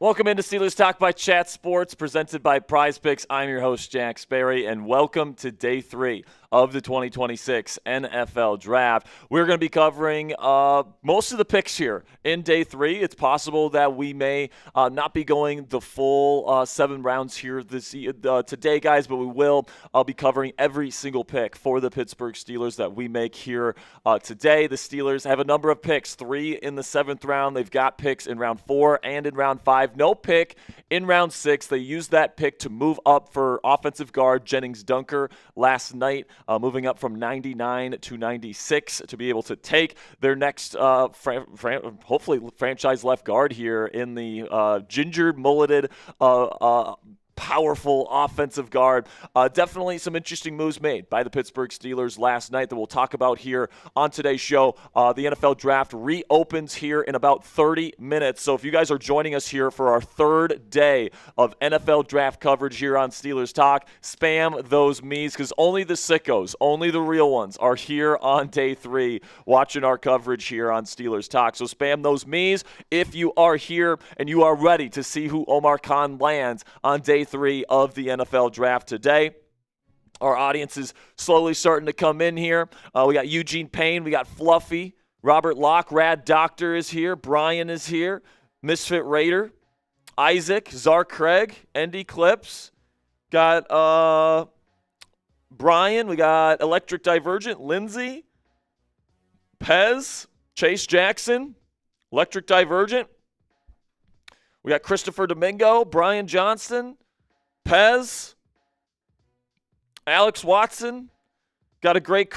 Welcome into Steelers Talk by Chat Sports, presented by Prize Picks. I'm your host, Jack Sperry, and welcome to Day 3 of the 2026 NFL Draft. We're going to be covering most of the picks here in Day 3. It's possible that we may not be going the full 7 rounds here today, guys, but we will be covering every single pick for the Pittsburgh Steelers that we make here today. The Steelers have a number of picks, 3 in the 7th round. They've got picks in round 4 and in round 5. No pick in round 6. They used that pick to move up for offensive guard Gennings Dunker last night, moving up from 99 to 96 to be able to take their next hopefully franchise left guard here in the ginger mulleted powerful offensive guard. Definitely some interesting moves made by the Pittsburgh Steelers last night that we'll talk about here on today's show. The NFL Draft reopens here in about 30 minutes. So if you guys are joining us here for our 3rd day of NFL Draft coverage here on Steelers Talk, spam those me's because only the sickos, only the real ones are here on Day 3 watching our coverage here on Steelers Talk. So spam those me's if you are here and you are ready to see who Omar Khan lands on Day 3 of the NFL Draft today. Our audience is slowly starting to come in here. We got Eugene Payne, we got Fluffy, Robert Locke, Rad Doctor is here, Brian is here, Misfit Raider, Isaac, Czar Craig, Andy Clips, got Brian, we got Electric Divergent, Lindsay, Pez, Chase Jackson, Electric Divergent. We got Christopher Domingo, Brian Johnston, Pez, Alex Watson. Got a great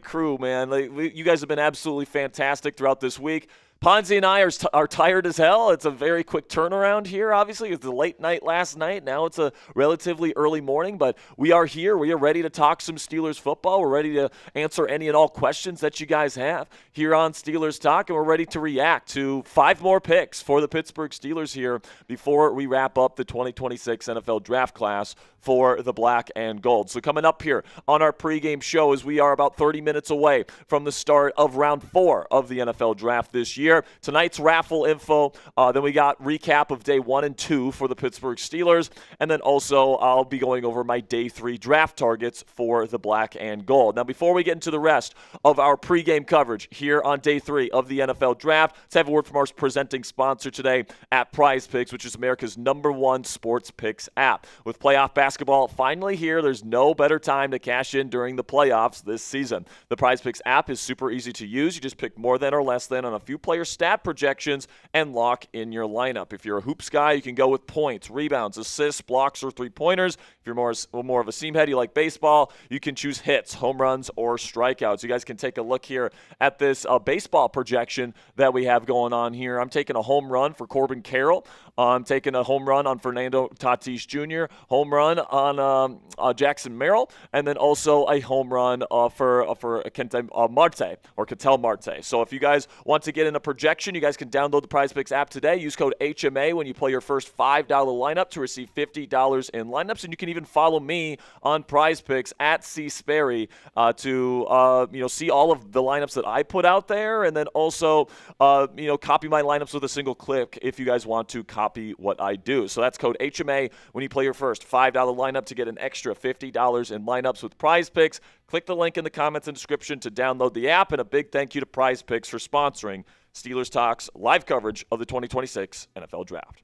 crew, man. You guys have been absolutely fantastic throughout this week. Ponzi and I are tired as hell. It's a very quick turnaround here, obviously. It's a late night last night. Now it's a relatively early morning, but we are here. We are ready to talk some Steelers football. We're ready to answer any and all questions that you guys have here on Steelers Talk, and we're ready to react to 5 more picks for the Pittsburgh Steelers here before we wrap up the 2026 NFL Draft class for the black and gold. So coming up here on our pregame show as we are about 30 minutes away from the start of round 4 of the NFL Draft this year. Tonight's raffle info. Then we got recap of day 1 and 2 for the Pittsburgh Steelers. And then also I'll be going over my day 3 draft targets for the black and gold. Now before we get into the rest of our pregame coverage here on day 3 of the NFL Draft, let's have a word from our presenting sponsor today at Prize Picks, which is America's #1 sports picks app. With playoff basketball finally here, there's no better time to cash in during the playoffs this season. The Prize Picks app is super easy to use. You just pick more than or less than on a few player stat projections and lock in your lineup. If you're a hoops guy, you can go with points, rebounds, assists, blocks, or 3-pointers. If you're more of a seam head, you like baseball, you can choose hits, home runs, or strikeouts. You guys can take a look here at this baseball projection that we have going on here. I'm taking a home run for Corbin Carroll. I'm taking a home run on Fernando Tatis Jr., home run on Jackson Merrill, and then also a home run for Ketel Marte. So if you guys want to get in a projection, you guys can download the Prize Picks app today. Use code HMA when you play your first $5 lineup to receive $50 in lineups, and you can even follow me on Prize Picks at @CSperry to see all of the lineups that I put out there, and then also copy my lineups with a single click if you guys want to copy what I do. So that's code HMA when you play your first $5 lineup to get an extra $50 in lineups with Prize Picks. Click the link in the comments and description to download the app, and a big thank you to Prize Picks for sponsoring Steelers Talk's live coverage of the 2026 NFL Draft.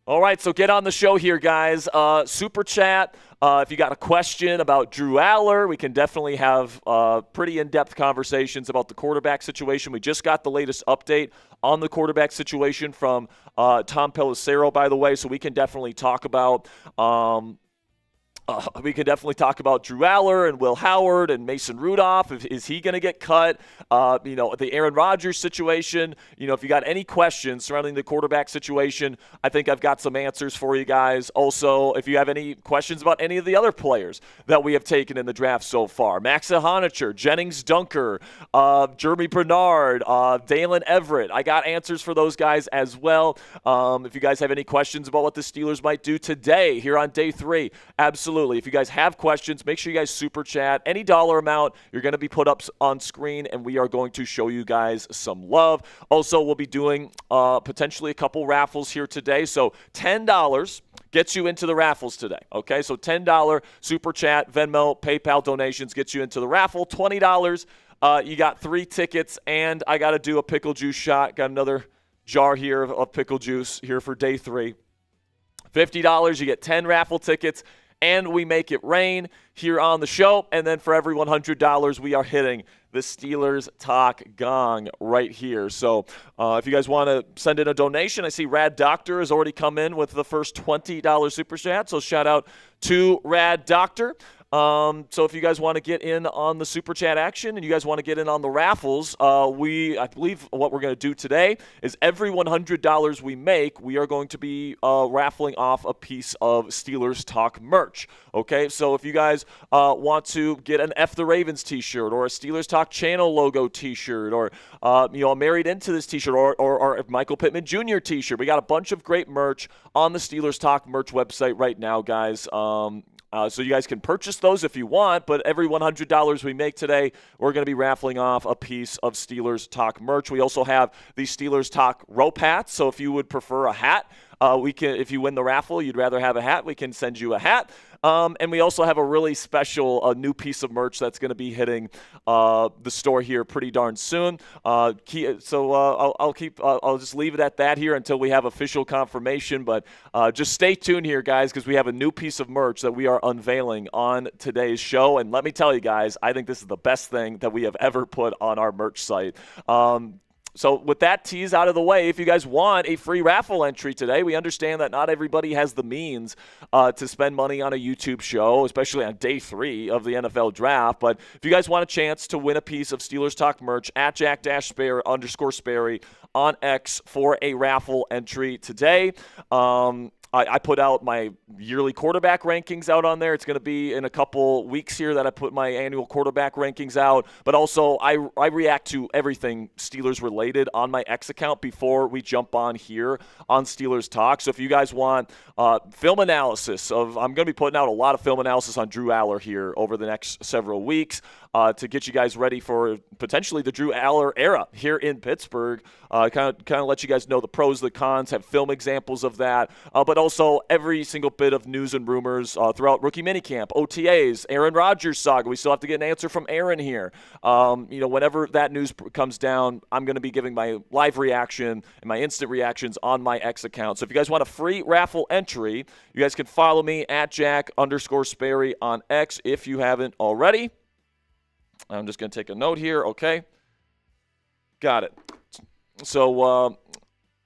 All right, so get on the show here, guys. Super chat. If you got a question about Drew Allar, we can definitely have pretty in-depth conversations about the quarterback situation. We just got the latest update on the quarterback situation from Tom Pelissero, by the way, so we can definitely talk about Drew Allar and Will Howard and Mason Rudolph. Is he going to get cut? The Aaron Rodgers situation. If you got any questions surrounding the quarterback situation, I think I've got some answers for you guys. Also, if you have any questions about any of the other players that we have taken in the draft so far, Max Iheanachor, Gennings Dunker, Germie Bernard, Daylen Everette, I got answers for those guys as well. If you guys have any questions about what the Steelers might do today here on day 3, absolutely absolutely. If you guys have questions, make sure you guys super chat. Any dollar amount, you're going to be put up on screen, and we are going to show you guys some love. Also, we'll be doing potentially a couple raffles here today. So $10 gets you into the raffles today, okay? So $10 super chat, Venmo, PayPal donations gets you into the raffle. $20, you got 3 tickets, and I got to do a pickle juice shot. Got another jar here of pickle juice here for day 3. $50, you get 10 raffle tickets, and we make it rain here on the show. And then for every $100, we are hitting the Steelers Talk gong right here. So if you guys want to send in a donation, I see Rad Doctor has already come in with the first $20 super chat. So shout out to Rad Doctor. So if you guys want to get in on the super chat action and you guys want to get in on the raffles, I believe what we're going to do today is every $100 we make, we are going to be raffling off a piece of Steelers Talk merch. Okay, so if you guys want to get an F the Ravens t-shirt or a Steelers Talk channel logo t-shirt or a Married Into This t-shirt or a Michael Pittman Jr. t-shirt, we got a bunch of great merch on the Steelers Talk merch website right now, guys. So you guys can purchase those if you want, but every $100 we make today, we're going to be raffling off a piece of Steelers Talk merch. We also have the Steelers Talk rope hats, so if you would prefer a hat, if you win the raffle, you'd rather have a hat, we can send you a hat. And we also have a really special new piece of merch that's going to be hitting the store here pretty darn soon. I'll just leave it at that here until we have official confirmation. But just stay tuned here, guys, because we have a new piece of merch that we are unveiling on today's show. And let me tell you guys, I think this is the best thing that we have ever put on our merch site. So with that tease out of the way, if you guys want a free raffle entry today, we understand that not everybody has the means to spend money on a YouTube show, especially on day 3 of the NFL draft. But if you guys want a chance to win a piece of Steelers Talk merch at Jack-Sperry_Sperry on X for a raffle entry today. I put out my yearly quarterback rankings out on there. It's going to be in a couple weeks here that I put my annual quarterback rankings out. But also, I react to everything Steelers related on my X account before we jump on here on Steelers Talk. So if you guys want film analysis I'm going to be putting out a lot of film analysis on Drew Allar here over the next several weeks to get you guys ready for potentially the Drew Allar era here in Pittsburgh. Kind of let you guys know the pros, the cons, have film examples of that. But also every single bit of news and rumors throughout rookie minicamp, OTAs, Aaron Rodgers saga. We still have to get an answer from Aaron here. Whenever that news comes down, I'm going to be giving my live reaction and my instant reactions on my X account. So if you guys want a free raffle entry, you guys can follow me at Jack_Sperry on X if you haven't already. I'm just going to take a note here. Okay. Got it. So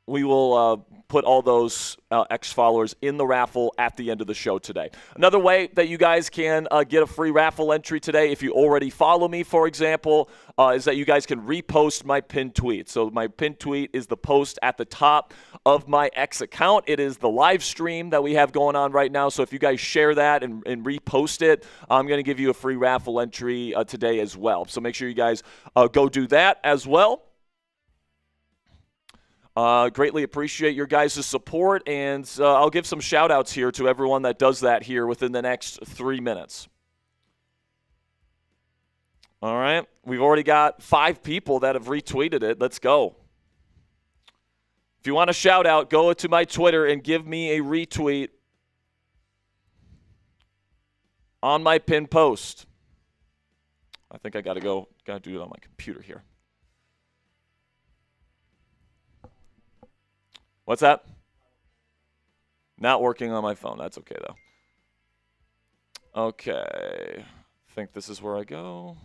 we will put all those X followers in the raffle at the end of the show today. Another way that you guys can get a free raffle entry today, if you already follow me, for example, is that you guys can repost my pinned tweet. So my pinned tweet is the post at the top of my X account. It is the live stream that we have going on right now. So if you guys share that and repost it, I'm going to give you a free raffle entry today as well. So make sure you guys go do that as well. Greatly appreciate your guys' support, and I'll give some shout-outs here to everyone that does that here within the next 3 minutes. All right. We've already got 5 people that have retweeted it. Let's go. If you want a shout-out, go to my Twitter and give me a retweet on my pinned post. I think I got to do it on my computer here. What's that? Not working on my phone. That's okay, though. Okay. I think this is where I go.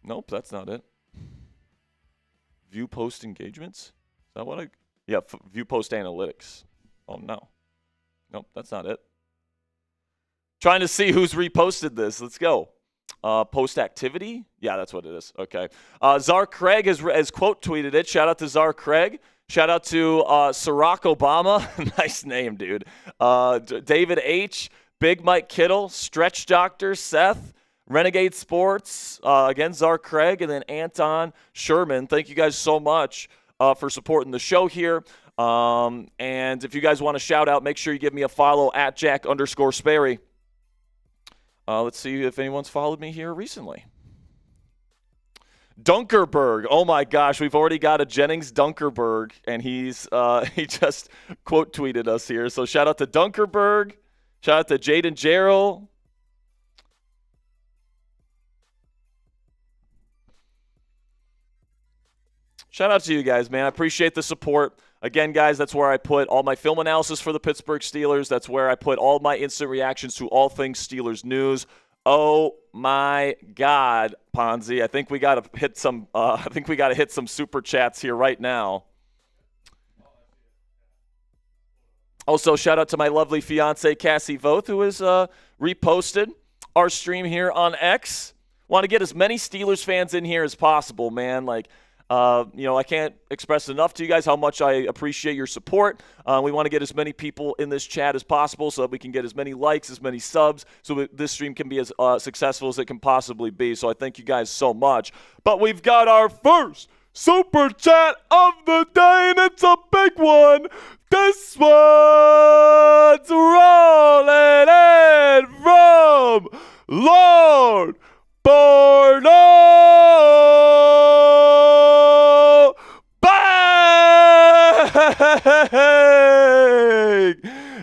Nope, that's not it. View post engagements? Is that what yeah, view post analytics. Oh, no. Nope, that's not it. Trying to see who's reposted this. Let's go. Post activity? Yeah, that's what it is. Okay. Czar Craig has quote tweeted it. Shout out to Czar Craig. Shout out to Barack Obama. Nice name, dude. David H., Big Mike Kittle, Stretch Doctor, Seth, Renegade Sports, again, Czar Craig, and then Anton Sherman. Thank you guys so much for supporting the show here. And if you guys want to shout out, make sure you give me a follow at Jack_Sperry. Let's see if anyone's followed me here recently. Dunkerberg. Oh my gosh, we've already got a Gennings Dunkerberg, and he just quote tweeted us here. So shout out to Dunkerberg. Shout out to Jaden Jarrell. Shout out to you guys, man. I appreciate the support. Again, guys, that's where I put all my film analysis for the Pittsburgh Steelers. That's where I put all my instant reactions to all things Steelers news. Oh my God, Ponzi! I think we got to hit some. Hit some super chats here right now. Also, shout out to my lovely fiance Cassie Voth, who has reposted our stream here on X. Want to get as many Steelers fans in here as possible, man. I can't express enough to you guys how much I appreciate your support. We want to get as many people in this chat as possible so that we can get as many likes, as many subs, so that this stream can be as successful as it can possibly be. So I thank you guys so much. But we've got our first super chat of the day, and it's a big one. This one's rolling in from Lord Borno. Bang!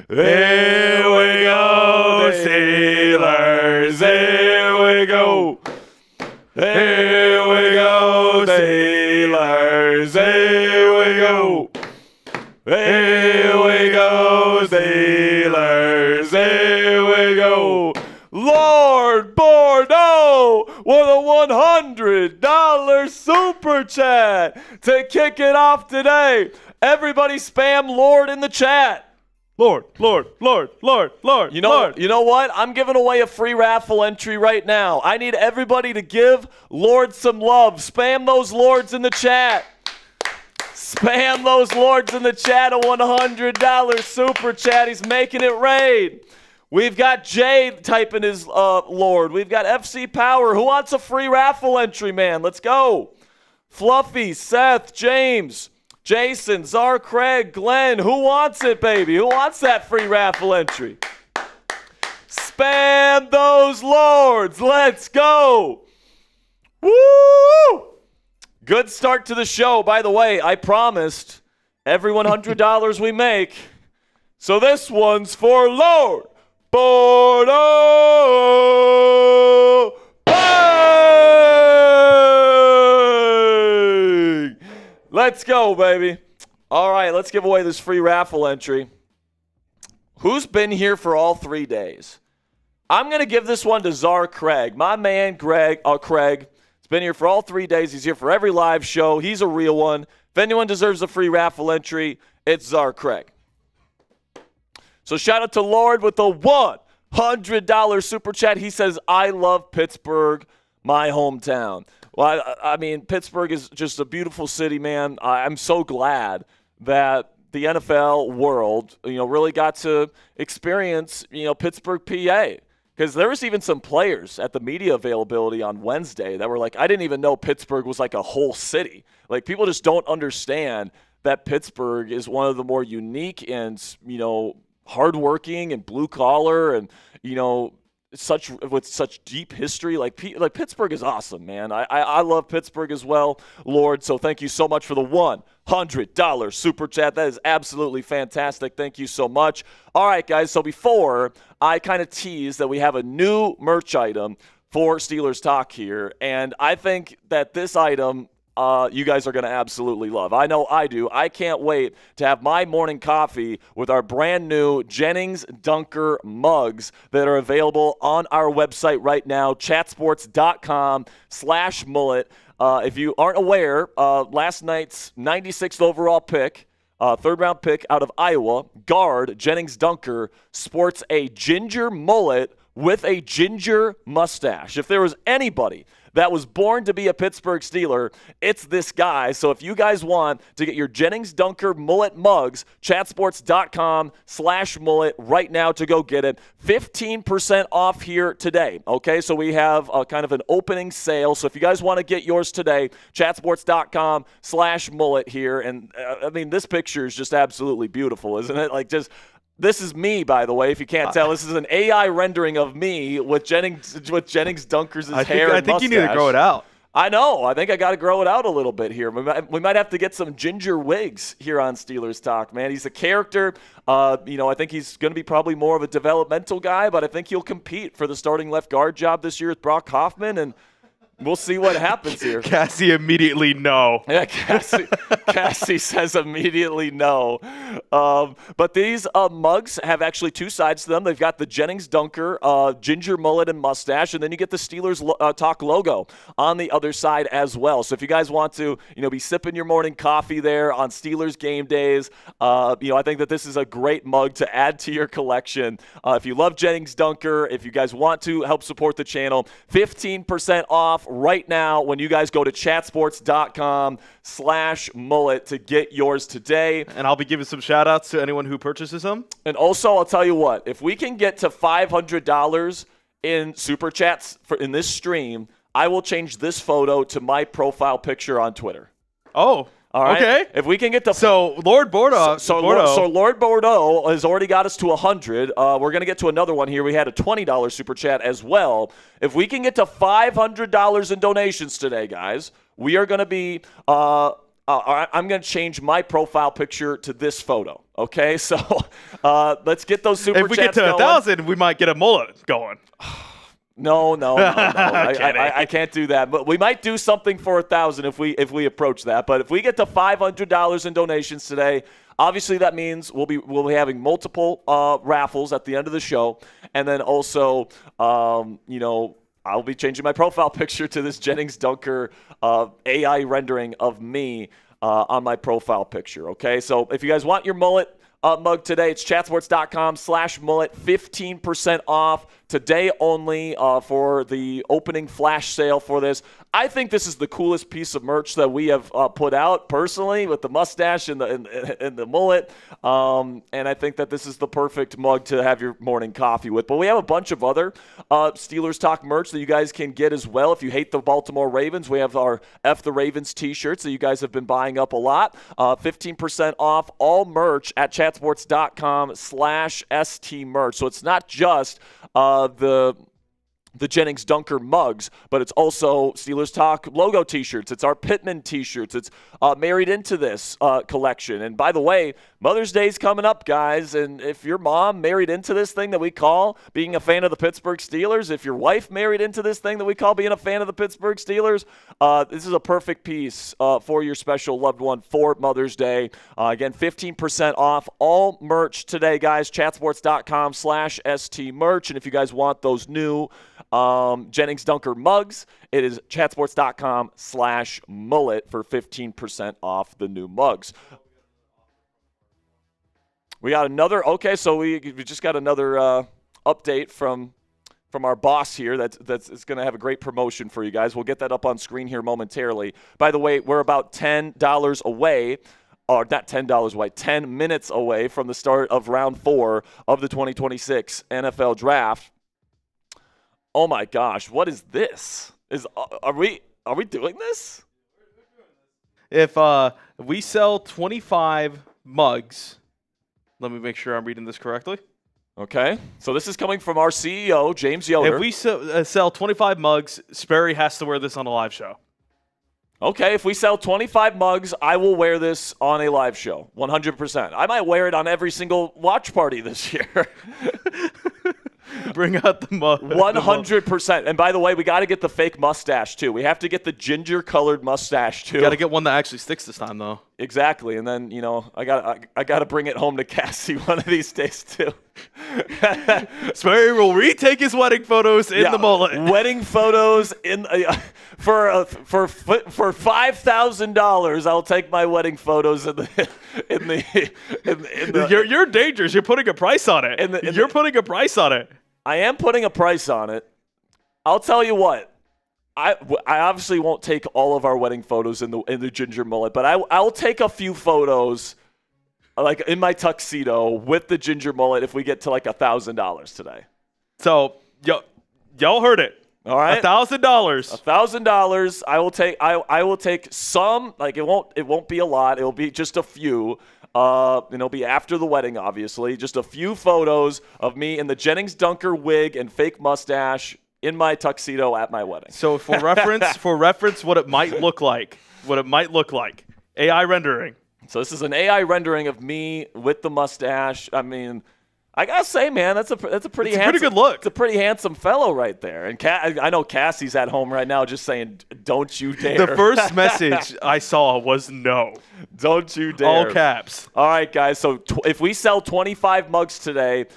Here we go, Steelers. Here we go. Here we go, Steelers. Here we go. Here we go, Steelers. Here we go. Lord Bordeaux with a $100 super chat to kick it off today. Everybody spam Lord in the chat. Lord. You know what? I'm giving away a free raffle entry right now. I need everybody to give Lord some love. Spam those Lords in the chat. Spam those Lords in the chat. A $100 super chat. He's making it rain. We've got Jay typing his Lord. We've got FC Power. Who wants a free raffle entry, man? Let's go. Fluffy, Seth, James, Jason, Czar, Craig, Glenn. Who wants it, baby? Who wants that free raffle entry? Spam those Lords. Let's go. Woo! Good start to the show. By the way, I promised every $100 we make. So this one's for Lord Bordeaux. Bang! Let's go, baby. All right, let's give away this free raffle entry. Who's been here for all 3 days? I'm going to give this one to Czar Craig. My man, Craig. He's been here for all 3 days. He's here for every live show. He's a real one. If anyone deserves a free raffle entry, it's Czar Craig. So shout out to Lord with the $100 super chat. He says, I love Pittsburgh, my hometown. Well, I mean, Pittsburgh is just a beautiful city, man. I'm so glad that the NFL world, really got to experience, Pittsburgh, PA. Because there was even some players at the media availability on Wednesday that were like, I didn't even know Pittsburgh was like a whole city. Like, people just don't understand that Pittsburgh is one of the more unique and, hardworking and blue collar and, with such deep history. Like Pittsburgh is awesome, man. I love Pittsburgh as well, Lord. So thank you so much for the $100 super chat. That is absolutely fantastic. Thank you so much. All right, guys. So before I kind of tease that we have a new merch item for Steelers Talk here, and I think that this item you guys are going to absolutely love. I know I do. I can't wait to have my morning coffee with our brand new Gennings Dunker mugs that are available on our website right now, chatsports.com/mullet. If you aren't aware, last night's 96th overall pick, third-round pick out of Iowa, guard Gennings Dunker, sports a ginger mullet with a ginger mustache. If there was anybody that was born to be a Pittsburgh Steeler. It's this guy. So if you guys want to get your Gennings Dunker mullet mugs, chatsports.com/mullet right now to go get it. 15% off here today. Okay, so we have a kind of an opening sale. So if you guys want to get yours today, chatsports.com/mullet here. And I mean, this picture is just absolutely beautiful, isn't it? Like, just, this is me, by the way, if you can't tell. This is an AI rendering of me with Gennings Dunkers' hair and I think mustache. you need to grow it out. I know. I think I got to grow it out a little bit here. We might have to get some ginger wigs here on Steelers Talk, man. He's a character. I think he's going to be probably more of a developmental guy, but I think he'll compete for the starting left guard job this year with Brock Hoffman, and we'll see what happens here. Cassie immediately no. Yeah, Cassie says immediately no. But these mugs have actually two sides to them. They've got the Gennings Dunker, ginger mullet and mustache, and then you get the Steelers Talk logo on the other side as well. So if you guys want to, be sipping your morning coffee there on Steelers game days, I think that this is a great mug to add to your collection. If you love Gennings Dunker, if you guys want to help support the channel, 15% off right now when you guys go to chatsports.com/mullet to get yours today. And I'll be giving some shout outs to anyone who purchases them. And also, I'll tell you what, if we can get to $500 in super chats in this stream, I will change this photo to my profile picture on Twitter. Oh, all right. Okay. If we can get to Lord Bordeaux. So Lord Bordeaux has already got us to 100. We're going to get to another one here. We had a $20 super chat as well. If we can get to $500 in donations today, guys, we are going to be. I'm going to change my profile picture to this photo. Okay, so let's get those super chats going. If we get to 1,000, we might get a mullet going. No. I can't do that. But we might do something for 1,000 if we approach that. But if we get to $500 in donations today, obviously that means we'll be having multiple raffles at the end of the show, and then also I'll be changing my profile picture to this Gennings Dunker AI rendering of me on my profile picture. Okay, so if you guys want your mullet mug today, it's chatsports.com/mullet, 15% off today only for the opening flash sale for this. I think this is the coolest piece of merch that we have put out personally, with the mustache and the mullet. And I think that this is the perfect mug to have your morning coffee with. But we have a bunch of other Steelers Talk merch that you guys can get as well. If you hate the Baltimore Ravens, we have our F the Ravens t-shirts that you guys have been buying up a lot. 15% off all merch at chatsports.com/ST merch. So it's not just the Gennings Dunker mugs, but it's also Steelers Talk logo t-shirts. It's our Pittman t-shirts. It's Married Into This collection. And by the way, Mother's Day's coming up, guys. And if your mom married into this thing that we call being a fan of the Pittsburgh Steelers, if your wife married into this thing that we call being a fan of the Pittsburgh Steelers, this is a perfect piece for your special loved one for Mother's Day. Again, 15% off all merch today, guys. Chatsports.com/ST merch. And if you guys want those new Gennings Dunker mugs, it is chatsports.com/mullet for 15% off the new mugs. We got another. Okay, so we just got another update from our boss here. That's going to have a great promotion for you guys. We'll get that up on screen here momentarily. By the way, we're about $10 away. Or not $10 away, 10 minutes away from the start of round 4 of the 2026 NFL Draft. Oh my gosh, what is this? Are we doing this? If we sell 25 mugs, let me make sure I'm reading this correctly. Okay, so this is coming from our CEO, James Yoder. If we sell 25 mugs, Sperry has to wear this on a live show. Okay, if we sell 25 mugs, I will wear this on a live show, 100%. I might wear it on every single watch party this year. Bring out the mug. 100%. And by the way, we got to get the fake mustache, too. We have to get the ginger-colored mustache, too. Got to get one that actually sticks this time, though. Exactly. And then, I got to bring it home to Cassie one of these days, too. Sperry will retake his wedding photos in the mullet. Wedding photos for $5,000. I'll take my wedding photos in the You're dangerous. You're putting a price on it. You're putting a price on it. I am putting a price on it. I'll tell you what. I obviously won't take all of our wedding photos in the ginger mullet, but I'll take a few photos like in my tuxedo with the ginger mullet if we get to like $1,000 today. So y'all heard it. All right, $1,000. $1,000. I will take some. Like it won't be a lot. It'll be just a few. And it'll be after the wedding, obviously. Just a few photos of me in the Jennings Dunker wig and fake mustache in my tuxedo at my wedding. So for reference, what it might look like. AI rendering. So this is an AI rendering of me with the mustache. I mean, I gotta say, man, that's a pretty good look. It's a pretty handsome fellow right there. And I know Cassie's at home right now, just saying, "Don't you dare." The first message I saw was no. Don't you dare. All caps. All right, guys. So if we sell 25 mugs today,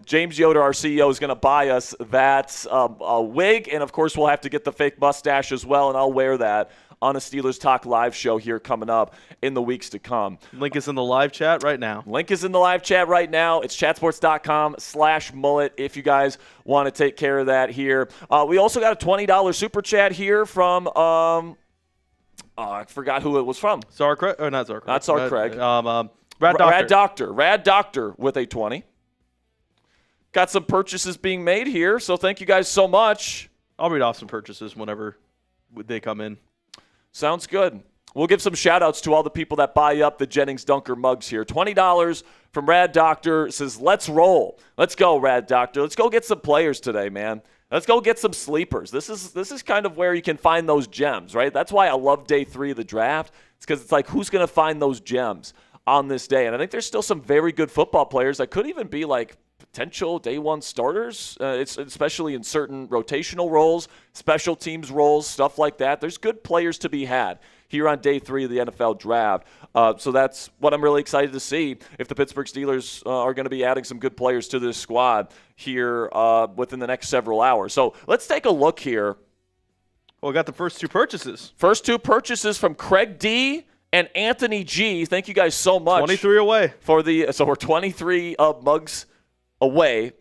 James Yoder, our CEO, is going to buy us that a wig, and of course, we'll have to get the fake mustache as well, and I'll wear that on a Steelers Talk live show here coming up in the weeks to come. Link is in the live chat right now. Link is in the live chat right now. It's chatsports.com/mullet if you guys want to take care of that here. We also got a $20 super chat here from I forgot who it was from. Not Czar Craig. Not Czar Craig. Rad Doctor with a 20. Got some purchases being made here, so thank you guys so much. I'll read off some purchases whenever they come in. Sounds good. We'll give some shout-outs to all the people that buy up the Jennings Dunker mugs here. $20 from Rad Doctor says, let's roll. Let's go, Rad Doctor. Let's go get some players today, man. Let's go get some sleepers. This is kind of where you can find those gems, right? That's why I love day 3 of the draft. It's because it's like, who's going to find those gems on this day? And I think there's still some very good football players that could even be like potential day 1 starters, it's especially in certain rotational roles, special teams roles, stuff like that. There's good players to be had here on day 3 of the NFL draft. So that's what I'm really excited to see if the Pittsburgh Steelers are going to be adding some good players to this squad here within the next several hours. So let's take a look here. Well, we got the first 2 purchases. First 2 purchases from Craig D. and Anthony G. Thank you guys so much. 23 away. So we're 23 mugs away.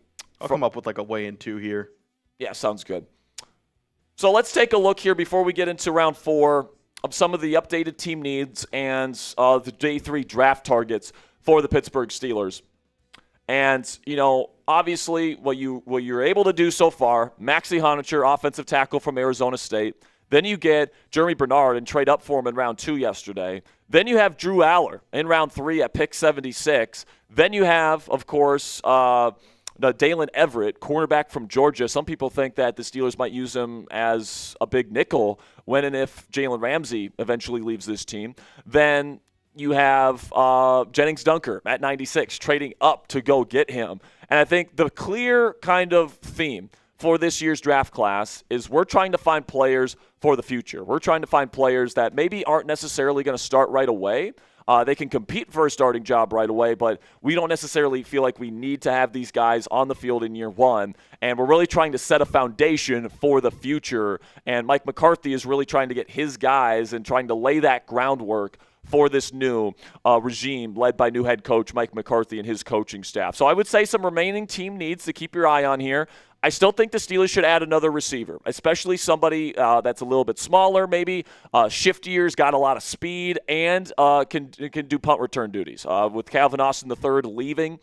I'll come up with like a weigh in 2 here. Yeah, sounds good. So let's take a look here before we get into round 4 of some of the updated team needs and the day 3 draft targets for the Pittsburgh Steelers. And, obviously what you're able to do so far, Max Iheanachor, offensive tackle from Arizona State. Then you get Germie Bernard and trade up for him in round 2 yesterday. Then you have Drew Allar in round 3 at pick 76. Then you have, of course, the Daylen Everette, cornerback from Georgia. Some people think that the Steelers might use him as a big nickel when and if Jalen Ramsey eventually leaves this team. Then you have Jennings Dunker at 96, trading up to go get him. And I think the clear kind of theme for this year's draft class is we're trying to find players for the future. We're trying to find players that maybe aren't necessarily going to start right away. They can compete for a starting job right away, but we don't necessarily feel like we need to have these guys on the field in year 1. And we're really trying to set a foundation for the future. And Mike McCarthy is really trying to get his guys and trying to lay that groundwork for this new regime led by new head coach Mike McCarthy and his coaching staff. So I would say some remaining team needs to keep your eye on here. I still think the Steelers should add another receiver, especially somebody that's a little bit smaller, maybe shiftier, got a lot of speed, and can do punt return duties. With Calvin Austin III leaving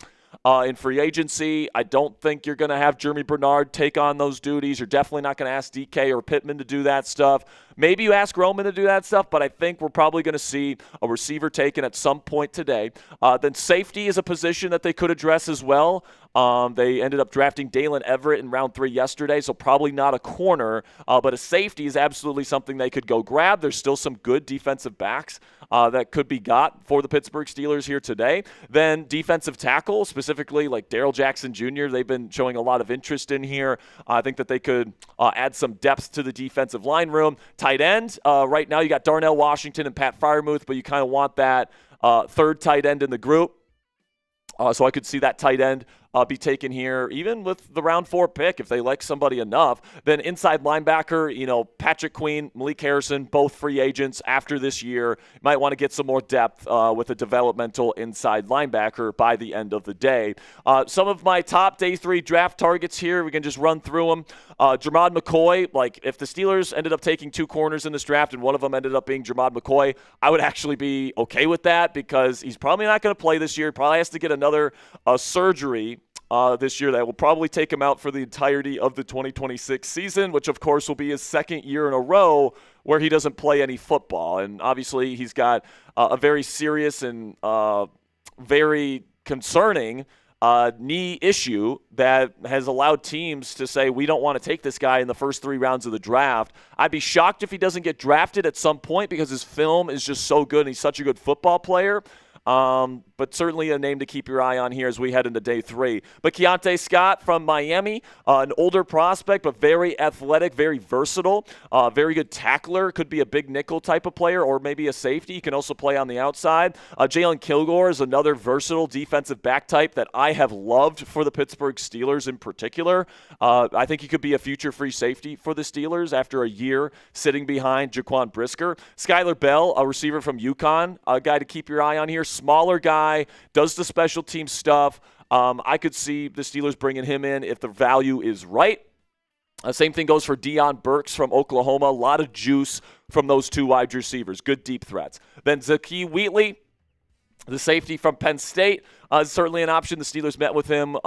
in free agency, I don't think you're going to have Germie Bernard take on those duties. You're definitely not going to ask DK or Pittman to do that stuff. Maybe you ask Roman to do that stuff, but I think we're probably going to see a receiver taken at some point today. Then safety is a position that they could address as well. They ended up drafting Daylen Everette in round 3 yesterday, so probably not a corner, but a safety is absolutely something they could go grab. There's still some good defensive backs that could be got for the Pittsburgh Steelers here today. Then defensive tackle, specifically like Darrell Jackson Jr., they've been showing a lot of interest in here. I think that they could add some depth to the defensive line room. Tight end, right now you got Darnell Washington and Pat Freiermuth, but you kind of want that third tight end in the group. So I could see that tight end be taken here, even with the round 4 pick, if they like somebody enough. Then inside linebacker, Patrick Queen, Malik Harrison, both free agents after this year. Might want to get some more depth with a developmental inside linebacker by the end of the day. Some of my top day 3 draft targets here, we can just run through them. Jermod McCoy, if the Steelers ended up taking 2 corners in this draft and one of them ended up being Jermod McCoy, I would actually be okay with that because he's probably not going to play this year. Probably has to get another surgery this year that will probably take him out for the entirety of the 2026 season, which of course will be his 2nd year in a row where he doesn't play any football. And obviously he's got a very serious and very concerning knee issue that has allowed teams to say, we don't want to take this guy in the first 3 rounds of the draft. I'd be shocked if he doesn't get drafted at some point because his film is just so good and he's such a good football player. But certainly a name to keep your eye on here as we head into day 3. But Keontae Scott from Miami, an older prospect, but very athletic, very versatile, very good tackler, could be a big nickel type of player or maybe a safety. He can also play on the outside. Jalen Kilgore is another versatile defensive back type that I have loved for the Pittsburgh Steelers in particular. I think he could be a future free safety for the Steelers after a year sitting behind Jaquan Brisker. Skylar Bell, a receiver from UConn, a guy to keep your eye on here. Smaller guy, does the special team stuff. I could see the Steelers bringing him in if the value is right. Same thing goes for Deion Burks from Oklahoma. A lot of juice from those 2 wide receivers. Good deep threats. Then Zakee Wheatley, the safety from Penn State, is certainly an option. The Steelers met with him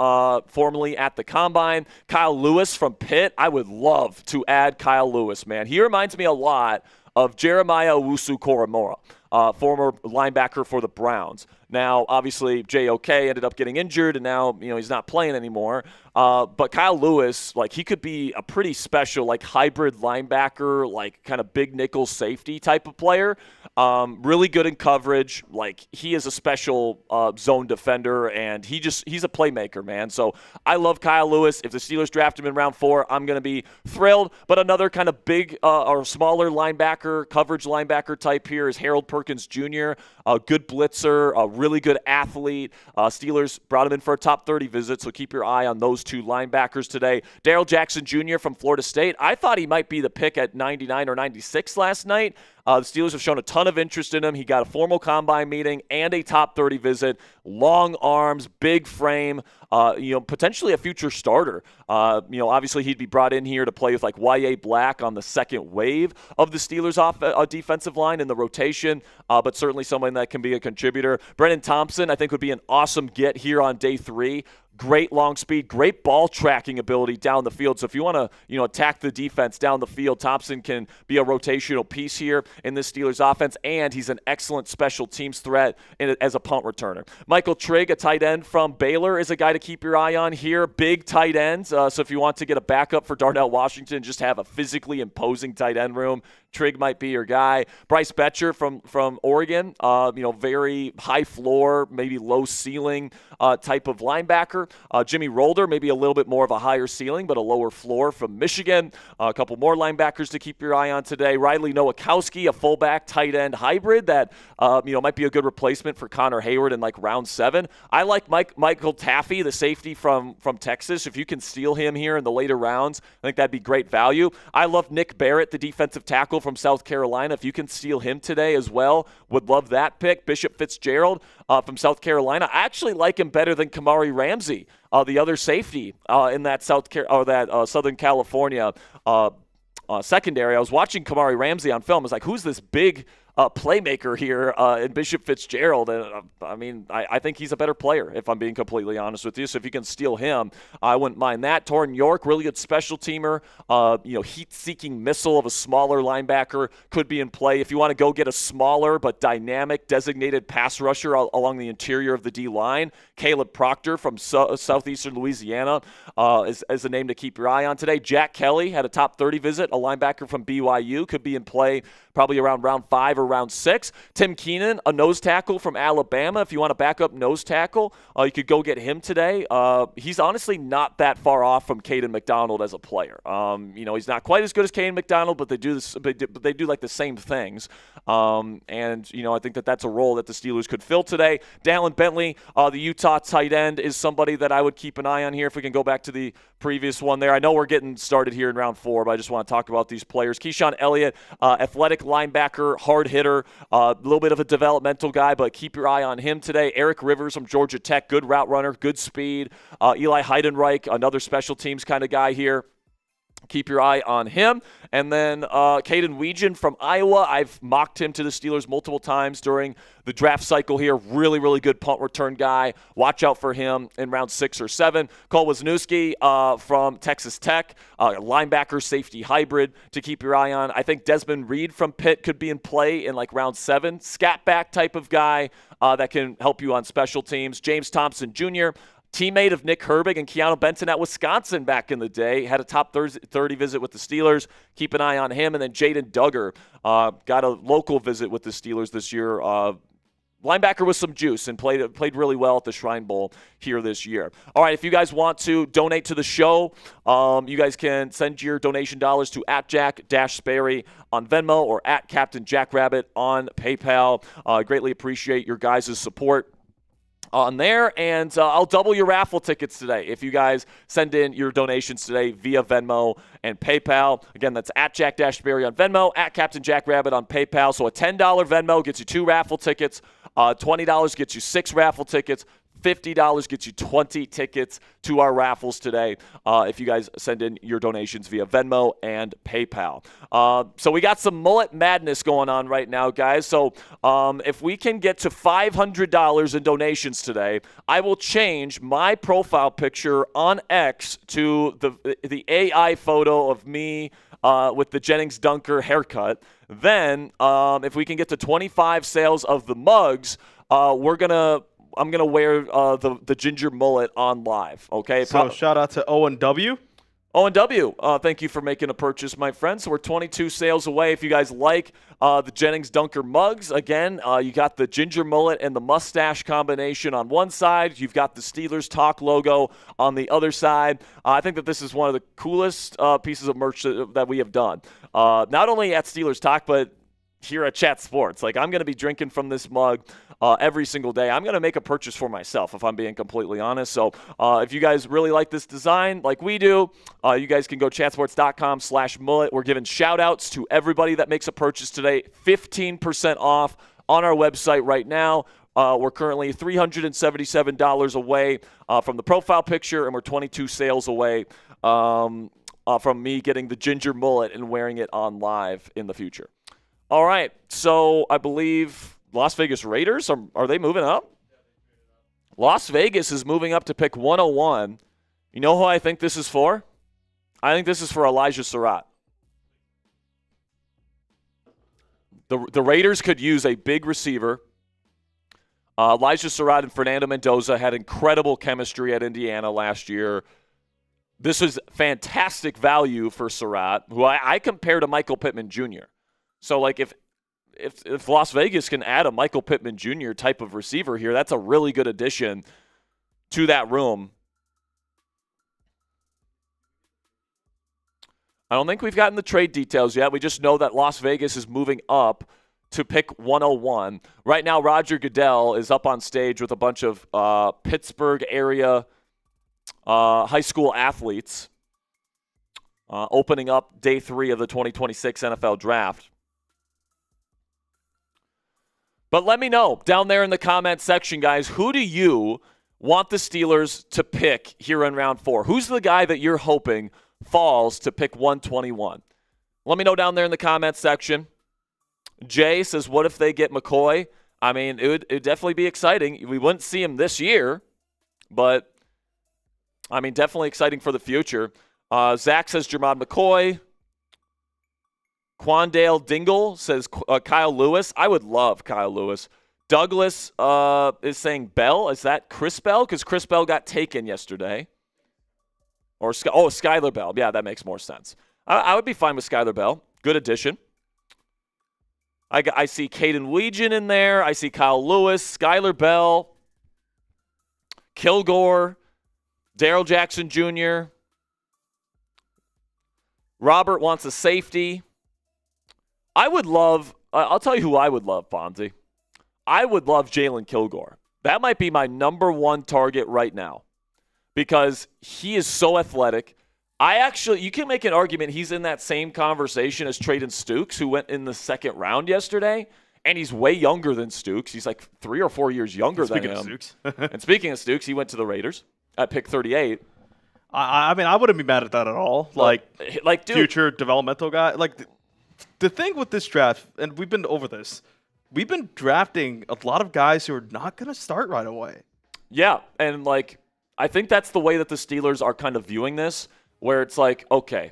formally at the Combine. Kyle Lewis from Pitt. I would love to add Kyle Lewis, man. He reminds me a lot of Jeremiah Owusu-Koramoah, former linebacker for the Browns. Now, obviously, J.O.K. ended up getting injured, and now he's not playing anymore. But Kyle Lewis, he could be a pretty special, hybrid linebacker, kind of big nickel safety type of player. Really good in coverage. He is a special zone defender, and he's a playmaker, man. So I love Kyle Lewis. If the Steelers draft him in round 4, I'm going to be thrilled. But another kind of big or smaller linebacker, coverage linebacker type here is Harold Perkins Jr., a good blitzer, a really good athlete. Steelers brought him in for a top 30 visit, so keep your eye on those 2 linebackers today. Darrell Jackson Jr. from Florida State. I thought he might be the pick at 99 or 96 last night. The Steelers have shown a ton of interest in him. He got a formal combine meeting and a top 30 visit. Long arms, big frame, potentially a future starter. Obviously he'd be brought in here to play with Y.A. Black on the second wave of the Steelers defensive line in the rotation, but certainly someone that can be a contributor. Brennan Thompson, I think, would be an awesome get here on day 3. Great long speed, great ball tracking ability down the field. So if you want to, attack the defense down the field, Thompson can be a rotational piece here in this Steelers offense, and he's an excellent special teams threat as a punt returner. Michael Trigg, a tight end from Baylor, is a guy to keep your eye on here. Big tight ends. So if you want to get a backup for Darnell Washington, just have a physically imposing tight end room, Trigg might be your guy. Bryce Betcher from Oregon, very high floor, maybe low ceiling type of linebacker. Jimmy Rolder, maybe a little bit more of a higher ceiling, but a lower floor from Michigan. A couple more linebackers to keep your eye on today. Riley Nowakowski, a fullback tight end hybrid that might be a good replacement for Connor Hayward in round 7. I like Michael Taffy, the safety from Texas. If you can steal him here in the later rounds, I think that'd be great value. I love Nick Barrett, the defensive tackle from South Carolina. If you can steal him today as well, would love that pick. Bishop Fitzgerald from South Carolina. I actually like him better than Kamari Ramsey, the other safety in that Southern California secondary. I was watching Kamari Ramsey on film. I was like, who's this big playmaker here in Bishop Fitzgerald? And I think he's a better player, if I'm being completely honest with you. So if you can steal him, I wouldn't mind that. Torrin York, really good special teamer, heat-seeking missile of a smaller linebacker, could be in play. If you want to go get a smaller but dynamic designated pass rusher along the interior of the D-line, Caleb Proctor from southeastern Louisiana is a name to keep your eye on today. Jack Kelly had a top 30 visit, a linebacker from BYU, could be in play probably around round 5 or round 6. Tim Keenan, a nose tackle from Alabama. If you want a backup nose tackle, you could go get him today. He's honestly not that far off from Caden McDonald as a player. He's not quite as good as Caden McDonald, but they do like the same things. I think that's a role that the Steelers could fill today. Daylen Bentley, the Utah tight end, is somebody that I would keep an eye on here. If we can go back to the previous one there. I know we're getting started here in round 4, but I just want to talk about these players. Keyshawn Elliott, athletic linebacker, hard hitter, a little bit of a developmental guy, but keep your eye on him today. Eric Rivers from Georgia Tech, good route runner, good speed. Eli Heidenreich, another special teams kind of guy here. Keep your eye on him. And then Caden Weegan from Iowa. I've mocked him to the Steelers multiple times during the draft cycle here. Really, really good punt return guy. Watch out for him in round 6 or 7. Cole Wisniewski from Texas Tech, linebacker safety hybrid to keep your eye on. I think Desmond Reed from Pitt could be in play in like round 7. Scat back type of guy that can help you on special teams. James Thompson Jr., teammate of Nick Herbig and Keanu Benton at Wisconsin back in the day. Had a top 30 visit with the Steelers. Keep an eye on him. And then Jaden Duggar got a local visit with the Steelers this year. Linebacker with some juice and played really well at the Shrine Bowl here this year. All right, if you guys want to donate to the show, you guys can send your donation dollars to @Jack-Sperry on Venmo or @CaptainJackRabbit on PayPal. Greatly appreciate your guys' support on there, and I'll double your raffle tickets today if you guys send in your donations today via Venmo and PayPal. Again, that's @Jack-Sperry on Venmo, @CaptainJackRabbit on PayPal. So a $10 Venmo gets you 2 raffle tickets, $20 gets you 6 raffle tickets, $50 gets you 20 tickets to our raffles today if you guys send in your donations via Venmo and PayPal. So we got some mullet madness going on right now, guys. So if we can get to $500 in donations today, I will change my profile picture on X to the AI photo of me with the Jennings Dunker haircut. Then if we can get to 25 sales of the mugs, I'm going to wear the ginger mullet on live, okay? So shout out to Owen W. Owen W., thank you for making a purchase, my friend. So we're 22 sales away. If you guys like the Jennings Dunker mugs, again, you got the ginger mullet and the mustache combination on one side. You've got the Steelers Talk logo on the other side. I think that this is one of the coolest pieces of merch that we have done. Not only at Steelers Talk, but here at Chat Sports. Like, I'm going to be drinking from this mug every single day. I'm going to make a purchase for myself, if I'm being completely honest. So if you guys really like this design like we do, you guys can go chatsports.com/mullet. We're giving shout-outs to everybody that makes a purchase today. 15% off on our website right now. We're currently $377 away from the profile picture, and we're 22 sales away from me getting the ginger mullet and wearing it on live in the future. All right, so I believe Las Vegas Raiders, are they moving up? Las Vegas is moving up to pick 101. You know who I think this is for? I think this is for Elijah Surratt. The Raiders could use a big receiver. Elijah Surratt and Fernando Mendoza had incredible chemistry at Indiana last year. This is fantastic value for Surratt, who I compare to Michael Pittman Jr. So, like, if Las Vegas can add a Michael Pittman Jr. type of receiver here, that's a really good addition to that room. I don't think we've gotten the trade details yet. We just know that Las Vegas is moving up to pick 101. Right now, Roger Goodell is up on stage with a bunch of Pittsburgh area high school athletes opening up day 3 of the 2026 NFL Draft. But let me know down there in the comment section, guys, who do you want the Steelers to pick here in round 4? Who's the guy that you're hoping falls to pick 121? Let me know down there in the comment section. Jay says, what if they get McCoy? I mean, it would definitely be exciting. We wouldn't see him this year, but, I mean, definitely exciting for the future. Zach says Jermod McCoy. Quandale Dingle says Kyle Lewis. I would love Kyle Lewis. Douglas is saying Bell. Is that Chris Bell? Because Chris Bell got taken yesterday. Or Skylar Bell. Yeah, that makes more sense. I would be fine with Skylar Bell. Good addition. I see Caden Weegan in there. I see Kyle Lewis, Skylar Bell, Kilgore, Daryl Jackson Jr. Robert wants a safety. I'll tell you who I would love, Bonzi. I would love Jalen Kilgore. That might be my number one target right now because he is so athletic. You can make an argument he's in that same conversation as Traden Stukes, who went in the second round yesterday, and he's way younger than Stukes. He's like 3 or 4 years younger than him. Speaking of Stukes. And speaking of Stukes, he went to the Raiders at pick 38. I mean, I wouldn't be mad at that at all. Like dude, future developmental guy. Like, the thing with this draft, and we've been over this, we've been drafting a lot of guys who are not going to start right away. Yeah, and I think that's the way that the Steelers are kind of viewing this, where it's like, okay,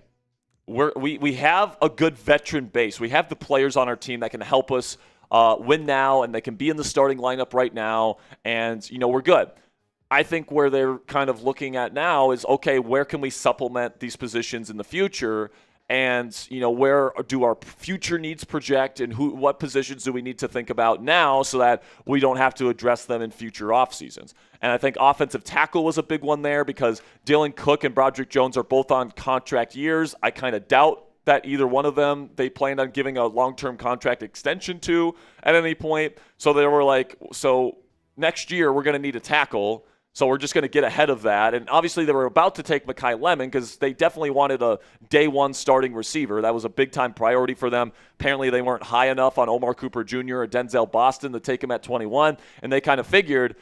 we have a good veteran base. We have the players on our team that can help us win now, and they can be in the starting lineup right now, and, we're good. I think where they're kind of looking at now is, okay, where can we supplement these positions in the future? And, where do our future needs project and what positions do we need to think about now so that we don't have to address them in future off seasons? And I think offensive tackle was a big one there because Dylan Cook and Broderick Jones are both on contract years. I kind of doubt that either one of them they planned on giving a long-term contract extension to at any point. So they were like, so next year we're going to need a tackle. So we're just going to get ahead of that. And obviously they were about to take Mekhi Lemon because they definitely wanted a day one starting receiver. That was a big-time priority for them. Apparently they weren't high enough on Omar Cooper Jr. or Denzel Boston to take him at 21. And they kind of figured,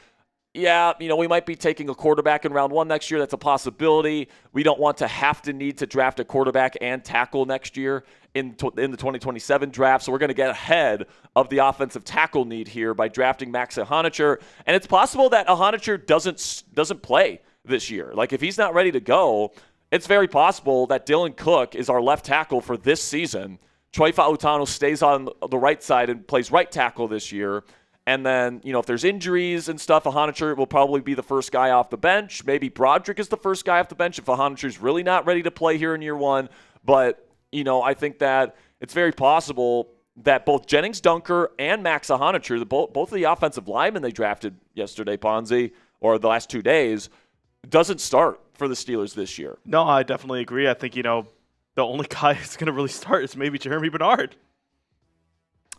yeah, we might be taking a quarterback in round 1 next year. That's a possibility. We don't want to need to draft a quarterback and tackle next year in the 2027 draft. So we're going to get ahead of the offensive tackle need here by drafting Max Iheanachor. And it's possible that Iheanachor doesn't play this year. Like, if he's not ready to go, it's very possible that Dylan Cook is our left tackle for this season. Troy Fautano stays on the right side and plays right tackle this year. And then, if there's injuries and stuff, Iheanachor will probably be the first guy off the bench. Maybe Broderick is the first guy off the bench if Iheanachor's really not ready to play here in year 1. But, I think that it's very possible that both Jennings Dunker and Max Iheanachor, both of the offensive linemen they drafted yesterday, Ponzi, or the last 2 days, doesn't start for the Steelers this year. No, I definitely agree. I think, the only guy that's going to really start is maybe Germie Bernard.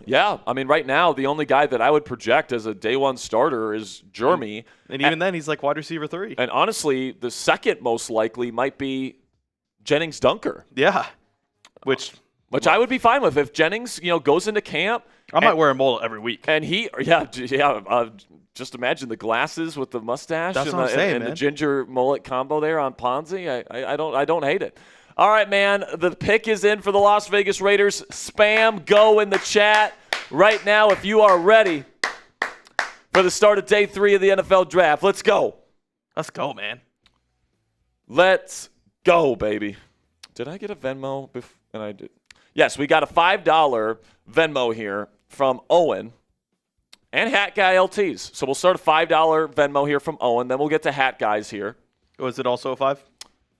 Yeah, I mean, right now, the only guy that I would project as a day one starter is Germie. And even then, he's like wide receiver 3. And honestly, the second most likely might be Jennings Dunker. Yeah, which I would be fine with. If Jennings, goes into camp. I might wear a mullet every week. And just imagine the glasses with the mustache and the ginger mullet combo there on Ponzi. I don't hate it. All right, man, the pick is in for the Las Vegas Raiders. Spam go in the chat right now if you are ready for the start of day 3 of the NFL Draft. Let's go. Let's go, man. Let's go, baby. Did I get a Venmo? And I did. Yes, we got a $5 Venmo here from Owen and Hat Guy LTs. So we'll start a $5 Venmo here from Owen. Then we'll get to Hat Guys here. Oh, is it also a 5?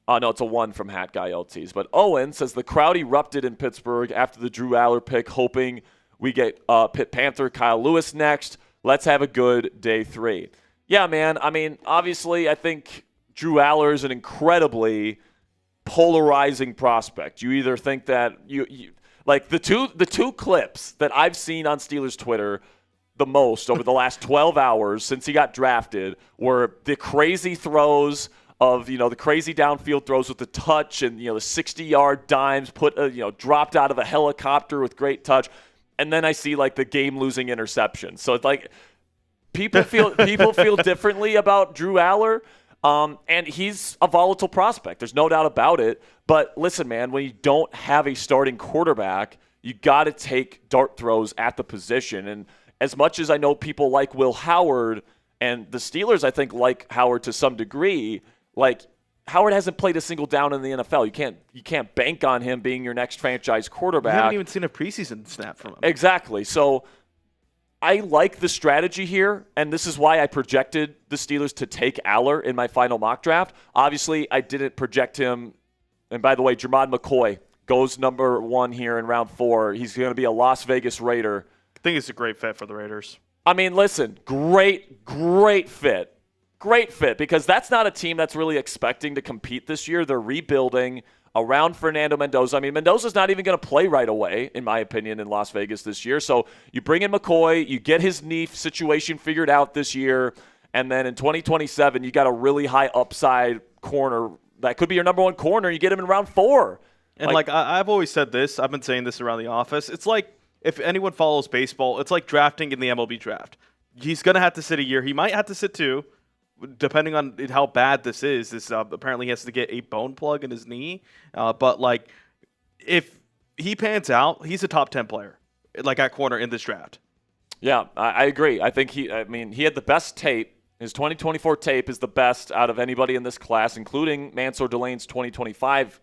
No, it's a 1 from Hat Guy LTs. But Owen says the crowd erupted in Pittsburgh after the Drew Allar pick, hoping we get Pitt Panther Kyle Lewis next. Let's have a good day 3. Yeah, man. I mean, obviously, I think Drew Allar is an incredibly polarizing prospect. You either think that you like the two clips that I've seen on Steelers Twitter the most over the last 12 hours since he got drafted were the crazy throws of, the crazy downfield throws with the touch and, the 60-yard dimes dropped out of a helicopter with great touch. And then I see the game-losing interception. So it's like people feel differently about Drew Allar. And he's a volatile prospect. There's no doubt about it. But listen, man, when you don't have a starting quarterback, you got to take dart throws at the position. And as much as I know people like Will Howard, and the Steelers, I think, like Howard to some degree, Howard hasn't played a single down in the NFL. You can't bank on him being your next franchise quarterback. You haven't even seen a preseason snap from him. Exactly. So I like the strategy here, and this is why I projected the Steelers to take Allar in my final mock draft. Obviously, I didn't project him. And by the way, Jermod McCoy goes number 1 here in round 4. He's going to be a Las Vegas Raider. I think it's a great fit for the Raiders. I mean, listen, great fit. Great fit, because that's not a team that's really expecting to compete this year. They're rebuilding around Fernando Mendoza. I mean, Mendoza's not even going to play right away, in my opinion, in Las Vegas this year. So you bring in McCoy, you get his knee situation figured out this year, and then in 2027, you got a really high upside corner that could be your number 1 corner. You get him in round 4. And I've always said this, I've been saying this around the office. It's like, if anyone follows baseball, it's like drafting in the MLB draft. He's going to have to sit a year. He might have to sit 2, depending on how bad this is. This apparently he has to get a bone plug in his knee. But like, if he pans out, he's a top 10 player, like at corner in this draft. Yeah, I agree. I think he had the best tape. His 2024 tape is the best out of anybody in this class, including Mansour Delane's 2025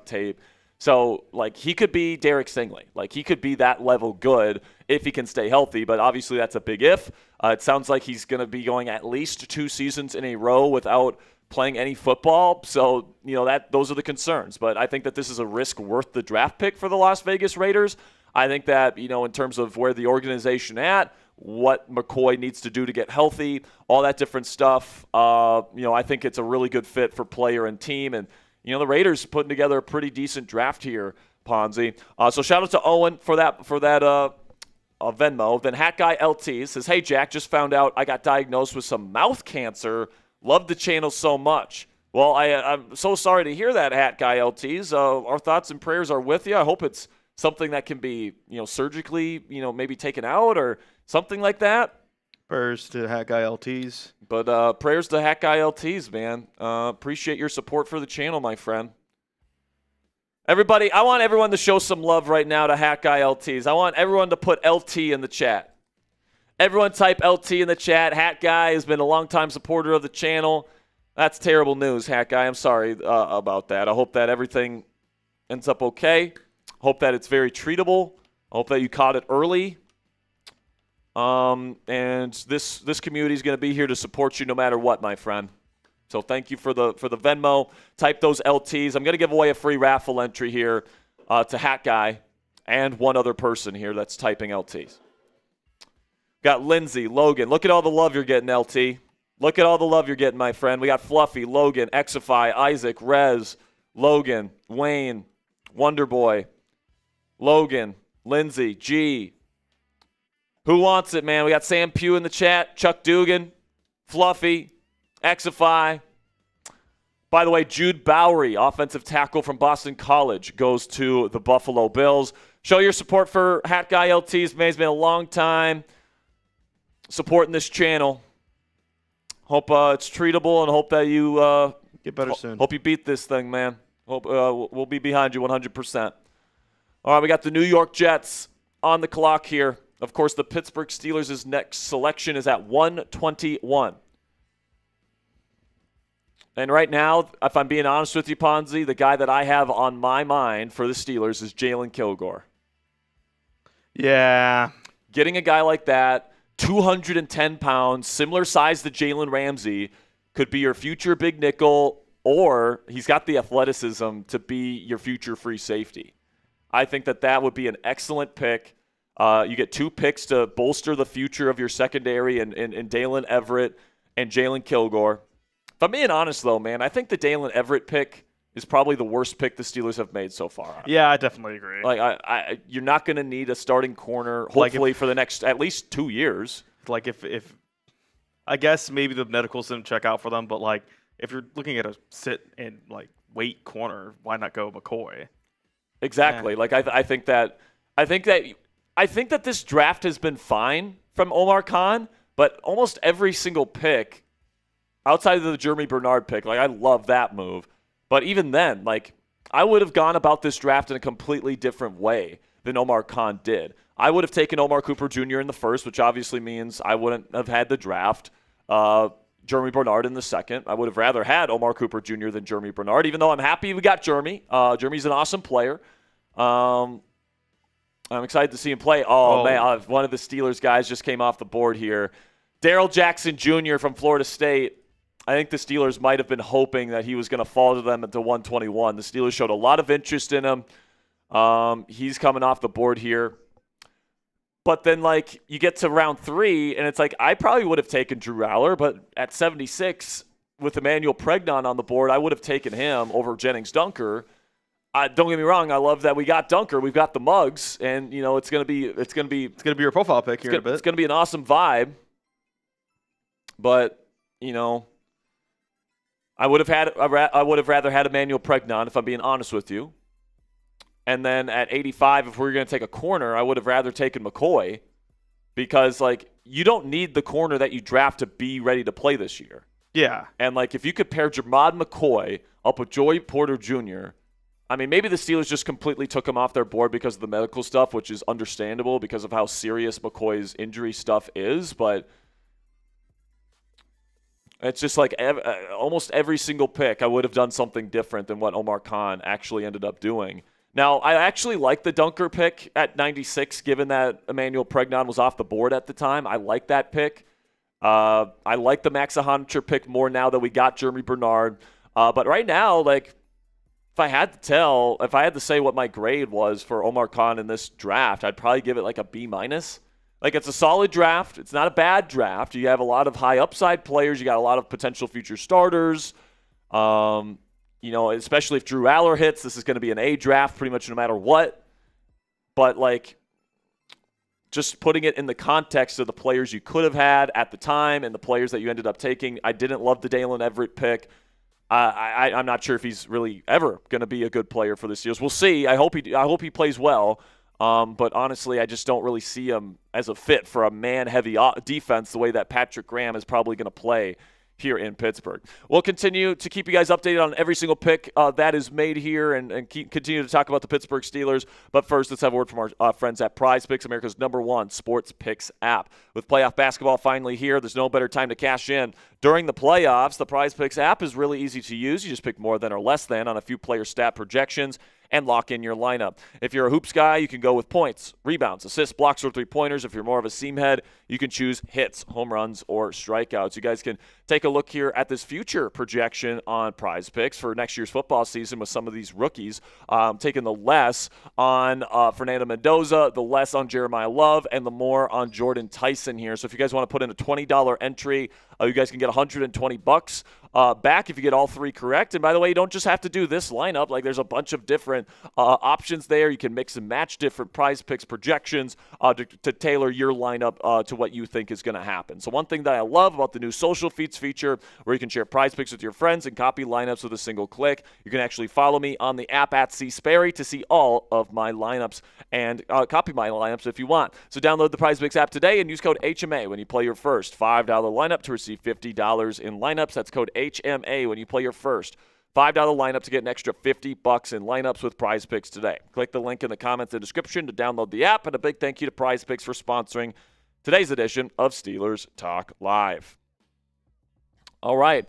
tape. So, like, he could be Derek Stingley. Like, he could be that level good if he can stay healthy, but obviously that's a big if. It sounds like he's going to be going at least 2 seasons in a row without playing any football. So, those are the concerns. But I think that this is a risk worth the draft pick for the Las Vegas Raiders. I think that, in terms of where the organization at, what McCoy needs to do to get healthy, all that different stuff, I think it's a really good fit for player and team. And, the Raiders putting together a pretty decent draft here, Ponzi. So shout out to Owen for that Venmo. Then Hat Guy LT says, "Hey Jack, just found out I got diagnosed with some mouth cancer. Love the channel so much." Well, I'm so sorry to hear that, Hat Guy LTs. Our thoughts and prayers are with you. I hope it's something that can be, surgically, maybe taken out or something like that. Prayers to Hat Guy LTs. But prayers to Hat Guy LTs, man. Appreciate your support for the channel, my friend. Everybody, I want everyone to show some love right now to Hat Guy LTs. I want everyone to put LT in the chat. Everyone type LT in the chat. Hat Guy has been a longtime supporter of the channel. That's terrible news, Hat Guy. I'm sorry about that. I hope that everything ends up okay. Hope that it's very treatable. I hope that you caught it early. And this community is going to be here to support you no matter what, my friend. So thank you for the Venmo. Type those LTs. I'm going to give away a free raffle entry here to Hat Guy and one other person here that's typing LTs. Got Lindsay, Logan. Look at all the love you're getting, LT. Look at all the love you're getting, my friend. We got Fluffy, Logan, Exify, Isaac, Rez, Logan, Wayne, Wonderboy, Logan, Lindsay, G. Who wants it, man? We got Sam Pugh in the chat, Chuck Dugan, Fluffy, Exify. By the way, Jude Bowery, offensive tackle from Boston College, goes to the Buffalo Bills. Show your support for Hat Guy LTs, man. It's been a long time supporting this channel. Hope it's treatable and hope that you get better soon. Hope you beat this thing, man. Hope we'll be behind you 100%. All right, we got the New York Jets on the clock here. Of course, the Pittsburgh Steelers' next selection is at 121. And right now, if I'm being honest with you, Ponzi, the guy that I have on my mind for the Steelers is Jalen Kilgore. Yeah. Getting a guy like that, 210 pounds, similar size to Jalen Ramsey, could be your future big nickel, or he's got the athleticism to be your future free safety. I think that would be an excellent pick. You get 2 picks to bolster the future of your secondary in Daylen, Everette, and Jalen Kilgore. If I'm being honest, though, man, I think the Daylen Everette pick is probably the worst pick the Steelers have made so far. Yeah, I definitely agree. Like, you're not going to need a starting corner, hopefully, for the next at least 2 years. Like, if I guess maybe the medicals didn't check out for them, but, like, if you're looking at a sit and, like, wait corner, why not go McCoy? Exactly. Yeah. Like, I think that this draft has been fine from Omar Khan, but almost every single pick, outside of the Germie Bernard pick, like, I love that move. But even then, like, I would have gone about this draft in a completely different way than Omar Khan did. I would have taken Omar Cooper Jr. in the first, which obviously means I wouldn't have had the draft. Germie Bernard in the second. I would have rather had Omar Cooper Jr. than Germie Bernard, even though I'm happy we got Germie. Germie's an awesome player. I'm excited to see him play. Oh, man, one of the Steelers guys just came off the board here. Darrell Jackson Jr. from Florida State. I think the Steelers might have been hoping that he was going to fall to them at the 121. The Steelers showed a lot of interest in him. He's coming off the board here. But then, like, you get to round 3, and it's like, I probably would have taken Drew Allar, but at 76, with Emmanuel Pregnon on the board, I would have taken him over Jennings Dunker. Don't get me wrong, I love that we got Dunker. We've got the mugs, and, you know, it's gonna be your profile pick here in a bit. It's gonna be an awesome vibe. But, you know, I would have rather had Emmanuel Pregnon, if I'm being honest with you. And then at 85, if we were going to take a corner, I would have rather taken McCoy because, like, you don't need the corner that you draft to be ready to play this year. Yeah. And, like, if you could pair Jamad McCoy up with Joey Porter Jr., I mean, maybe the Steelers just completely took him off their board because of the medical stuff, which is understandable because of how serious McCoy's injury stuff is. But it's just like almost every single pick, I would have done something different than what Omar Khan actually ended up doing. Now, I actually like the Dunker pick at 96, given that Emmanuel Pregnon was off the board at the time. I like that pick. I like the Max Iheanachor pick more now that we got Germie Bernard. But right now, like, if I had to say what my grade was for Omar Khan in this draft, I'd probably give it like a B-. Like, it's a solid draft. It's not a bad draft. You have a lot of high upside players. You got a lot of potential future starters. You know, especially if Drew Allar hits, this is going to be an A draft pretty much no matter what. But, like, just putting it in the context of the players you could have had at the time and the players that you ended up taking, I didn't love the Daylen Everette pick. I'm not sure if he's really ever going to be a good player for the Steelers. We'll see. I hope he plays well. But honestly, I just don't really see him as a fit for a man-heavy defense the way that Patrick Graham is probably going to play here in Pittsburgh. We'll continue to keep you guys updated on every single pick that is made here and continue to talk about the Pittsburgh Steelers. But first, let's have a word from our friends at Prize Picks, America's #1 sports picks app. With playoff basketball finally here, there's no better time to cash in. During the playoffs, the Prize Picks app is really easy to use. You just pick more than or less than on a few player stat projections and lock in your lineup. If you're a hoops guy, you can go with points, rebounds, assists, blocks, or three-pointers. If you're more of a seam head, you can choose hits, home runs, or strikeouts. You guys can take a look here at this future projection on Prize Picks for next year's football season with some of these rookies. Taking the less on Fernando Mendoza, the less on Jeremiah Love, and the more on Jordan Tyson here. So if you guys want to put in a $20 entry, you guys can get $120 back if you get all 3 correct. And by the way, you don't just have to do this lineup. Like, there's a bunch of different options there. You can mix and match different Prize Picks projections to tailor your lineup to what you think is going to happen. So one thing that I love about the new social feeds feature, where you can share Prize Picks with your friends and copy lineups with a single click. You can actually follow me on the app at Sperry to see all of my lineups and copy my lineups if you want. So download the Prize Picks app today and use code HMA when you play your first $5 lineup to receive $50 in lineups. That's code HMA when you play your first $5 lineup to get an extra $50 in lineups with Prize Picks today. Click the link in the comments and description to download the app, and a big thank you to Prize Picks for sponsoring today's edition of Steelers Talk Live. All right.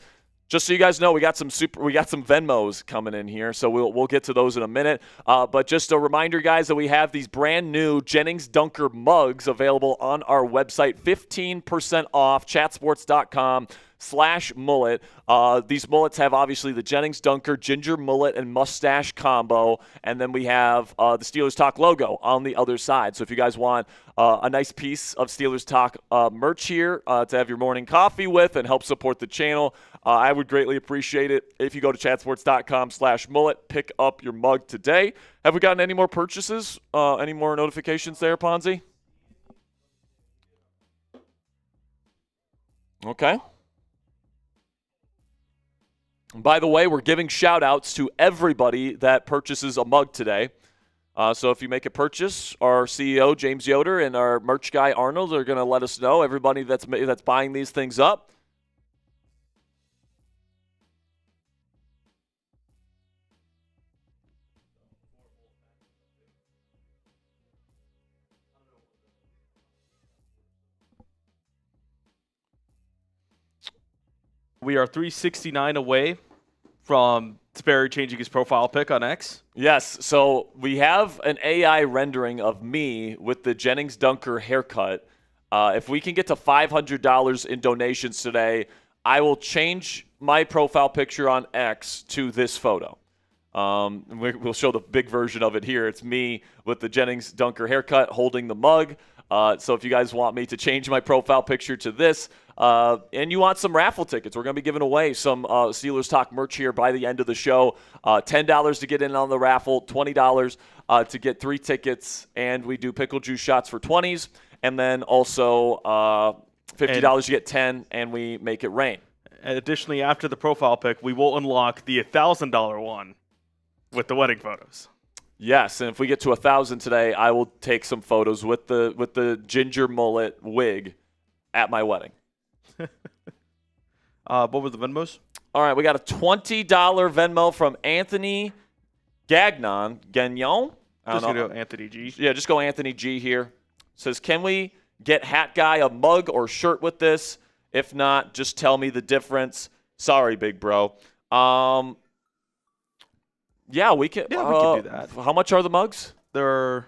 Just so you guys know, we got some Venmos coming in here, so we'll get to those in a minute. But just a reminder, guys, that we have these brand new Jennings Dunker mugs available on our website, 15% off, chatsports.com/mullet. These mullets have obviously the Jennings Dunker ginger mullet and mustache combo, and then we have the Steelers Talk logo on the other side. So if you guys want a nice piece of Steelers Talk merch here to have your morning coffee with and help support the channel, I would greatly appreciate it if you go to chatsports.com/mullet, pick up your mug today. Have we gotten any more purchases? Any more notifications there, Ponzi? Okay. By the way, we're giving shout-outs to everybody that purchases a mug today. So if you make a purchase, our CEO, James Yoder, and our merch guy, Arnold, are going to let us know, everybody that's buying these things up. We are 369 away from Sperry changing his profile pic on X. Yes, so we have an AI rendering of me with the Jennings Dunker haircut. If we can get to $500 in donations today, I will change my profile picture on X to this photo. We'll show the big version of it here. It's me with the Gennings Dunker haircut holding the mug. So if you guys want me to change my profile picture to this, and you want some raffle tickets, we're going to be giving away some Steelers Talk merch here by the end of the show. $10 to get in on the raffle, $20 to get 3 tickets, and we do pickle juice shots for 20s, and then also $50 to get 10, and we make it rain. And additionally, after the profile pic, we will unlock the $1,000 one with the wedding photos. Yes, and if we get to 1,000 today, I will take some photos with the ginger mullet wig at my wedding. What were the Venmos? All right, we got a $20 Venmo from Anthony Gagnon. Just going to go Anthony G. Yeah, just go Anthony G here. Says, can we get Hat Guy a mug or shirt with this? If not, just tell me the difference. Sorry, big bro. Yeah, we can. Yeah, we can do that. How much are the mugs? They're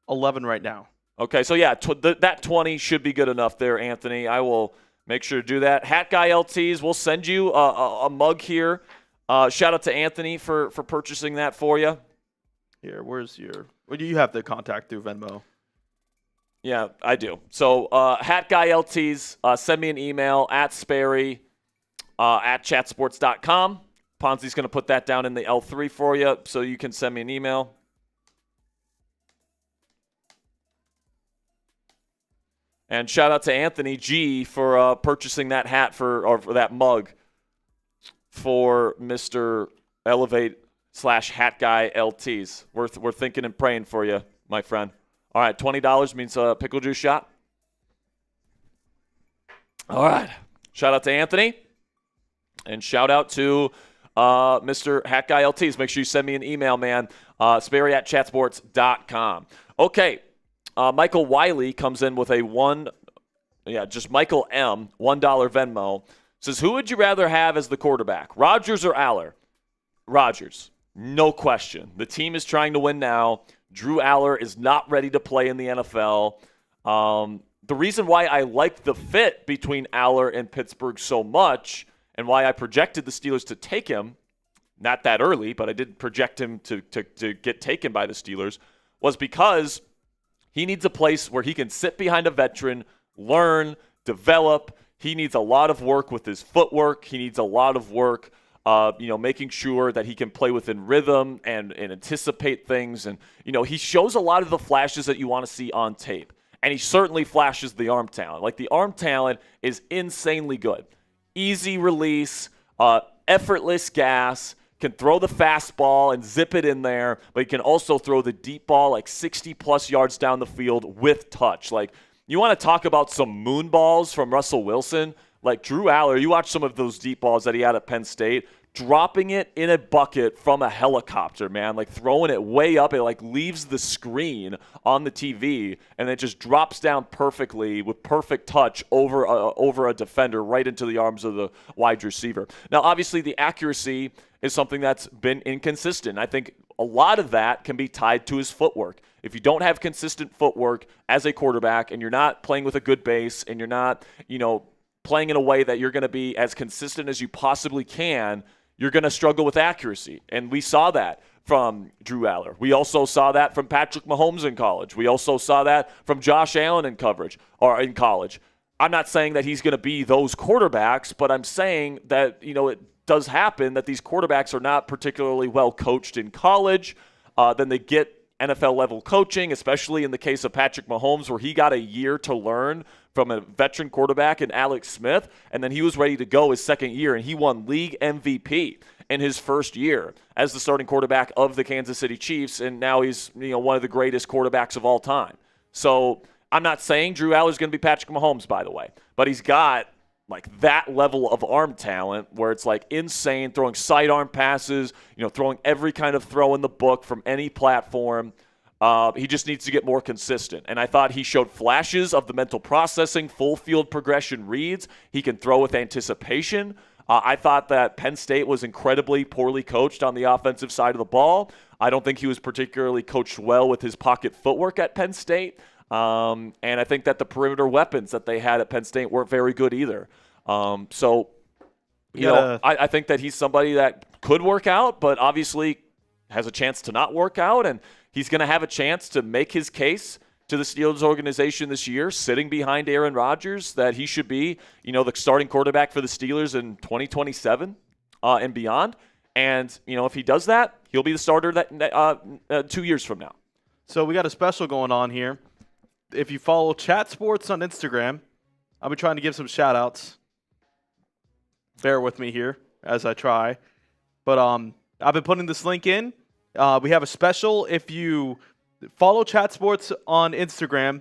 11 right now. Okay, so yeah, that 20 should be good enough there, Anthony. I will make sure to do that. Hat Guy LTs, we'll send you a mug here. Shout out to Anthony for purchasing that for you. Here, where's your? Well, you have the contact through Venmo. Yeah, I do. So Hat Guy LTs, send me an email at Sperry at chatsports.com. Ponzi's going to put that down in the L3 for you, so you can send me an email. And shout out to Anthony G for purchasing that hat for that mug for Mr. Elevate / Hat Guy LTs. We're thinking and praying for you, my friend. All right, $20 means a pickle juice shot. All right. Shout out to Anthony. And shout out to Mr. Hat Guy LTs. Make sure you send me an email, man. Sperry at chatsports.com. Okay. Michael Wiley comes in with just Michael M, $1 Venmo. Says, who would you rather have as the quarterback, Rodgers or Allar? Rodgers. No question. The team is trying to win now. Drew Allar is not ready to play in the NFL. The reason why I like the fit between Allar and Pittsburgh so much and why I projected the Steelers to take him, not that early, but I did project him to get taken by the Steelers, was because he needs a place where he can sit behind a veteran, learn, develop. He needs a lot of work with his footwork. He needs a lot of work making sure that he can play within rhythm and anticipate things. And, he shows a lot of the flashes that you want to see on tape. And he certainly flashes the arm talent. Like, the arm talent is insanely good. Easy release, effortless gas, can throw the fastball and zip it in there, but he can also throw the deep ball like 60-plus yards down the field with touch. Like, you want to talk about some moon balls from Russell Wilson? Like, Drew Allar, you watch some of those deep balls that he had at Penn State, dropping it in a bucket from a helicopter, man. Like, throwing it way up. It, like, leaves the screen on the TV, and it just drops down perfectly with perfect touch over a defender right into the arms of the wide receiver. Now, obviously, the accuracy is something that's been inconsistent. I think a lot of that can be tied to his footwork. If you don't have consistent footwork as a quarterback and you're not playing with a good base and you're not, playing in a way that you're going to be as consistent as you possibly can, you're going to struggle with accuracy. And we saw that from Drew Allar. We also saw that from Patrick Mahomes in college. We also saw that from Josh Allen in college. I'm not saying that he's going to be those quarterbacks, but I'm saying that, it does happen that these quarterbacks are not particularly well coached in college. Then they get NFL level coaching, especially in the case of Patrick Mahomes, where he got a year to learn from a veteran quarterback in Alex Smith, and then he was ready to go his second year, and he won league MVP in his first year as the starting quarterback of the Kansas City Chiefs, and now he's one of the greatest quarterbacks of all time. So I'm not saying Drew Allar is going to be Patrick Mahomes, by the way, but he's got like that level of arm talent where it's like insane, throwing sidearm passes, throwing every kind of throw in the book from any platform. He just needs to get more consistent. And I thought he showed flashes of the mental processing, full field progression reads. He can throw with anticipation. I thought that Penn State was incredibly poorly coached on the offensive side of the ball. I don't think he was particularly coached well with his pocket footwork at Penn State. And I think that the perimeter weapons that they had at Penn State weren't very good either. I think that he's somebody that could work out, but obviously has a chance to not work out, and he's going to have a chance to make his case to the Steelers organization this year, sitting behind Aaron Rodgers, that he should be, the starting quarterback for the Steelers in 2027 and beyond. And, if he does that, he'll be the starter that 2 years from now. So we got a special going on here. If you follow Chat Sports on Instagram, I'll be trying to give some shout-outs. Bear with me here as I try. But I've been putting this link in. We have a special. If you follow Chat Sports on Instagram,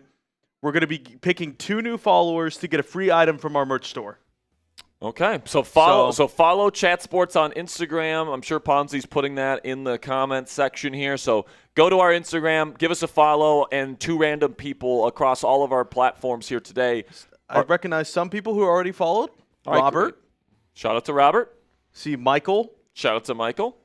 we're going to be picking 2 new followers to get a free item from our merch store. Okay, so follow Chat Sports on Instagram. I'm sure Ponzi's putting that in the comments section here. So go to our Instagram, give us a follow, and 2 random people across all of our platforms here today. I recognize some people who are already followed. All right, Robert. Great. Shout out to Robert. See Michael. Shout out to Michael.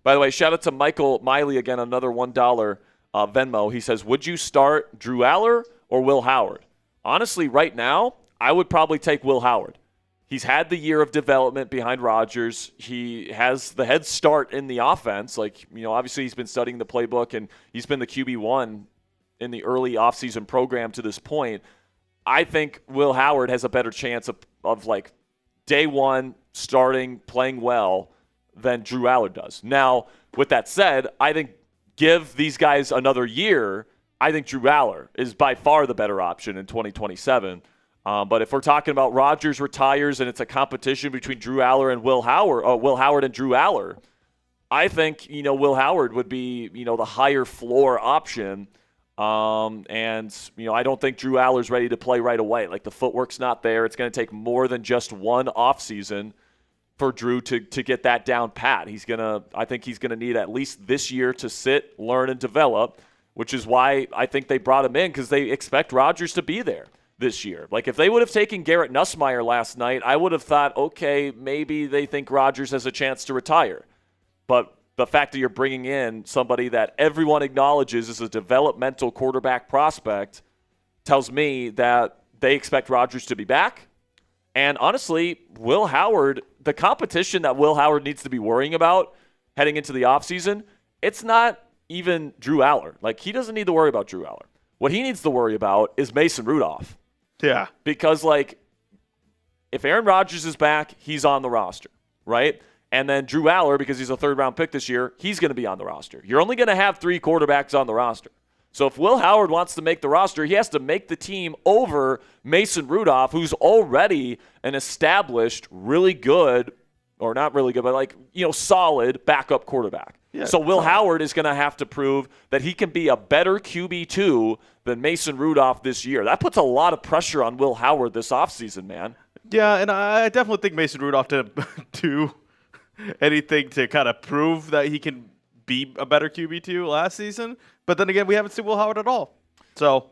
By the way, shout out to Michael Miley again, another $1 Venmo. He says, would you start Drew Allar or Will Howard? Honestly, right now, I would probably take Will Howard. He's had the year of development behind Rodgers. He has the head start in the offense. Obviously he's been studying the playbook, and he's been the QB1 in the early offseason program to this point. I think Will Howard has a better chance of day one starting, playing well than Drew Allar does. Now, with that said, I think give these guys another year. I think Drew Allar is by far the better option in 2027. But if we're talking about Rodgers retires and it's a competition between Drew Allar and Will Howard and Drew Allar, I think, Will Howard would be, the higher floor option. I don't think Drew Allar's ready to play right away. The footwork's not there. It's going to take more than just one offseason for Drew to get that down pat. I think he's going to need at least this year to sit, learn, and develop, which is why I think they brought him in, because they expect Rodgers to be there this year. If they would have taken Garrett Nussmeier last night, I would have thought, okay, maybe they think Rodgers has a chance to retire. But the fact that you're bringing in somebody that everyone acknowledges is a developmental quarterback prospect tells me that they expect Rodgers to be back. And honestly, Will Howard, the competition that Will Howard needs to be worrying about heading into the offseason, it's not even Drew Allar. He doesn't need to worry about Drew Allar. What he needs to worry about is Mason Rudolph. Yeah. Because, if Aaron Rodgers is back, he's on the roster, right? And then Drew Allar, because he's a third-round pick this year, he's going to be on the roster. You're only going to have 3 quarterbacks on the roster. So if Will Howard wants to make the roster, he has to make the team over Mason Rudolph, who's already an established, really good, or not really good, but solid backup quarterback. Yeah, so Will Howard is going to have to prove that he can be a better QB2 than Mason Rudolph this year. That puts a lot of pressure on Will Howard this offseason, man. Yeah, and I definitely think Mason Rudolph didn't do anything to kind of prove that he can be a better QB2 last season. But then again, we haven't seen Will Howard at all. So,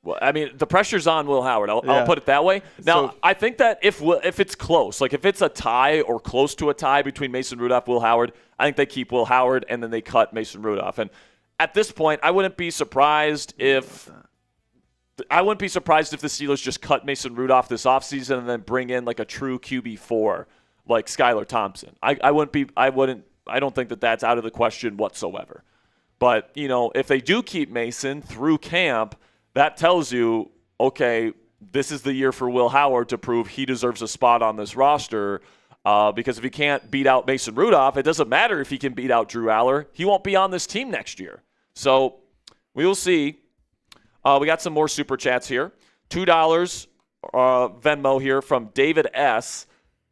well, the pressure's on Will Howard. I'll put it that way. Now, I think that if it's close, if it's a tie or close to a tie between Mason Rudolph and Will Howard, I think they keep Will Howard and then they cut Mason Rudolph. And at this point, I wouldn't be surprised if the Steelers just cut Mason Rudolph this offseason and then bring in a true QB4 like Skylar Thompson. I don't think that that's out of the question whatsoever. But, if they do keep Mason through camp, that tells you, okay, this is the year for Will Howard to prove he deserves a spot on this roster. Because if he can't beat out Mason Rudolph, it doesn't matter if he can beat out Drew Allar. He won't be on this team next year. So we will see. We got some more super chats here. $2 Venmo here from David S.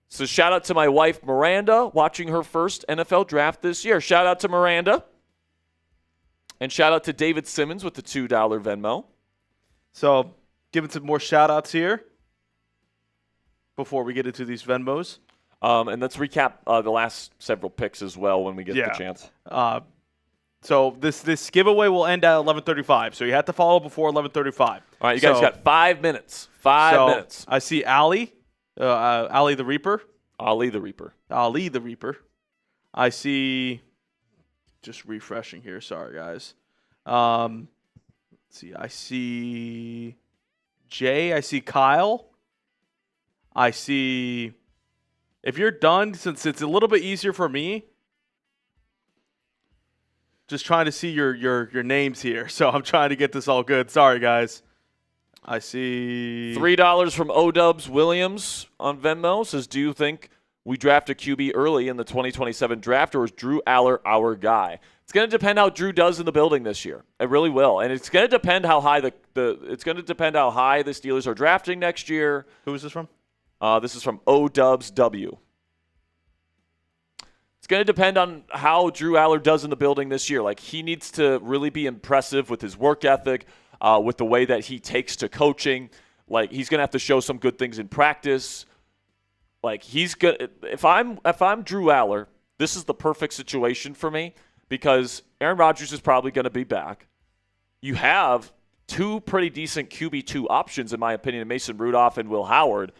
So shout out to my wife, Miranda, watching her first NFL draft this year. Shout out to Miranda. And shout out to David Simmons with the $2 Venmo. So giving some more shout outs here before we get into these Venmos. And let's recap the last several picks as well when we get the chance. So this giveaway will end at 11:35. So you have to follow before 11:35. All right, you guys got 5 minutes. 5 minutes. I see Ali the Reaper. Ali the Reaper. Ali the Reaper. I see. Just refreshing here. Sorry, guys. Let's see. I see Jay. I see Kyle. I see If you're done, since it's a little bit easier for me, just trying to see your names here. So I'm trying to get this all good. Sorry, guys. I see $3 from O-Dubs Williams on Venmo says, do you think we draft a QB early in the 2027 draft, or is Drew Allar our guy? It's going to depend how Drew does in the building this year. It really will. And it's going to depend how high the Steelers are drafting next year. Who is this from? This is from O-Dubs W. It's going to depend on how Drew Allar does in the building this year. Like, he needs to really be impressive with his work ethic, with the way that he takes to coaching. Like, he's going to have to show some good things in practice. Like, he's good. If I'm Drew Allar, this is the perfect situation for me, because Aaron Rodgers is probably going to be back. You have two pretty decent QB2 options, in my opinion, Mason Rudolph and Will Howard.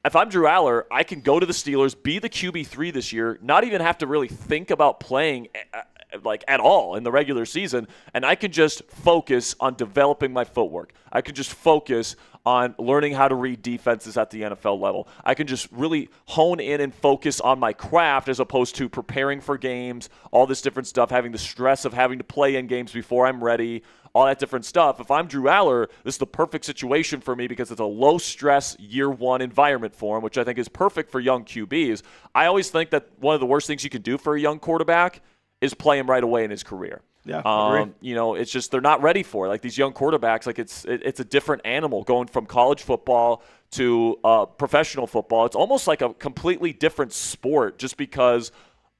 If I'm Drew Allar, I can go to the Steelers, be the QB3 this year, not even have to really think about playing at all in the regular season, and I can just focus on developing my footwork. I can just focus on learning how to read defenses at the NFL level. I can just really hone in and focus on my craft, as opposed to preparing for games, all this different stuff, having the stress of having to play in games before I'm ready, all that different stuff. If I'm Drew Allar, this is the perfect situation for me, because it's a low-stress year-one environment for him, which I think is perfect for young QBs. I always think that one of the worst things you can do for a young quarterback is play him right away in his career. Yeah, it's just they're not ready for it. Like, these young quarterbacks, like it's a different animal going from college football to professional football. It's almost like a completely different sport, just because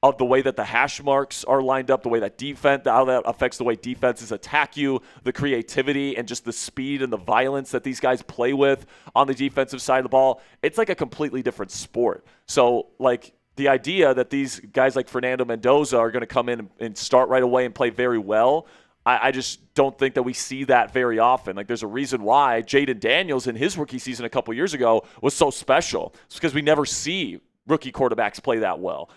of the way that the hash marks are lined up, the way that how that affects the way defenses attack you, the creativity and just the speed and the violence that these guys play with on the defensive side of the ball. It's like a completely different sport. So, like, the idea that these guys like Fernando Mendoza are going to come in and start right away and play very well, I just don't think that we see that very often. Like, there's a reason why Jaden Daniels in his rookie season a couple years ago was so special. It's because we never see rookie quarterbacks play that well.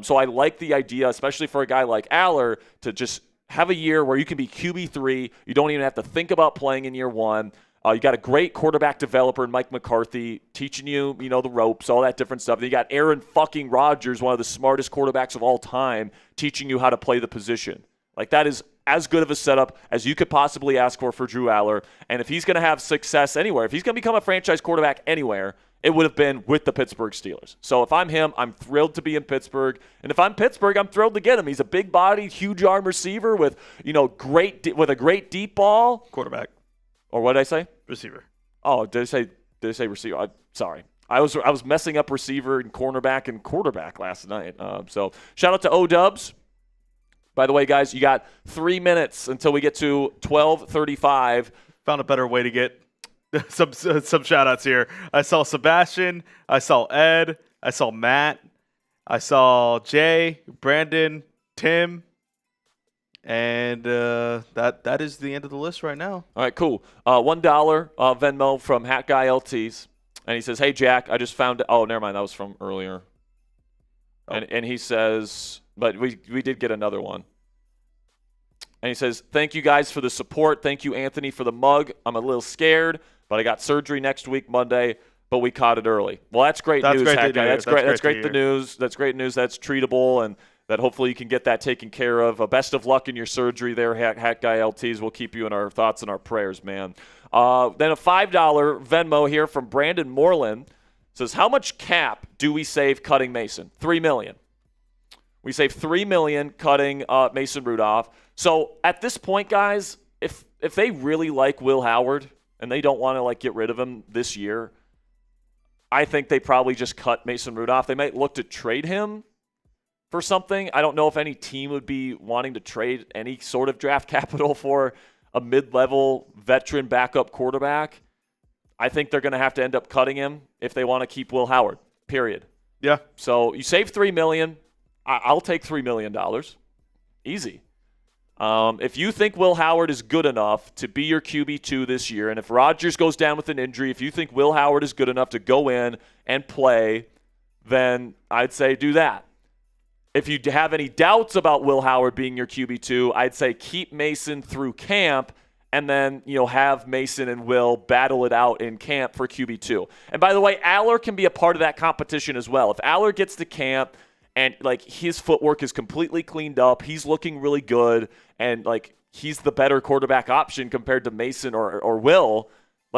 So I like the idea, especially for a guy like Allar, to just have a year where you can be QB3. You don't even have to think about playing in year one. You got a great quarterback developer in Mike McCarthy teaching you, the ropes, all that different stuff. And you got Aaron fucking Rodgers, one of the smartest quarterbacks of all time, teaching you how to play the position. Like, that is as good of a setup as you could possibly ask for Drew Allar. And if he's going to have success anywhere, if he's going to become a franchise quarterback anywhere, it would have been with the Pittsburgh Steelers. So if I'm him, I'm thrilled to be in Pittsburgh. And if I'm Pittsburgh, I'm thrilled to get him. He's a big-bodied, huge-arm receiver with a great deep ball. Quarterback. Or what did I say? Receiver. Oh, did I say receiver? Sorry. I was messing up receiver and cornerback and quarterback last night. So shout out to O-Dubs. By the way, guys, you got 3 minutes until we get to 12:35. Found a better way to get some shout outs here. I saw Sebastian. I saw Ed. I saw Matt. I saw Jay, Brandon, Tim. And that is the end of the list right now. All right, cool. $1 Venmo from Hat Guy LTs. And he says, hey, Jack, I just found – oh, never mind. That was from earlier. Oh. And he says – but we did get another one. And he says, thank you guys for the support. Thank you, Anthony, for the mug. I'm a little scared, but I got surgery next week, Monday, but we caught it early. Well, that's great news, Hat Guy. That's great. That's great news. That's great news. That's treatable, and that hopefully you can get that taken care of. Best of luck in your surgery there, Hat Guy LTs. We'll keep you in our thoughts and our prayers, man. Then a $5 Venmo here from Brandon Moreland. Says, how much cap do we save cutting Mason? $3 million. We save $3 million cutting Mason Rudolph. So at this point, guys, if they really like Will Howard and they don't want to get rid of him this year, I think they probably just cut Mason Rudolph. They might look to trade him for something. I don't know if any team would be wanting to trade any sort of draft capital for a mid-level veteran backup quarterback. I think they're going to have to end up cutting him if they want to keep Will Howard, period. Yeah. So you save $3 million. I'll take $3 million. Easy. If you think Will Howard is good enough to be your QB2 this year, and if Rodgers goes down with an injury, if you think Will Howard is good enough to go in and play, then I'd say do that. If you have any doubts about Will Howard being your QB2, I'd say keep Mason through camp and then, have Mason and Will battle it out in camp for QB2. And by the way, Allar can be a part of that competition as well. If Allar gets to camp and, his footwork is completely cleaned up, he's looking really good, and, he's the better quarterback option compared to Mason or Will,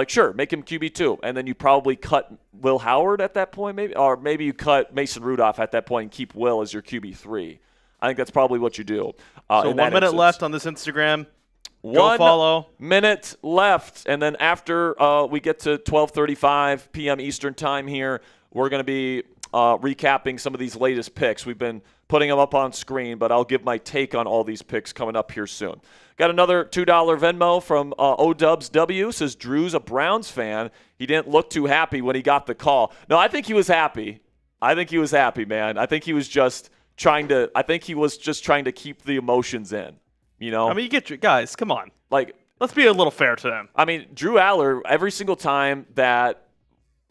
sure, make him QB2. And then you probably cut Will Howard at that point, maybe, or maybe you cut Mason Rudolph at that point and keep Will as your QB3. I think that's probably what you do. So 1 minute left on this Instagram. Go follow. 1 minute left. And then after we get to 12:35 p.m. Eastern time here, we're going to be recapping some of these latest picks. We've been putting them up on screen, but I'll give my take on all these picks coming up here soon. Got another $2 Venmo from ODubsW. Says Drew's a Browns fan. He didn't look too happy when he got the call. No, I think he was happy. Man. I think he was just trying to keep the emotions in. I mean, guys, come on. Let's be a little fair to them. I mean, Drew Allar, every single time that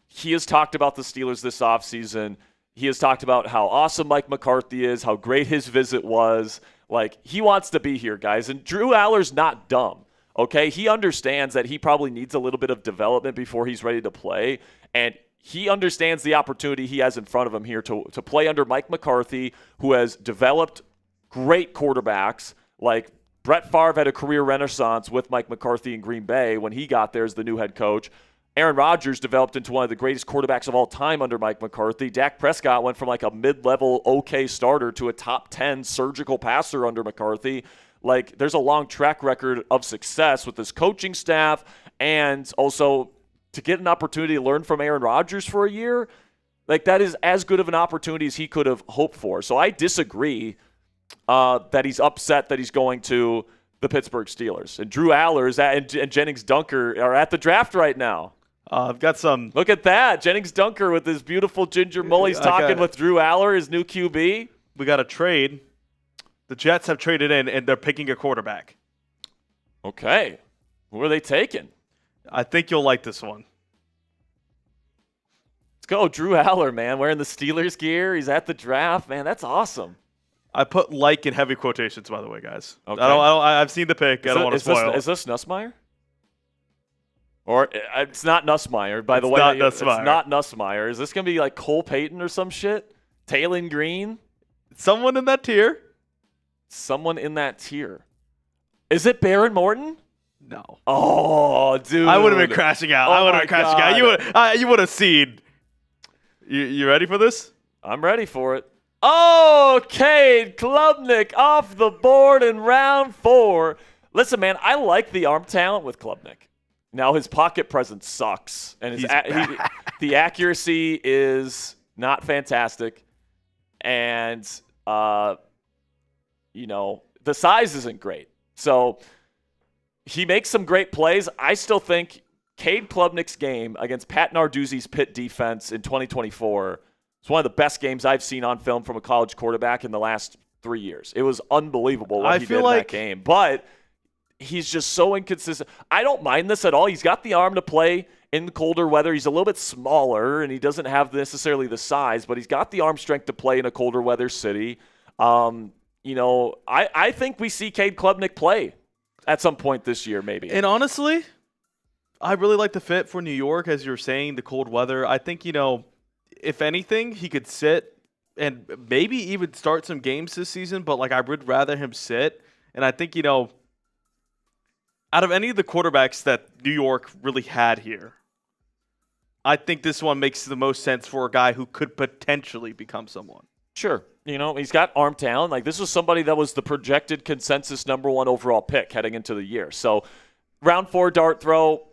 he has talked about the Steelers this offseason, he has talked about how awesome Mike McCarthy is, how great his visit was. He wants to be here, guys. And Drew Allar's not dumb, okay? He understands that he probably needs a little bit of development before he's ready to play. And he understands the opportunity he has in front of him here to play under Mike McCarthy, who has developed great quarterbacks. Brett Favre had a career renaissance with Mike McCarthy in Green Bay when he got there as the new head coach. Aaron Rodgers developed into one of the greatest quarterbacks of all time under Mike McCarthy. Dak Prescott went from a mid-level okay starter to a top 10 surgical passer under McCarthy. There's a long track record of success with his coaching staff, and also to get an opportunity to learn from Aaron Rodgers for a year, that is as good of an opportunity as he could have hoped for. So I disagree that he's upset that he's going to the Pittsburgh Steelers. And Drew Allar and Gennings Dunker are at the draft right now. I've got some. Look at that. Jennings Dunker with his beautiful ginger mullet. He's talking with Drew Allar, his new QB. We got a trade. The Jets have traded in, and they're picking a quarterback. Okay. Who are they taking? I think you'll like this one. Let's go. Drew Allar, man, wearing the Steelers gear. He's at the draft. Man, that's awesome. I put in heavy quotations, by the way, guys. Okay. I've seen the pick. I don't want to spoil it. Is this Nussmeier? Or it's not Nussmeier, by the way. It's not Nussmeier. Is this going to be Cole Payton or some shit? Daylen Green? Someone in that tier. Is it Baron Morton? No. Oh, dude. I would have been crashing out. You would have seen. You ready for this? I'm ready for it. Oh, Cade Klubnik off the board in round 4. Listen, man, I like the arm talent with Klubnik. Now his pocket presence sucks, and the accuracy is not fantastic, and the size isn't great. So he makes some great plays. I still think Cade Klubnik's game against Pat Narduzzi's Pitt defense in 2024 is one of the best games I've seen on film from a college quarterback in the last 3 years. It was unbelievable what he did in that game, but he's just so inconsistent. I don't mind this at all. He's got the arm to play in colder weather. He's a little bit smaller, and he doesn't have necessarily the size, but he's got the arm strength to play in a colder weather city. I think we see Cade Klubnik play at some point this year, maybe. And honestly, I really like the fit for New York, as you're saying, the cold weather. I think, if anything, he could sit and maybe even start some games this season, but I would rather him sit. And I think, out of any of the quarterbacks that New York really had here, I think this one makes the most sense for a guy who could potentially become someone. Sure. He's got arm talent. This was somebody that was the projected consensus #1 overall pick heading into the year. So round 4 dart throw.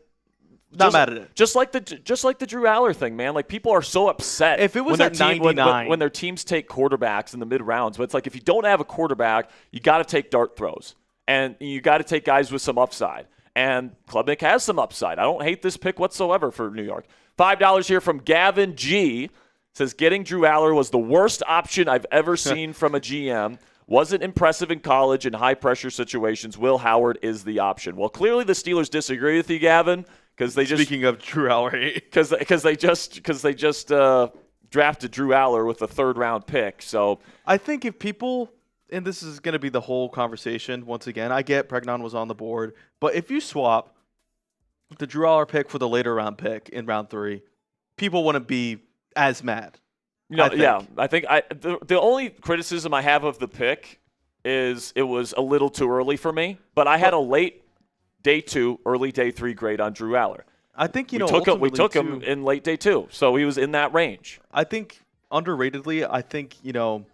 Not mad at it. Just like the Drew Allar thing, man. People are so upset if it was at 99 when their teams take quarterbacks in the mid rounds. But it's if you don't have a quarterback, you got to take dart throws. And you got to take guys with some upside. And Klubnik has some upside. I don't hate this pick whatsoever for New York. $5 here from Gavin G. Says, getting Drew Allar was the worst option I've ever seen from a GM. Wasn't impressive in college in high-pressure situations. Will Howard is the option. Well, clearly the Steelers disagree with you, Gavin, because they just – Speaking of Drew Allar. Because they just drafted Drew Allar with a third-round pick. So I think if and this is going to be the whole conversation once again. I get Pregame was on the board, but if you swap the Drew Allar pick for the later round pick in round 3, people wouldn't be as mad. I think the only criticism I have of the pick is it was a little too early for me, but I had a late day 2, early day 3 grade on Drew Allar. I think we took him in late day 2, so he was in that range. I think underratedly,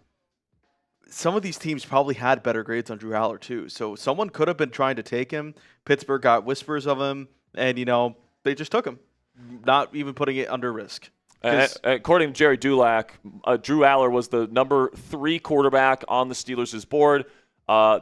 some of these teams probably had better grades on Drew Allar too. So someone could have been trying to take him. Pittsburgh got whispers of him, and they just took him, not even putting it under risk. According to Jerry Dulac, Drew Allar was the number 3 quarterback on the Steelers' board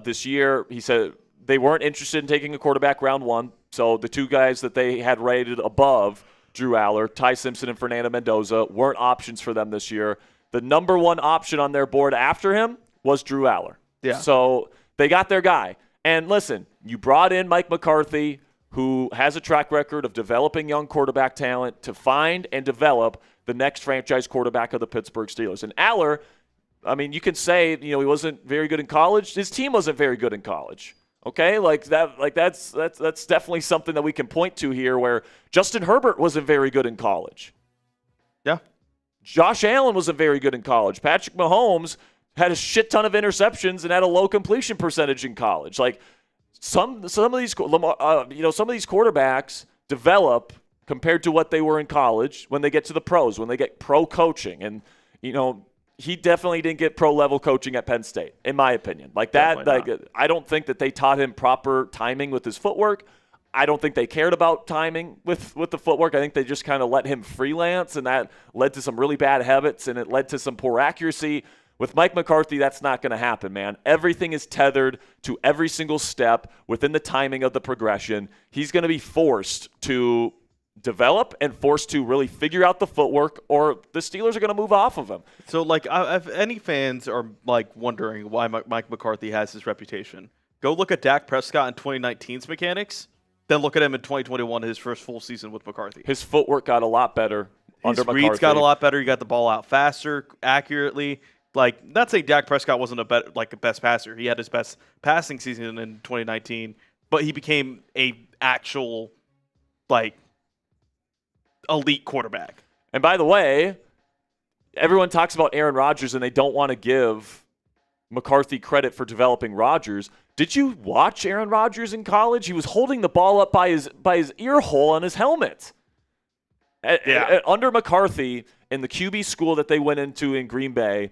this year. He said they weren't interested in taking a quarterback round 1, so the 2 guys that they had rated above Drew Allar, Ty Simpson and Fernando Mendoza, weren't options for them this year. The number 1 option on their board after him was Drew Allar. Yeah. So they got their guy. And listen, you brought in Mike McCarthy, who has a track record of developing young quarterback talent to find and develop the next franchise quarterback of the Pittsburgh Steelers. And Allar, I mean, you can say, he wasn't very good in college. His team wasn't very good in college. Okay? That's definitely something that we can point to here, where Justin Herbert wasn't very good in college. Yeah. Josh Allen wasn't very good in college. Patrick Mahomes had a shit ton of interceptions and had a low completion percentage in college. Like, some of these quarterbacks develop compared to what they were in college when they get to the pros, when they get pro coaching. And he definitely didn't get pro level coaching at Penn State, in my opinion. I don't think that they taught him proper timing with his footwork. I don't think they cared about timing with the footwork. I think they just kind of let him freelance, and that led to some really bad habits, and it led to some poor accuracy. With Mike McCarthy, that's not going to happen, man. Everything is tethered to every single step within the timing of the progression. He's going to be forced to develop and forced to really figure out the footwork, or the Steelers are going to move off of him. So, if any fans are wondering why Mike McCarthy has his reputation, go look at Dak Prescott in 2019's mechanics, then look at him in 2021, his first full season with McCarthy. His footwork got a lot better under McCarthy. His reads got a lot better. He got the ball out faster, accurately. Not saying Dak Prescott wasn't a best passer. He had his best passing season in 2019, but he became a actual elite quarterback. And by the way, everyone talks about Aaron Rodgers and they don't want to give McCarthy credit for developing Rodgers. Did you watch Aaron Rodgers in college? He was holding the ball up by his ear hole on his helmet. Under McCarthy, in the QB school that they went into in Green Bay,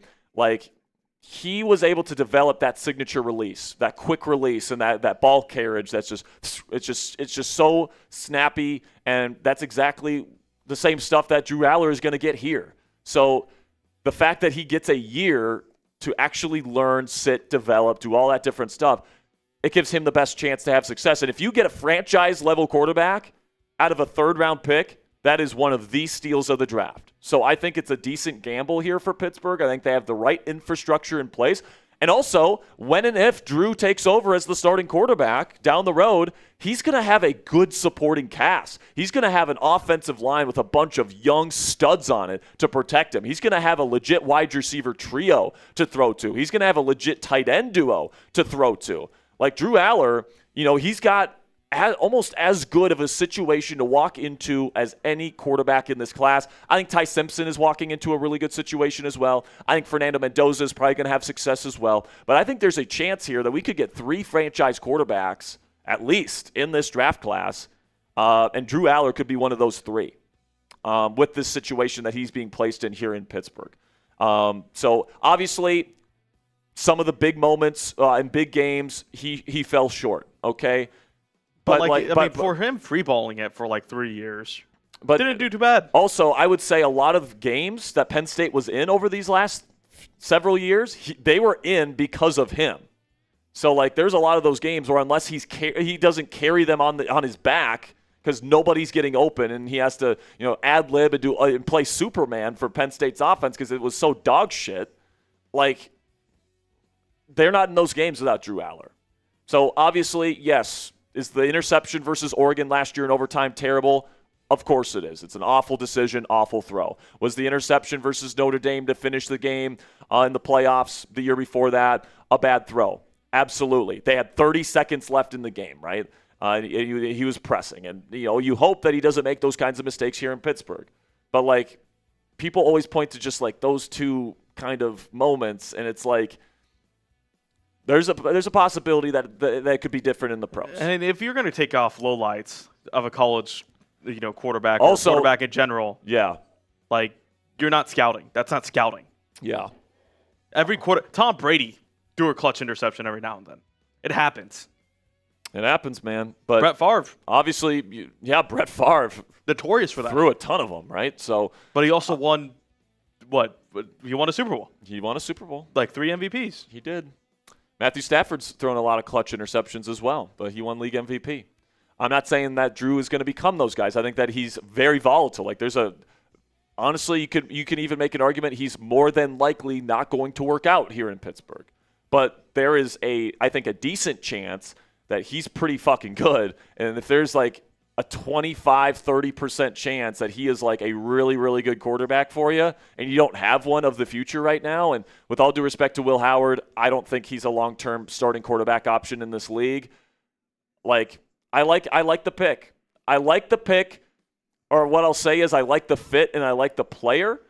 he was able to develop that signature release, that quick release, and that ball carriage it's just so snappy, and that's exactly the same stuff that Drew Allar is going to get here. So the fact that he gets a year to actually learn, sit, develop, do all that different stuff, it gives him the best chance to have success. And if you get a franchise-level quarterback out of a third-round pick, that is one of the steals of the draft. So I think it's a decent gamble here for Pittsburgh. I think they have the right infrastructure in place. And also, when and if Drew takes over as the starting quarterback down the road, he's going to have a good supporting cast. He's going to have an offensive line with a bunch of young studs on it to protect him. He's going to have a legit wide receiver trio to throw to. He's going to have a legit tight end duo to throw to. Drew Allar, he's got almost as good of a situation to walk into as any quarterback in this class. I think Ty Simpson is walking into a really good situation as well. I think Fernando Mendoza is probably going to have success as well. But I think there's a chance here that we could get 3 franchise quarterbacks at least in this draft class, and Drew Allar could be one of those 3 with this situation that he's being placed in here in Pittsburgh. So obviously, some of the big moments in big games, he fell short, okay? But for him freeballing it for 3 years, but didn't do too bad. Also, I would say a lot of games that Penn State was in over these last several years, they were in because of him. So there's a lot of those games where unless he doesn't carry them on his back because nobody's getting open and he has to ad lib and play Superman for Penn State's offense because it was so dog shit. They're not in those games without Drew Allar. So obviously, yes. Is the interception versus Oregon last year in overtime terrible? Of course it is. It's an awful decision, awful throw. Was the interception versus Notre Dame to finish the game in the playoffs the year before that a bad throw? Absolutely. They had 30 seconds left in the game, right? He was pressing. And, you hope that he doesn't make those kinds of mistakes here in Pittsburgh. But, like, people always point to just, like, those two kind of moments, and it's like there's a possibility that that could be different in the pros. And if you're going to take off lowlights of a college quarterback also, or quarterback in general. Yeah. Like, you're not scouting. That's not scouting. Yeah. Every quarter, Tom Brady threw a clutch interception every now and then. It happens. It happens, man. But Brett Favre. Obviously, Brett Favre. Notorious for that. Threw a ton of them, right? So, but he also won, what? He won a Super Bowl. He won a Super Bowl. Like 3 MVPs. He did. Matthew Stafford's thrown a lot of clutch interceptions as well, but he won league MVP. I'm not saying that Drew is going to become those guys. I think that he's very volatile. Like honestly, you can even make an argument he's more than likely not going to work out here in Pittsburgh. But there is I think a decent chance that he's pretty fucking good. And if there's like a 25-30% chance that he is like a really, really good quarterback for you, and you don't have one of the future right now, and with all due respect to Will Howard, I don't think he's a long-term starting quarterback option in this league. Like, I like the pick. I like the pick, or what I'll say is I like the fit and I like the player,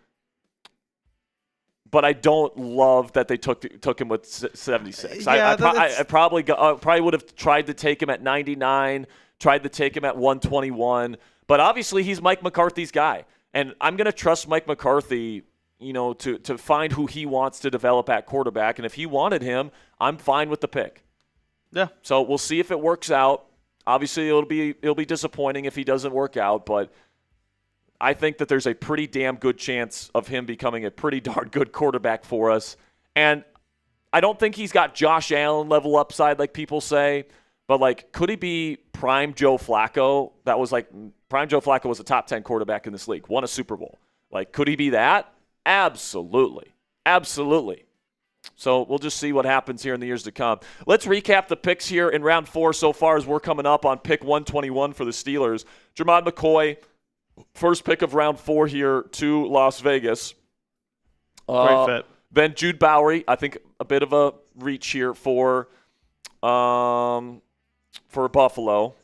but I don't love that they took him with 76. Yeah, I probably would have tried to take him at 99, tried to take him at 121, but obviously he's Mike McCarthy's guy, and I'm going to trust Mike McCarthy, to find who he wants to develop at quarterback, and if he wanted him, I'm fine with the pick. Yeah. So we'll see if it works out. Obviously, it'll be disappointing if he doesn't work out, but I think that there's a pretty damn good chance of him becoming a pretty darn good quarterback for us. And I don't think he's got Josh Allen level upside like people say, but like, could he be prime Joe Flacco? Prime Joe Flacco was a top 10 quarterback in this league, won a Super Bowl. Like, could he be that? Absolutely. Absolutely. So we'll just see what happens here in the years to come. Let's recap the picks here in round 4 so far as we're coming up on pick 121 for the Steelers. Jermod McCoy, first pick of round 4 here to Las Vegas. Great fit. Then Jude Bowery, I think a bit of a reach here for Buffalo,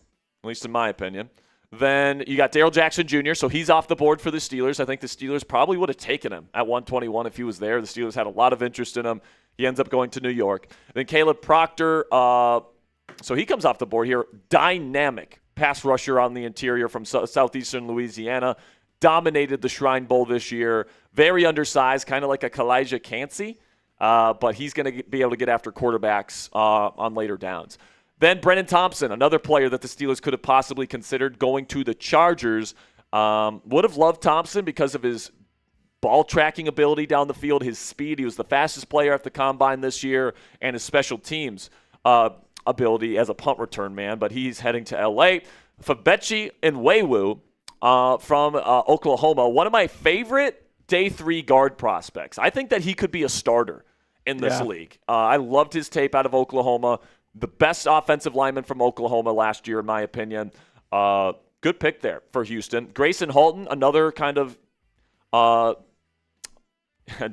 at least in my opinion. Then you got Darrell Jackson Jr., so he's off the board for the Steelers. I think the Steelers probably would have taken him at 121 if he was there. The Steelers had a lot of interest in him. He ends up going to New York. Then Caleb Proctor, so he comes off the board here. Dynamic pass rusher on the interior from southeastern Louisiana. Dominated the Shrine Bowl this year. Very undersized, kind of like a Kalijah Cansey, but he's going to be able to get after quarterbacks on later downs. Then Brennan Thompson, another player that the Steelers could have possibly considered going to the Chargers. Would have loved Thompson because of his ball tracking ability down the field, his speed. He was the fastest player at the Combine this year, and his special teams ability as a punt return man. But he's heading to L.A. Fabechi Nwewu from Oklahoma, one of my favorite day 3 guard prospects. I think that he could be a starter in this league. I loved his tape out of Oklahoma. The best offensive lineman from Oklahoma last year, in my opinion. Good pick there for Houston. Grayson Halton, another kind of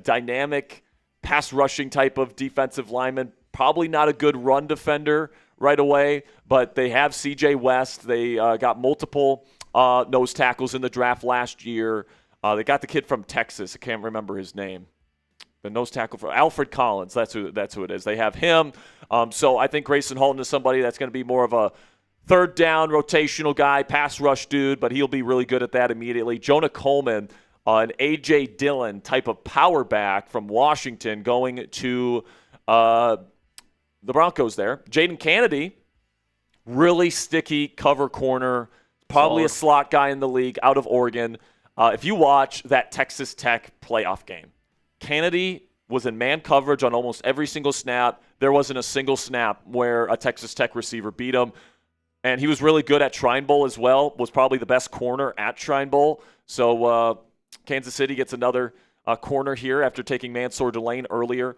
dynamic pass rushing type of defensive lineman. Probably not a good run defender right away, but they have C.J. West. They got multiple nose tackles in the draft last year. They got the kid from Texas. I can't remember his name. The nose tackle for Alfred Collins. That's who it is. They have him. So I think Grayson Halton is somebody that's going to be more of a third down rotational guy, pass rush dude, but he'll be really good at that immediately. Jonah Coleman, an A.J. Dillon type of power back from Washington going to the Broncos there. Jaden Kennedy, really sticky cover corner, probably a slot guy in the league out of Oregon. If you watch that Texas Tech playoff game, Kennedy was in man coverage on almost every single snap. There wasn't a single snap where a Texas Tech receiver beat him. And he was really good at Shrine Bowl as well, was probably the best corner at Shrine Bowl. So Kansas City gets another corner here after taking Mansour Delane earlier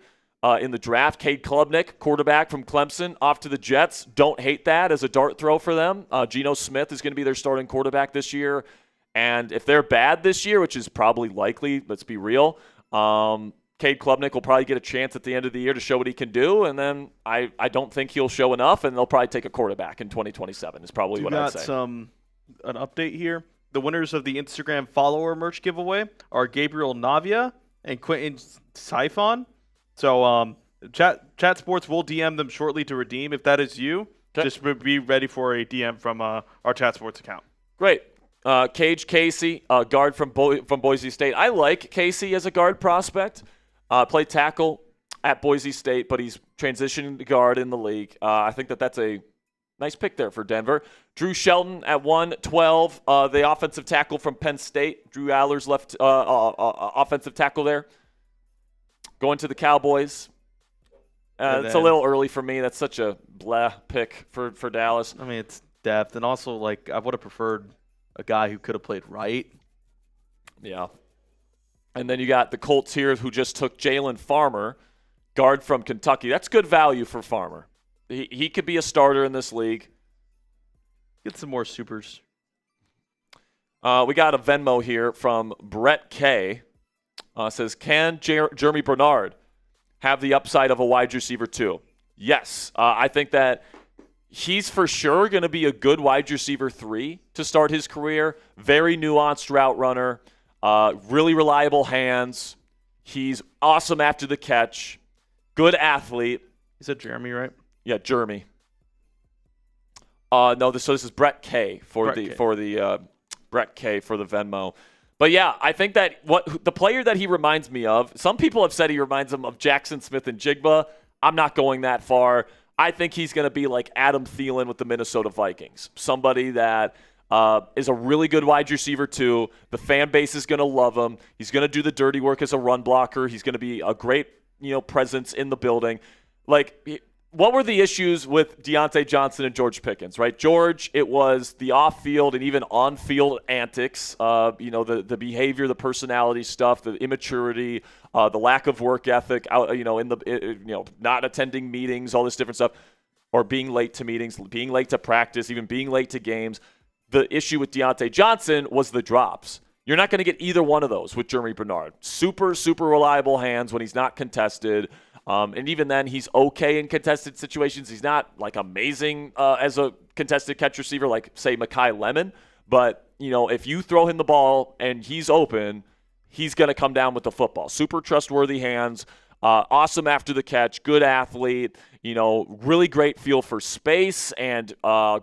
in the draft. Cade Klubnik, quarterback from Clemson, off to the Jets. Don't hate that as a dart throw for them. Geno Smith is going to be their starting quarterback this year. And if they're bad this year, which is probably likely, let's be real, Cade Klubnik will probably get a chance at the end of the year to show what he can do, and then I don't think he'll show enough, and they'll probably take a quarterback in 2027 is probably what I'd say. Got an update here. The winners of the Instagram follower merch giveaway are Gabriel Navia and Quentin Siphon. So Chat Sports will DM them shortly to redeem. If that is you, just be ready for a DM from our Chat Sports account. Great. Cage Casey, guard from Boise State. I like Casey as a guard prospect. Played tackle at Boise State, but he's transitioning to guard in the league. I think that's a nice pick there for Denver. Drew Shelton at 112, the offensive tackle from Penn State. Drew Allar's left offensive tackle there. Going to the Cowboys. It's a little early for me. That's such a blah pick for Dallas. I mean, it's depth, and also I would have preferred a guy who could have played right. Yeah. And then you got the Colts here who just took Jalen Farmer, guard from Kentucky. That's good value for Farmer. He could be a starter in this league. Get some more supers. We got a Venmo here from Brett K. Says, can Germie Bernard have the upside of a wide receiver too? Yes. I think that he's for sure going to be a good wide receiver 3 to start his career. Very nuanced route runner. Really reliable hands. He's awesome after the catch. Good athlete. Is that Germie, right? Yeah, Germie. No, this is Brett K for the Brett K for the Venmo. But yeah, I think that the player that he reminds me of, some people have said he reminds them of Jackson Smith and Jigba. I'm not going that far. I think he's going to be like Adam Thielen with the Minnesota Vikings. Somebody that is a really good wide receiver too. The fan base is going to love him. He's going to do the dirty work as a run blocker. He's going to be a great, presence in the building. What were the issues with Deontay Johnson and George Pickens, right? George, it was the off-field and even on-field antics, the behavior, the personality stuff, the immaturity, the lack of work ethic, not attending meetings, all this different stuff, or being late to meetings, being late to practice, even being late to games. The issue with Deontay Johnson was the drops. You're not going to get either one of those with Germie Bernard. Super, super reliable hands when he's not contested. And even then, he's okay in contested situations. He's not amazing as a contested catch receiver, like say Mekhi Lemon. But if you throw him the ball and he's open, he's going to come down with the football. Super trustworthy hands, awesome after the catch, good athlete. Really great feel for space and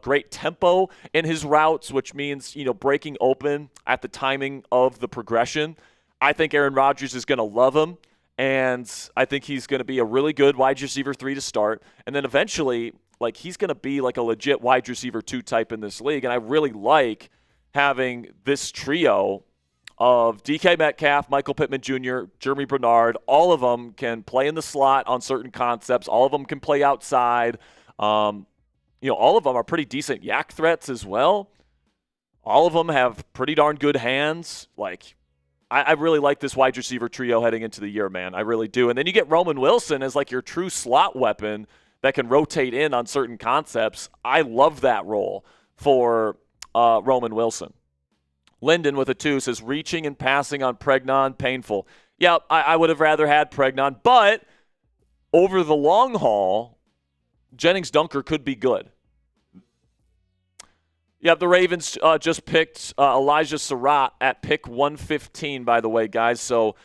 great tempo in his routes, which means breaking open at the timing of the progression. I think Aaron Rodgers is going to love him. And I think he's going to be a really good wide receiver 3 to start. And then eventually, he's going to be a legit wide receiver 2 type in this league. And I really like having this trio of DK Metcalf, Michael Pittman Jr., Germie Bernard. All of them can play in the slot on certain concepts. All of them can play outside. All of them are pretty decent yak threats as well. All of them have pretty darn good hands. I really like this wide receiver trio heading into the year, man. I really do. And then you get Roman Wilson as your true slot weapon that can rotate in on certain concepts. I love that role for Roman Wilson. Lyndon with a 2 says, reaching and passing on Pregnon, painful. Yeah, I would have rather had Pregnon, but over the long haul, Jennings Dunker could be good. Yeah, the Ravens just picked Elijah Surratt at pick 115, by the way, guys. So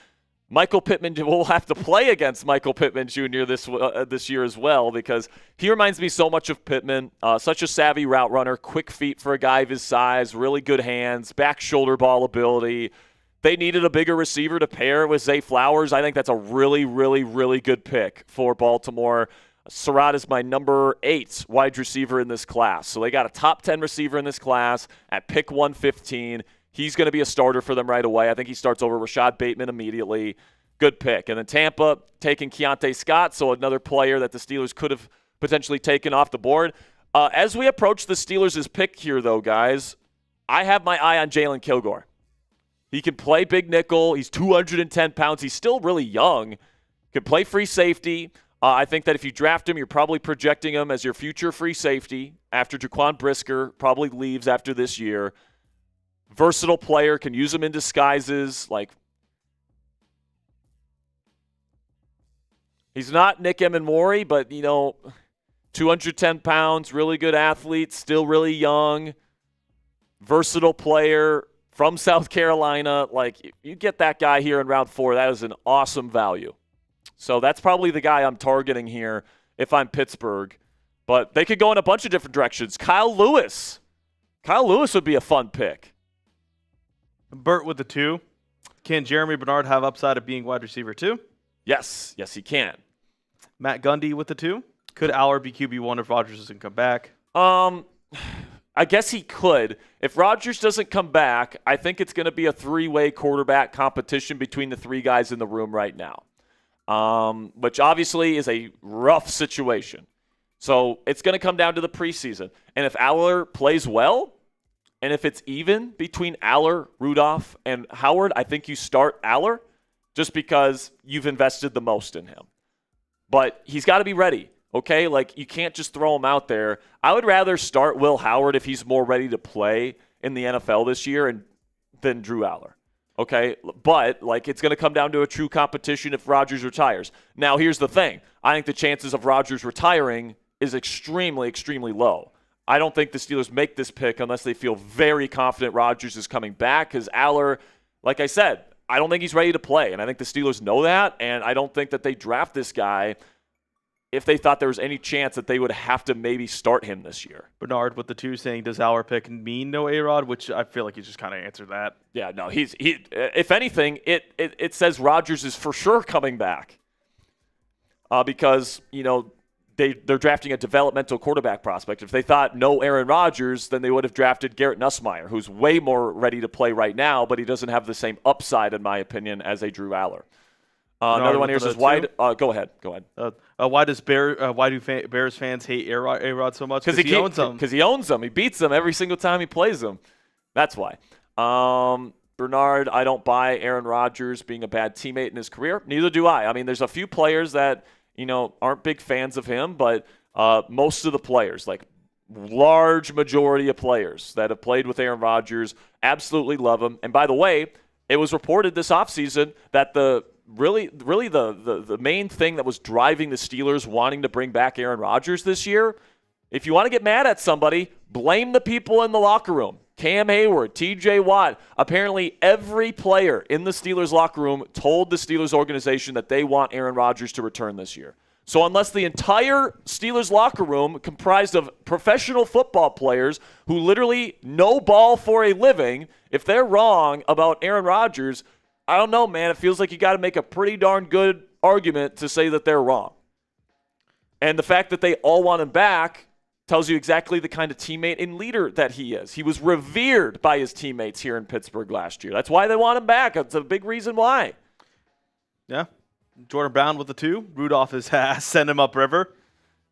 Michael Pittman will have to play against Michael Pittman Jr. this year as well, because he reminds me so much of Pittman. Such a savvy route runner, quick feet for a guy of his size, really good hands, back shoulder ball ability. They needed a bigger receiver to pair with Zay Flowers. I think that's a really, really, really good pick for Baltimore. Surratt is my number 8 wide receiver in this class. So they got a top 10 receiver in this class at pick 115. He's going to be a starter for them right away. I think he starts over Rashad Bateman immediately. Good pick. And then Tampa taking Keontae Scott, so another player that the Steelers could have potentially taken off the board. As we approach the Steelers' pick here, though, guys, I have my eye on Jalen Kilgore. He can play big nickel. He's 210 pounds. He's still really young. Can play free safety. I think that if you draft him, you're probably projecting him as your future free safety after Jaquan Brisker probably leaves after this year. versatile player, can use him in disguises. Like, he's not Nick Emmanmori, but, 210 pounds, really good athlete, still really young, versatile player from South Carolina. Like, you get that guy here in round 4, that is an awesome value. So that's probably the guy I'm targeting here if I'm Pittsburgh. But they could go in a bunch of different directions. Kyle Lewis. Kyle Lewis would be a fun pick. Burt with the 2. Can Jeremy Bernard have upside of being wide receiver 2? Yes, he can. Matt Gundy with the 2. Could Allar be QB1 if Rodgers doesn't come back? I guess he could. If Rodgers doesn't come back, I think it's going to be a 3-way quarterback competition between the 3 guys in the room right now, which obviously is a rough situation. So it's going to come down to the preseason. And if Allar plays well, and if it's even between Allar, Rudolph, and Howard, I think you start Allar just because you've invested the most in him. But he's got to be ready, okay? Like, you can't just throw him out there. I would rather start Will Howard if he's more ready to play in the NFL this year than Drew Allar, okay? But, like, it's going to come down to a true competition if Rodgers retires. Now, here's the thing. I think the chances of Rodgers retiring is extremely, extremely low. I don't think the Steelers make this pick unless they feel very confident Rodgers is coming back, because Allar, like I said, I don't think he's ready to play, and I think the Steelers know that, and I don't think that they draft this guy if they thought there was any chance that they would have to maybe start him this year. Bernard with the 2 saying, does Allar pick mean no A-Rod? Which I feel like he just kind of answered that. Yeah, no, he. If anything, it says Rodgers is for sure coming back because, they're drafting a developmental quarterback prospect. If they thought no Aaron Rodgers, then they would have drafted Garrett Nussmeier, who's way more ready to play right now, but he doesn't have the same upside, in my opinion, as a Drew Allar. Another one here says, why? Go ahead. Why do Bears fans hate A-Rod so much? Because he owns them. Because he owns them. He beats them every single time he plays them. That's why. Bernard, I don't buy Aaron Rodgers being a bad teammate in his career. Neither do I. I mean, there's a few players that aren't big fans of him, but most of the players, like large majority of players that have played with Aaron Rodgers, absolutely love him. And by the way, it was reported this offseason that the main thing that was driving the Steelers wanting to bring back Aaron Rodgers this year, if you want to get mad at somebody, blame the people in the locker room. Cam Hayward, T.J. Watt. Apparently every player in the Steelers locker room told the Steelers organization that they want Aaron Rodgers to return this year. So unless the entire Steelers locker room, comprised of professional football players who literally know ball for a living, if they're wrong about Aaron Rodgers, I don't know, man. It feels like you got to make a pretty darn good argument to say that they're wrong. And the fact that they all want him back tells you exactly the kind of teammate and leader that he is. He was revered by his teammates here in Pittsburgh last year. That's why they want him back. That's a big reason why. Yeah. Jordan Brown with the 2. Rudolph has sent him upriver.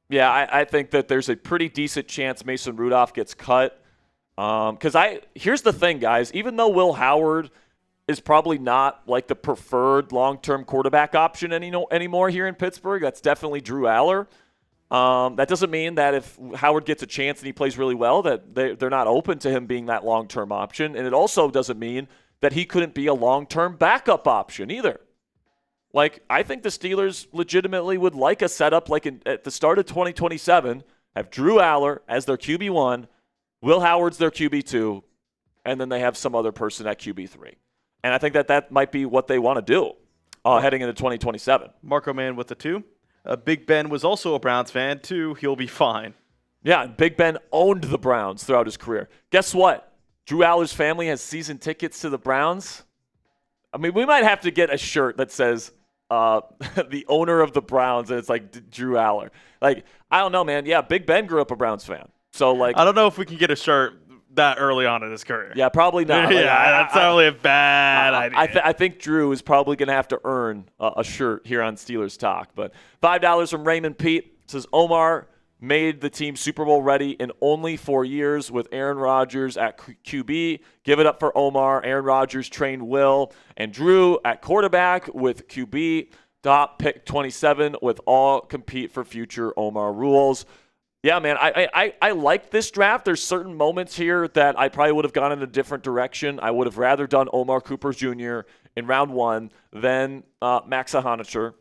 Yeah, I think that there's a pretty decent chance Mason Rudolph gets cut. Here's the thing, guys. Even though Will Howard is probably not like the preferred long-term quarterback option anymore here in Pittsburgh, that's definitely Drew Allar. That doesn't mean that if Howard gets a chance and he plays really well that they're not open to him being that long-term option. And it also doesn't mean that he couldn't be a long-term backup option either. Like, I think the Steelers legitimately would like a setup like at the start of 2027, have Drew Allar as their QB1, Will Howard's their QB2, and then they have some other person at QB3. And I think that might be what they want to do heading into 2027. Marco Man with the 2. Big Ben was also a Browns fan, too. He'll be fine. Yeah, Big Ben owned the Browns throughout his career. Guess what? Drew Allar's family has season tickets to the Browns. I mean, we might have to get a shirt that says the owner of the Browns, and it's like Drew Allar. Like, I don't know, man. Yeah, Big Ben grew up a Browns fan. So, like, I don't know if we can get a shirt that early on in his career. Yeah, probably not. Like, that's probably a bad idea. I think Drew is probably going to have to earn a shirt here on Steelers Talk. But $5 from Raymond Pete says, Omar made the team Super Bowl ready in only 4 years with Aaron Rodgers at QB. Give it up for Omar. Aaron Rodgers trained Will and Drew at quarterback with QB. Top pick 27 with all compete for future Omar rules. Yeah, man, I like this draft. There's certain moments here that I probably would have gone in a different direction. I would have rather done Omar Cooper Jr. in round 1 than Max Iheanachor.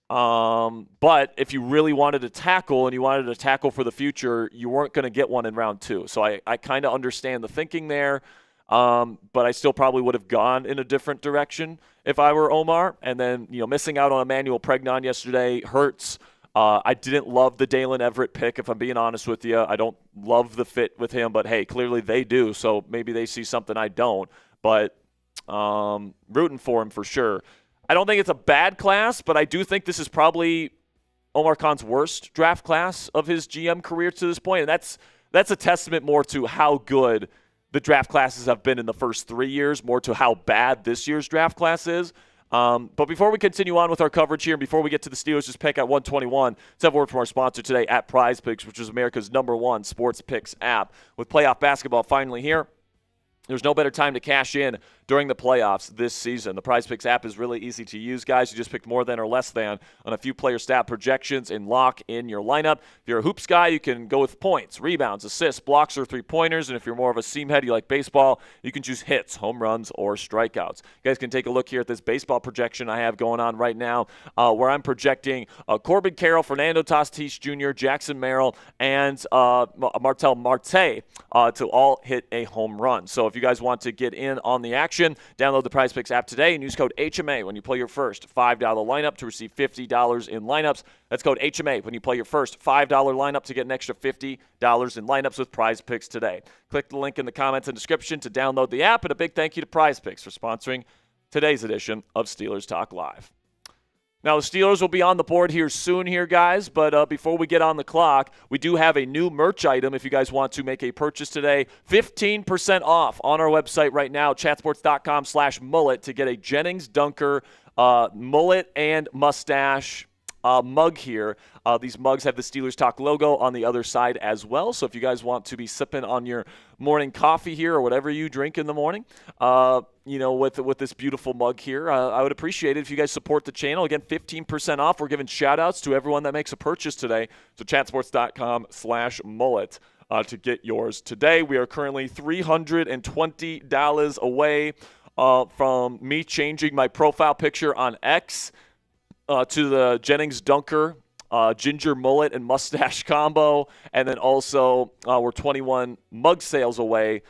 But if you really wanted to tackle and you wanted to tackle for the future, you weren't going to get one in round 2. So I kind of understand the thinking there. But I still probably would have gone in a different direction if I were Omar. And then, missing out on Emmanuel Pregnon yesterday hurts. I didn't love the Daylen Everette pick, if I'm being honest with you. I don't love the fit with him, but hey, clearly they do, so maybe they see something I don't. But rooting for him for sure. I don't think it's a bad class, but I do think this is probably Omar Khan's worst draft class of his GM career to this point, and that's a testament more to how good the draft classes have been in the first 3 years, more to how bad this year's draft class is. But before we continue on with our coverage here, and before we get to the Steelers' pick at 121, let's have a word from our sponsor today at Prize Picks, which is America's #1 sports picks app. With playoff basketball finally here, there's no better time to cash in during the playoffs this season. The Prize Picks app is really easy to use, guys. You just pick more than or less than on a few player stat projections and lock in your lineup. If you're a hoops guy, you can go with points, rebounds, assists, blocks, or three-pointers. And if you're more of a seam head, you like baseball, you can choose hits, home runs, or strikeouts. You guys can take a look here at this baseball projection I have going on right now, where I'm projecting Corbin Carroll, Fernando Tatis Jr., Jackson Merrill, and Martel Marte to all hit a home run. So if you guys want to get in on the action, download the Prize Picks app today and use code HMA when you play your first $5 lineup to receive $50 in lineups. That's code HMA when you play your first $5 lineup to get an extra $50 in lineups with Prize Picks today. Click the link in the comments and description to download the app, and a big thank you to Prize Picks for sponsoring today's edition of Steelers Talk Live. Now, the Steelers will be on the board here soon here, guys, but before we get on the clock, we do have a new merch item if you guys want to make a purchase today. 15% off on our website right now, chatsports.com/mullet, to get a Gennings Dunker mullet and mustache mug here. These mugs have the Steelers Talk logo on the other side as well. So if you guys want to be sipping on your morning coffee here or whatever you drink in the morning, with this beautiful mug here, I would appreciate it if you guys support the channel. Again, 15% off. We're giving shout-outs to everyone that makes a purchase today. So chatsports.com/mullet to get yours today. We are currently $320 away from me changing my profile picture on X to the Gennings Dunker ginger mullet and mustache combo. And then also we're 21 mug sales away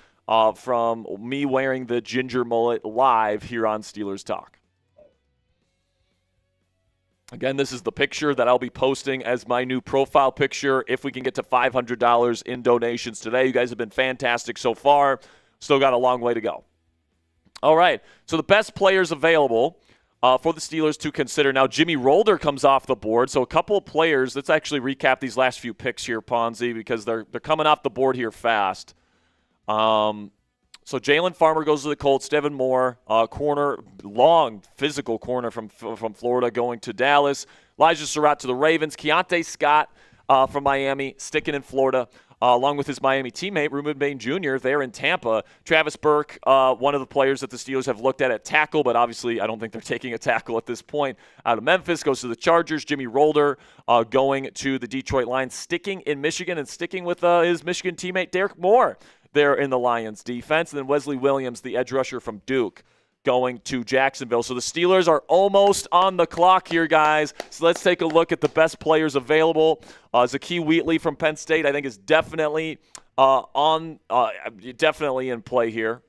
from me wearing the ginger mullet live here on Steelers Talk. Again, this is the picture that I'll be posting as my new profile picture if we can get to $500 in donations today. You guys have been fantastic so far. Still got a long way to go. All right, so the best players available for the Steelers to consider. Now, Jimmy Rolder comes off the board. So a couple of players. Let's actually recap these last few picks here, Ponzi, because they're coming off the board here fast. So Jalen Farmer goes to the Colts. Devin Moore, corner, long physical corner from Florida, going to Dallas. Elijah Surratt to the Ravens. Keontae Scott from Miami, sticking in Florida. Along with his Miami teammate, Reuben Bain Jr., there in Tampa. Travis Burke, one of the players that the Steelers have looked at tackle, but obviously I don't think they're taking a tackle at this point. Out of Memphis, goes to the Chargers. Jimmy Rolder going to the Detroit Lions, sticking in Michigan and sticking with his Michigan teammate Derek Moore there in the Lions defense. And then Wesley Williams, the edge rusher from Duke, going to Jacksonville. So the Steelers are almost on the clock here, guys. So let's take a look at the best players available. Zakee Wheatley from Penn State, I think, is definitely definitely in play here.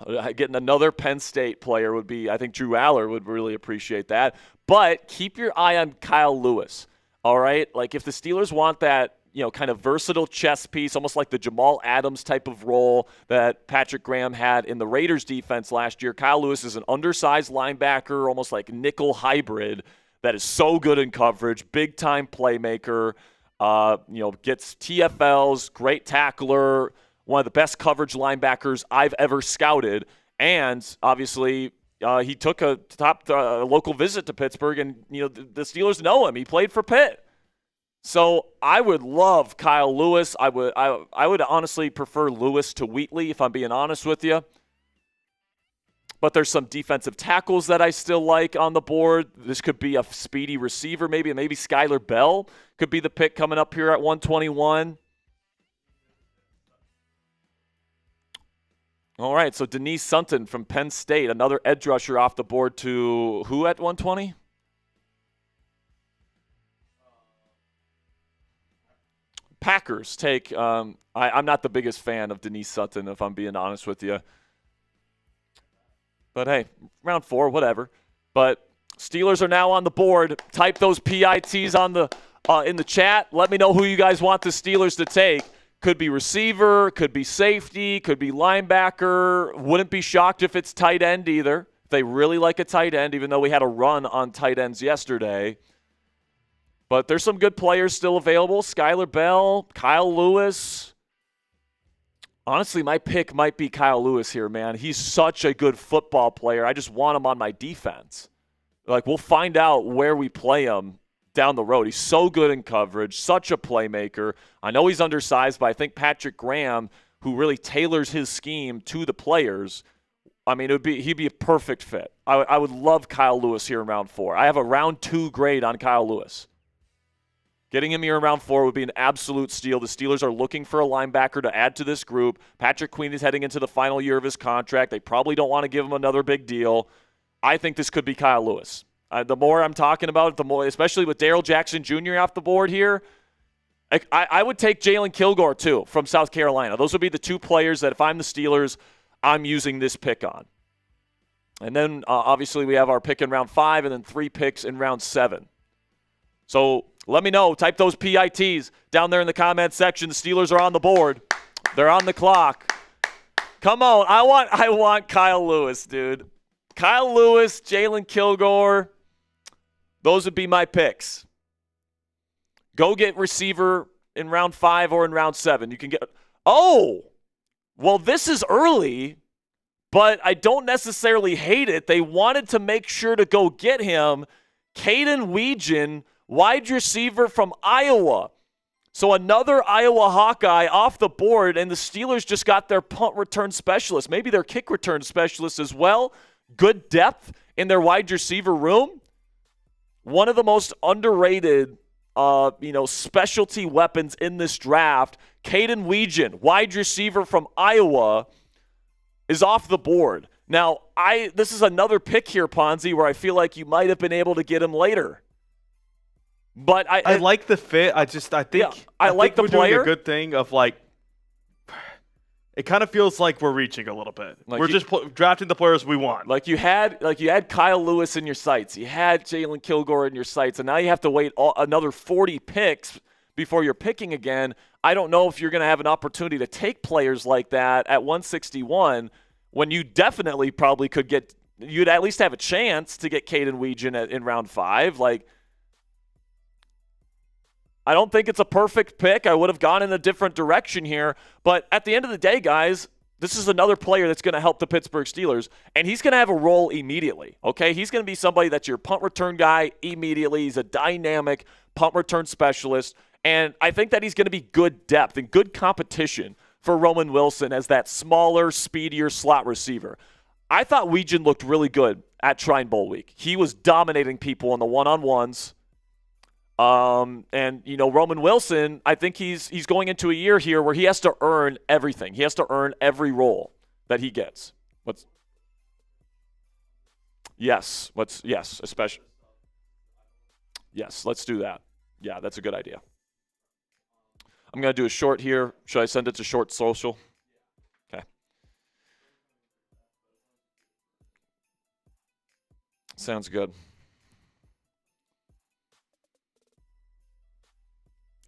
Getting another Penn State player would be, I think Drew Allar would really appreciate that. But keep your eye on Kyle Lewis, all right? Like, if the Steelers want that, kind of versatile chess piece, almost like the Jamal Adams type of role that Patrick Graham had in the Raiders defense last year. Kyle Lewis is an undersized linebacker, almost like nickel hybrid that is so good in coverage, big-time playmaker, gets TFLs, great tackler, one of the best coverage linebackers I've ever scouted. And obviously he took a top local visit to Pittsburgh, and the Steelers know him. He played for Pitt. So I would love Kyle Lewis. I would honestly prefer Lewis to Wheatley, if I'm being honest with you. but there's some defensive tackles that I still like on the board. This could be a speedy receiver, maybe Skylar Bell could be the pick coming up here at 121. All right, so Denise Sutton from Penn State, another edge rusher off the board to who at 120? Packers take, I'm not the biggest fan of Denise Sutton, if I'm being honest with you. But hey, round 4, whatever. But Steelers are now on the board. Type those PITs on the in the chat. Let me know who you guys want the Steelers to take. Could be receiver, could be safety, could be linebacker. Wouldn't be shocked if it's tight end either. They really like a tight end, even though we had a run on tight ends yesterday. But there's some good players still available. Skylar Bell, Kyle Lewis. Honestly, my pick might be Kyle Lewis here, man. He's such a good football player. I just want him on my defense. Like, we'll find out where we play him down the road. He's so good in coverage, such a playmaker. I know he's undersized, but I think Patrick Graham, who really tailors his scheme to the players, I mean, he'd be a perfect fit. I would love Kyle Lewis here in round 4. I have a round 2 grade on Kyle Lewis. Getting him here in round 4 would be an absolute steal. The Steelers are looking for a linebacker to add to this group. Patrick Queen is heading into the final year of his contract. They probably don't want to give him another big deal. I think this could be Kyle Lewis. The more I'm talking about it, the more, especially with Darrell Jackson Jr. off the board here, I would take Jalen Kilgore, too, from South Carolina. Those would be the 2 players that if I'm the Steelers, I'm using this pick on. And then, obviously, we have our pick in round 5 and then 3 picks in round 7. So let me know. Type those PITs down there in the comment section. The Steelers are on the board. They're on the clock. Come on. I want Kyle Lewis, dude. Kyle Lewis, Jalen Kilgore. Those would be my picks. Go get receiver in round 5 or in round 7. You can get – oh, well, this is early, but I don't necessarily hate it. They wanted to make sure to go get him. Caden Weegan, wide receiver from Iowa. So another Iowa Hawkeye off the board, and the Steelers just got their punt return specialist, maybe their kick return specialist as well. Good depth in their wide receiver room. One of the most underrated, specialty weapons in this draft. Caden Weegan, wide receiver from Iowa, is off the board. Now, this is another pick here, Ponzi, where I feel like you might have been able to get him later. But I like the fit. I think the we're player. Doing a good thing of like. It kind of feels like we're reaching a little bit. Like we're just drafting the players we want. Like you had Kyle Lewis in your sights. You had Jalen Kilgore in your sights, and now you have to wait another 40 picks before you're picking again. I don't know if you're going to have an opportunity to take players like that at 161 when you definitely probably could get – you'd at least have a chance to get Caden Weegan in round 5. Like, I don't think it's a perfect pick. I would have gone in a different direction here. But at the end of the day, guys, this is another player that's going to help the Pittsburgh Steelers, and he's going to have a role immediately, okay? He's going to be somebody that's your punt return guy immediately. He's a dynamic punt return specialist, and I think that he's going to be good depth and good competition for Roman Wilson as that smaller, speedier slot receiver. I thought Weegan looked really good at Shrine Bowl week. He was dominating people in the one-on-ones. And Roman Wilson, I think he's going into a year here where he has to earn everything. He has to earn every role that he gets. Especially. Yes, let's do that. Yeah, that's a good idea. I'm going to do a short here. Should I send it to Short Social? Okay. Sounds good.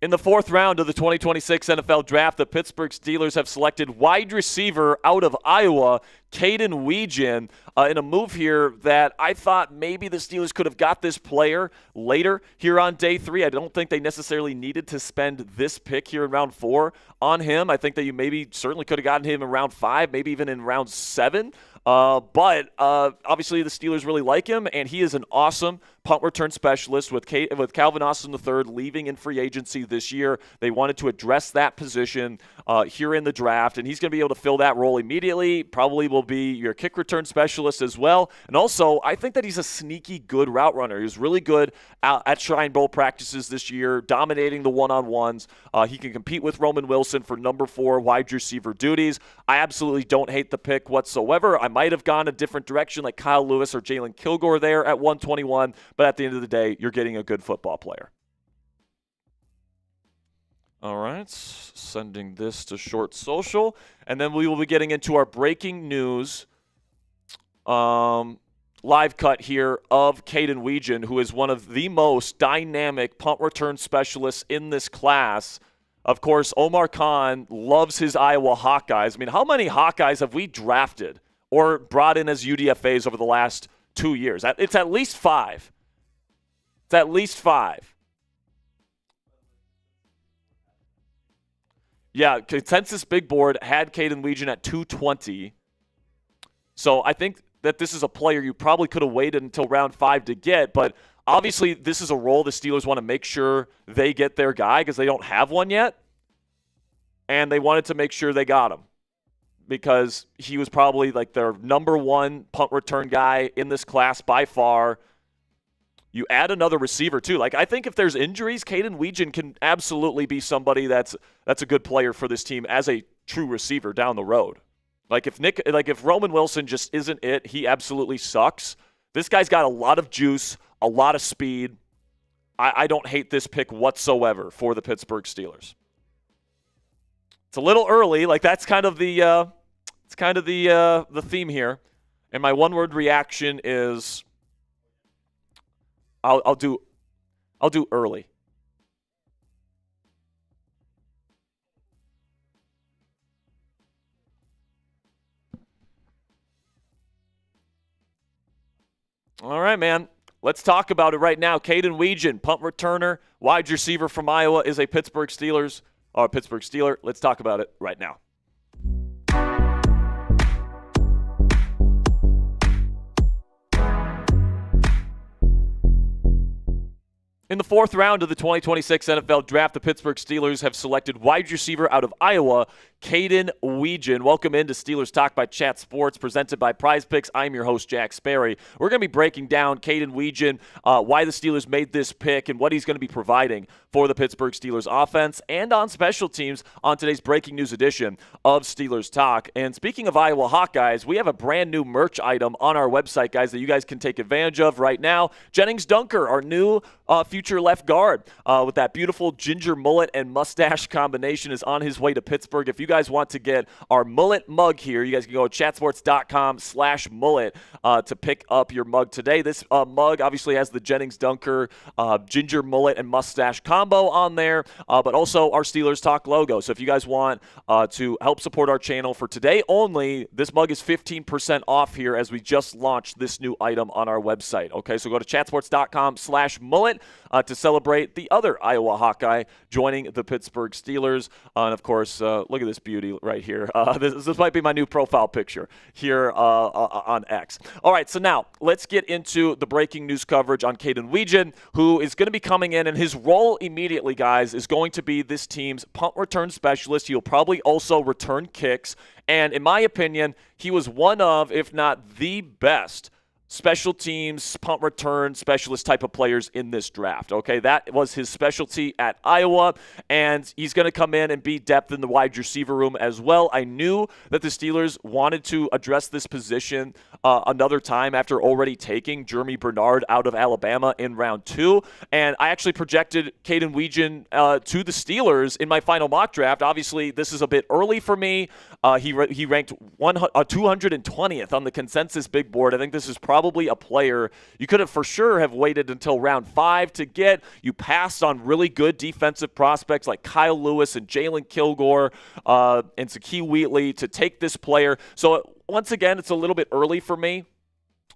In the 4th round of the 2026 NFL Draft, the Pittsburgh Steelers have selected wide receiver out of Iowa, Caden Weegan, in a move here that I thought maybe the Steelers could have got this player later here on day 3. I don't think they necessarily needed to spend this pick here in round 4 on him. I think that you maybe certainly could have gotten him in round 5, maybe even in round 7. But obviously the Steelers really like him, and he is an awesome punt return specialist with Calvin Austin III leaving in free agency this year. They wanted to address that position here in the draft, and he's going to be able to fill that role immediately. Probably will be your kick return specialist as well. And also, I think that he's a sneaky good route runner. He was really good at Shrine Bowl practices this year, dominating the one-on-ones. He can compete with Roman Wilson for number 4 wide receiver duties. I absolutely don't hate the pick whatsoever. I might have gone a different direction like Kyle Lewis or Jalen Kilgore there at 121, but at the end of the day, you're getting a good football player. All right, sending this to Short Social, and then we will be getting into our breaking news live cut here of Caden Weegan, who is one of the most dynamic punt return specialists in this class. Of course, Omar Khan loves his Iowa Hawkeyes. I mean, how many Hawkeyes have we drafted or brought in as UDFAs over the last 2 years? It's at least 5. It's at least 5. Yeah, Consensus Big Board had Caden Weegan at 220. So I think that this is a player you probably could have waited until round 5 to get, but obviously this is a role the Steelers want to make sure they get their guy because they don't have one yet, and they wanted to make sure they got him because he was probably like their number 1 punt return guy in this class by far. You add another receiver, too. Like, I think if there's injuries, Caden Weegan can absolutely be somebody that's a good player for this team as a true receiver down the road. Like, if Roman Wilson just isn't it, he absolutely sucks. This guy's got a lot of juice, a lot of speed. I don't hate this pick whatsoever for the Pittsburgh Steelers. It's a little early. Like, that's kind of the theme here. And my one-word reaction is I'll do early. All right, man. Let's talk about it right now. Caden Weegan, punt returner, wide receiver from Iowa, is a Pittsburgh Steeler. Let's talk about it right now. In the 4th round of the 2026 NFL Draft, the Pittsburgh Steelers have selected wide receiver out of Iowa, Caden Weegan. Welcome into Steelers Talk by Chat Sports, presented by Prize Picks. I'm your host, Jack Sperry. We're going to be breaking down Caden Weegan, why the Steelers made this pick, and what he's going to be providing for the Pittsburgh Steelers offense and on special teams on today's breaking news edition of Steelers Talk. And speaking of Iowa Hawkeyes, we have a brand new merch item on our website, guys, that you guys can take advantage of right now. Gennings Dunker, our new future left guard with that beautiful ginger mullet and mustache combination, is on his way to Pittsburgh. If you guys want to get our mullet mug here, you guys can go to chatsports.com/mullet to pick up your mug today. This mug obviously has the Gennings Dunker ginger mullet and mustache combo on there, but also our Steelers Talk logo. So if you guys want to help support our channel for today only, this mug is 15% off here as we just launched this new item on our website. Okay, so go to chatsports.com/mullet to celebrate the other Iowa Hawkeye joining the Pittsburgh Steelers. And of course, look at this beauty right here. This might be my new profile picture here on X. All right, so now let's get into the breaking news coverage on Caden Weegan, who is going to be coming in, and his role immediately, guys, is going to be this team's punt return specialist. He'll probably also return kicks, and in my opinion, he was one of, if not the best, special teams, punt return specialist type of players in this draft. Okay, that was his specialty at Iowa, and he's going to come in and be depth in the wide receiver room as well. I knew that the Steelers wanted to address this position another time after already taking Germie Bernard out of Alabama in round 2, and I actually projected Caden Weegan to the Steelers in my final mock draft. Obviously, this is a bit early for me. He ranked 220th on the consensus big board. I think this is probably a player you could have for sure have waited until round 5 to get. You passed on really good defensive prospects like Kyle Lewis and Jalen Kilgore and Zakee Wheatley to take this player. So once again, it's a little bit early for me.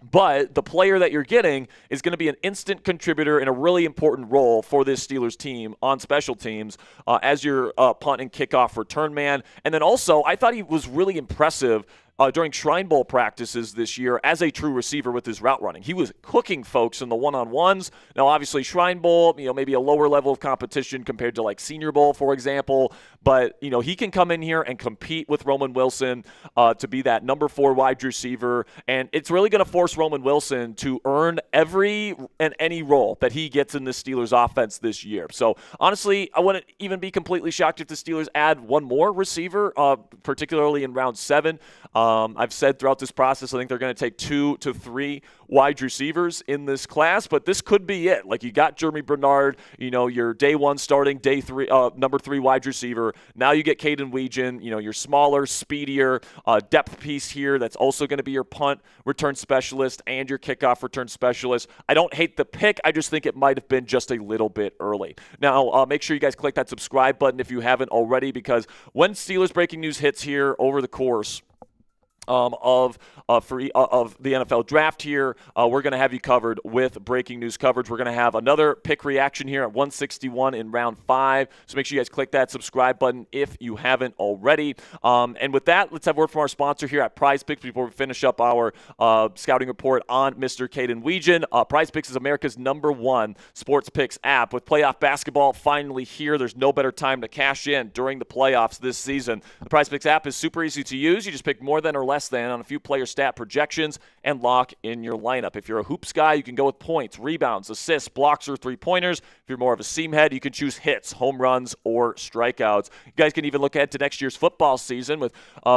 But the player that you're getting is going to be an instant contributor in a really important role for this Steelers team on special teams as your punt and kickoff return man. And then also, I thought he was really impressive during Shrine Bowl practices this year as a true receiver with his route running. He was cooking folks in the one-on-ones. Now, obviously, Shrine Bowl, maybe a lower level of competition compared to like Senior Bowl, for example. But, he can come in here and compete with Roman Wilson to be that number 4 wide receiver. And it's really going to force Roman Wilson to earn every and any role that he gets in the Steelers offense this year. So, honestly, I wouldn't even be completely shocked if the Steelers add one more receiver, particularly in round 7. I've said throughout this process, I think they're going to take 2 to 3 wide receivers in this class, but this could be it. Like, you got Germie Bernard, your day 1 starting, day 3, number 3 wide receiver. Now you get Caden Weegan, your smaller, speedier depth piece here that's also going to be your punt return specialist and your kickoff return specialist. I don't hate the pick. I just think it might have been just a little bit early. Now, make sure you guys click that subscribe button if you haven't already, because when Steelers breaking news hits here over the course of the NFL draft here, we're going to have you covered with breaking news coverage. We're going to have another pick reaction here at 161 in round 5. So make sure you guys click that subscribe button if you haven't already. And with that, let's have a word from our sponsor here at Prize Picks before we finish up our scouting report on Mr. Caden Weegan. Prize Picks is America's #1 sports picks app. With playoff basketball finally here, there's no better time to cash in during the playoffs this season. The Prize Picks app is super easy to use. You just pick more than or less than on a few player stat projections and lock in your lineup. If you're a hoops guy, you can go with points, rebounds, assists, blocks, or 3-pointers. If you're more of a seam head, you can choose hits, home runs, or strikeouts. You guys can even look ahead to next year's football season with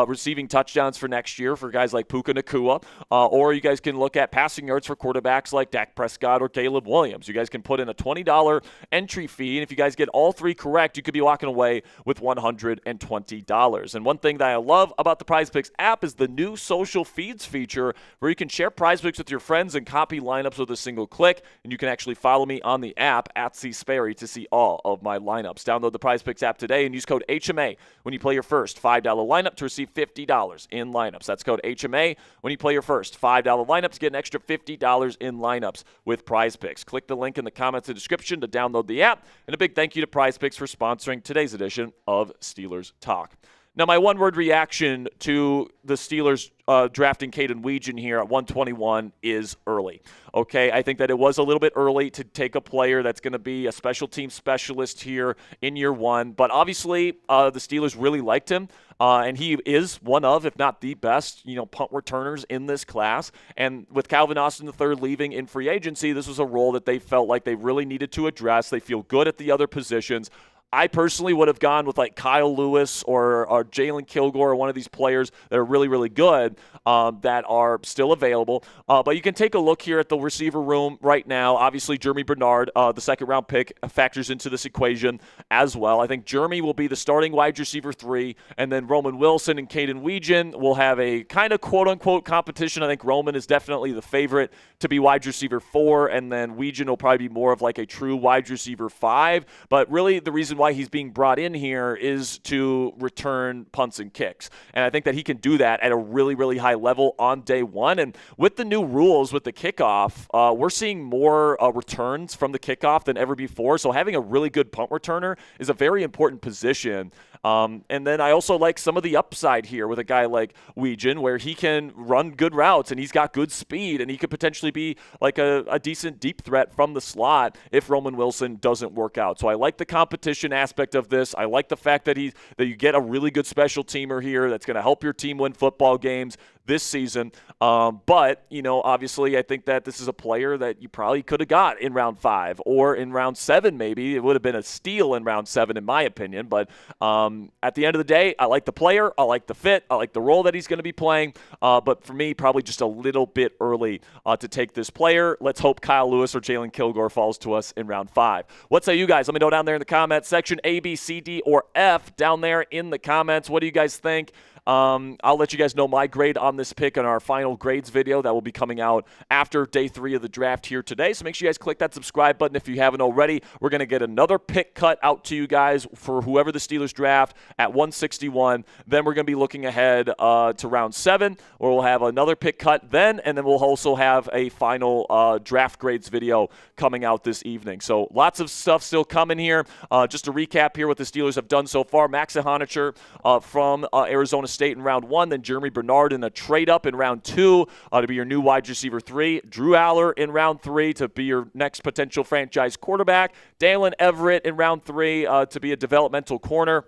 receiving touchdowns for next year for guys like Puka Nacua, or you guys can look at passing yards for quarterbacks like Dak Prescott or Caleb Williams. You guys can put in a $20 entry fee, and if you guys get all 3 correct, you could be walking away with $120. And one thing that I love about the Prize Picks app is the new social feeds feature where you can share Prize Picks with your friends and copy lineups with a single click. And you can actually follow me on the app at Sperry to see all of my lineups. Download the Prize Picks app today and use code HMA when you play your first $5 lineup to receive $50 in lineups. That's code HMA when you play your first $5 lineup to get an extra $50 in lineups with Prize Picks. Click the link in the comments and description to download the app. And a big thank you to Prize Picks for sponsoring today's edition of Steelers Talk. Now, my one-word reaction to the Steelers drafting Caden Weegan here at 121 is early. Okay, I think that it was a little bit early to take a player that's going to be a special team specialist here in year 1. But obviously, the Steelers really liked him. And he is one of, if not the best, punt returners in this class. And with Calvin Austin III leaving in free agency, this was a role that they felt like they really needed to address. They feel good at the other positions. I personally would have gone with like Kyle Lewis or Jalen Kilgore or one of these players that are really, really good that are still available. But you can take a look here at the receiver room right now. Obviously, Germie Bernard, the second-round pick, factors into this equation as well. I think Germie will be the starting wide receiver 3, and then Roman Wilson and Caden Weegan will have a kind of quote-unquote competition. I think Roman is definitely the favorite to be wide receiver 4, and then Weegan will probably be more of like a true wide receiver 5. But really, the reason why he's being brought in here is to return punts and kicks. And I think that he can do that at a really, really high level on day 1. And with the new rules with the kickoff, we're seeing more returns from the kickoff than ever before. So having a really good punt returner is a very important position. And then I also like some of the upside here with a guy like Weegan, where he can run good routes and he's got good speed and he could potentially be like a decent deep threat from the slot if Roman Wilson doesn't work out. So I like the competition aspect of this. I like the fact that that you get a really good special teamer here that's going to help your team win football games this season. But, obviously I think that this is a player that you probably could have got in round 5 or in round 7 maybe. It would have been a steal in round 7 in my opinion. But at the end of the day, I like the player. I like the fit. I like the role that he's going to be playing. But for me, probably just a little bit early to take this player. Let's hope Kyle Lewis or Jalen Kilgore falls to us in round 5. What say you guys? Let me know down there in the comments section, A, B, C, D, or F down there in the comments. What do you guys think? I'll let you guys know my grade on this pick in our final grades video that will be coming out after day 3 of the draft here today. So make sure you guys click that subscribe button if you haven't already. We're going to get another pick cut out to you guys for whoever the Steelers draft at 161. Then we're going to be looking ahead to round 7 where we'll have another pick cut then, and then we'll also have a final draft grades video coming out this evening. So lots of stuff still coming here. Just to recap here what the Steelers have done so far. Iheanachor from Arizona State in round 1, then Germie Bernard in a trade-up in round 2 to be your new wide receiver 3. Drew Allar in round 3 to be your next potential franchise quarterback. Daylen Everette in round 3 to be a developmental corner.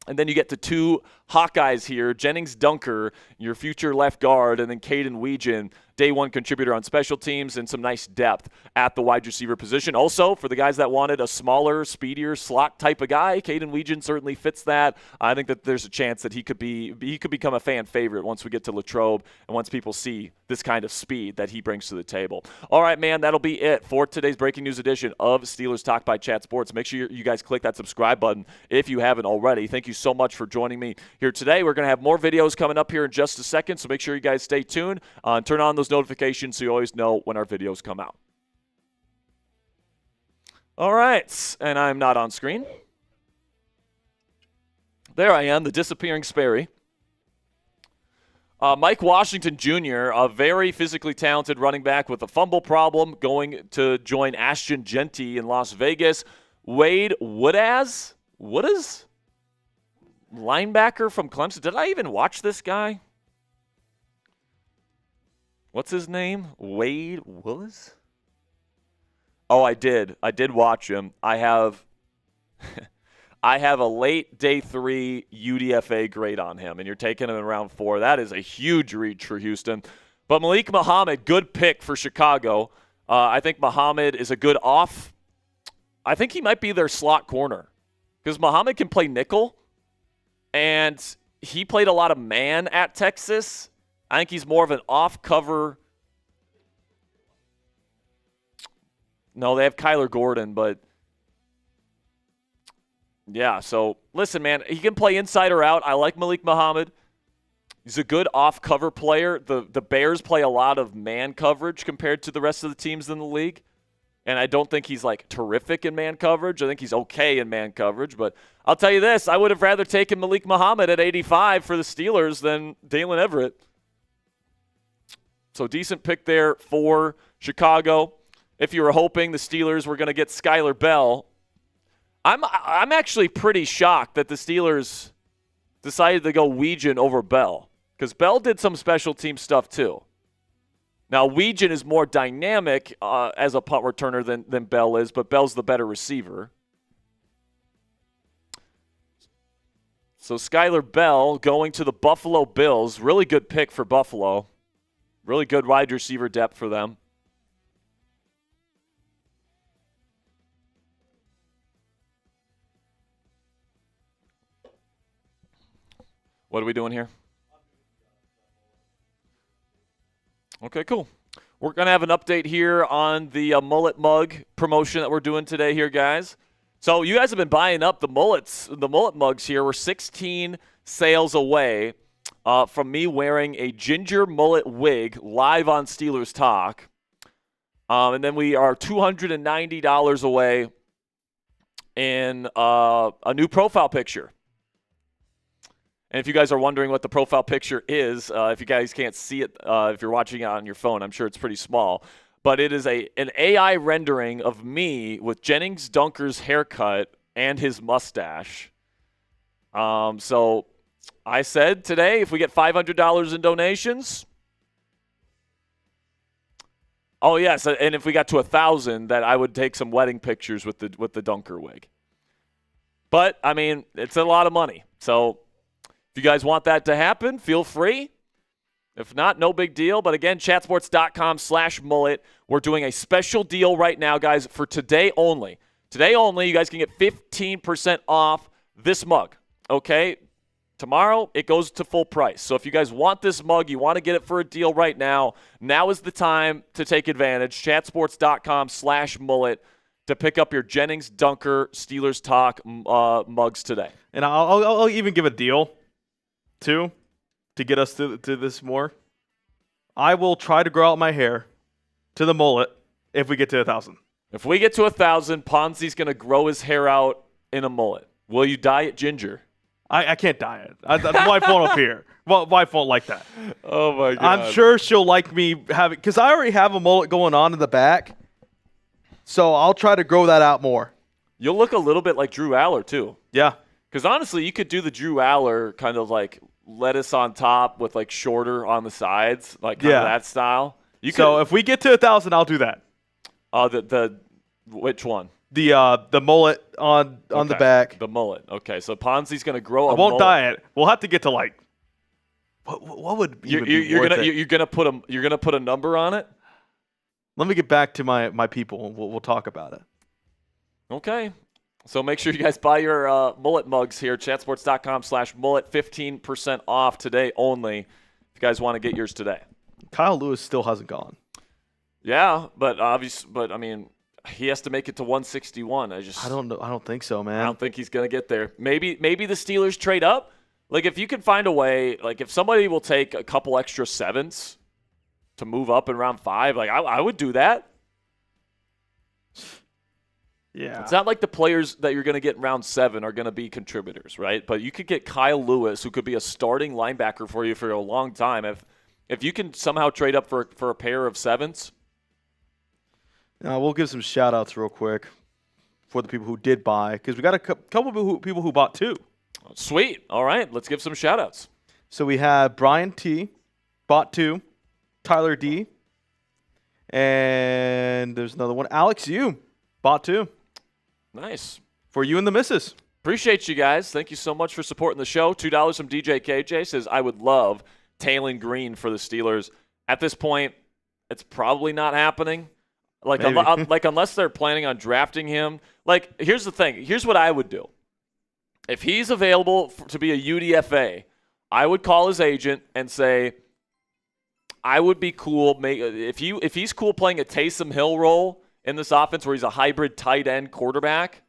And then you get to 2 Hawkeyes here, Gennings Dunker, your future left guard, and then Caden Weegan, day 1 contributor on special teams, and some nice depth at the wide receiver position. Also, for the guys that wanted a smaller, speedier slot type of guy, Caden Weegan certainly fits that. I think that there's a chance that he could become a fan favorite once we get to Latrobe and once people see this kind of speed that he brings to the table. All right, man, that'll be it for today's breaking news edition of Steelers Talk by Chat Sports. Make sure you guys click that subscribe button if you haven't already. Thank you so much for joining me here today. We're going to have more videos coming up here in just a second, so make sure you guys stay tuned and turn on those notifications so you always know when our videos come out. All right, and I'm not on screen. There I am, the disappearing Sperry. Mike Washington Jr., a very physically talented running back with a fumble problem, going to join Ashton Genty in Las Vegas. Wade Woodaz? Linebacker from Clemson. Did I even watch this guy? What's his name? Wade Willis? Oh, I did. I did watch him. I have a late day 3 UDFA grade on him, and you're taking him in round 4. That is a huge reach for Houston. But Malik Muhammad, good pick for Chicago. I think Muhammad is a good off. I think he might be their slot corner because Muhammad can play nickel, and he played a lot of man at Texas. I think he's more of an off-cover. No, they have Kyler Gordon, but yeah, so listen, man, he can play inside or out. I like Malik Muhammad. He's a good off-cover player. The Bears play a lot of man coverage compared to the rest of the teams in the league, and I don't think he's, like, terrific in man coverage. I think he's okay in man coverage, but I'll tell you this. I would have rather taken Malik Muhammad at 85 for the Steelers than Daylen Everette. So decent pick there for Chicago. If you were hoping the Steelers were going to get Skylar Bell, I'm actually pretty shocked that the Steelers decided to go Weegan over Bell because Bell did some special team stuff too. Now, Weegan is more dynamic as a punt returner than Bell is, but Bell's the better receiver. So Skylar Bell going to the Buffalo Bills. Really good pick for Buffalo. Really good wide receiver depth for them. What are we doing here? Okay, cool. We're going to have an update here on the mullet mug promotion that we're doing today here, guys. So you guys have been buying up the mullet mugs here. We're 16 sales away from me wearing a ginger mullet wig live on Steelers Talk. And then we are $290 away in a new profile picture. And if you guys are wondering what the profile picture is, if you guys can't see it, if you're watching it on your phone, I'm sure it's pretty small. But it is an AI rendering of me with Gennings Dunker's haircut and his mustache. So I said today, if we get $500 in donations, oh yes, and if we got to 1,000, that I would take some wedding pictures with the Dunker wig. But I mean, it's a lot of money. So if you guys want that to happen, feel free. If not, no big deal. But again, chatsports.com/mullet. We're doing a special deal right now, guys, for today only. Today only, you guys can get 15% off this mug, okay? Tomorrow, it goes to full price. So if you guys want this mug, you want to get it for a deal right now, now is the time to take advantage. Chatsports.com/mullet to pick up your Gennings Dunker Steelers Talk mugs today. And I'll even give a deal, too, to get us to this more. I will try to grow out my hair to the mullet if we get to 1,000. If we get to 1,000, Ponzi's going to grow his hair out in a mullet. Will you dye it ginger? I can't dye it. My wife won't appear. Well, wife won't like that. Oh, my God. I'm sure she'll like me having, because I already have a mullet going on in the back. So I'll try to grow that out more. You'll look a little bit like Drew Allar, too. Yeah. Because honestly, you could do the Drew Allar kind of like lettuce on top with like shorter on the sides, like kind of that style. If we get to 1,000, I'll do that. Which one? The mullet on the back. The mullet. Okay, so Ponzi's going to grow a mullet. I won't dye it. We'll have to get to like what would even be worth it? You're gonna put a number on it? Let me get back to my people and we'll talk about it. Okay. So make sure you guys buy your mullet mugs here, chatsports.com/mullet, 15% off today only. If you guys want to get yours today. Kyle Lewis still hasn't gone. Yeah, but I mean, he has to make it to 161. I don't know. I don't think so, man. I don't think he's gonna get there. Maybe the Steelers trade up. Like if you can find a way, like if somebody will take a couple extra 7s to move up in round 5, like I would do that. Yeah. It's not like the players that you're going to get in round 7 are going to be contributors, right? But you could get Kyle Lewis, who could be a starting linebacker for you for a long time. If you can somehow trade up for a pair of 7s. We'll give some shout-outs real quick for the people who did buy, because we got a couple of people who bought 2. Sweet. All right, let's give some shout-outs. So we have Brian T. bought 2, Tyler D. And there's another one. Alex U. bought 2. Nice. For you and the missus. Appreciate you guys. Thank you so much for supporting the show. $2 from DJ KJ says, I would love Daylen Green for the Steelers. At this point, it's probably not happening. Like unless they're planning on drafting him. Like, here's the thing. Here's what I would do. If he's available to be a UDFA, I would call his agent and say, I would be cool. If he's cool playing a Taysom Hill role in this offense where he's a hybrid tight end quarterback,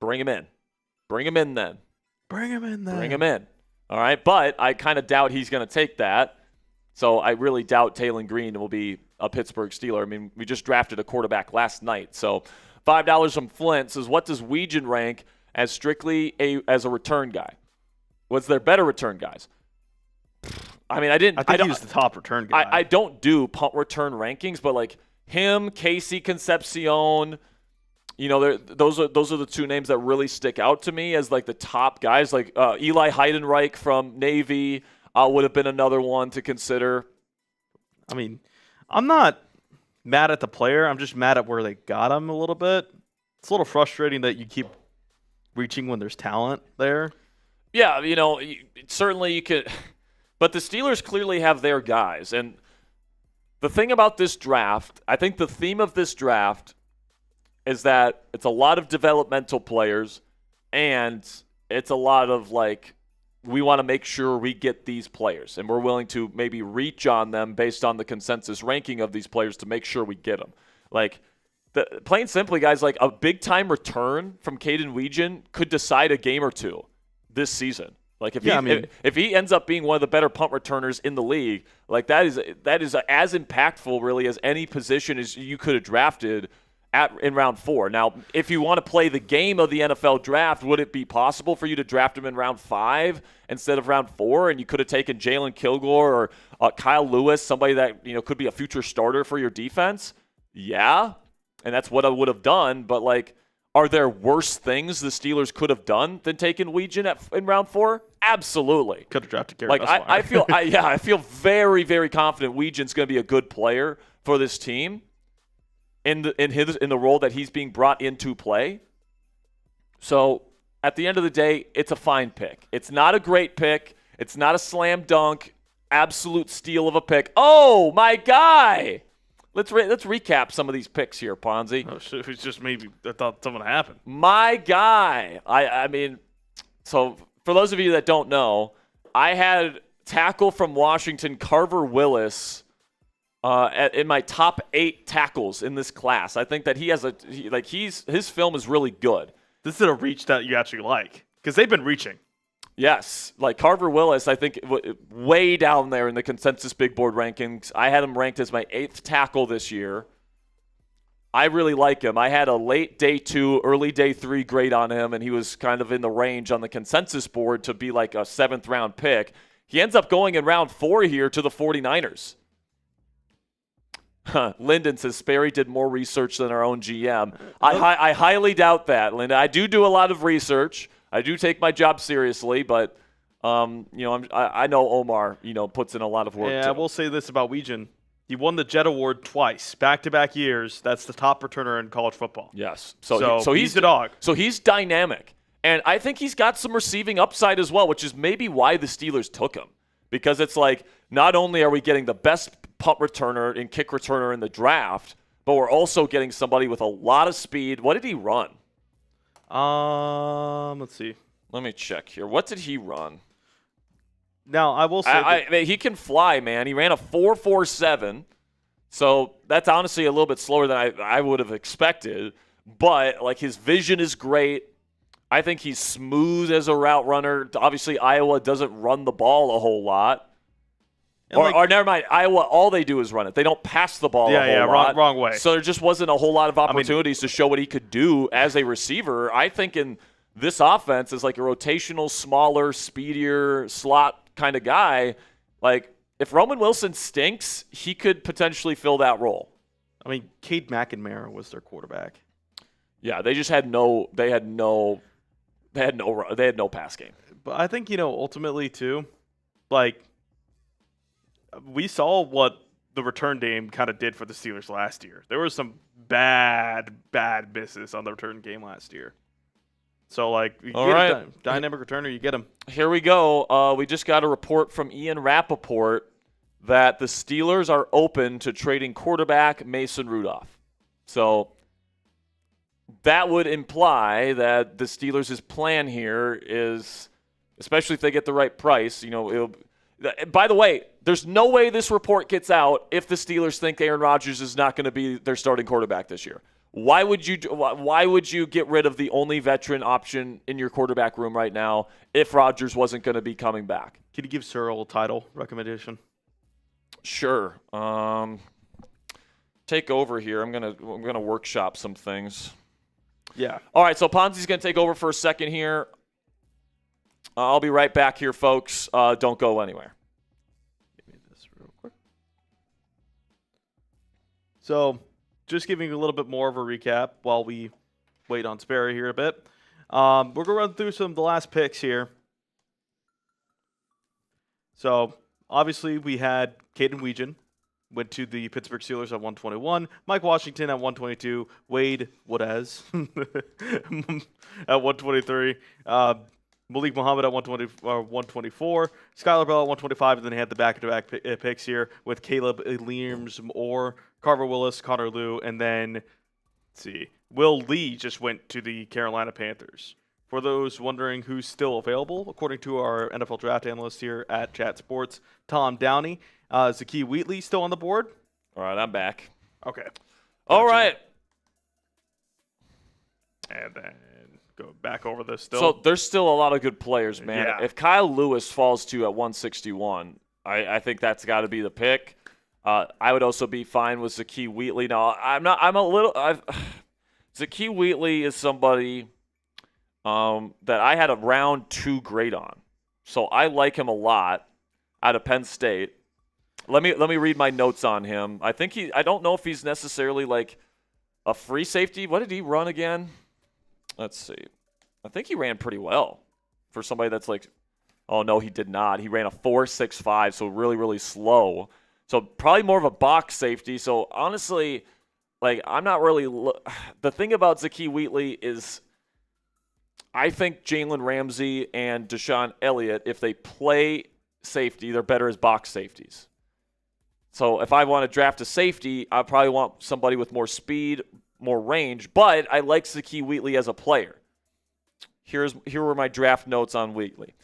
bring him in. Bring him in then. Bring him in then. Bring him in. All right, but I kind of doubt he's going to take that. So I really doubt Daylen Green will be a Pittsburgh Steeler. I mean, we just drafted a quarterback last night. So $5 from Flint says, what does Weegan rank as strictly as a return guy? Was there better return guys? I mean, I think he was the top return guy. I don't do punt return rankings, but like him, Casey Concepcion, those are the 2 names that really stick out to me as like the top guys. Like Eli Heidenreich from Navy would have been another one to consider. I mean, I'm not mad at the player. I'm just mad at where they got him a little bit. It's a little frustrating that you keep reaching when there's talent there. Yeah, certainly you could. But the Steelers clearly have their guys. And the thing about this draft, I think the theme of this draft is that it's a lot of developmental players and it's a lot of like, we want to make sure we get these players and we're willing to maybe reach on them based on the consensus ranking of these players to make sure we get them. Like, plain simply, guys, like a big-time return from Caden Weegan could decide a game or 2 this season. Like if he ends up being one of the better punt returners in the league, like that is as impactful really as any position as you could have drafted in round 4. Now, if you want to play the game of the NFL draft, would it be possible for you to draft him in round 5 instead of round 4? And you could have taken Jalen Kilgore or Kyle Lewis, somebody that could be a future starter for your defense. Yeah, and that's what I would have done. But like, are there worse things the Steelers could have done than taking Weegan in round 4? Absolutely. Could have drafted Garrett. Like I feel very, very confident Weegan's going to be a good player for this team in the role that he's being brought in to play. So at the end of the day, it's a fine pick. It's not a great pick. It's not a slam dunk, absolute steal of a pick. Oh, my guy. Let's recap some of these picks here, Ponzi. Oh, shit, it's just maybe I thought something happened. My guy. I mean, so for those of you that don't know, I had tackle from Washington, Carver Willis, in my top 8 tackles in this class. I think that his film is really good. This is a reach that you actually like because they've been reaching. Yes, like Carver Willis, I think way down there in the consensus big board rankings. I had him ranked as my 8th tackle this year. I really like him. I had a late day 2, early day 3 grade on him, and he was kind of in the range on the consensus board to be like a 7th round pick. He ends up going in round 4 here to the 49ers. Lyndon says Sperry did more research than our own GM. I highly doubt that, Lyndon. I do a lot of research. I do take my job seriously, but I know Omar, puts in a lot of work. Yeah, I will say this about Weegan. He won the Jet Award twice, back-to-back years. That's the top returner in college football. Yes. So he's a dog. So he's dynamic. And I think he's got some receiving upside as well, which is maybe why the Steelers took him. Because it's like, not only are we getting the best punt returner and kick returner in the draft, but we're also getting somebody with a lot of speed. What did he run? Let's see. Let me check here. What did he run? Now, I will say I mean, he can fly, man. He ran a 4.47, so that's honestly a little bit slower than I would have expected. But, like, his vision is great. I think he's smooth as a route runner. Obviously, Iowa doesn't run the ball a whole lot. Or never mind, Iowa, all they do is run it. They don't pass the ball a whole lot. Wrong way. So there just wasn't a whole lot of opportunities to show what he could do as a receiver. I think in this offense is like a rotational, smaller, speedier, slot kind of guy. Like, if Roman Wilson stinks, he could potentially fill that role. I mean, Cade McNamara was their quarterback. Yeah, they just had no pass game. But I think, ultimately too, like, we saw what the return game kind of did for the Steelers last year. There was some bad misses on the return game last year. So, like, you get a dynamic returner, you get him. Here we go. We just got a report from Ian Rappaport that the Steelers are open to trading quarterback Mason Rudolph. So that would imply that the Steelers' plan here is, especially if they get the right price, by the way, there's no way this report gets out if the Steelers think Aaron Rodgers is not going to be their starting quarterback this year. Why would you get rid of the only veteran option in your quarterback room right now if Rodgers wasn't going to be coming back? Can you give Cyril a title recommendation? Sure. Take over here. I'm gonna workshop some things. Yeah. All right. So Ponzi's gonna take over for a second here. I'll be right back here, folks. Don't go anywhere. Give me this real quick. So, just giving you a little bit more of a recap while we wait on Sperry here a bit. We're going to run through some of the last picks here. So, obviously, we had Caden Weegan went to the Pittsburgh Steelers at 121. Mike Washington at 122. Wade Woodaz at 123. Malik Muhammad at 124. Skylar Bell at 125. And then he had the back-to-back picks here with Caleb Williams-Moore, Carver Willis, Connor Liu, and then, let's see, Will Lee just went to the Carolina Panthers. For those wondering who's still available, according to our NFL draft analyst here at Chat Sports, Tom Downey, Zakee Wheatley still on the board? All right, I'm back. Okay. All right. And then go back over this still. So there's still a lot of good players, man. Yeah. If Kyle Lewis falls to at 161, I think that's got to be the pick. I would also be fine with Zakee Wheatley. Now, Zakee Wheatley is somebody that I had a round 2 grade on. So I like him a lot out of Penn State. Let me read my notes on him. I don't know if he's necessarily like a free safety. What did he run again? Let's see. I think he ran pretty well for somebody that's like, oh, no, he did not. He ran a 4.65, so really, really slow. So probably more of a box safety. So honestly, like, I'm not really the thing about Zakee Wheatley is I think Jalen Ramsey and Deshaun Elliott, if they play safety, they're better as box safeties. So if I want to draft a safety, I probably want somebody with more speed, more range, but I like Zakee Wheatley as a player. Here were my draft notes on Wheatley.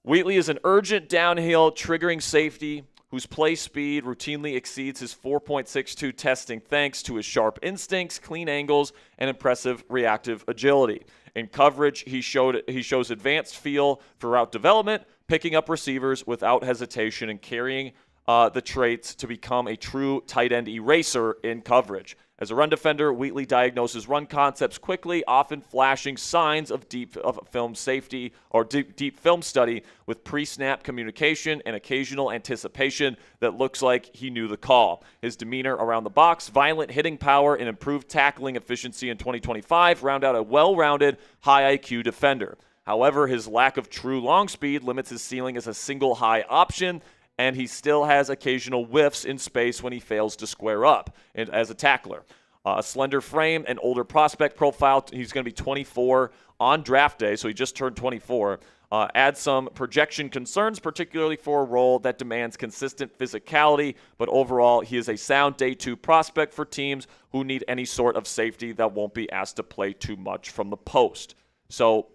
Wheatley is an urgent downhill triggering safety whose play speed routinely exceeds his 4.62 testing thanks to his sharp instincts, clean angles, and impressive reactive agility. In coverage, he shows advanced feel for route development, picking up receivers without hesitation and carrying the traits to become a true tight end eraser in coverage. As a run defender, Wheatley diagnoses run concepts quickly, often flashing signs of deep film safety or deep film study with pre-snap communication and occasional anticipation that looks like he knew the call. His demeanor around the box, violent hitting power, and improved tackling efficiency in 2025 round out a well-rounded, high IQ defender. However, his lack of true long speed limits his ceiling as a single high option, and he still has occasional whiffs in space when he fails to square up as a tackler. A slender frame and older prospect profile. He's going to be 24 on draft day, so he just turned 24. Add some projection concerns, particularly for a role that demands consistent physicality, but overall, he is a sound day 2 prospect for teams who need any sort of safety that won't be asked to play too much from the post. So,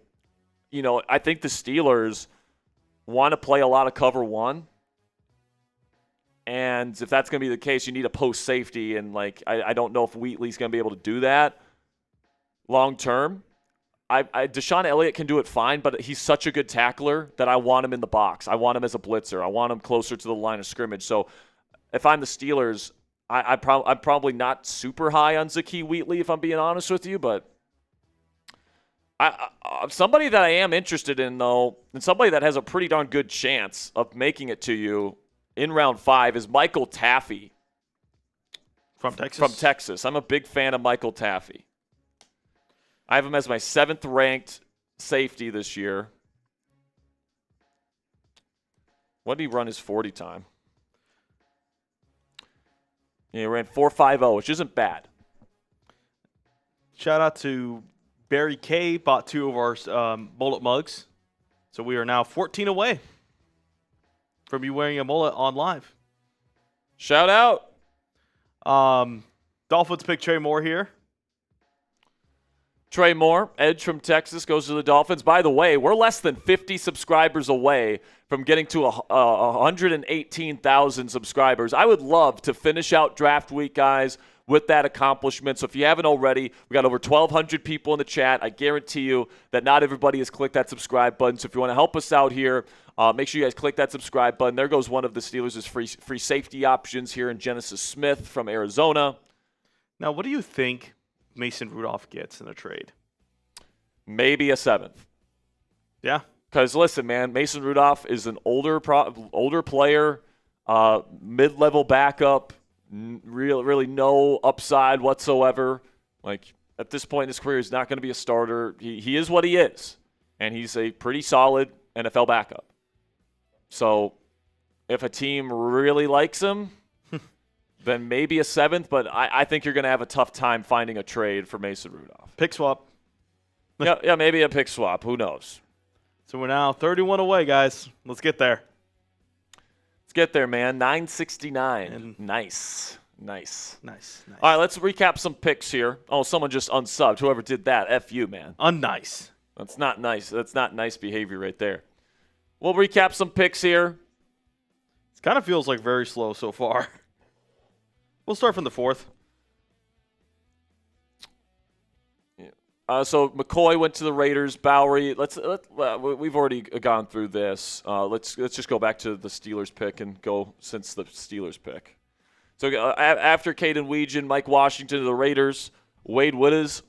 I think the Steelers want to play a lot of cover 1. And if that's going to be the case, you need a post safety. And, I don't know if Wheatley's going to be able to do that long term. Deshaun Elliott can do it fine, but he's such a good tackler that I want him in the box. I want him as a blitzer. I want him closer to the line of scrimmage. So if I'm the Steelers, I'm probably not super high on Zakee Wheatley, if I'm being honest with you. But somebody that I am interested in, though, and somebody that has a pretty darn good chance of making it to you in round 5 is Michael Taffy. From Texas? From Texas. I'm a big fan of Michael Taffy. I have him as my 7th ranked safety this year. What did he run his 40 time? He ran 4.50, which isn't bad. Shout out to Barry K. Bought 2 of our mullet mugs. So we are now 14 away from you wearing a mullet on live. Shout out. Dolphins pick Trey Moore here. Trey Moore, edge from Texas, goes to the Dolphins. By the way, we're less than 50 subscribers away from getting to 118,000 subscribers. I would love to finish out draft week, guys, with that accomplishment. So if you haven't already, we got over 1,200 people in the chat. I guarantee you that not everybody has clicked that subscribe button. So if you want to help us out here, make sure you guys click that subscribe button. There goes one of the Steelers' free safety options here in Genesis Smith from Arizona. Now, what do you think Mason Rudolph gets in a trade? Maybe a 7th. Yeah. Because, listen, man, Mason Rudolph is an older player, mid-level backup, really no upside whatsoever. At this point in his career, he's not going to be a starter. He is what he is, and he's a pretty solid NFL backup. So if a team really likes him, then maybe a 7th, but I think you're going to have a tough time finding a trade for Mason Rudolph. Pick swap. yeah, maybe a pick swap. Who knows? So we're now 31 away, guys. Let's get there. Let's get there, man. 969. Nice. All right, let's recap some picks here. Oh, someone just unsubbed. Whoever did that, F you, man. Unnice. That's not nice. That's not nice behavior right there. We'll recap some picks here. It kind of feels like very slow so far. We'll start from the 4th. So McCoy went to the Raiders. Bowery. We've already gone through this. Let's just go back to the Steelers pick and go since the Steelers pick. So after Caden Weegan, Mike Washington to the Raiders. Wade Wittes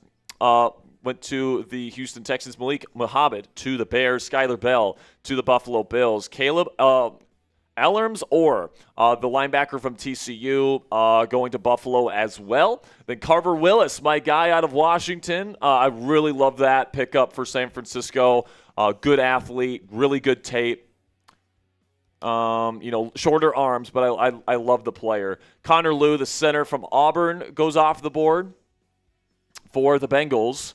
went to the Houston Texans. Malik Muhammad to the Bears. Skylar Bell to the Buffalo Bills. Caleb Allarms or the linebacker from TCU going to Buffalo as well. Then Carver Willis, my guy out of Washington. I really love that pickup for San Francisco. Good athlete, really good tape. Shorter arms, but I love the player. Connor Lew, the center from Auburn, goes off the board for the Bengals.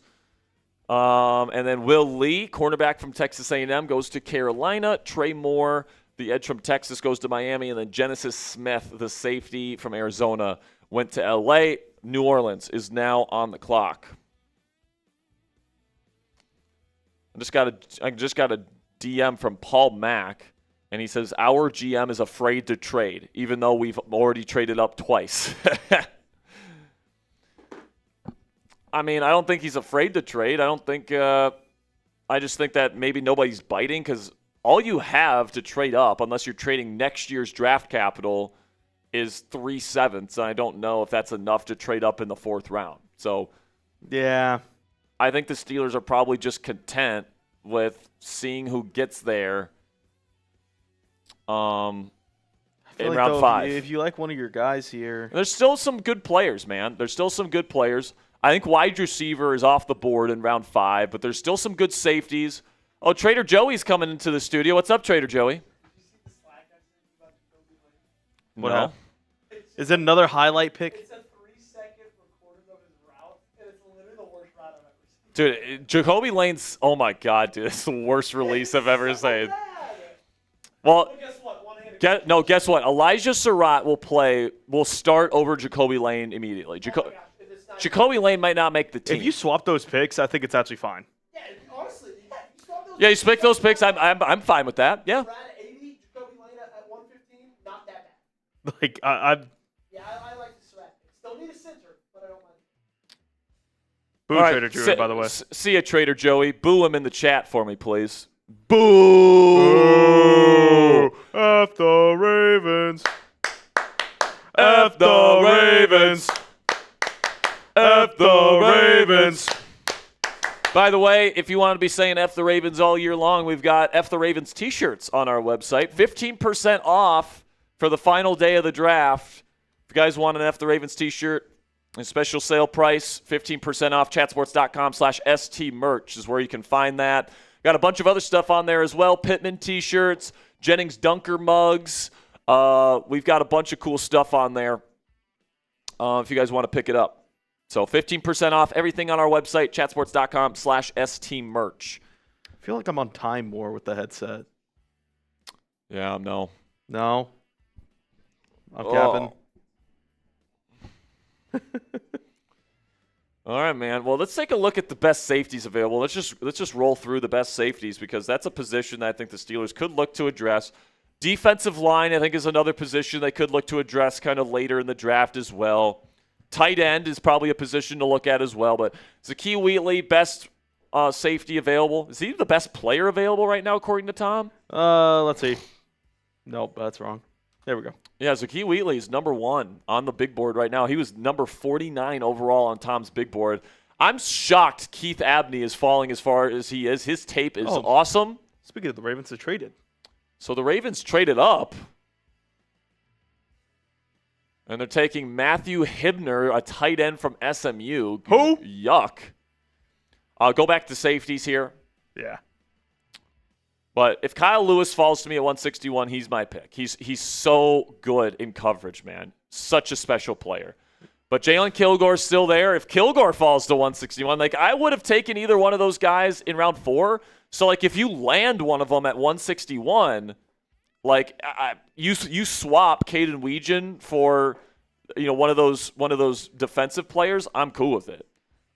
And then Will Lee, cornerback from Texas A&M, goes to Carolina. Trey Moore, the edge from Texas, goes to Miami. And then Genesis Smith, the safety from Arizona, went to L.A. New Orleans is now on the clock. I just got a DM from Paul Mack, and he says, our GM is afraid to trade, even though we've already traded up twice. I mean, I don't think he's afraid to trade. I just think that maybe nobody's biting because all you have to trade up, unless you're trading next year's draft capital, is 3/7. And I don't know if that's enough to trade up in the 4th round. So, yeah, I think the Steelers are probably just content with seeing who gets there in round 5. If you like one of your guys here. There's still some good players, man. There's still some good players. I think wide receiver is off the board in round 5, but there's still some good safeties. Oh, Trader Joey's coming into the studio. What's up, Trader Joey? What No. happened? Is it another highlight pick? It's a 3-second recording of his route, and it's literally the worst route I've ever seen. Dude, Jacoby Lane's, oh my God, dude, it's the worst release I've ever seen. Bad. Well, Well, guess what? One-handed. guess what? Elijah Surratt will start over Jacoby Lane immediately. Oh my gosh, if it's not- Jacoby Lane might not make the team. If you swap those picks, I think it's actually fine. Yeah, honestly, you swap those. Yeah, you split those picks. I'm fine with that. Yeah. Brad at 80, Jacoby Lane at 115, not that bad. Like I'm Yeah, I like the Surratt. Still need a center, but I don't mind. boo All right, Trader Joey, by the way. See ya, Trader Joey. Boo him in the chat for me, please. Boo! F the Ravens. F the Ravens. F the Ravens. By the way, if you want to be saying F the Ravens all year long, we've got F the Ravens t-shirts on our website. 15% off for the final day of the draft. If you guys want an F the Ravens t-shirt, a special sale price, 15% off, chatsports.com/STmerch is where you can find that. Got a bunch of other stuff on there as well. Pittman t-shirts, Gennings Dunker mugs. We've got a bunch of cool stuff on there if you guys want to pick it up. So 15% off everything on our website, chatsports.com/STmerch. I feel like I'm on time more with the headset. Yeah, no. No. I'm Oh. capping. All right, man. Well, let's take a look at the best safeties available. Let's just roll through the best safeties because that's a position that I think the Steelers could look to address. Defensive line, I think, is another position they could look to address kind of later in the draft as well. Tight end is probably a position to look at as well. But Zakee Wheatley, best safety available. Is he the best player available right now, according to Tom? Let's see. Nope, that's wrong. There we go. Yeah, Zakee Wheatley is number 1 on the big board right now. He was number 49 overall on Tom's big board. I'm shocked Keith Abney is falling as far as he is. His tape is awesome. Speaking of the Ravens, they traded. So the Ravens traded up. And they're taking Matthew Hibner, a tight end from SMU. Who? Yuck. Go back to safeties here. Yeah. But if Kyle Lewis falls to me at 161, he's my pick. He's so good in coverage, man. Such a special player. But Jalen Kilgore's still there. If Kilgore falls to 161, like I would have taken either one of those guys in round 4. So like if you land one of them at 161, like you swap Caden Weegan for one of those defensive players, I'm cool with it.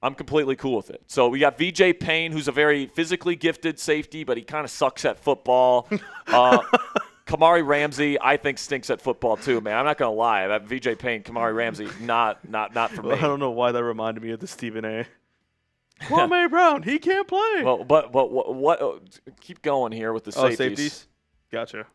I'm completely cool with it. So we got VJ Payne, who's a very physically gifted safety, but he kind of sucks at football. Kamari Ramsey, I think, stinks at football too, man. I'm not gonna lie. That VJ Payne, Kamari Ramsey, not for me. I don't know why that reminded me of the Stephen A. Kwame Brown, he can't play. Well, but what? Keep going here with the safeties. Safeties. Gotcha.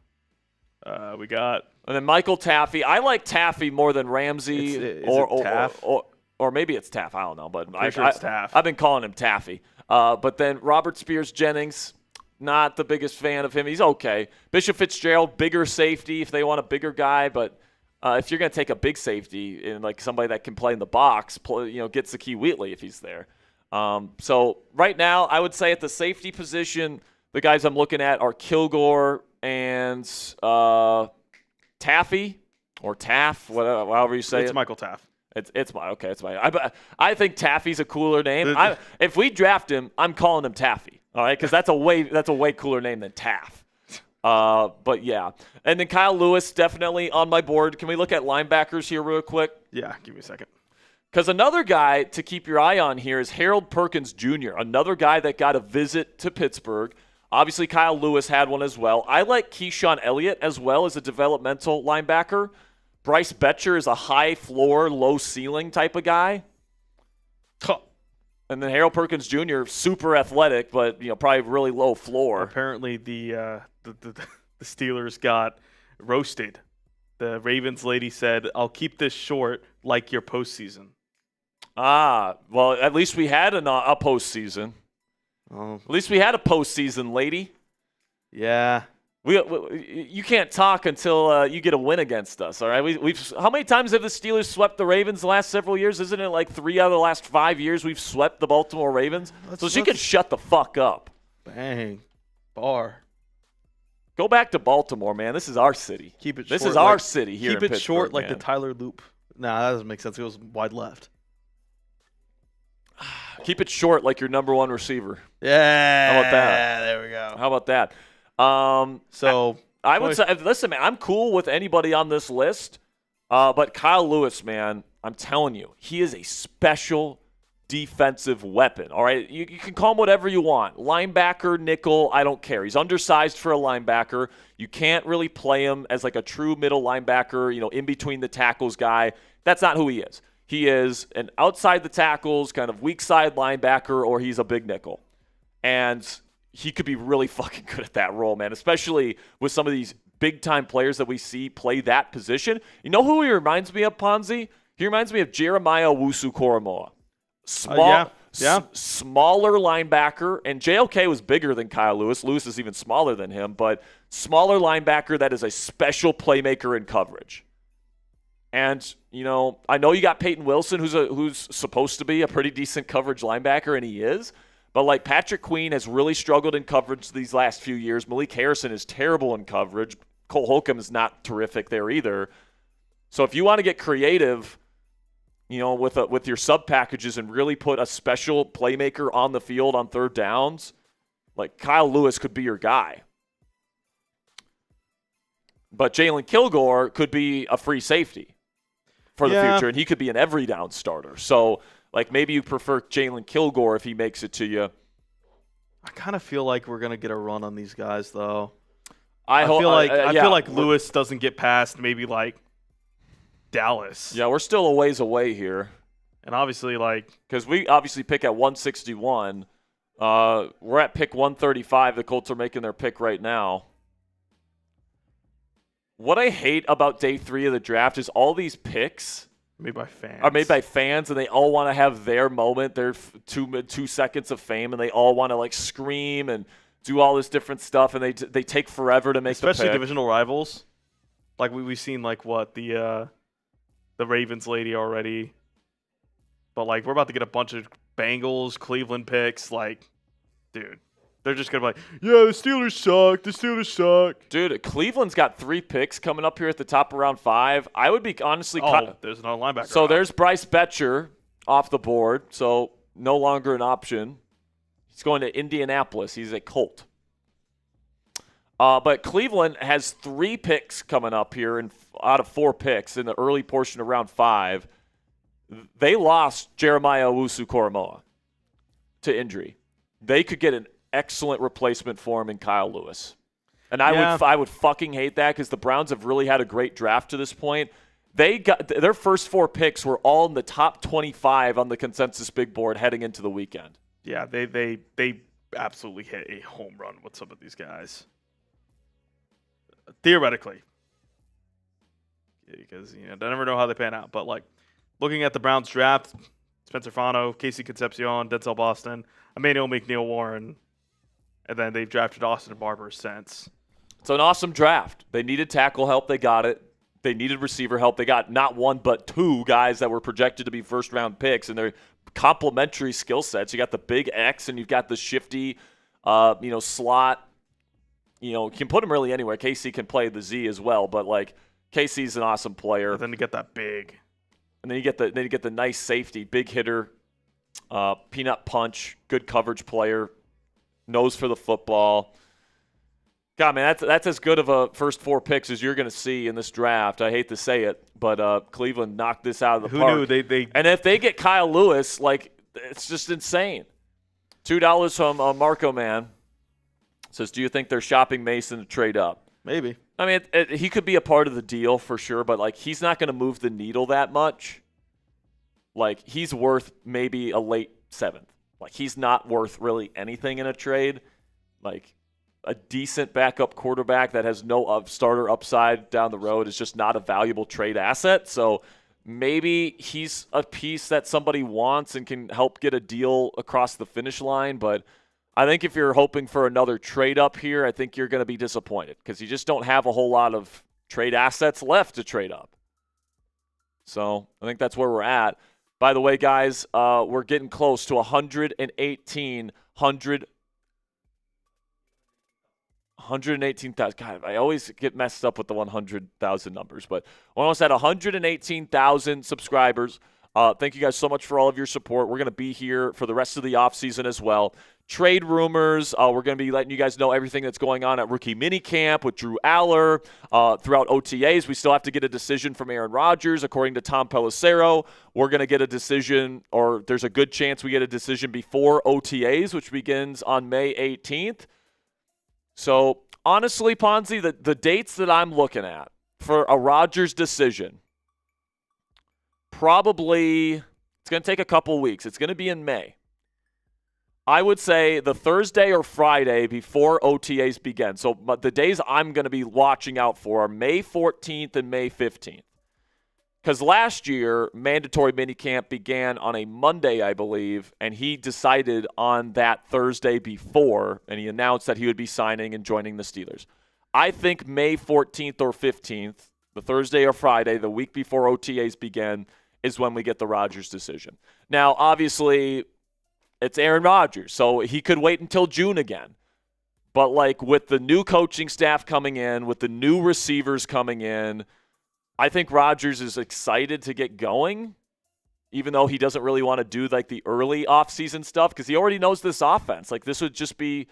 We got. And then Michael Taffy. I like Taffy more than Ramsey, Is it Taff? or maybe it's Taff. I don't know, but Sure it's Taff. I've been calling him Taffy. But then Robert Spears Jennings, not the biggest fan of him. He's okay. Bishop Fitzgerald, bigger safety if they want a bigger guy, but if you're going to take a big safety and like somebody that can play in the box, get Zakee Wheatley if he's there. So right now, I would say at the safety position, the guys I'm looking at are Kilgore and Taffy or Taff, whatever, however you say it. It's Michael Taff. It's my. I think Taffy's a cooler name. If we draft him, I'm calling him Taffy. All right, because that's a way cooler name than Taff. But yeah, and then Kyle Lewis definitely on my board. Can we look at linebackers here real quick? Yeah, give me a second. Because another guy to keep your eye on here is Harold Perkins Jr., another guy that got a visit to Pittsburgh. Obviously, Kyle Lewis had one as well. I like Keyshawn Elliott as well as a developmental linebacker. Bryce Betcher is a high floor, low ceiling type of guy. And then Harold Perkins Jr., super athletic, but probably really low floor. Apparently, the Steelers got roasted. The Ravens lady said, "I'll keep this short, like your postseason." Well, at least we had a postseason. Oh, At least we had a postseason, lady. yeah. You can't talk until you get a win against us, all right? We've how many times have the Steelers swept the Ravens the last several years? Isn't it like 3 out of the last 5 years we've swept the Baltimore Ravens? So she can shut the fuck up. Bang. are. Go back to Baltimore, man. This is our city. Keep it. This short, is our like, city here. Keep in it short, Pittsburgh, like the man. Tyler Loop. Nah, that doesn't make sense. It goes wide left. Keep it short, like your number one receiver. Yeah. How about that? There we go. How about that? So I would say, listen, man, I'm cool with anybody on this list, but Kyle Lewis, man, I'm telling you, he is a special defensive weapon. All right, you can call him whatever you want, linebacker, nickel, I don't care. He's undersized for a linebacker. You can't really play him as like a true middle linebacker, in between the tackles guy. That's not who he is. He is an outside the tackles kind of weak side linebacker, or he's a big nickel, and he could be really fucking good at that role, man, especially with some of these big-time players that we see play that position. You know who he reminds me of, Ponzi? He reminds me of Jeremiah Owusu-Koramoah. Smaller linebacker, and JOK was bigger than Kyle Lewis. Lewis is even smaller than him, but smaller linebacker that is a special playmaker in coverage. And, I know you got Peyton Wilson, who's supposed to be a pretty decent coverage linebacker, and he is. But, like, Patrick Queen has really struggled in coverage these last few years. Malik Harrison is terrible in coverage. Cole Holcomb is not terrific there either. So if you want to get creative, with your sub packages and really put a special playmaker on the field on third downs, like Kyle Lewis could be your guy. But Jalen Kilgore could be a free safety for the future, and he could be an every down starter. So, like, maybe you prefer Jalen Kilgore if he makes it to you. I kind of feel like we're gonna get a run on these guys, though. I feel like Lewis doesn't get past maybe like Dallas. Yeah, we're still a ways away here, and obviously because we obviously pick at 161. We're at pick 135. The Colts are making their pick right now. What I hate about day 3 of the draft is all these picks are made by fans, and they all want to have their moment, their 2 seconds of fame, and they all want to like scream and do all this different stuff, and they take forever to make the pick. Especially divisional rivals. Like we've seen the Ravens lady already, but like we're about to get a bunch of Bengals, Cleveland picks. Like, dude. They're just going to be like, yeah, the Steelers suck. The Steelers suck. Dude, Cleveland's got 3 picks coming up here at the top of round 5. I would be honestly there's another linebacker. So there's Bryce Betcher off the board, so no longer an option. He's going to Indianapolis. He's a Colt. But Cleveland has 3 picks coming up here out of 4 picks in the early portion of round 5. They lost Jeremiah Owusu-Koramoah to injury. They could get an excellent replacement for him in Kyle Lewis. And I would fucking hate that because the Browns have really had a great draft to this point. They got their first 4 picks were all in the top 25 on the consensus big board heading into the weekend. Yeah, they absolutely hit a home run with some of these guys. Theoretically. Because I never know how they pan out. But like looking at the Browns draft, Spencer Fano, Casey Concepcion, Denzel Boston, Emmanuel McNeil Warren, and then they've drafted Austin Barber since. It's an awesome draft. They needed tackle help. They got it. They needed receiver help. They got not 1 but 2 guys that were projected to be first-round picks, and they're complementary skill sets. You got the big X, and you've got the shifty, slot. You can put him really anywhere. KC can play the Z as well, but like KC's an awesome player. And then you get that big, and then you get the nice safety, big hitter, peanut punch, good coverage player. Nose for the football. God, man, that's as good of a first 4 picks as you're going to see in this draft. I hate to say it, but Cleveland knocked this out of the park. Who knew? And if they get Kyle Lewis, like, it's just insane. $2 from Marco Man. Says, do you think they're shopping Mason to trade up? Maybe. I mean, he could be a part of the deal for sure, but, like, he's not going to move the needle that much. Like, he's worth maybe a late 7th. Like, he's not worth really anything in a trade. Like, a decent backup quarterback that has no starter upside down the road is just not a valuable trade asset. So maybe he's a piece that somebody wants and can help get a deal across the finish line. But I think if you're hoping for another trade up here, I think you're going to be disappointed because you just don't have a whole lot of trade assets left to trade up. So I think that's where we're at. By the way, guys, we're getting close to 118 118,000. God, I always get messed up with the 100,000 numbers, but we're almost at 118,000 subscribers. Thank you guys so much for all of your support. We're going to be here for the rest of the offseason as well. Trade rumors. We're going to be letting you guys know everything that's going on at rookie minicamp with Drew Allar. Throughout OTAs, we still have to get a decision from Aaron Rodgers. According to Tom Pelissero, we're going to get a decision, or there's a good chance we get a decision before OTAs, which begins on May 18th. So, honestly, Ponzi, the dates that I'm looking at for a Rodgers decision, probably it's going to take a couple weeks. It's going to be in May. I would say the Thursday or Friday before OTAs begin. So the days I'm going to be watching out for are May 14th and May 15th. Because last year, mandatory minicamp began on a Monday, I believe, and he decided on that Thursday before, and he announced that he would be signing and joining the Steelers. I think May 14th or 15th, the Thursday or Friday, the week before OTAs begin, is when we get the Rodgers decision. Now, obviously, it's Aaron Rodgers, so he could wait until June again. But, like, with the new coaching staff coming in, with the new receivers coming in, I think Rodgers is excited to get going, even though he doesn't really want to do, like, the early offseason stuff, because he already knows this offense. Like, this would just be,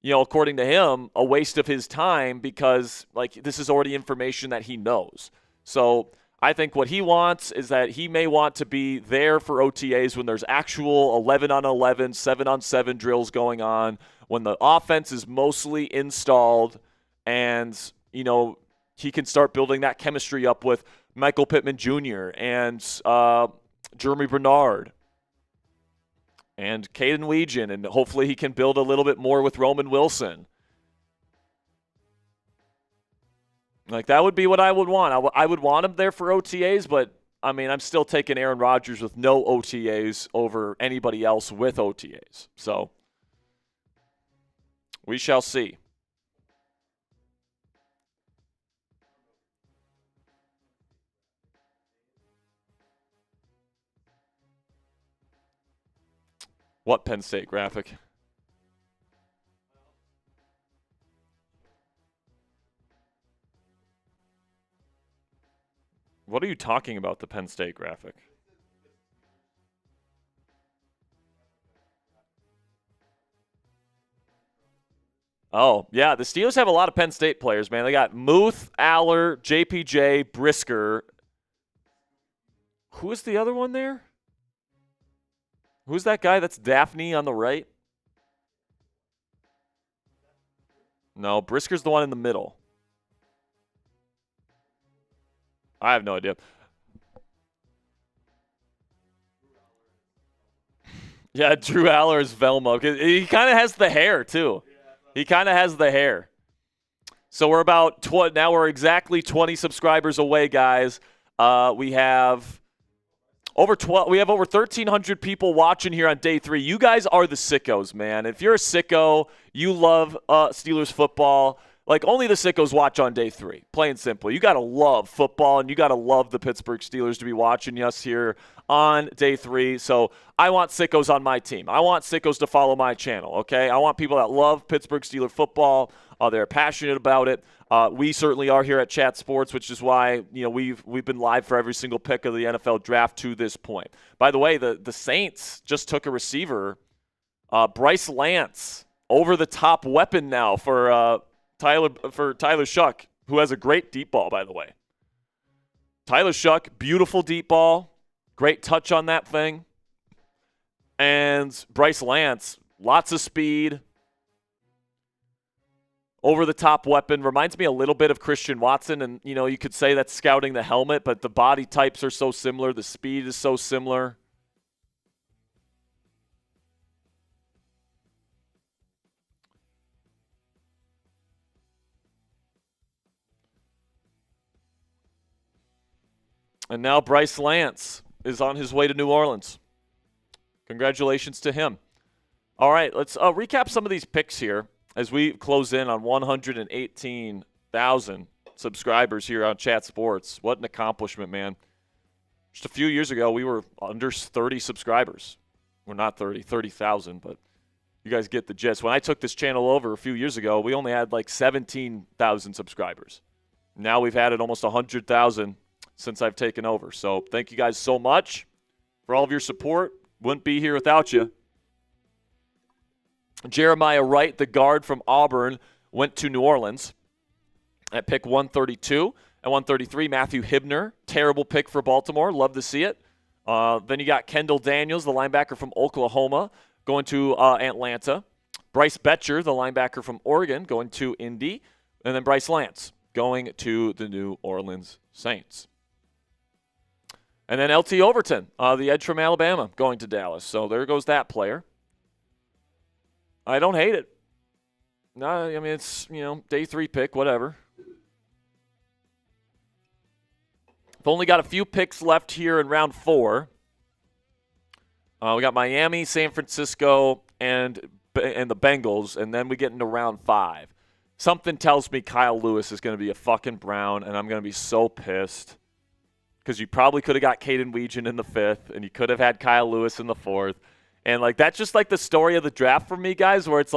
according to him, a waste of his time because, like, this is already information that he knows. So I think what he wants is that he may want to be there for OTAs when there's actual 11-on-11, 7-on-7 drills going on, when the offense is mostly installed and, he can start building that chemistry up with Michael Pittman Jr. and Germie Bernard and Caden Weegan, and hopefully he can build a little bit more with Roman Wilson. Like, that would be what I would want. I would want him there for OTAs, but, I'm still taking Aaron Rodgers with no OTAs over anybody else with OTAs. So, we shall see. What Penn State graphic? What are you talking about, the Penn State graphic? Oh, yeah, the Steelers have a lot of Penn State players, man. They got Muth, Allar, JPJ, Brisker. Who is the other one there? Who's that guy that's Daphne on the right? No, Brisker's the one in the middle. I have no idea. Yeah, Drew Allar is Velmo. He kind of has the hair, too. He kind of has the hair. So we're about now we're exactly 20 subscribers away, guys. We have over 1,300 people watching here on day 3. You guys are the sickos, man. If you're a sicko, you love Steelers football. Like, only the sickos watch on day 3, plain and simple. You got to love football, and you got to love the Pittsburgh Steelers to be watching us here on day 3. So I want sickos on my team. I want sickos to follow my channel, okay? I want people that love Pittsburgh Steelers football. They're passionate about it. We certainly are here at Chat Sports, which is why we've been live for every single pick of the NFL draft to this point. By the way, the Saints just took a receiver, Bryce Lance, over the top weapon now for Tyler Shuck, who has a great deep ball, by the way. Tyler Shuck, beautiful deep ball, great touch on that thing. And Bryce Lance, lots of speed, over-the-top weapon. Reminds me a little bit of Christian Watson, and, you could say that's scouting the helmet, but the body types are so similar. The speed is so similar. And now Bryce Lance is on his way to New Orleans. Congratulations to him. All right, let's recap some of these picks here as we close in on 118,000 subscribers here on Chat Sports. What an accomplishment, man. Just a few years ago, we were under 30 subscribers. We're not 30,000, but you guys get the gist. When I took this channel over a few years ago, we only had like 17,000 subscribers. Now we've had it almost 100,000 since I've taken over. So thank you guys so much for all of your support. Wouldn't be here without you. Jeremiah Wright, the guard from Auburn, went to New Orleans at pick 132. At 133, Matthew Hibner, terrible pick for Baltimore. Love to see it. Then you got Kendall Daniels, the linebacker from Oklahoma, going to Atlanta. Bryce Betcher, the linebacker from Oregon, going to Indy. And then Bryce Lance going to the New Orleans Saints. And then LT Overton, the edge from Alabama, going to Dallas. So there goes that player. I don't hate it. No, I mean, it's, day 3 pick, whatever. I've only got a few picks left here in round 4. We got Miami, San Francisco, and the Bengals, and then we get into round 5. Something tells me Kyle Lewis is going to be a fucking Brown, and I'm going to be so pissed. Because you probably could have got Caden Weegan in the 5th, and you could have had Kyle Lewis in the 4th. And, that's just, the story of the draft for me, guys, where it's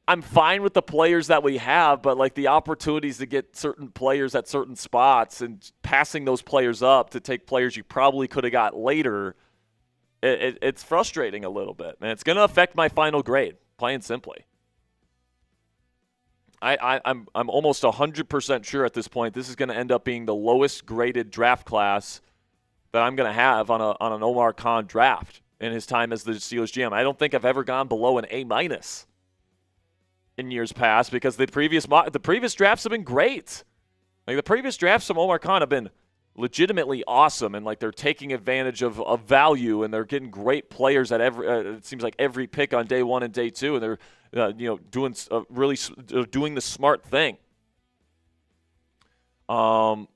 I'm fine with the players that we have, but, the opportunities to get certain players at certain spots and passing those players up to take players you probably could have got later, it's frustrating a little bit. And it's going to affect my final grade, plain and simply. I'm almost 100% sure at this point this is going to end up being the lowest graded draft class that I'm going to have on an Omar Khan draft in his time as the Steelers GM. I don't think I've ever gone below an A- in years past because the previous drafts have been great. The previous drafts from Omar Khan have been legitimately awesome, and they're taking advantage of value, and they're getting great players at it seems like every pick on day 1 and day 2, and they're doing the smart thing. But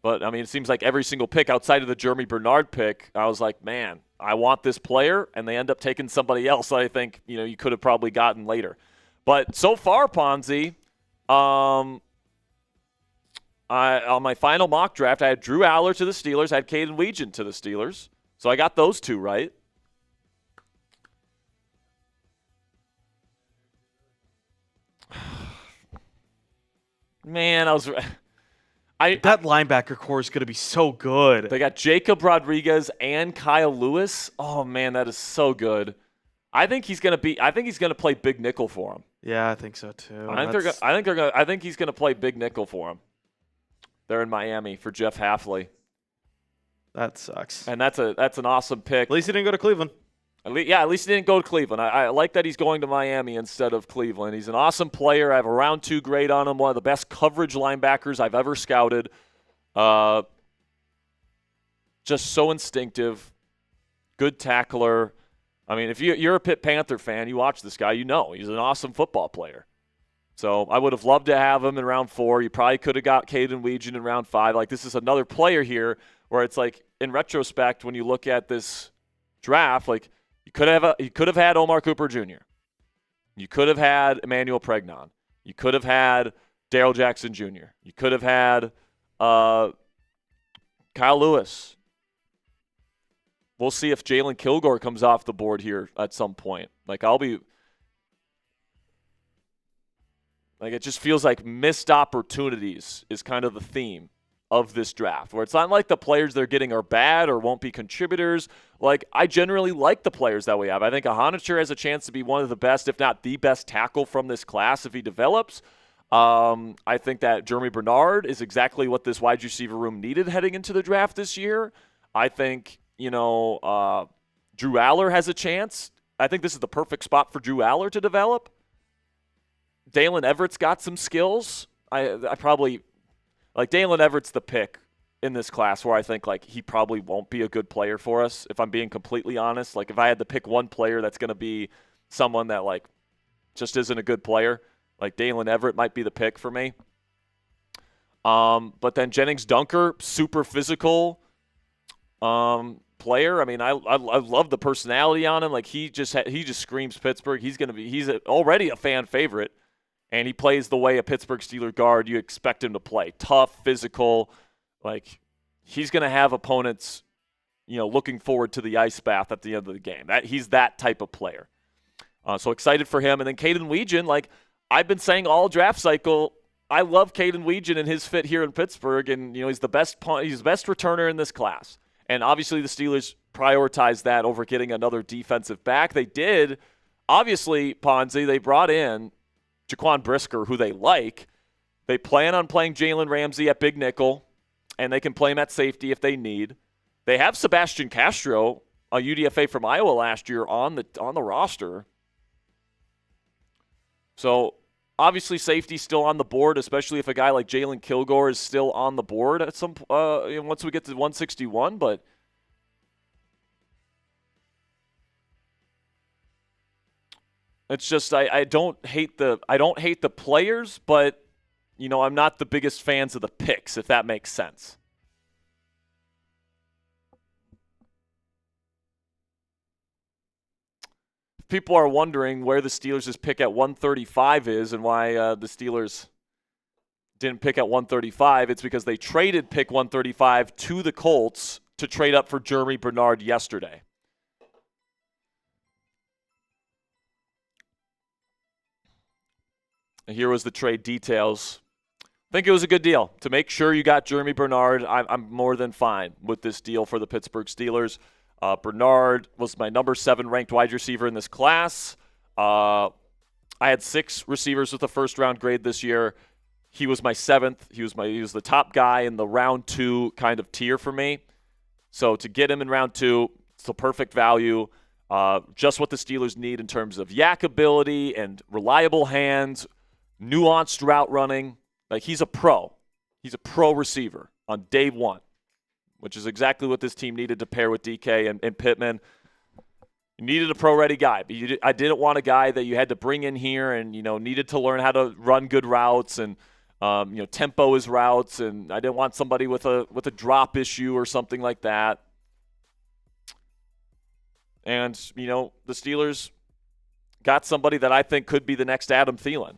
I mean, it seems like every single pick outside of the Germie Bernard pick, I was like, man, I want this player, and they end up taking somebody else that I think you could have probably gotten later. But so far, Ponzi, on my final mock draft, I had Drew Allar to the Steelers, I had Caden Weegan to the Steelers, so I got those 2 right. Man, that linebacker core is going to be so good. They got Jacob Rodriguez and Kyle Lewis. Oh man, that is so good. I think he's going to play big nickel for him. Yeah, I think so too. I think he's going to play big nickel for him. They're in Miami for Jeff Hafley. That sucks. And that's an awesome pick. At least he didn't go to Cleveland. At least he didn't go to Cleveland. I like that he's going to Miami instead of Cleveland. He's an awesome player. I have a round 2 grade on him. One of the best coverage linebackers I've ever scouted. Just so instinctive. Good tackler. I mean, if you're a Pitt Panther fan, you watch this guy, he's an awesome football player. So I would have loved to have him in round 4. You probably could have got Caden Weegan in round 5. This is another player here where it's in retrospect, when you look at this draft, you could have had Omar Cooper Jr. You could have had Emmanuel Pregnon. You could have had Darrell Jackson Jr. You could have had Kyle Lewis. We'll see if Jalen Kilgore comes off the board here at some point. It just feels like missed opportunities is kind of the theme of this draft, where it's not like the players they're getting are bad or won't be contributors. I generally like the players that we have. I think Iheanachor has a chance to be one of the best, if not the best tackle from this class if he develops. I think that Germie Bernard is exactly what this wide receiver room needed heading into the draft this year. I think, Drew Allar has a chance. I think this is the perfect spot for Drew Allar to develop. Daylen Everett's got some skills. I probably Daylen Everett's the pick in this class where I think he probably won't be a good player for us, if I'm being completely honest. If I had to pick one player that's going to be someone that just isn't a good player, Daylen Everette might be the pick for me. But then Gennings Dunker, super physical player. I mean, I love the personality on him. He just screams Pittsburgh. He's already a fan favorite. And he plays the way a Pittsburgh Steelers guard you expect him to play. Tough, physical. He's going to have opponents, looking forward to the ice bath at the end of the game. He's that type of player. So excited for him. And then Caden Weegan, like I've been saying all draft cycle, I love Caden Weegan and his fit here in Pittsburgh, and he's the best returner in this class. And obviously the Steelers prioritized that over getting another defensive back. They did. Obviously, Ponzi, they brought in Jaquan Brisker, who they like. They plan on playing Jalen Ramsey at big nickel, and they can play him at safety if they need. They have Sebastian Castro, a UDFA from Iowa last year, on the roster. So obviously safety still on the board, especially if a guy like Jalen Kilgore is still on the board at some once we get to 161. But it's just I don't hate the players, but I'm not the biggest fans of the picks, if that makes sense. People are wondering where the Steelers' pick at 135 is and why the Steelers didn't pick at 135. It's because they traded pick 135 to the Colts to trade up for Germie Bernard yesterday. And here was the trade details. I think it was a good deal. To make sure you got Germie Bernard, I'm more than fine with this deal for the Pittsburgh Steelers. Bernard was my number 7 ranked wide receiver in this class. I had 6 receivers with a first-round grade this year. He was my 7th. He was the top guy in the round 2 kind of tier for me. So to get him in round 2, it's the perfect value. Just what the Steelers need in terms of yak ability and reliable hands, nuanced route running. Like, he's a pro. He's a pro receiver on day 1, which is exactly what this team needed to pair with DK and Pittman. You needed a pro-ready guy. But I didn't want a guy that you had to bring in here and, needed to learn how to run good routes and, tempo his routes. And I didn't want somebody with a drop issue or something like that. And, the Steelers got somebody that I think could be the next Adam Thielen.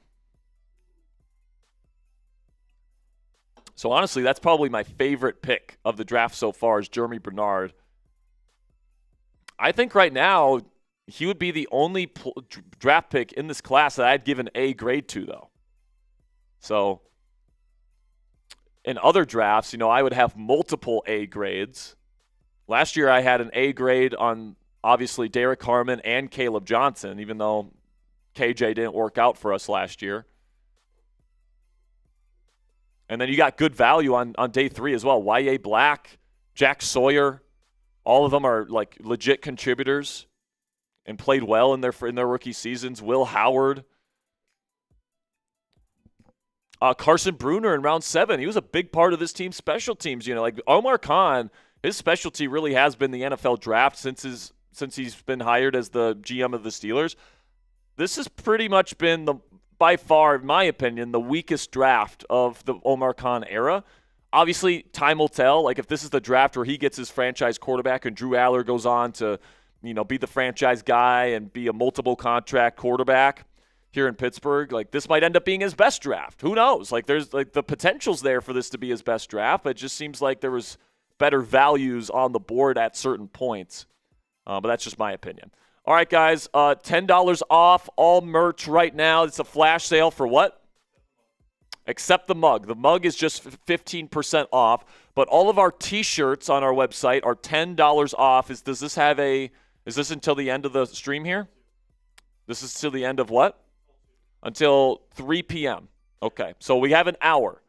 So, honestly, that's probably my favorite pick of the draft so far is Germie Bernard. I think right now he would be the only draft pick in this class that I'd give an A grade to, though. So, in other drafts, I would have multiple A grades. Last year I had an A grade on, obviously, Derek Harmon and Caleb Johnson, even though KJ didn't work out for us last year. And then you got good value on day 3 as well. Y.A. Black, Jack Sawyer, all of them are like legit contributors and played well in their rookie seasons. Will Howard. Carson Bruner in round 7. He was a big part of this team's special teams. Like Omar Khan, his specialty really has been the NFL draft since he's been hired as the GM of the Steelers. This has pretty much been by far, in my opinion, the weakest draft of the Omar Khan era. Obviously, time will tell. Like, if this is the draft where he gets his franchise quarterback and Drew Allar goes on to, be the franchise guy and be a multiple contract quarterback here in Pittsburgh, like, this might end up being his best draft. Who knows? Like, there's, like, the potential's there for this to be his best draft, but it just seems like there was better values on the board at certain points. But that's just my opinion. All right, guys, $10 off all merch right now. It's a flash sale for what? Except the mug. The mug is just 15% off, but all of our T-shirts on our website are $10 off. Is this until the end of the stream here? This is till the end of what? Until 3 p.m. Okay, so we have an hour.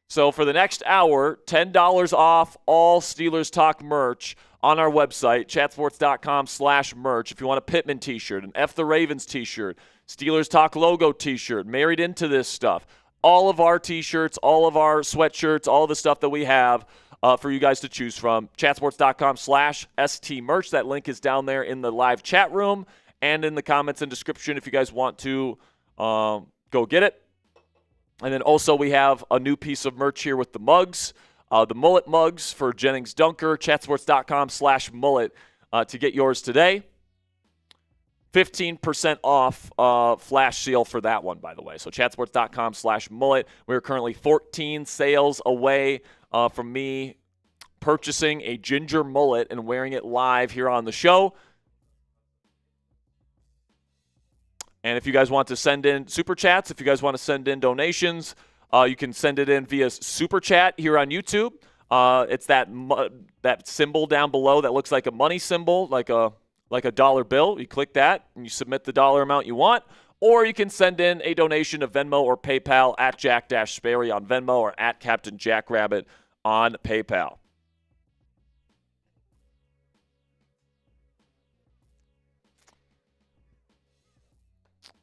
So for the next hour, $10 off all Steelers Talk merch on our website, chatsports.com/merch. If you want a Pittman t-shirt, an F the Ravens t-shirt, Steelers Talk logo t-shirt, married into this stuff, all of our t-shirts, all of our sweatshirts, all the stuff that we have for you guys to choose from, chatsports.com/STmerch. That link is down there in the live chat room and in the comments and description if you guys want to go get it. And then also we have a new piece of merch here with the mugs. The mullet mugs for Gennings Dunker, chatsports.com/mullet to get yours today. 15% off flash sale for that one, by the way. So chatsports.com/mullet. We're currently 14 sales away from me purchasing a ginger mullet and wearing it live here on the show. And if you guys want to send in super chats, if you guys want to send in donations, you can send it in via super chat here on YouTube. It's that symbol down below that looks like a money symbol, like a dollar bill. You click that and you submit the dollar amount you want. Or you can send in a donation of Venmo or PayPal at Jack-Sperry on Venmo or at Captain Jackrabbit on PayPal.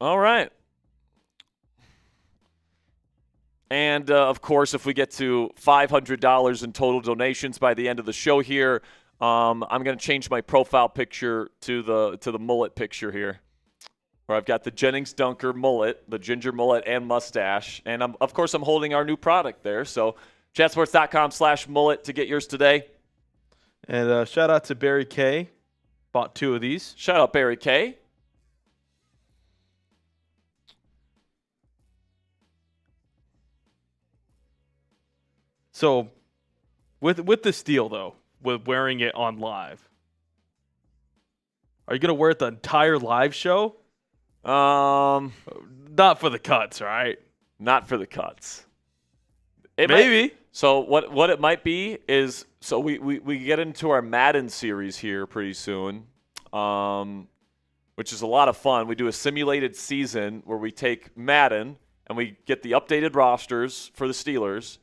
All right. And, of course, if we get to $500 in total donations by the end of the show here, I'm going to change my profile picture to the mullet picture here, where I've got the Gennings Dunker mullet, the ginger mullet and mustache. And, of course, I'm holding our new product there. So chatsports.com/mullet to get yours today. And shout out to Barry K. Bought 2 of these. Shout out Barry K. So, with this deal, though, with wearing it on live, are you going to wear it the entire live show? Not for the cuts, right? Not for the cuts. Maybe. So what it might be is, so we get into our Madden series here pretty soon, which is a lot of fun. We do a simulated season where we take Madden and we get the updated rosters for the Steelers,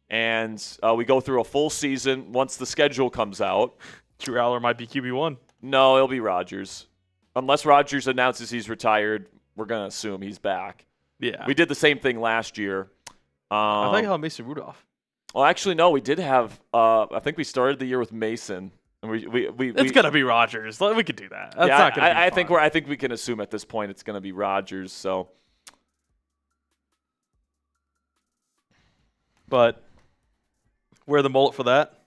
and we go through a full season once the schedule comes out. Drew Allar might be QB1. No, it'll be Rodgers. Unless Rodgers announces he's retired, we're going to assume he's back. Yeah. We did the same thing last year. I think I had Mason Rudolph. Well, actually, no, we did have. I think we started the year with Mason, and It's gonna be Rodgers. We could do that. That's not gonna be fun. I think we can assume at this point it's gonna be Rodgers. So, but wear the mullet for that.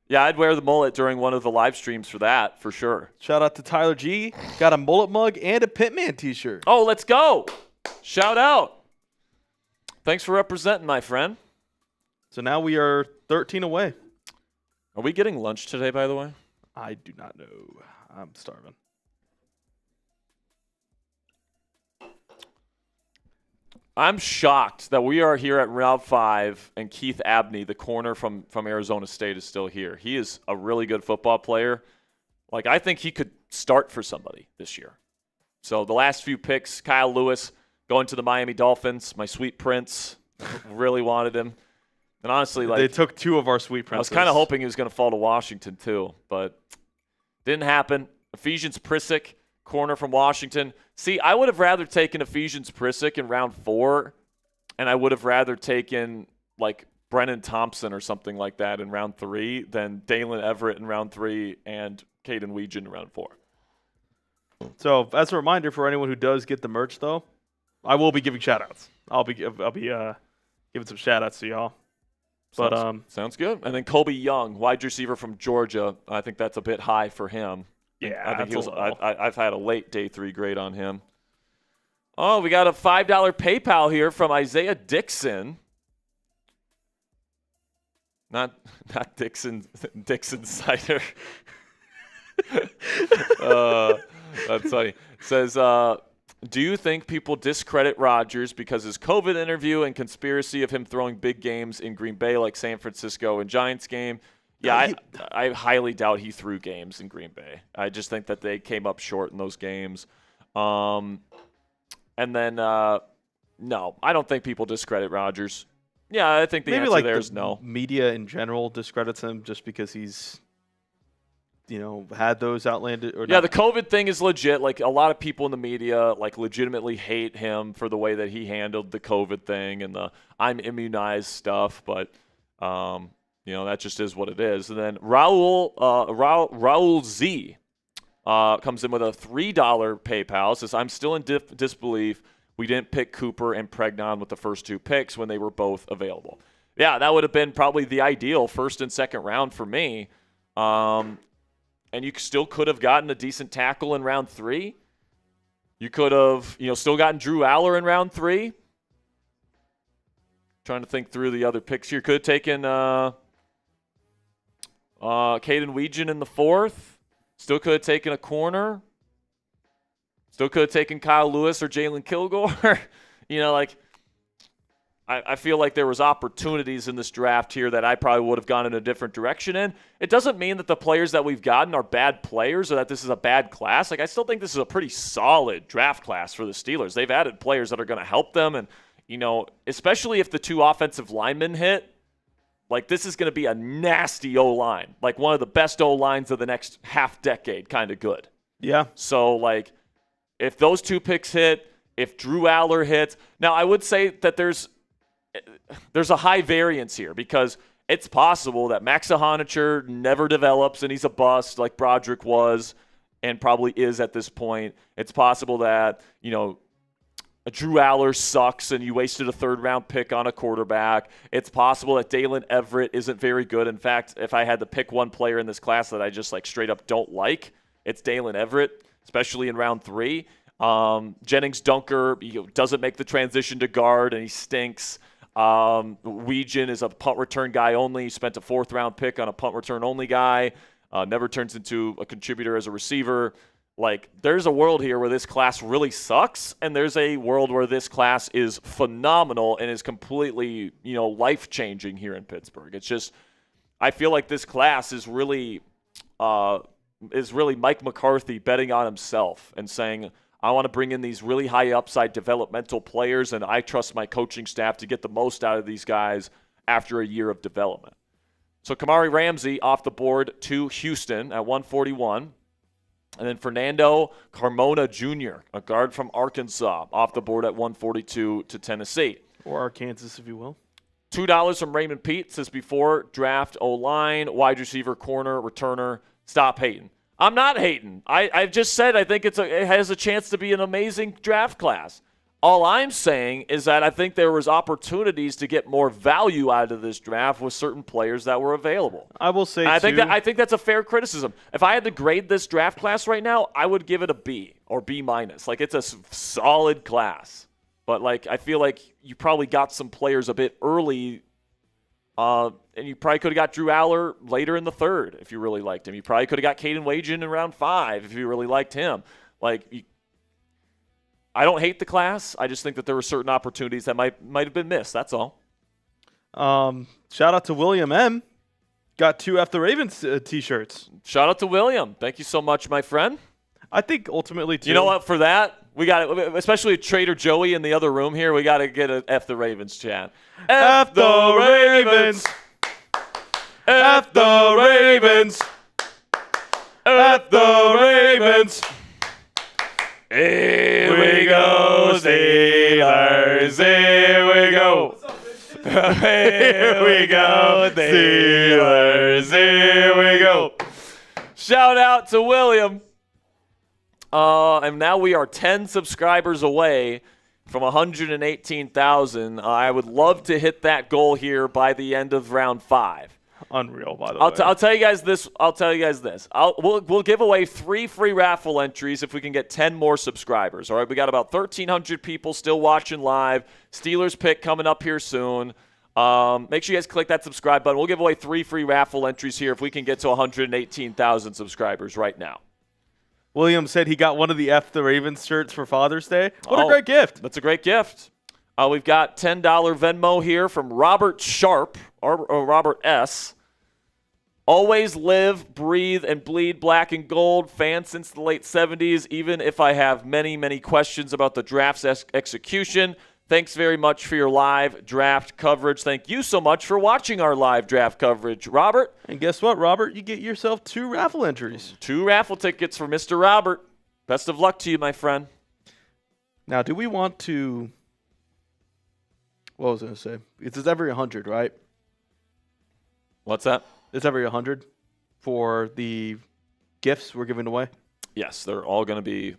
Yeah, I'd wear the mullet during one of the live streams for that, for sure. Shout out to Tyler G. Got a mullet mug and a Pitman t-shirt. Oh, let's go. Shout out. Thanks for representing, my friend. So now we are 13 away. Are we getting lunch today, by the way? I do not know. I'm starving. I'm shocked that we are here at round 5 and Keith Abney, the corner from Arizona State, is still here. He is a really good football player. Like, I think he could start for somebody this year. So the last few picks, Kyle Lewis going to the Miami Dolphins. My sweet prince, really wanted him. And honestly, like, they took 2 of our sweet princes. I was kind of hoping he was going to fall to Washington too, but didn't happen. Ephesians Prisick, corner from Washington. See, I would have rather taken Ephesians Prisick in round 4, and I would have rather taken like Brennan Thompson or something like that in round 3 than Daylen Everette in round 3 and Caden Weegan in round 4. So, as a reminder for anyone who does get the merch, though, I will be giving shout-outs. I'll be giving some shout-outs to y'all. But sounds good. And then Colby Young, wide receiver from Georgia. I think that's a bit high for him. Yeah, I think I've had a late day 3 grade on him. Oh, we got a $5 PayPal here from Isaiah Dixon. Not Dixon Cider. That's funny. It says, do you think people discredit Rodgers because his COVID interview and conspiracy of him throwing big games in Green Bay like San Francisco and Giants game? Yeah, I highly doubt he threw games in Green Bay. I just think that they came up short in those games. And then, no, I don't think people discredit Rodgers. Yeah, I think the maybe answer like there is no. Media in general discredits him just because he's, had those outlandish. Yeah, the COVID thing is legit. Like, a lot of people in the media, like, legitimately hate him for the way that he handled the COVID thing and the I'm immunized stuff. But, that just is what it is. And then Raul Z comes in with a $3 PayPal. Says, I'm still in disbelief we didn't pick Cooper and Pregame with the first 2 picks when they were both available. Yeah, that would have been probably the ideal first and second round for me. And you still could have gotten a decent tackle in round 3. You could have, still gotten Drew Allar in round 3. Trying to think through the other picks here. Could have taken Caden Weegan in the 4th. Still could have taken a corner. Still could have taken Kyle Lewis or Jalen Kilgore. I feel like there was opportunities in this draft here that I probably would have gone in a different direction in. It doesn't mean that the players that we've gotten are bad players or that this is a bad class. I still think this is a pretty solid draft class for the Steelers. They've added players that are going to help them, and especially if the 2 offensive linemen hit, this is going to be a nasty O-line, one of the best O-lines of the next half decade, kind of good. Yeah. So, if those 2 picks hit, if Drew Allar hits, now I would say that there's a high variance here because it's possible that Max Iheanachor never develops and he's a bust like Broderick was and probably is at this point. It's possible that, Drew Allar sucks and you wasted a 3rd-round pick on a quarterback. It's possible that Daylen Everette isn't very good. In fact, if I had to pick one player in this class that I just straight up don't like, it's Daylen Everette, especially in round 3. Gennings Dunker doesn't make the transition to guard and he stinks. Weegan is a punt return guy only. He spent a 4th-round pick on a punt return only guy. Never turns into a contributor as a receiver. There's a world here where this class really sucks, and there's a world where this class is phenomenal and is completely, life-changing here in Pittsburgh. It's just, I feel like this class is really Mike McCarthy betting on himself and saying, I want to bring in these really high upside developmental players, and I trust my coaching staff to get the most out of these guys after a year of development. So Kamari Ramsey off the board to Houston at 141. And then Fernando Carmona Jr., a guard from Arkansas, off the board at 142 to Tennessee. Or Arkansas, if you will. $2 from Raymond Pete says before draft O-line, wide receiver, corner, returner. Stop hating. I'm not hating. I've just said I think it has a chance to be an amazing draft class. All I'm saying is that I think there was opportunities to get more value out of this draft with certain players that were available. I will say, I think that's a fair criticism. If I had to grade this draft class right now, I would give it a B or B minus. It's a solid class, but I feel like you probably got some players a bit early. And you probably could have got Drew Allar later in the 3rd if you really liked him. You probably could have got Caden Wagen in round 5 if you really liked him. I don't hate the class. I just think that there were certain opportunities that might have been missed. That's all. Shout out to William M. Got 2 F the Ravens T-shirts. Shout out to William. Thank you so much, my friend. I think ultimately, too. You know what? For that, we got it. Especially Trader Joey in the other room here. We got to get an F the Ravens chant. F the Ravens. F the Ravens. F the Ravens. Here we go, Steelers. Here we go. Here we go, Steelers. Here we go. Shout out to William. And now we are 10 subscribers away from 118,000. I would love to hit that goal here by the end of round 5. Unreal, by the way. I'll tell you guys this. We'll give away 3 free raffle entries if we can get 10 more subscribers. All right, we got about 1,300 people still watching live. Steelers pick coming up here soon. Make sure you guys click that subscribe button. We'll give away 3 free raffle entries here if we can get to 118,000 subscribers right now. William said he got one of the F the Ravens shirts for Father's Day. What a great gift. That's a great gift. We've got $10 Venmo here from Robert Sharp, or Robert S. Always live, breathe, and bleed black and gold. Fan since the late 70s, even if I have many, many questions about the draft's execution. Thanks very much for your live draft coverage. Thank you so much for watching our live draft coverage, Robert. And guess what, Robert? You get yourself 2 raffle entries. 2 raffle tickets for Mr. Robert. Best of luck to you, my friend. Now, do we want to... What was I going to say? It's every 100, right? What's that? It's every 100 for the gifts we're giving away? Yes, they're all going to be...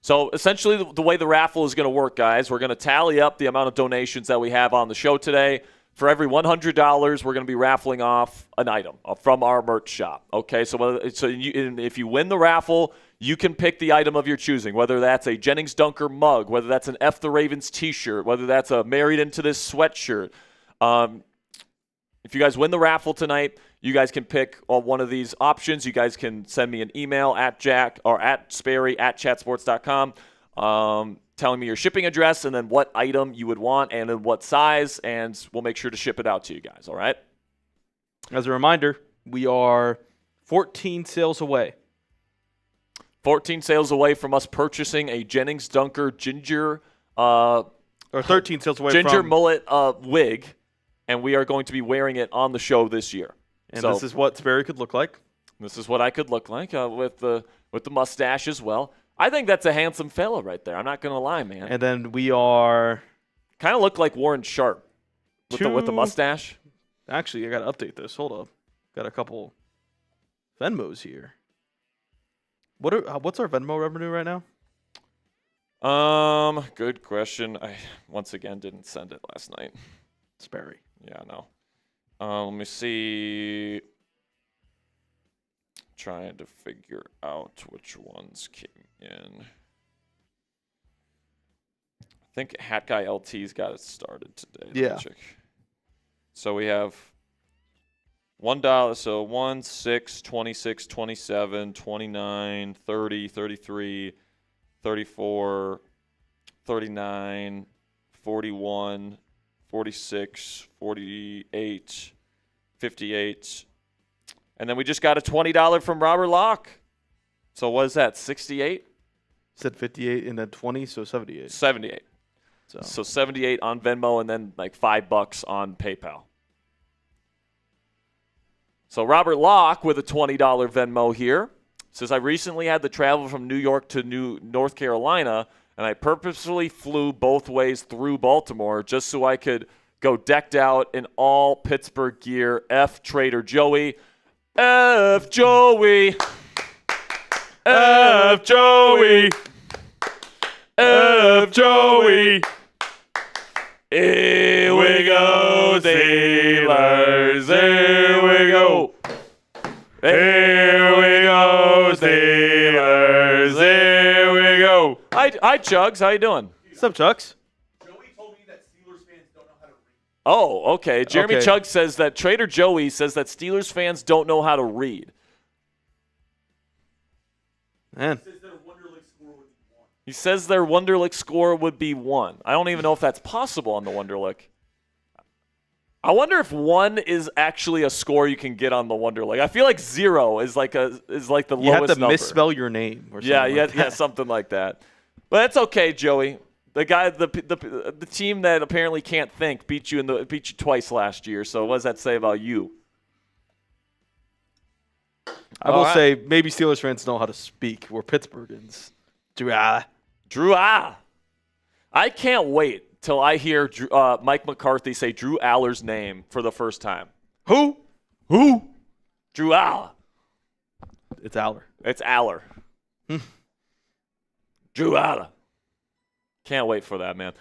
So essentially the way the raffle is going to work, guys, we're going to tally up the amount of donations that we have on the show today. For every $100, we're going to be raffling off an item from our merch shop. Okay, if you win the raffle, you can pick the item of your choosing, whether that's a Jennings Dunker mug, whether that's an F the Ravens t-shirt, whether that's a Married Into This sweatshirt. If you guys win the raffle tonight, You guys can pick one of these options. You guys can send me an email at Sperry@chatsports.com telling me your shipping address and then what item you would want and in what size, and we'll make sure to ship it out to you guys, all right? As a reminder, we are 14 sales away. 14 sales away from us purchasing a Gennings Dunker ginger Or 13 sales away ginger from. mullet wig, and we are going to be wearing it on the show this year. And so, this is what Sperry could look like. This is what I could look like with the mustache as well. I think that's a handsome fella right there. I'm not going to lie, man. And then we are. Kind of look like Warren Sharp with the mustache. Actually, I got to update this. Hold up. Got a couple Venmos here. What's our Venmo revenue right now? Good question. I once again didn't send it last night. Sperry. Yeah, no. Let me see. Trying to figure out which ones came in. I think Hat Guy LT's got it started today. Let me Yeah. check. So we have $1. So 1, 6, 26, 27, 29, 30, 33, 34, 39, 41, 46, 48, 58. And then we just got a $20 from Robert Locke. So what is that, 68? Said 58 and then 20, so 78. 78. So So 78 on Venmo and then like $5 on PayPal. So Robert Locke with a $20 Venmo here says, I recently had to travel from New York to North Carolina, and I purposefully flew both ways through Baltimore just so I could go decked out in all Pittsburgh gear. F Trader Joey. F Joey. F Joey. F Joey. Here we go, Steelers. Here we go. Here we go, Steelers. Here we go. Hi, Chugs. How you doing? what's up, Chucks? Joey told me that Steelers fans don't know how to read. Oh, okay. Jeremy Okay. Chugs says that Trader Joey says that Steelers fans don't know how to read. Man, Says their Wonderlic score would be 1. He says their Wonderlic score would be 1. I don't even know if that's possible on the Wonderlic. I wonder if 1 is actually a score you can get on the Wonderlic. I feel like 0 is like the you lowest have to number. misspell your name or something. Yeah, like that. something like that. But it's okay, Joey. The guy, the team that apparently can't think beat you twice last year. So what does that say about you? I will All right. say maybe Steelers fans know how to speak. We're Pittsburghans. Drew I can't wait till I hear Mike McCarthy say Drew Allar's name for the first time. Who? Drew Allar. It's Allar. It's Allar. Drew Allar. Can't wait for that, man.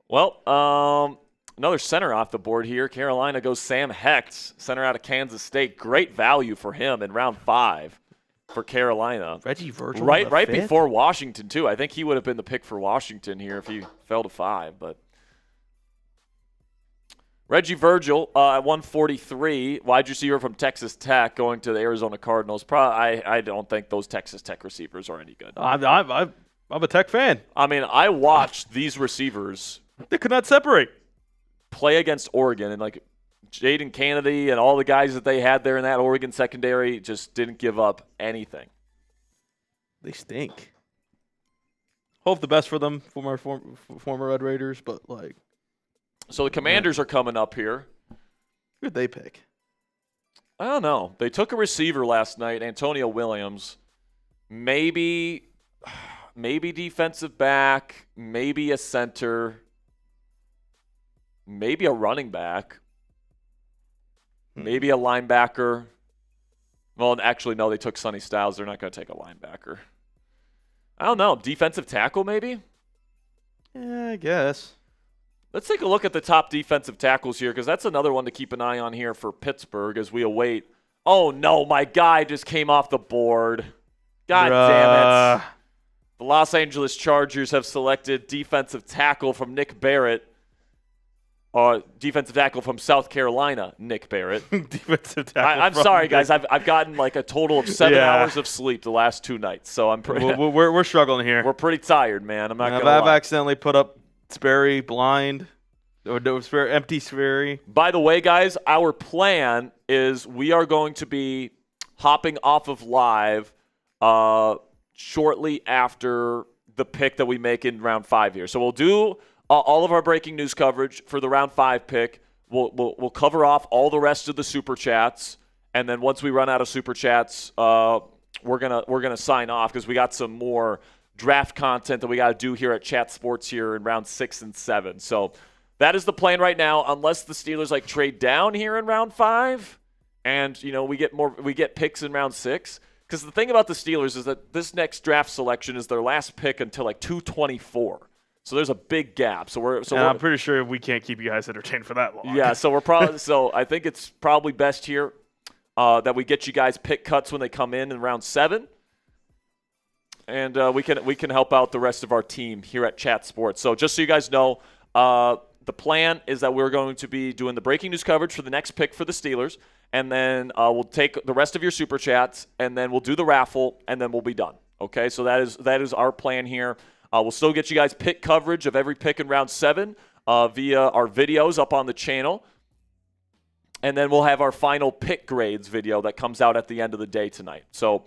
Well, another center off the board here. Carolina goes Sam Hecht, center out of Kansas State. Great value for him in round 5 for Carolina. Reggie Virgil. Right on the fifth? before Washington, too. I think he would have been the pick for Washington here if he fell to 5. But Reggie Virgil at 143, wide receiver from Texas Tech, going to the Arizona Cardinals. I don't think those Texas Tech receivers are any good. I'm a Tech fan. I mean, I watched these receivers They could not separate. play against Oregon, and like Jaden Kennedy and all the guys that they had there in that Oregon secondary just didn't give up anything. They stink. Hope the best for them, for my former Red Raiders, but like, So the Commanders are coming up here. who did they pick? I don't know. They took a receiver last night, Antonio Williams. Maybe defensive back, maybe a center, maybe a running back, maybe a linebacker. Well, actually, no, they took Sonny Styles. They're not going to take a linebacker. I don't know. Defensive tackle, maybe? Yeah, I guess. Let's take a look at the top defensive tackles here, because that's another one to keep an eye on here for Pittsburgh as we await. Oh, no, my guy just came off the board. God damn it. The Los Angeles Chargers have selected defensive tackle from Nick Barrett. defensive tackle from South Carolina, Nick Barrett. Defensive tackle. I'm sorry, guys. I've gotten like a total of 7 hours of sleep the last 2 nights, so I'm pretty. We're struggling here. We're pretty tired, man. I'm not gonna I've lie. accidentally put up Sperry blind. Or no, empty Sperry. By the way, guys, our plan is we are going to be hopping off of live shortly after the pick that we make in round 5 here. So we'll do all of our breaking news coverage for the round 5 pick. We'll cover off all the rest of the super chats, and then once we run out of super chats, we're gonna sign off because we got some more draft content that we got to do here at Chat Sports here in round 6 and 7. So that is the plan right now, unless the Steelers like trade down here in round 5, and we get picks in round 6. Because the thing about the Steelers is that this next draft selection is their last pick until like 224. So there's a big gap. I'm pretty sure we can't keep you guys entertained for that long. Yeah, so I think it's probably best here that we get you guys pick cuts when they come in round 7. And we can help out the rest of our team here at Chat Sports. So just so you guys know, the plan is that we're going to be doing the breaking news coverage for the next pick for the Steelers, and then we'll take the rest of your super chats, and then we'll do the raffle, and then we'll be done. Okay, so that is our plan here. We'll still get you guys pick coverage of every pick in round 7 via our videos up on the channel, and then we'll have our final pick grades video that comes out at the end of the day tonight. So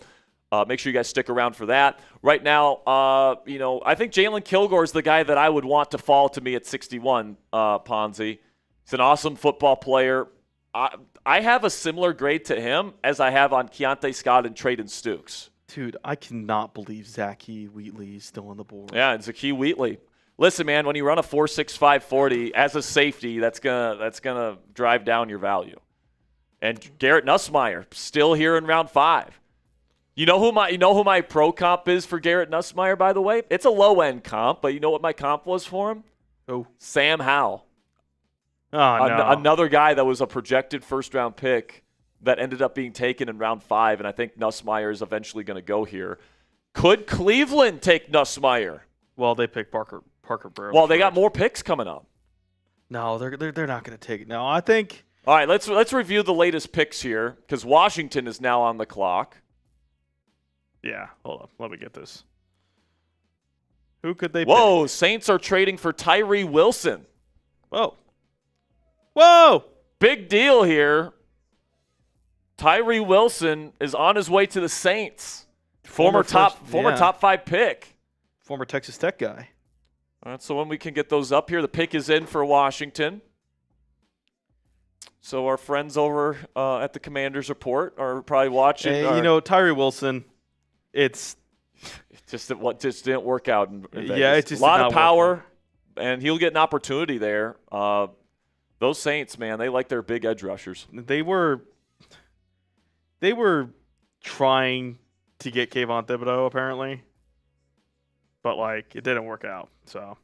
make sure you guys stick around for that. Right now, I think Jalen Kilgore is the guy that I would want to fall to me at 61, Ponzi. He's an awesome football player. I have a similar grade to him as I have on Keontae Scott and Traden Stukes. Dude, I cannot believe Zachy Wheatley is still on the board. Yeah, and Zachy Wheatley. Listen, man, when you run a 4.65 40 as a safety, that's gonna drive down your value. And Garrett Nussmeier still here in round 5. You know who my pro comp is for Garrett Nussmeier, by the way? It's a low end comp, but you know what my comp was for him? Oh, Sam Howell. Oh, no. Another guy that was a projected first-round pick that ended up being taken in round 5, and I think Nussmeier is eventually going to go here. Could Cleveland take Nussmeier? Well, they picked Parker Burrow. Well, they got more picks coming up. No, they're not going to take it. No, I think. All right, let's review the latest picks here because Washington is now on the clock. Yeah, hold on. Let me get this. Who could they Whoa, pick? Saints are trading for Tyree Wilson. Whoa! Big deal here. Tyree Wilson is on his way to the Saints. Former top 5 pick. Former Texas Tech guy. All right, so when we can get those up here, the pick is in for Washington. So our friends over at the Commander's Report are probably watching. Hey, Tyree Wilson, it just didn't work out in Vegas. Yeah, it just a lot of power, and he'll get an opportunity there. Those Saints, man, they like their big edge rushers. They were trying to get Kayvon Thibodeau, apparently. But, it didn't work out. So,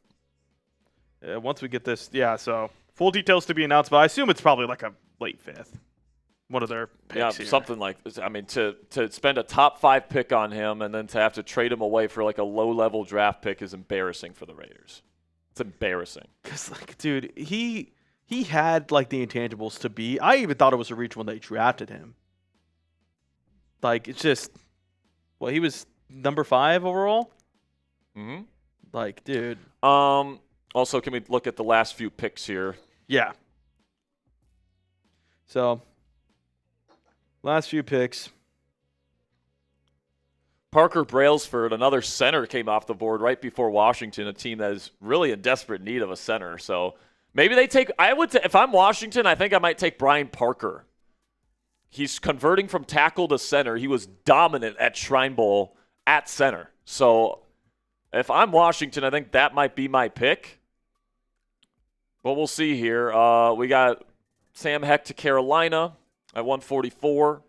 once we get this, so full details to be announced, but I assume it's probably like a late 5th. One of their picks here. Something like this. I mean, to spend a top 5 pick on him and then to have to trade him away for like a low-level draft pick is embarrassing for the Raiders. It's embarrassing. Because, dude, he had, the intangibles to be. I even thought it was a reach when they drafted him. It's just, he was number 5 overall? Mm-hmm. Dude. Also, can we look at the last few picks here? Yeah. So, last few picks. Parker Brailsford, another center, came off the board right before Washington, a team that is really in desperate need of a center. So, maybe they take – if I'm Washington, I think I might take Brian Parker. He's converting from tackle to center. He was dominant at Shrine Bowl at center. So, if I'm Washington, I think that might be my pick. But we'll see here. We got Sam Heck to Carolina at 144.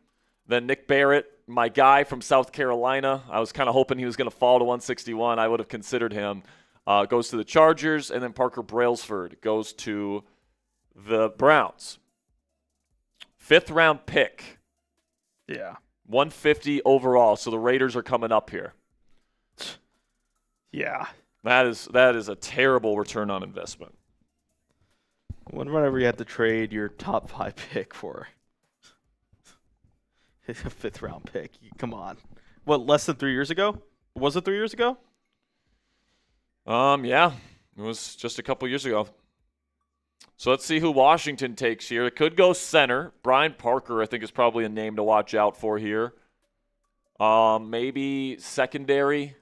Then Nick Barrett, my guy from South Carolina. I was kind of hoping he was going to fall to 161. I would have considered him. Goes to the Chargers. And then Parker Brailsford goes to the Browns. 5th round pick. Yeah. 150 overall. So the Raiders are coming up here. Yeah. That is a terrible return on investment. Whenever you had to trade your top 5 pick for a 5th round pick, come on. What, less than 3 years ago? Was it 3 years ago? Yeah, it was just a couple years ago. So let's see who Washington takes here. It could go center. Brian Parker, I think, is probably a name to watch out for here. Maybe secondary.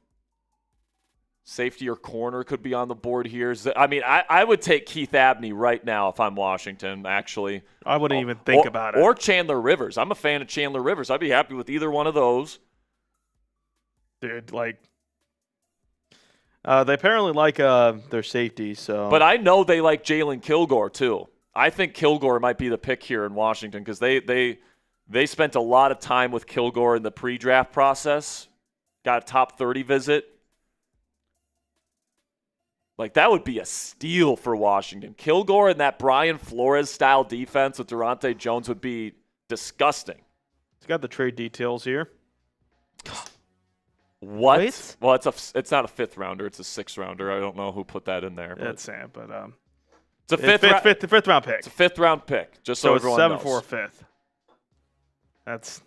Safety or corner could be on the board here. I mean, I would take Keith Abney right now if I'm Washington, actually. I wouldn't even think about it. Or Chandler Rivers. I'm a fan of Chandler Rivers. I'd be happy with either one of those. Dude, like, they apparently like their safety, so. But I know they like Jalen Kilgore, too. I think Kilgore might be the pick here in Washington because they spent a lot of time with Kilgore in the pre-draft process. Got a top 30 visit. Like, that would be a steal for Washington. Kilgore and that Brian Flores-style defense with Durante Jones would be disgusting. It's got the trade details here. What? Wait? Well, it's not a 5th rounder. It's a 6th rounder. I don't know who put that in there. That's Sam, but it's a fifth round pick. It's a 5th round pick. Just so so it's everyone 7 knows. for a 5th. That's.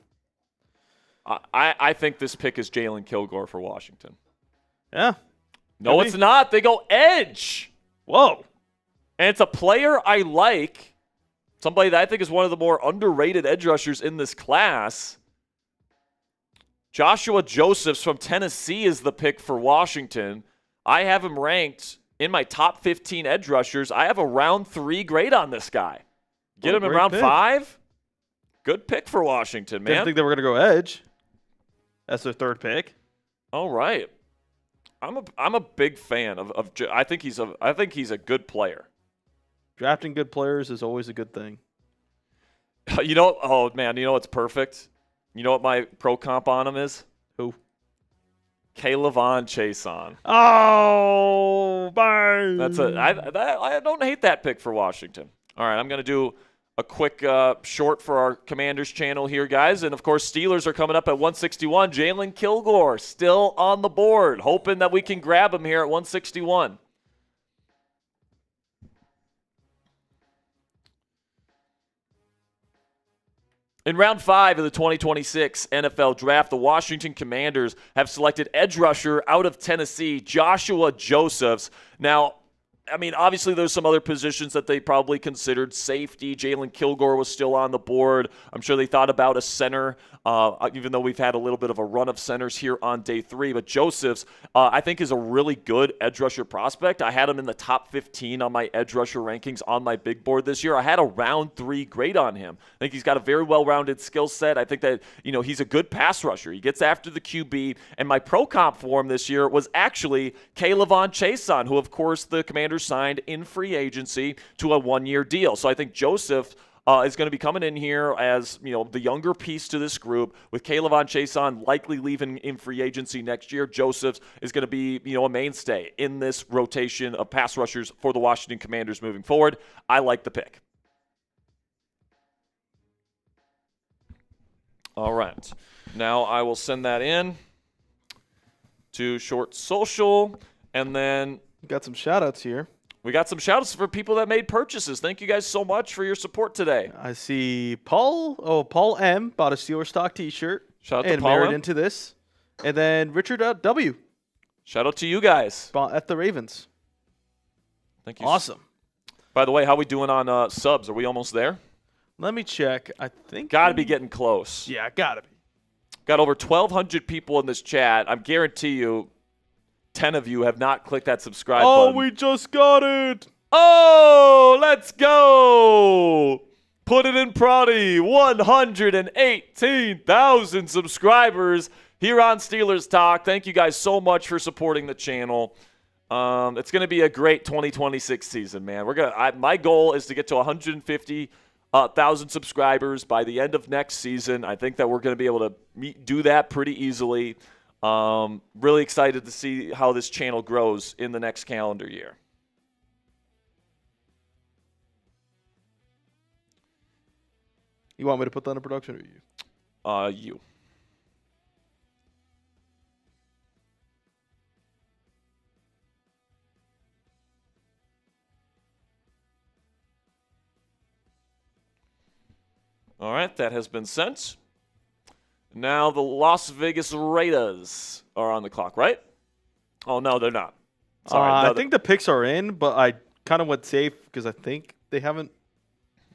I think this pick is Jalen Kilgore for Washington. Yeah. No, it's not. They go edge. Whoa. And it's a player I like. Somebody that I think is one of the more underrated edge rushers in this class. Joshua Josephs from Tennessee is the pick for Washington. I have him ranked in my top 15 edge rushers. I have a round 3 grade on this guy. Get him in round 5. Good pick for Washington, man. Didn't think they were going to go edge. That's their 3rd pick. All right. I'm a big fan of I think he's a good player. Drafting good players is always a good thing. You know, oh man, you know what's perfect? You know what my pro comp on him is? Who? Kayvon Chason. Oh, bang. I don't hate that pick for Washington. All right, I'm going to do a quick short for our Commanders channel here, guys. And, of course, Steelers are coming up at 161. Jalen Kilgore still on the board, hoping that we can grab him here at 161. In round 5 of the 2026 NFL Draft, the Washington Commanders have selected edge rusher out of Tennessee, Joshua Josephs. Now, I mean, obviously there's some other positions that they probably considered. Safety, Jalen Kilgore was still on the board. I'm sure they thought about a center, even though we've had a little bit of a run of centers here on day 3. But Josephs, I think, is a really good edge rusher prospect. I had him in the top 15 on my edge rusher rankings on my big board this year. I had a round 3 grade on him. I think he's got a very well-rounded skill set. I think that, he's a good pass rusher. He gets after the QB. And my pro comp for him this year was actually Kayvon Chason, who, of course, the Commanders signed in free agency to a 1-year deal. So I think Joseph is going to be coming in here as the younger piece to this group. With Kayvon Chason likely leaving in free agency next year, Joseph is going to be a mainstay in this rotation of pass rushers for the Washington Commanders moving forward. I like the pick. All right. Now I will send that in to Short Social, and then Got some shout-outs here. we got some shout-outs for people that made purchases. Thank you guys so much for your support today. I see Paul M. bought a Steelers stock T-shirt. Shout out to and Paul married M. into this. And then Richard W. Shout out to you guys. bought at the Ravens. Thank you. Awesome. By the way, how we doing on subs? Are we almost there? Let me check. I think. Got to be getting close. Yeah, gotta be. Got over 1,200 people in this chat. I guarantee you 10 of you have not clicked that subscribe button. We just got it. Oh, let's go. Put it in Proddy. 118,000 subscribers here on Steelers Talk. Thank you guys so much for supporting the channel. It's going to be a great 2026 season, man. My goal is to get to 150,000 subscribers by the end of next season. I think that we're going to be able to do that pretty easily. Really excited to see how this channel grows in the next calendar year. You want me to put that in production or you? You. All right, that has been sent. Now the Las Vegas Raiders are on the clock, right? Oh, no, they're not. Sorry. I think the picks are in, but I kind of went safe because I think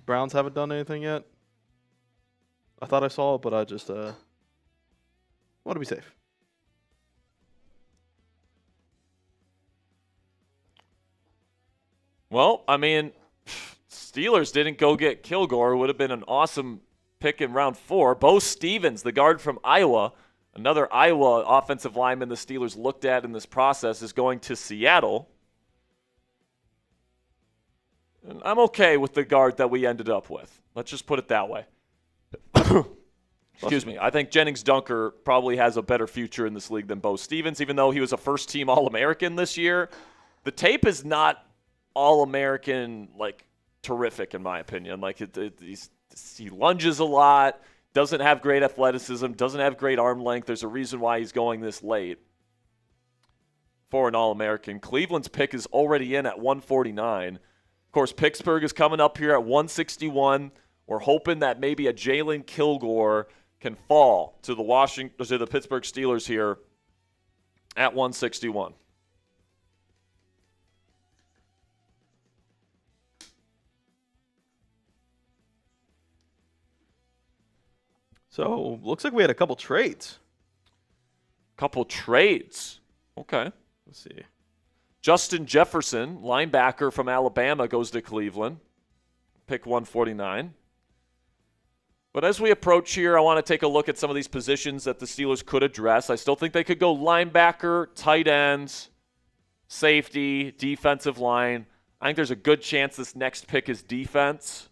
Browns haven't done anything yet. I thought I saw it, but I just want to be safe. Well, I mean, Steelers didn't go get Kilgore. It would have been an awesome pick in round 4. Bo Stevens, the guard from Iowa, another Iowa offensive lineman the Steelers looked at in this process, is going to Seattle. And I'm okay with the guard that we ended up with. Let's just put it that way. Excuse me. I think Gennings Dunker probably has a better future in this league than Bo Stevens, even though he was a first-team All-American this year. The tape is not All-American, like, terrific in my opinion. Like, he lunges a lot, doesn't have great athleticism, doesn't have great arm length. There's a reason why he's going this late for an All-American. Cleveland's pick is already in at 149. Of course, Pittsburgh is coming up here at 161. We're hoping that maybe a Jalen Kilgore can fall to the Pittsburgh Steelers here at 161. So, looks like we had a couple trades. Couple trades. Okay. Let's see. Justin Jefferson, linebacker from Alabama, goes to Cleveland. Pick 149. But as we approach here, I want to take a look at some of these positions that the Steelers could address. I still think they could go linebacker, tight ends, safety, defensive line. I think there's a good chance this next pick is defense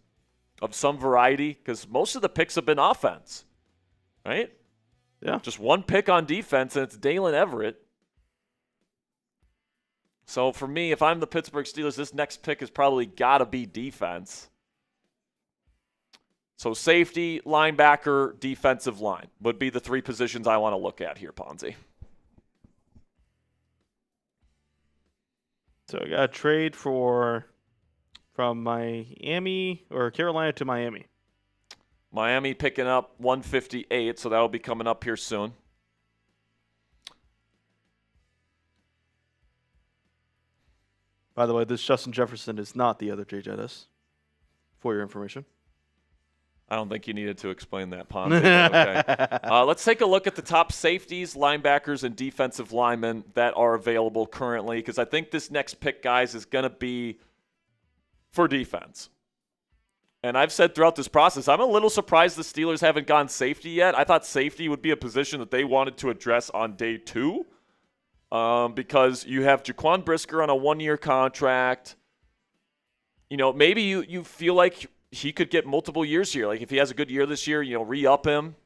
of some variety because most of the picks have been offense, right? Yeah. Just one pick on defense, and it's Daylen Everette. So for me, if I'm the Pittsburgh Steelers, this next pick has probably got to be defense. So safety, linebacker, defensive line would be the 3 positions I want to look at here, Ponzi. So I got a trade from Miami or Carolina to Miami. Miami picking up 158, so that will be coming up here soon. By the way, this Justin Jefferson is not the other Jay Jettis, for your information. I don't think you needed to explain that, Ponzi. Okay. Let's take a look at the top safeties, linebackers, and defensive linemen that are available currently, because I think this next pick, guys, is going to be for defense. And I've said throughout this process, I'm a little surprised the Steelers haven't gone safety yet. I thought safety would be a position that they wanted to address on day 2 because you have Jaquan Brisker on a 1-year contract. You know, maybe you feel like he could get multiple years here. Like if he has a good year this year, re-up him.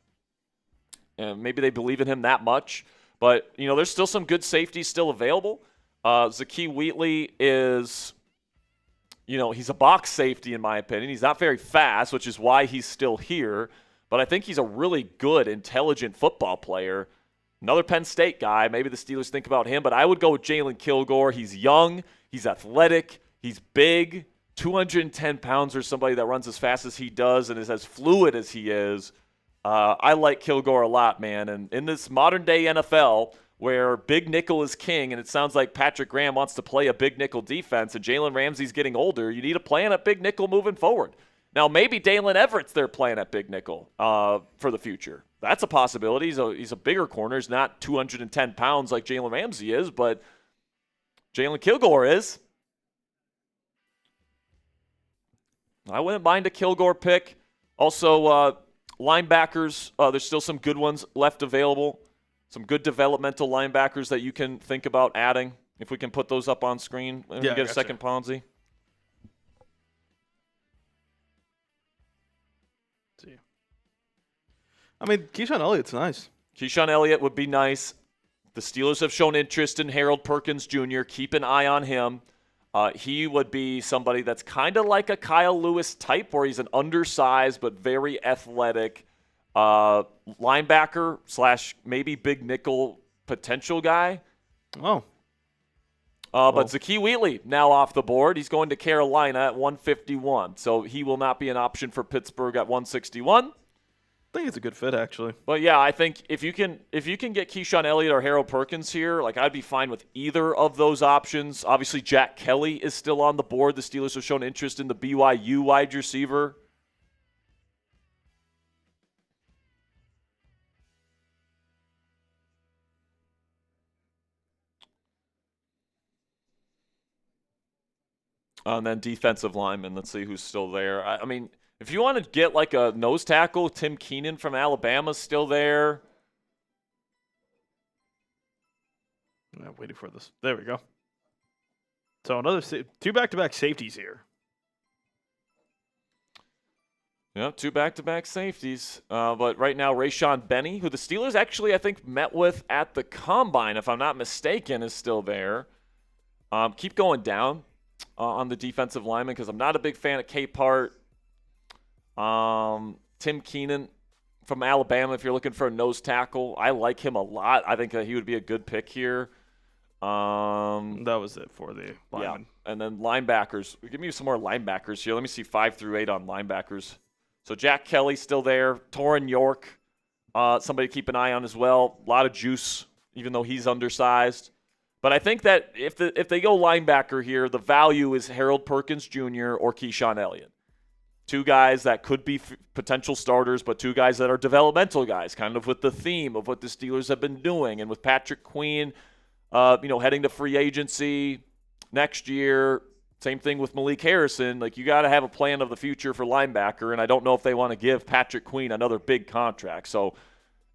And maybe they believe in him that much. But, there's still some good safeties still available. Zakee Wheatley is, he's a box safety in my opinion. He's not very fast, which is why he's still here. But I think he's a really good, intelligent football player. Another Penn State guy. Maybe the Steelers think about him. But I would go with Jalen Kilgore. He's young. He's athletic. He's big. 210 pounds or somebody that runs as fast as he does and is as fluid as he is. I like Kilgore a lot, man. And in this modern-day NFL where big nickel is king, and it sounds like Patrick Graham wants to play a big nickel defense, and Jalen Ramsey's getting older, you need a plan at big nickel moving forward. Now, maybe Daylen Everette's their plan at big nickel for the future. That's a possibility. He's a bigger corner. He's not 210 pounds like Jalen Ramsey is, but Jalen Kilgore is. I wouldn't mind a Kilgore pick. Also, linebackers, there's still some good ones left available. Some good developmental linebackers that you can think about adding. If we can put those up on screen and we get a second Ponzi. See. I mean, Keyshawn Elliott's nice. Keyshawn Elliott would be nice. The Steelers have shown interest in Harold Perkins Jr. Keep an / on him. He would be somebody that's kind of like a Kyle Lewis type where he's an undersized but very athletic linebacker / maybe big nickel potential guy. Oh. But Zakee Wheatley now off the board. He's going to Carolina at 151. So he will not be an option for Pittsburgh at 161. I think it's a good fit, actually. But yeah, I think if you can get Keyshawn Elliott or Harold Perkins here, like I'd be fine with either of those options. Obviously, Jack Kelly is still on the board. The Steelers have shown interest in the BYU wide receiver. And then defensive lineman. Let's see who's still there. I mean, if you want to get like a nose tackle, Tim Keenan from Alabama's still there. I'm waiting for this. There we go. So another two back-to-back safeties here. Yep, two back-to-back safeties. But right now, Rayshon Benny, who the Steelers actually, I think, met with at the Combine, if I'm not mistaken, is still there. Keep going down on the defensive lineman because I'm not a big fan of Capehart. Tim Keenan from Alabama, if you're looking for a nose tackle. I like him a lot. I think he would be a good pick here. That was it for the lineman. Yeah, and then linebackers. Give me some more linebackers here. Let me see 5 through 8 on linebackers. So Jack Kelly still there. Torrin York, somebody to keep an eye on as well. A lot of juice, even though he's undersized. But I think that if they go linebacker here, the value is Harold Perkins Jr. or Keyshawn Elliott. Two guys that could be potential starters, but two guys that are developmental guys, kind of with the theme of what the Steelers have been doing. And with Patrick Queen, heading to free agency next year, same thing with Malik Harrison. Like, you got to have a plan of the future for linebacker, and I don't know if they want to give Patrick Queen another big contract. So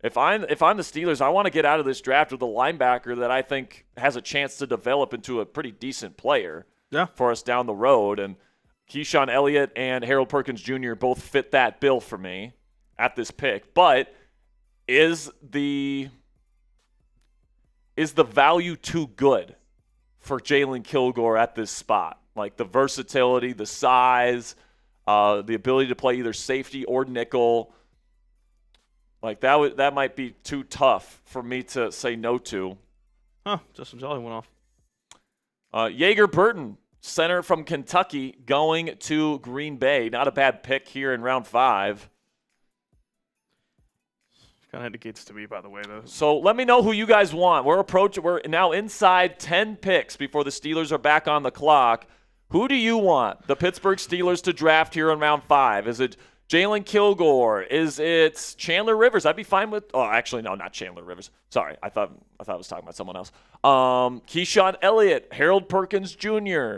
if I'm the Steelers, I want to get out of this draft with a linebacker that I think has a chance to develop into a pretty decent player for us down the road. And Keyshawn Elliott and Harold Perkins Jr. both fit that bill for me at this pick. But is the value too good for Jalen Kilgore at this spot? Like the versatility, the size, the ability to play either safety or nickel. Like that might be too tough for me to say no to. Justin Jolly went off. Yeager Burton, center from Kentucky, going to Green Bay. Not a bad pick here in round 5. Kind of indicates to me, by the way, though. So let me know who you guys want. We're now inside 10 picks before the Steelers are back on the clock. Who do you want the Pittsburgh Steelers to draft here in round 5? Is it Jalen Kilgore? Is it Chandler Rivers? I'd be fine with – oh, actually, no, not Chandler Rivers. Sorry, I thought I was talking about someone else. Keyshawn Elliott, Harold Perkins Jr.,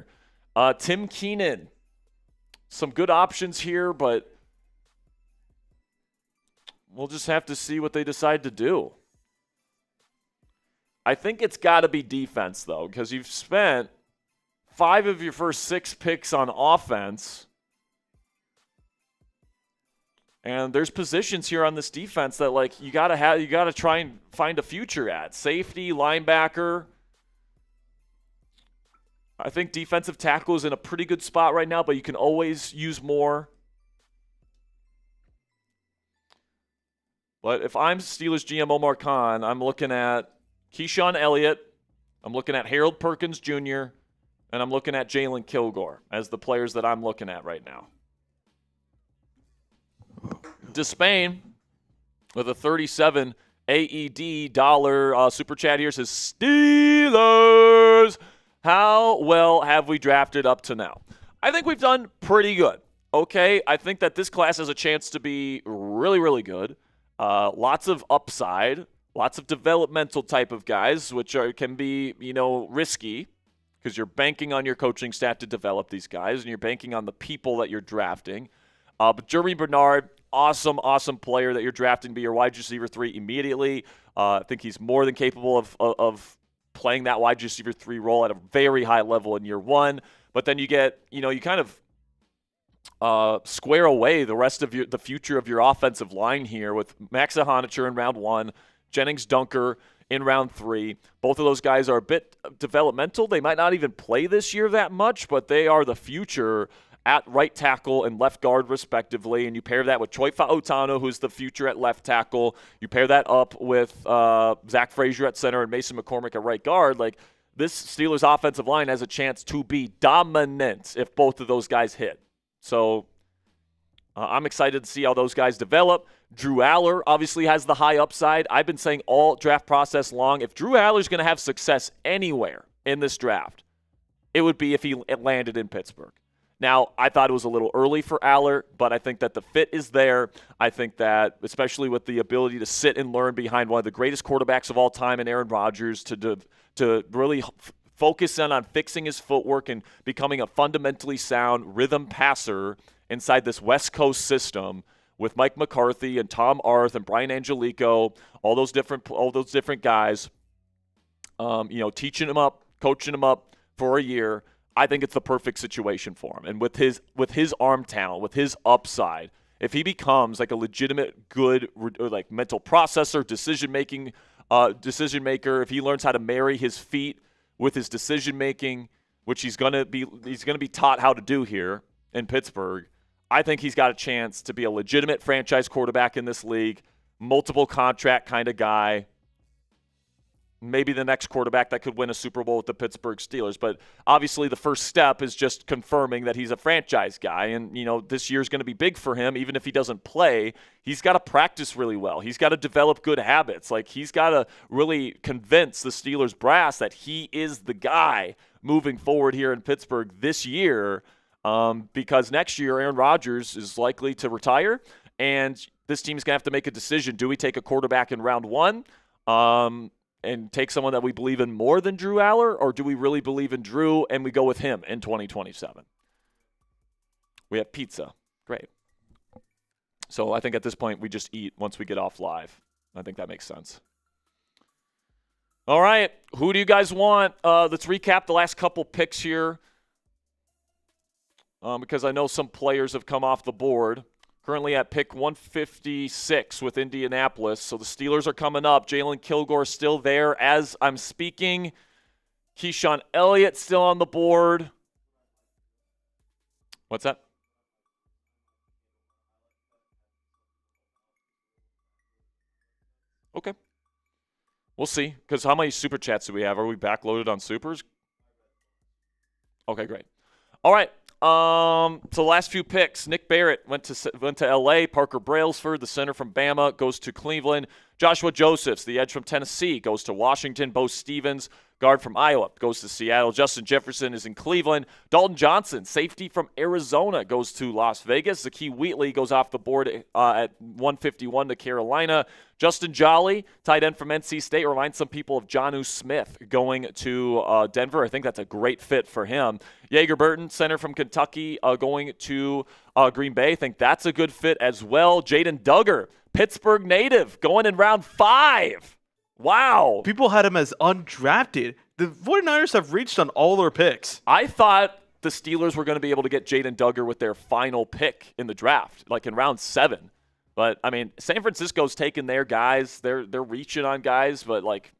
Tim Keenan. Some good options here, but we'll just have to see what they decide to do. I think it's got to be defense, though, because you've spent 5 of your first 6 picks on offense. And there's positions here on this defense that, like, you gotta try and find a future at. Safety, linebacker. I think defensive tackle is in a pretty good spot right now, but you can always use more. But if I'm Steelers GM Omar Khan, I'm looking at Keyshawn Elliott, I'm looking at Harold Perkins Jr., and I'm looking at Jalen Kilgore as the players that I'm looking at right now. Despain with a 37 AED dollar super chat here says, Steelers, how well have we drafted up to now? I think we've done pretty good. Okay, I think that this class has a chance to be really, really good. Lots of upside, lots of developmental type of guys, which can be, risky because you're banking on your coaching staff to develop these guys, and you're banking on the people that you're drafting. But Germie Bernard, awesome player that you're drafting to be your wide receiver 3 immediately. I think he's more than capable of playing that wide receiver 3 role at a very high level in year 1. But then you get, you kind of square away the rest of the future of your offensive line here with Max Iheanachor in round 1, Gennings Dunker in round 3. Both of those guys are a bit developmental. They might not even play this year that much, but they are the future at right tackle and left guard respectively, and you pair that with Troy Fautano, who's the future at left tackle. You pair that up with Zach Frazier at center and Mason McCormick at right guard. Like, this Steelers offensive line has a chance to be dominant if both of those guys hit. So I'm excited to see how those guys develop. Drew Allar obviously has the high upside. I've been saying all draft process long, if Drew Allar's going to have success anywhere in this draft, it would be if he landed in Pittsburgh. Now, I thought it was a little early for Allar, but I think that the fit is there. I think that, especially with the ability to sit and learn behind one of the greatest quarterbacks of all time in Aaron Rodgers, to really focus in on fixing his footwork and becoming a fundamentally sound rhythm passer inside this West Coast system with Mike McCarthy and Tom Arth and Brian Angelico, all those different guys, teaching him up, coaching him up for a year. I think it's the perfect situation for him. And with his arm talent, with his upside, if he becomes like a legitimate good like mental processor, decision maker, if he learns how to marry his feet with his decision making, which he's gonna be taught how to do here in Pittsburgh, I think he's got a chance to be a legitimate franchise quarterback in this league, multiple contract kind of guy. Maybe the next quarterback that could win a Super Bowl with the Pittsburgh Steelers. But obviously the first step is just confirming that he's a franchise guy. And, this year's going to be big for him. Even if he doesn't play, he's got to practice really well. He's got to develop good habits. Like, he's got to really convince the Steelers brass that he is the guy moving forward here in Pittsburgh this year, because next year Aaron Rodgers is likely to retire. And this team's going to have to make a decision. Do we take a quarterback in round one? And take someone that we believe in more than Drew Allar, or do we really believe in Drew and we go with him in 2027? We have pizza. Great. So I think at this point we just eat once we get off live. I think that makes sense. All right. Who do you guys want? Let's recap the last couple picks here, because I know some players have come off the board. Currently at pick 156 with Indianapolis. So the Steelers are coming up. Jalen Kilgore still there as I'm speaking. Keyshawn Elliott still on the board. What's that? Okay. We'll see. Because how many super chats do we have? Are we backloaded on supers? Okay, great. All right. So last few picks, Nick Barrett went to L.A. Parker Brailsford, the center from Bama, goes to Cleveland. Joshua Josephs, the edge from Tennessee, goes to Washington. Bo Stevens, guard from Iowa, goes to Seattle. Justin Jefferson is in Cleveland. Dalton Johnson, safety from Arizona, goes to Las Vegas. Zakee Wheatley goes off the board at 151 to Carolina. Justin Jolly, tight end from NC State, reminds some people of Jonnu Smith going to Denver. I think that's a great fit for him. Yeager Burton, center from Kentucky, going to Green Bay. I think that's a good fit as well. Jaden Duggar, Pittsburgh native, going in round 5. Wow. People had him as undrafted. The 49ers have reached on all their picks. I thought the Steelers were going to be able to get Jaden Duggar with their final pick in the draft, like in round 7. But, I mean, San Francisco's taking their guys. They're reaching on guys, but, like,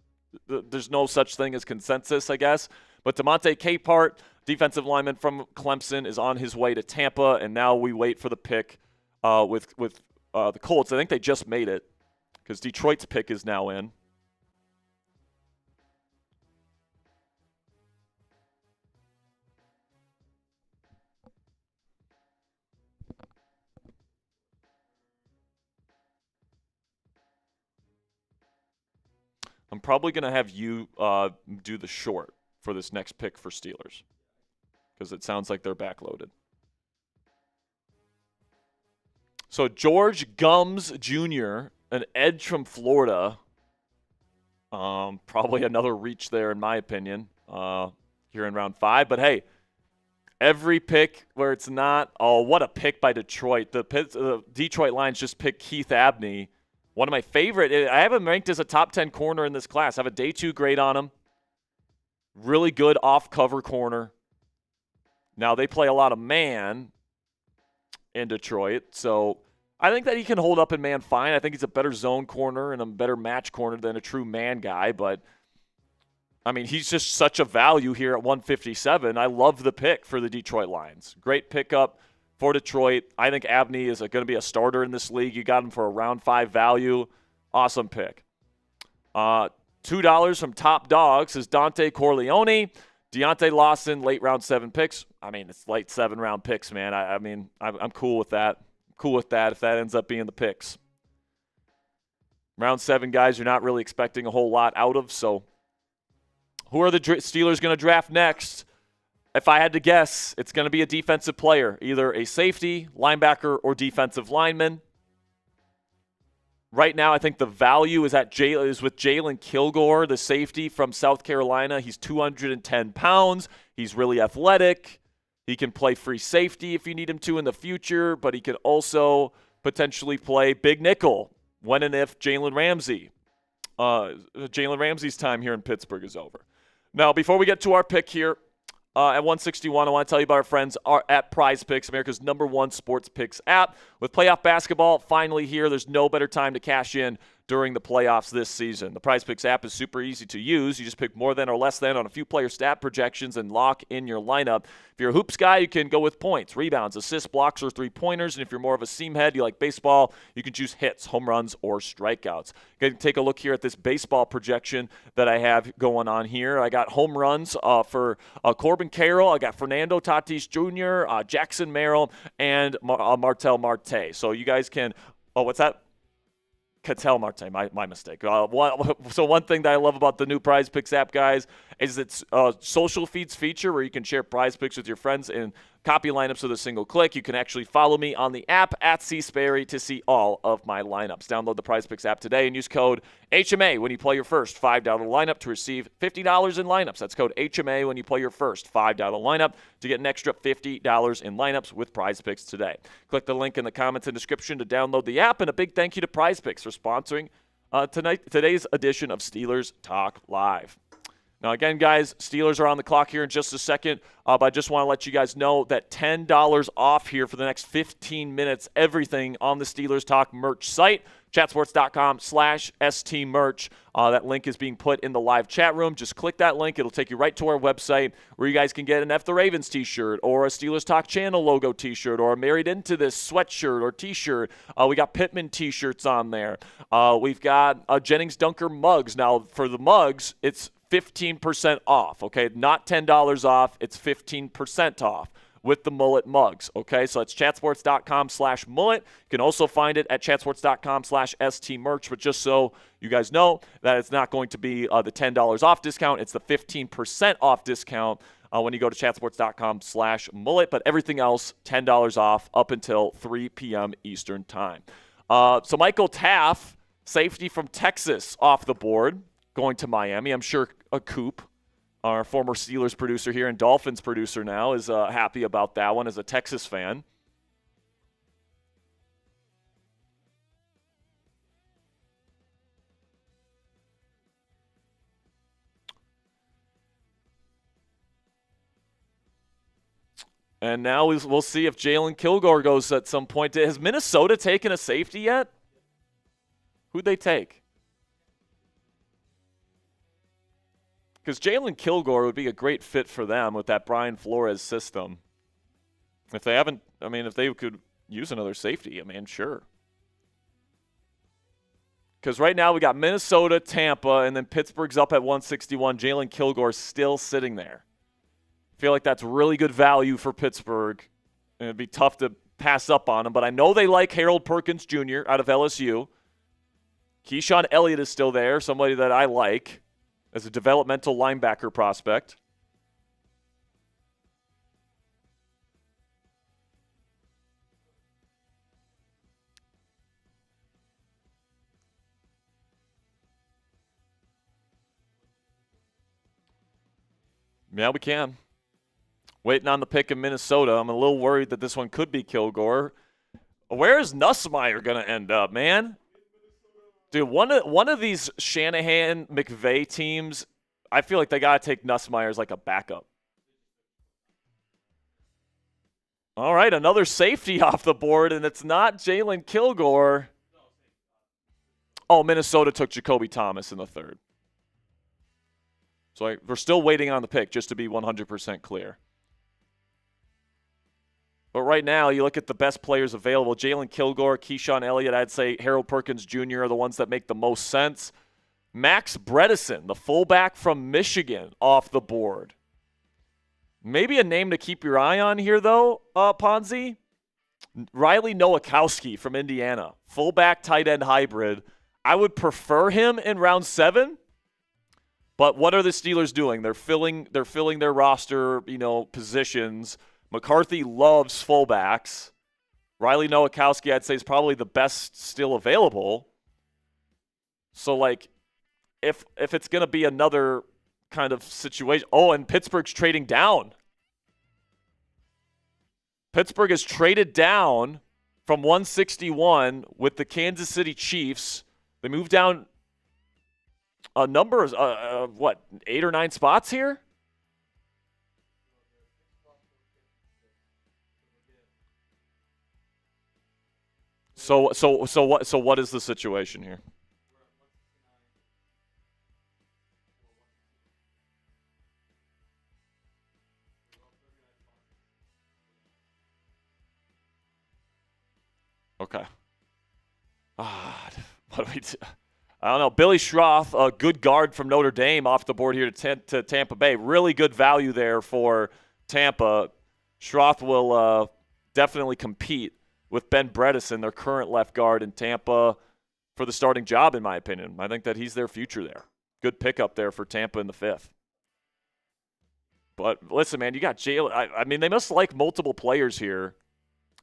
there's no such thing as consensus, I guess. But Demonte Capehart, defensive lineman from Clemson, is on his way to Tampa, and now we wait for the pick with the Colts. I think they just made it because Detroit's pick is now in. I'm probably going to have you do the short for this next pick for Steelers because it sounds like they're backloaded. So George Gums Jr., an edge from Florida, probably another reach there in my opinion here in round 5. But, hey, every pick where it's not, oh, what a pick by Detroit. The Detroit Lions just picked Keith Abney. One of my favorite. I have him ranked as a top 10 corner in this class. I have a day 2 grade on him. Really good off-cover corner. Now, they play a lot of man in Detroit, so I think that he can hold up in man fine. I think he's a better zone corner and a better match corner than a true man guy, but, I mean, he's just such a value here at 157. I love the pick for the Detroit Lions. Great pickup for Detroit. I think Abney is going to be a starter in this league. You got him for a round 5 value. Awesome pick. $2 from Top Dogs is Dante Corleone. Deontay Lawson, late round 7 picks. I mean, it's late 7-round picks, man. I'm cool with that. Cool with that if that ends up being the picks. Round 7 guys you're not really expecting a whole lot out of. So who are the Steelers going to draft next? If I had to guess, it's going to be a defensive player, either a safety, linebacker, or defensive lineman. Right now, I think the value is with Jalen Kilgore, the safety from South Carolina. He's 210 pounds. He's really athletic. He can play free safety if you need him to in the future, but he can also potentially play big nickel when and if Jalen Ramsey's time here in Pittsburgh is over. Now, before we get to our pick here, at 161, I want to tell you about our friends at Prize Picks, America's #1 sports picks app. With playoff basketball finally here, there's no better time to cash in during the playoffs this season. The Prize Picks app is super easy to use. You just pick more than or less than on a few player stat projections and lock in your lineup. If you're a hoops guy, you can go with points, rebounds, assists, blocks, or 3-pointers. And if you're more of a seam head, you like baseball, you can choose hits, home runs, or strikeouts. You can take a look here at this baseball projection that I have going on here. I got home runs for Corbin Carroll. I got Fernando Tatis Jr., Jackson Merrill, and Martel Marte. So you guys can – oh, what's that? Ketel Marte, my mistake. So one thing that I love about the new Prize Picks app, guys, is its social feeds feature where you can share Prize Picks with your friends and copy lineups with a single click. You can actually follow me on the app at Sperry to see all of my lineups. Download the Prize Picks app today and use code HMA when you play your first $5 lineup to receive $50 in lineups. That's code HMA when you play your first $5 lineup to get an extra $50 in lineups with Prize Picks today. Click the link in the comments and description to download the app, and a big thank you to Prize Picks for sponsoring today's edition of Steelers Talk Live. Now, again, guys, Steelers are on the clock here in just a second, but I just want to let you guys know that $10 off here for the next 15 minutes, everything on the Steelers Talk merch site, chatsports.com/STmerch. That link is being put in the live chat room. Just click that link. It'll take you right to our website where you guys can get an F the Ravens t-shirt or a Steelers Talk channel logo t-shirt or a Married Into This sweatshirt or t-shirt. We got Pittman t-shirts on there. We've got Jennings Dunker mugs. Now, for the mugs, it's 15% off, okay? Not $10 off. It's 15% off with the Mullet mugs, okay? So it's chatsports.com/mullet. You can also find it at chatsports.com/STmerch, but just so you guys know that it's not going to be the $10 off discount. It's the 15% off discount when you go to chatsports.com/mullet, but everything else, $10 off up until 3 p.m. Eastern time. So Michael Taff, safety from Texas, off the board, going to Miami. I'm sure a Coop, our former Steelers producer here and Dolphins producer now, is happy about that one as a Texas fan. And now we'll see if Jalen Kilgore goes at some point. Has Minnesota taken a safety yet? Who'd they take? Because Jalen Kilgore would be a great fit for them with that Brian Flores system. If they haven't, if they could use another safety, sure. Because right now we got Minnesota, Tampa, and then Pittsburgh's up at 161. Jalen Kilgore still sitting there. I feel like that's really good value for Pittsburgh. And it'd be tough to pass up on him. But I know they like Harold Perkins Jr. out of LSU. Keyshawn Elliott is still there, somebody that I like as a developmental linebacker prospect. Yeah, we can. Waiting on the pick in Minnesota. I'm a little worried that this one could be Kilgore. Where is Nussmeier going to end up, man? Dude, one of these Shanahan-McVay teams, I feel like they got to take Nussmeier as like a backup. All right, another safety off the board, and it's not Jalen Kilgore. Oh, Minnesota took Jacoby Thomas in the third. So we're still waiting on the pick, just to be 100% clear. But right now, you look at the best players available. Jalen Kilgore, Keyshawn Elliott, I'd say Harold Perkins Jr. are the ones that make the most sense. Max Bredesen, the fullback from Michigan, off the board. Maybe a name to keep your eye on here, though, Ponzi. Riley Nowakowski from Indiana, fullback tight end hybrid. I would prefer him in round 7. But what are the Steelers doing? They're filling their roster, positions. McCarthy loves fullbacks. Riley Nowakowski, I'd say, is probably the best still available. So, like, if it's going to be another kind of situation. Oh, and Pittsburgh's trading down. Pittsburgh has traded down from 161 with the Kansas City Chiefs. They moved down a number of, 8 or 9 spots here? So what is the situation here? Okay. What do we do? I don't know. Billy Schroth, a good guard from Notre Dame, off the board here to Tampa Bay. Really good value there for Tampa. Schroth will definitely compete with Ben Bredesen, their current left guard in Tampa, for the starting job, in my opinion. I think that he's their future there. Good pickup there for Tampa in the 5th. But listen, man, you got Jalen. I mean, they must like multiple players here.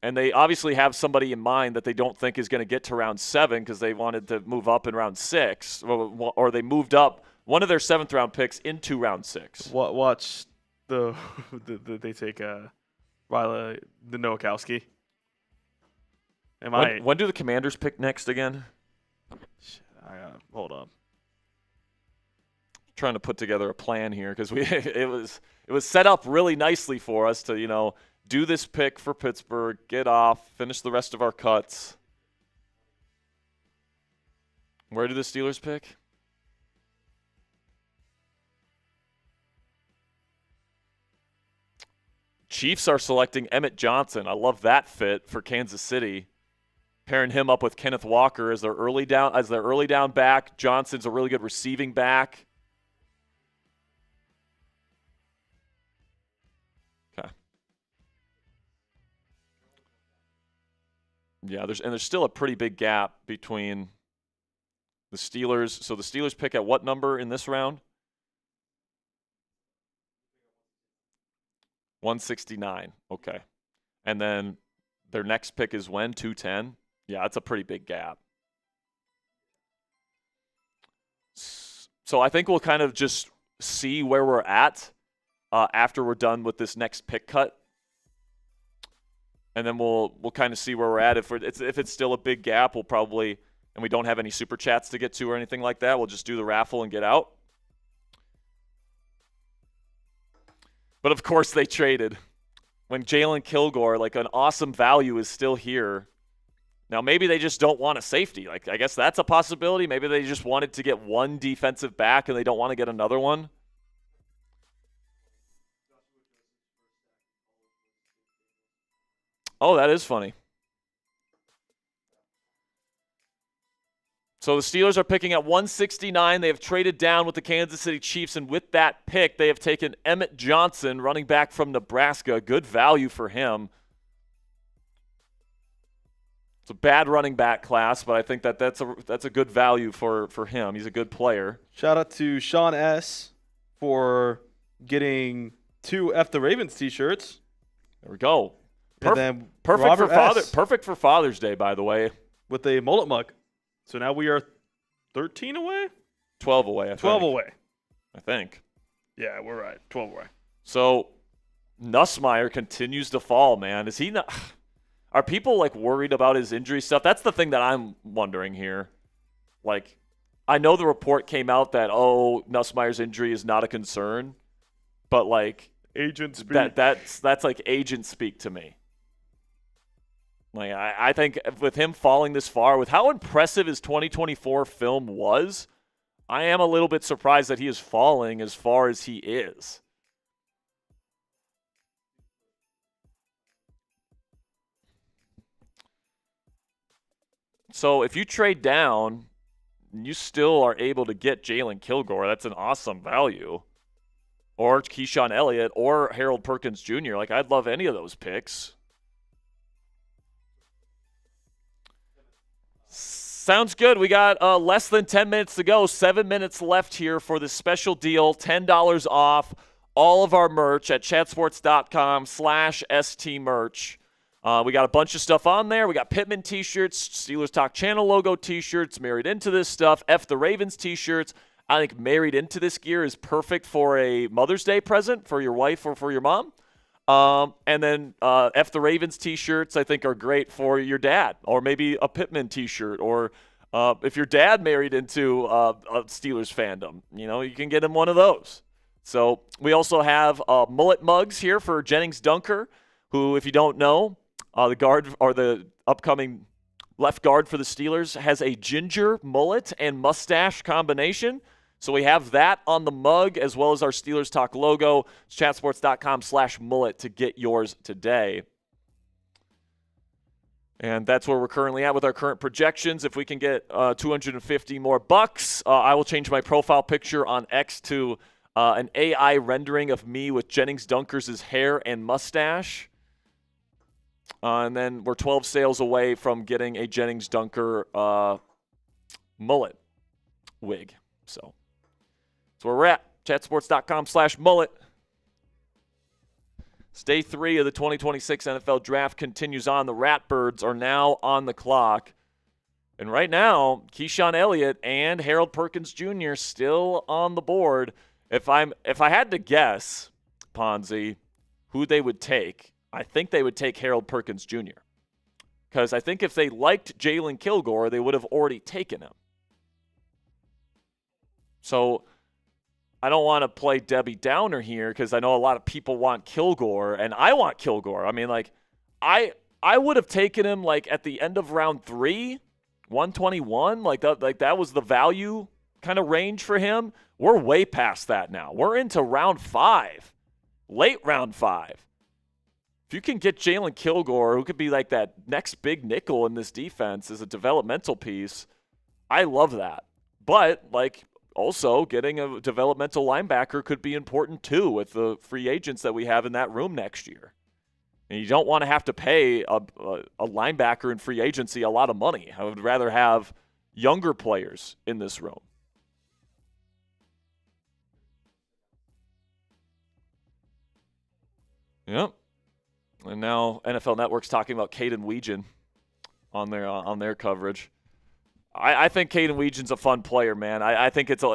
And they obviously have somebody in mind that they don't think is going to get to round 7 because they wanted to move up in round 6. Or they moved up one of their 7th-round picks into round 6. Watch they take Riley Nowakowski. When do the Commanders pick next again? Hold on. Trying to put together a plan here because it was set up really nicely for us to, do this pick for Pittsburgh, get off, finish the rest of our cuts. Where do the Steelers pick? Chiefs are selecting Emmett Johnson. I love that fit for Kansas City. Pairing him up with Kenneth Walker as their early down back. Johnson's a really good receiving back. Okay. Yeah, there's still a pretty big gap between the Steelers. So the Steelers pick at what number in this round? 169. Okay. And then their next pick is when? 210? Yeah, that's a pretty big gap. So I think we'll kind of just see where we're at after we're done with this next pick cut. And then we'll kind of see where we're at. If it's still a big gap, we'll probably, and we don't have any super chats to get to or anything like that, we'll just do the raffle and get out. But of course they traded. When Jalen Kilgore, like an awesome value, is still here. Now maybe they just don't want a safety. Like I guess that's a possibility. Maybe they just wanted to get one defensive back and they don't want to get another one. Oh, that is funny. So the Steelers are picking at 169. They have traded down with the Kansas City Chiefs, and with that pick, they have taken Emmett Johnson, running back from Nebraska. Good value for him. It's a bad running back class, but I think that's a good value for him. He's a good player. Shout out to Sean S. for getting 2 F the Ravens t-shirts. There we go. And then Perfect for Father's Day, by the way. With a mullet mug. So now we are 13 away? 12 away, I think. 12 away. I think. Yeah, we're right. 12 away. So Nussmeier continues to fall, man. Is he not? Are people like worried about his injury stuff? That's the thing that I'm wondering here. Like, I know the report came out that, Nussmeier's injury is not a concern, but like agent speak. That's like agent speak to me. Like, I think with him falling this far, with how impressive his 2024 film was, I am a little bit surprised that he is falling as far as he is. So if you trade down, you still are able to get Jalen Kilgore. That's an awesome value. Or Keyshawn Elliott or Harold Perkins Jr. Like, I'd love any of those picks. Sounds good. We got less than 10 minutes to go. 7 minutes left here for this special deal. $10 off all of our merch at chatsports.com/stmerch. We got a bunch of stuff on there. We got Pittman t-shirts, Steelers Talk Channel logo t-shirts, married into this stuff, F the Ravens t-shirts. I think married into this gear is perfect for a Mother's Day present for your wife or for your mom. And then F the Ravens t-shirts I think are great for your dad, or maybe a Pittman t-shirt, or if your dad married into a Steelers fandom, you can get him one of those. So we also have mullet mugs here for Gennings Dunker, who, if you don't know, the guard or the upcoming left guard for the Steelers has a ginger mullet and mustache combination. So we have that on the mug as well as our Steelers Talk logo. It's chatsports.com/mullet to get yours today. And that's where we're currently at with our current projections. If we can get 250 more bucks, I will change my profile picture on X to an AI rendering of me with Gennings Dunkers' hair and mustache. And then we're 12 sales away from getting a Gennings Dunker mullet wig. So that's where we're at. Chatsports.com/mullet. Day 3 of the 2026 NFL Draft continues on. The Ratbirds are now on the clock. And right now, Keyshawn Elliott and Harold Perkins Jr. still on the board. If I had to guess, Ponzi, who they would take, I think they would take Harold Perkins Jr. Because I think if they liked Jalen Kilgore, they would have already taken him. So I don't want to play Debbie Downer here because I know a lot of people want Kilgore, and I want Kilgore. I mean, like, I would have taken him like at the end of round 3, 121. Like that was the value kind of range for him. We're way past that now. We're into round 5, late round 5. If you can get Jalen Kilgore, who could be like that next big nickel in this defense as a developmental piece, I love that. But, like, also getting a developmental linebacker could be important too with the free agents that we have in that room next year. And you don't want to have to pay a linebacker in free agency a lot of money. I would rather have younger players in this room. Yep. And now NFL Network's talking about Caden Weegan on their coverage. I think Caden Weegan's a fun player, man. I think a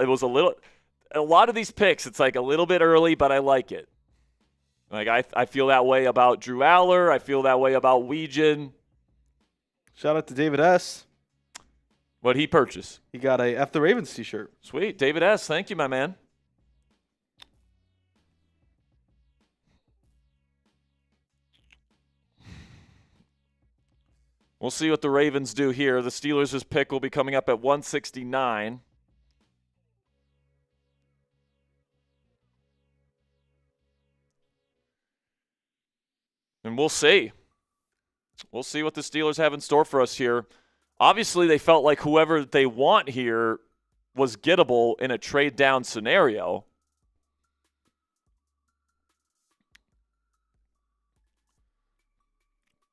lot of these picks, it's like a little bit early, but I like it. Like I feel that way about Drew Allar. I feel that way about Weegan. Shout out to David S. What'd he purchase? He got a F the Ravens t-shirt. Sweet. David S. Thank you, my man. We'll see what the Ravens do here. The Steelers' pick will be coming up at 169. And we'll see. We'll see what the Steelers have in store for us here. Obviously, they felt like whoever they want here was gettable in a trade-down scenario.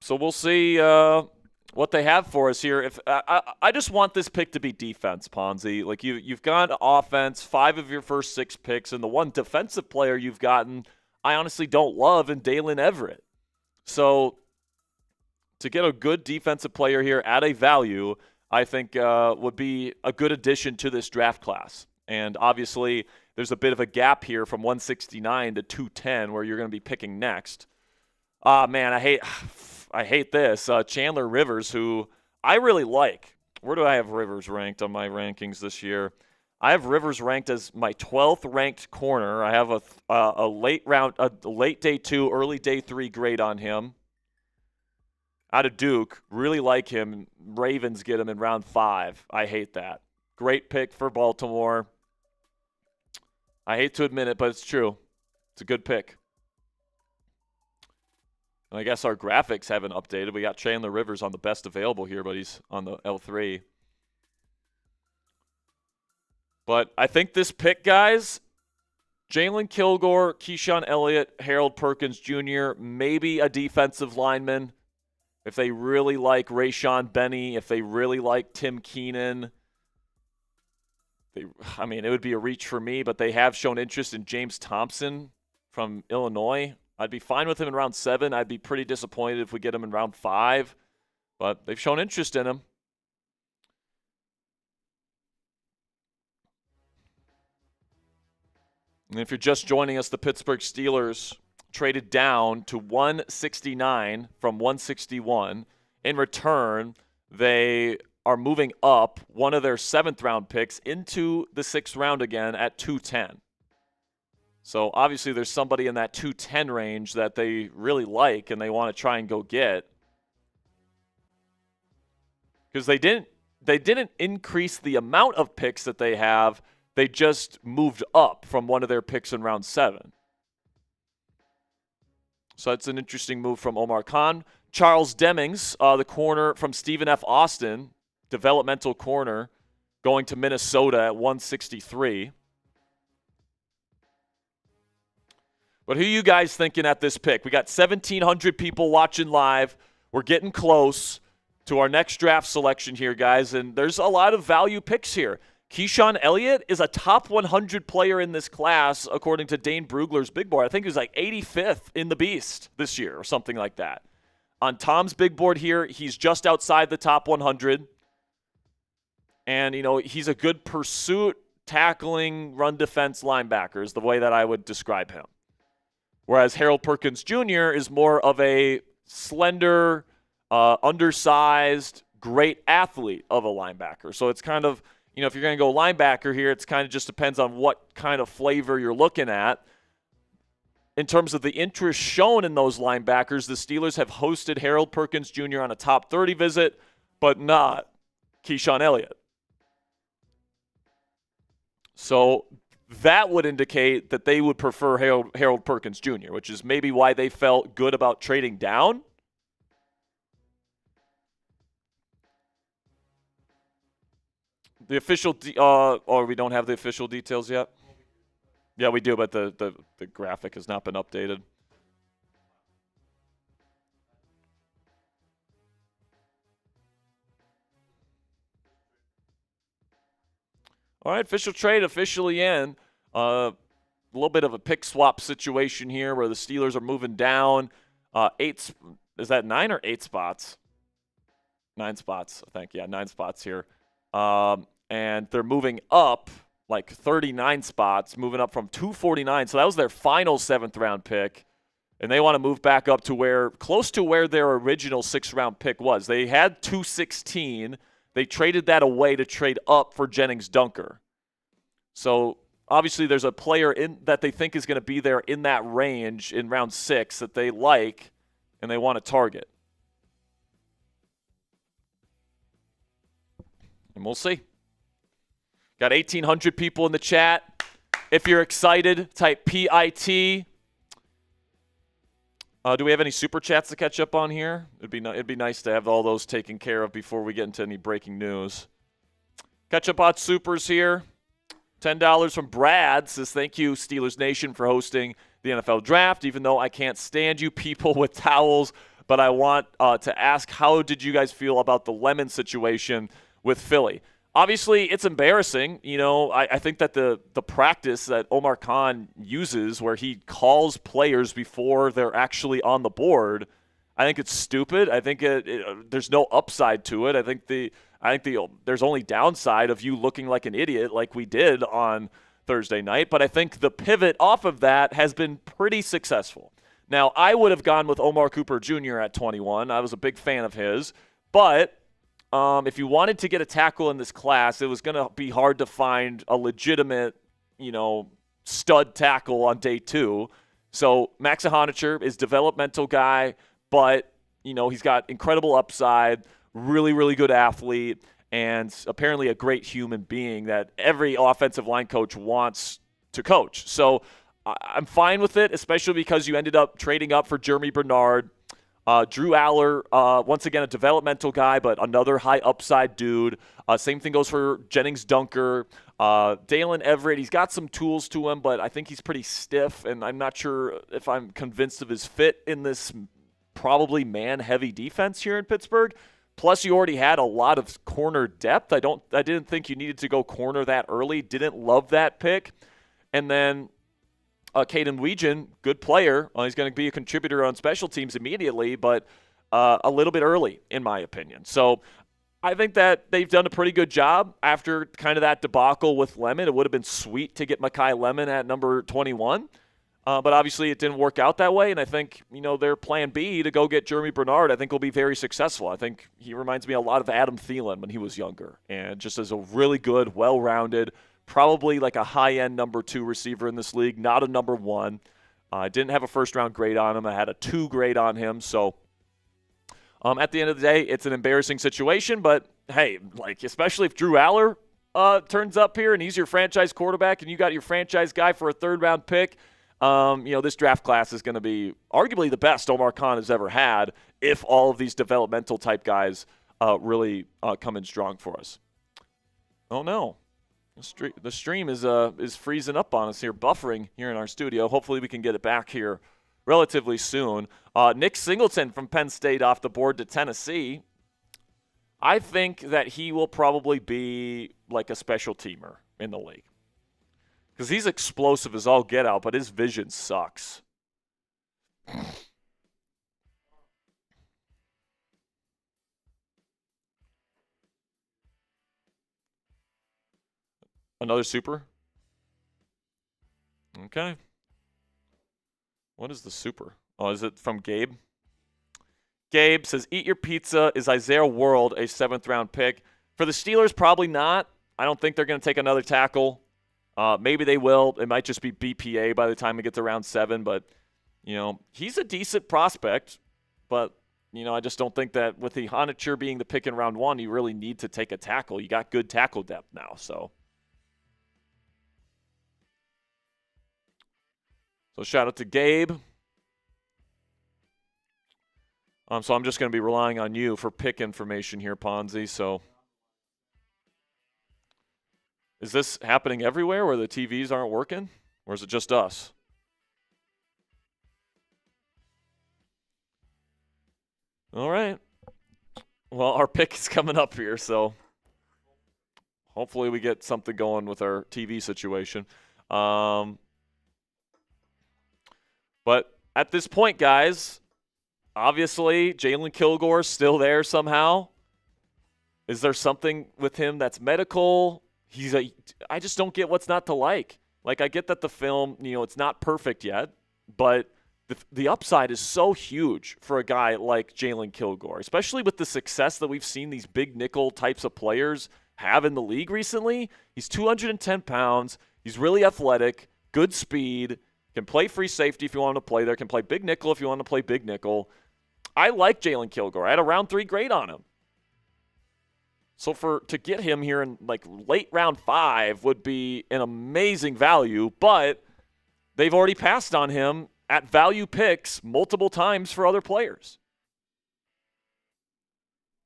So we'll see what they have for us here. If I just want this pick to be defense, Ponzi. Like you've got offense, 5 of your first 6 picks, and the one defensive player you've gotten, I honestly don't love in Daylen Everette. So to get a good defensive player here at a value, I think would be a good addition to this draft class. And obviously, there's a bit of a gap here from 169 to 210 where you're going to be picking next. Man, I hate this. Chandler Rivers, who I really like. Where do I have Rivers ranked on my rankings this year? I have Rivers ranked as my 12th ranked corner. I have a late day 2, early day 3 grade on him. Out of Duke, really like him. Ravens get him in round 5. I hate that. Great pick for Baltimore. I hate to admit it, but it's true. It's a good pick. I guess our graphics haven't updated. We got Chandler Rivers on the best available here, but he's on the L3. But I think this pick, guys, Jalen Kilgore, Keyshawn Elliott, Harold Perkins Jr., maybe a defensive lineman. If they really like Rayshon Benny, if they really like Tim Keenan, it would be a reach for me, but they have shown interest in James Thompson from Illinois. I'd be fine with him in round 7. I'd be pretty disappointed if we get him in round 5, but they've shown interest in him. And if you're just joining us, the Pittsburgh Steelers traded down to 169 from 161. In return, they are moving up one of their 7th-round picks into the 6th round again at 210. So obviously there's somebody in that 210 range that they really like and they want to try and go get. Because they didn't increase the amount of picks that they have. They just moved up from one of their picks in round 7. So that's an interesting move from Omar Khan. Charles Demmings, the corner from Stephen F. Austin, developmental corner, going to Minnesota at 163. But who are you guys thinking at this pick? We got 1,700 people watching live. We're getting close to our next draft selection here, guys, and there's a lot of value picks here. Keyshawn Elliott is a top 100 player in this class, according to Dane Brugler's big board. I think he was like 85th in the Beast this year or something like that. On Tom's big board here, he's just outside the top 100. And, he's a good pursuit, tackling, run defense linebacker is the way that I would describe him. Whereas Harold Perkins Jr. is more of a slender, undersized, great athlete of a linebacker. So it's kind of, if you're going to go linebacker here, it's kind of just depends on what kind of flavor you're looking at. In terms of the interest shown in those linebackers, the Steelers have hosted Harold Perkins Jr. on a top 30 visit, but not Keyshawn Elliott. So that would indicate that they would prefer Harold Perkins Jr., which is maybe why they felt good about trading down. The official, or we don't have the official details yet? Yeah, we do, but the graphic has not been updated. All right, official trade officially in. A little bit of a pick swap situation here where the Steelers are moving down. Is that 9 or 8 spots? 9 spots, I think. Yeah, 9 spots here. And they're moving up like 39 spots, moving up from 249. So that was their final 7th-round pick. And they want to move back up to close to where their original 6th-round pick was. They had 216. They traded that away to trade up for Gennings Dunker. So obviously there's a player that they think is going to be there in that range in round 6 that they like and they want to target. And we'll see. Got 1,800 people in the chat. If you're excited, type PIT. Do we have any super chats to catch up on here? It'd be nice to have all those taken care of before we get into any breaking news. Catch up on supers here. $10 from Brad says, thank you, Steelers Nation, for hosting the NFL Draft. Even though I can't stand you people with towels, but I want to ask, how did you guys feel about the Lemon situation with Philly? Obviously, it's embarrassing. I think that the practice that Omar Khan uses where he calls players before they're actually on the board, I think it's stupid. I think there's no upside to it. I think there's only downside of you looking like an idiot like we did on Thursday night. But I think the pivot off of that has been pretty successful. Now, I would have gone with Omar Cooper Jr. at 21. I was a big fan of his. But if you wanted to get a tackle in this class, it was going to be hard to find a legitimate, stud tackle on day 2. So Max Iheanachor is developmental guy, but, he's got incredible upside, really, really good athlete, and apparently a great human being that every offensive line coach wants to coach. So I'm fine with it, especially because you ended up trading up for Germie Bernard. Drew Allar, once again, a developmental guy, but another high upside dude. Same thing goes for Gennings Dunker. Daylen, Everette, he's got some tools to him, but I think he's pretty stiff, and I'm not sure if I'm convinced of his fit in this probably man-heavy defense here in Pittsburgh. Plus, you already had a lot of corner depth. I didn't think you needed to go corner that early. Didn't love that pick. And then Caden Weegan, good player. He's going to be a contributor on special teams immediately, but a little bit early, in my opinion. So I think that they've done a pretty good job after kind of that debacle with Lemon. It would have been sweet to get Mekhi Lemon at number 21. But obviously it didn't work out that way, and I think, their plan B to go get Germie Bernard, I think will be very successful. I think he reminds me a lot of Adam Thielen when he was younger, and just as a really good, well-rounded, probably like a high-end number 2 receiver in this league, not a number 1. I didn't have a first-round grade on him. I had a 2 grade on him, so at the end of the day, it's an embarrassing situation, but hey, especially if Drew Allar turns up here and he's your franchise quarterback and you got your franchise guy for a third-round pick, this draft class is going to be arguably the best Omar Khan has ever had if all of these developmental type guys really come in strong for us. Oh no, the stream is freezing up on us here, buffering here in our studio. Hopefully we can get it back here relatively soon. Nick Singleton from Penn State off the board to Tennessee. I think that he will probably be like a special teamer in the league. Because he's explosive as all get out, but his vision sucks. Another super? Okay. What is the super? Oh, is it from Gabe? Gabe says, eat your pizza. Is Isaiah World a 7th-round pick? For the Steelers, probably not. I don't think they're going to take another tackle. Maybe they will. It might just be BPA by the time it gets around 7. But, he's a decent prospect. But, I just don't think that with Iheanachor being the pick in round 1, you really need to take a tackle. You got good tackle depth now. So shout out to Gabe. So I'm just going to be relying on you for pick information here, Ponzi. So is this happening everywhere where the TVs aren't working? Or is it just us? All right. Well, our pick is coming up here, so hopefully we get something going with our TV situation. But at this point, guys, obviously Jalen Kilgore's still there somehow. Is there something with him that's medical? I just don't get what's not to like. I get that the film, it's not perfect yet, but the upside is so huge for a guy like Jalen Kilgore, especially with the success that we've seen these big nickel types of players have in the league recently. He's 210 pounds. He's really athletic, good speed, can play free safety if you want him to play there, can play big nickel if you want to play big nickel. I like Jalen Kilgore. I had a round 3 grade on him. So to get him here in late round 5 would be an amazing value, but they've already passed on him at value picks multiple times for other players.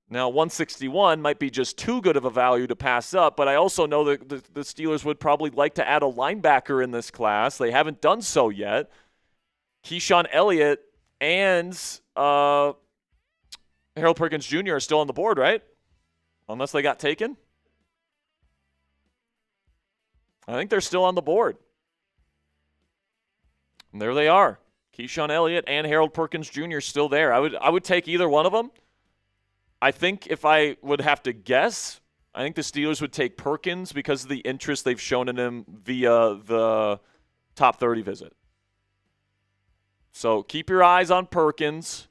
Now, 161 might be just too good of a value to pass up, but I also know that the Steelers would probably like to add a linebacker in this class. They haven't done so yet. Keyshawn Elliott and Harold Perkins Jr. are still on the board, right? Unless they got taken. I think they're still on the board. And there they are. Keyshawn Elliott and Harold Perkins Jr. still there. I would take either one of them. I think if I would have to guess, I think the Steelers would take Perkins because of the interest they've shown in him via the top 30 visit. So keep your eyes on Perkins.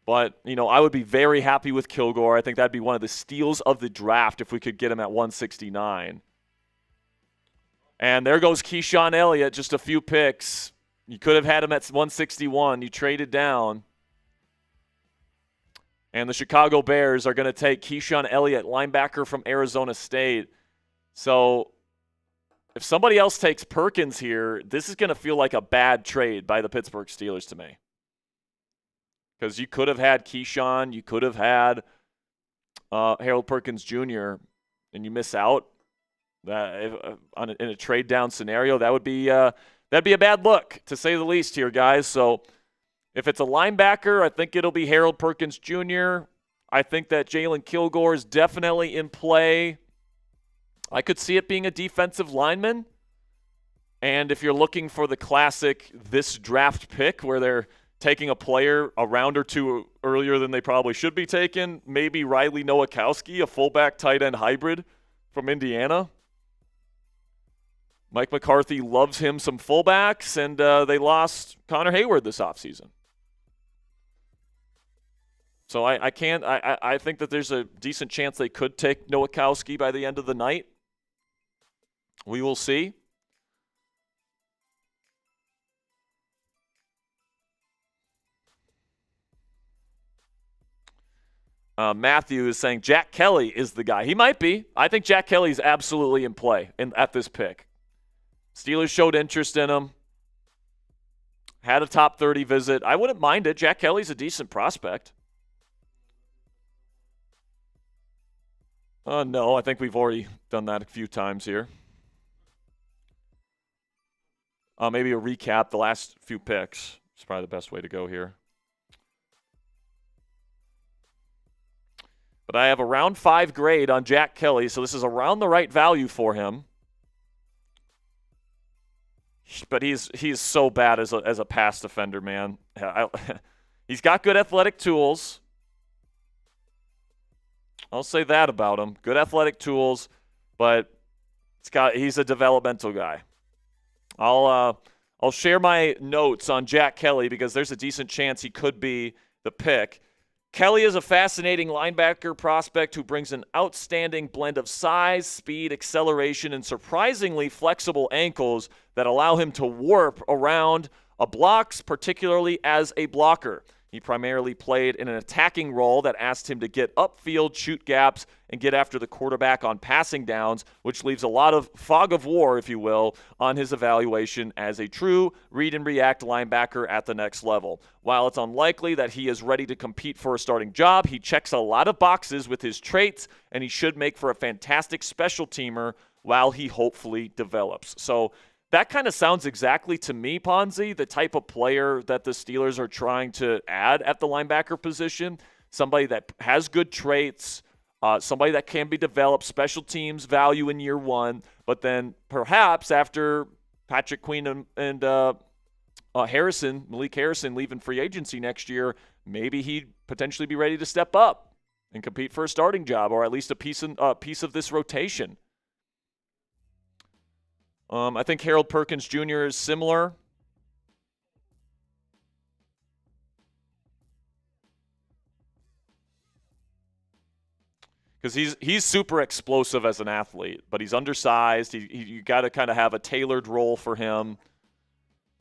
But, I would be very happy with Kilgore. I think that'd be one of the steals of the draft if we could get him at 169. And there goes Keyshawn Elliott, just a few picks. You could have had him at 161. You traded down. And the Chicago Bears are going to take Keyshawn Elliott, linebacker from Arizona State. So if somebody else takes Perkins here, this is going to feel like a bad trade by the Pittsburgh Steelers to me. Because you could have had Keyshawn, you could have had Harold Perkins Jr. and you miss out in a trade down scenario, that'd be a bad look, to say the least here, guys. So if it's a linebacker, I think it'll be Harold Perkins Jr. I think that Jalen Kilgore is definitely in play. I could see it being a defensive lineman. And if you're looking for the classic this draft pick where they're taking a player a round or two earlier than they probably should be taken, maybe Riley Nowakowski, a fullback tight end hybrid from Indiana. Mike McCarthy loves him some fullbacks, and they lost Connor Hayward this offseason. So I think that there's a decent chance they could take Nowakowski by the end of the night. We will see. Matthew is saying Jack Kelly is the guy. He might be. I think Jack Kelly is absolutely in play at this pick. Steelers showed interest in him. Had a top 30 visit. I wouldn't mind it. Jack Kelly's a decent prospect. No, I think we've already done that a few times here. Maybe a recap, the last few picks. It's probably the best way to go here. But I have a round 5 grade on Jack Kelly, so this is around the right value for him. But he's so bad as a pass defender, man. He's got good athletic tools. I'll say that about him. Good athletic tools, but he's a developmental guy. I'll share my notes on Jack Kelly because there's a decent chance he could be the pick. Kelly is a fascinating linebacker prospect who brings an outstanding blend of size, speed, acceleration, and surprisingly flexible ankles that allow him to warp around blocks, particularly as a blocker. He primarily played in an attacking role that asked him to get upfield, shoot gaps, and get after the quarterback on passing downs, which leaves a lot of fog of war, if you will, on his evaluation as a true read and react linebacker at the next level. While it's unlikely that he is ready to compete for a starting job, he checks a lot of boxes with his traits, and he should make for a fantastic special teamer while he hopefully develops. So that kind of sounds exactly to me, Ponzi, the type of player that the Steelers are trying to add at the linebacker position. Somebody that has good traits, somebody that can be developed, special teams value in year one, but then perhaps after Patrick Queen and Malik Harrison leaving free agency next year, maybe he'd potentially be ready to step up and compete for a starting job or at least a piece of this rotation. I think Harold Perkins Jr. is similar. Because he's super explosive as an athlete, but he's undersized. You got to kind of have a tailored role for him.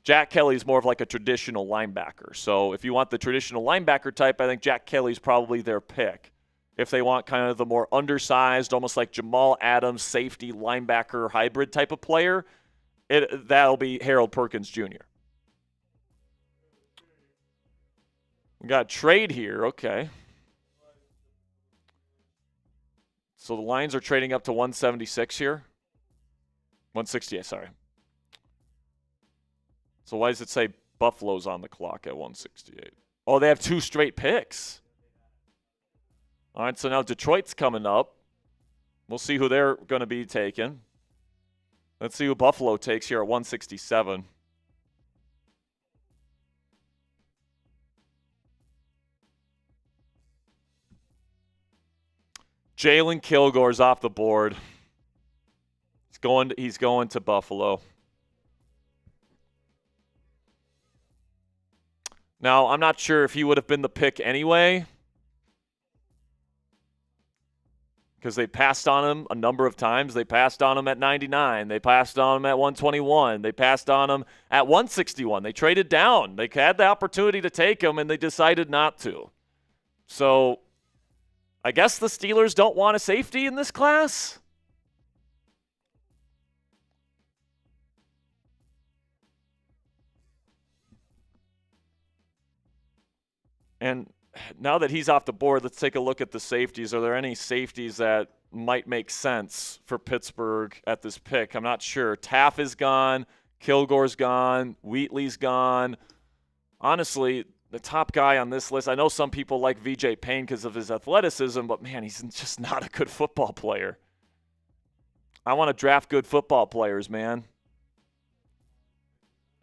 Jack Kelly's more of like a traditional linebacker. So if you want the traditional linebacker type, I think Jack Kelly's probably their pick. If they want kind of the more undersized, almost like Jamal Adams, safety, linebacker, hybrid type of player, that'll be Harold Perkins Jr. We got trade here. Okay. So the Lions are trading up to 176 here. 168, sorry. So why does it say Buffalo's on the clock at 168? Oh, they have 2 straight picks. All right, so now Detroit's coming up. We'll see who they're going to be taking. Let's see who Buffalo takes here at 167. Jalen Kilgore's off the board. He's going to Buffalo. Now, I'm not sure if he would have been the pick anyway, because they passed on him a number of times. They passed on him at 99. They passed on him at 121. They passed on him at 161. They traded down. They had the opportunity to take him, and they decided not to. So I guess the Steelers don't want a safety in this class? And now that he's off the board, let's take a look at the safeties. Are there any safeties that might make sense for Pittsburgh at this pick? I'm not sure. Taff is gone. Kilgore's gone. Wheatley's gone. Honestly, the top guy on this list, I know some people like VJ Payne because of his athleticism, but, man, he's just not a good football player. I want to draft good football players, man.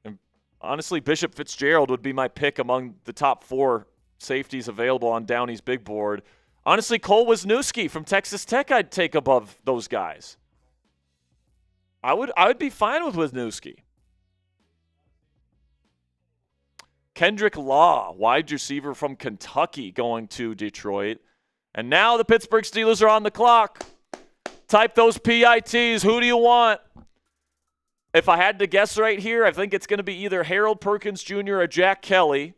And honestly, Bishop Fitzgerald would be my pick among the top 4 safeties available on Downey's big board. Honestly, Cole Wisniewski from Texas Tech I'd take above those guys. I would be fine with Wisniewski. Kendrick Law, wide receiver from Kentucky, going to Detroit. And now the Pittsburgh Steelers are on the clock. Type those PITs. Who do you want? If I had to guess right here, I think it's going to be either Harold Perkins Jr. or Jack Kelly.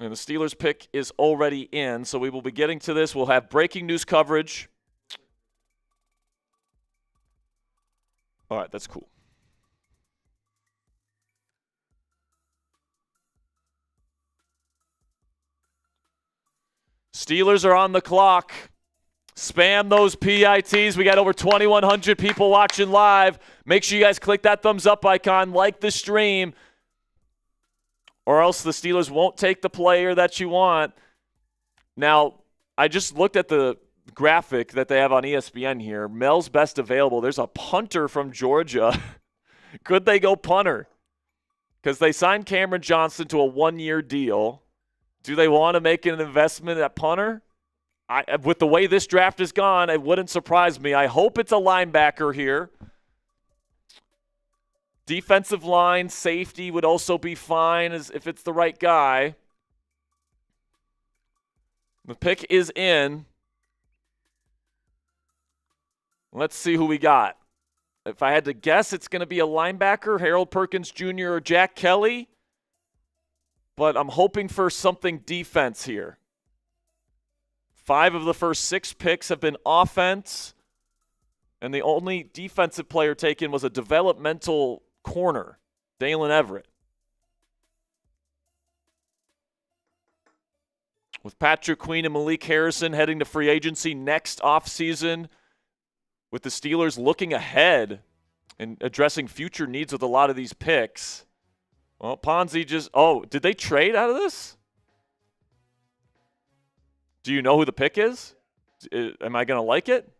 And the Steelers pick is already in, so we will be getting to this. We'll have breaking news coverage. All right, that's cool. Steelers are on the clock. Spam those PITs. We got over 2,100 people watching live. Make sure you guys click that thumbs up icon, like the stream, or else the Steelers won't take the player that you want. Now, I just looked at the graphic that they have on ESPN here. Mel's best available. There's a punter from Georgia. Could they go punter? Because they signed Cameron Johnson to a 1-year deal. Do they want to make an investment at punter? With the way this draft has gone, it wouldn't surprise me. I hope it's a linebacker here. Defensive line, safety would also be fine if it's the right guy. The pick is in. Let's see who we got. If I had to guess, it's going to be a linebacker, Harold Perkins Jr. or Jack Kelly. But I'm hoping for something defense here. 5 of the first 6 picks have been offense. And the only defensive player taken was a developmental corner, Daylen Everette. With Patrick Queen and Malik Harrison heading to free agency next offseason, with the Steelers looking ahead and addressing future needs with a lot of these picks. Well, Ponzi did they trade out of this? Do you know who the pick is? Am I going to like it?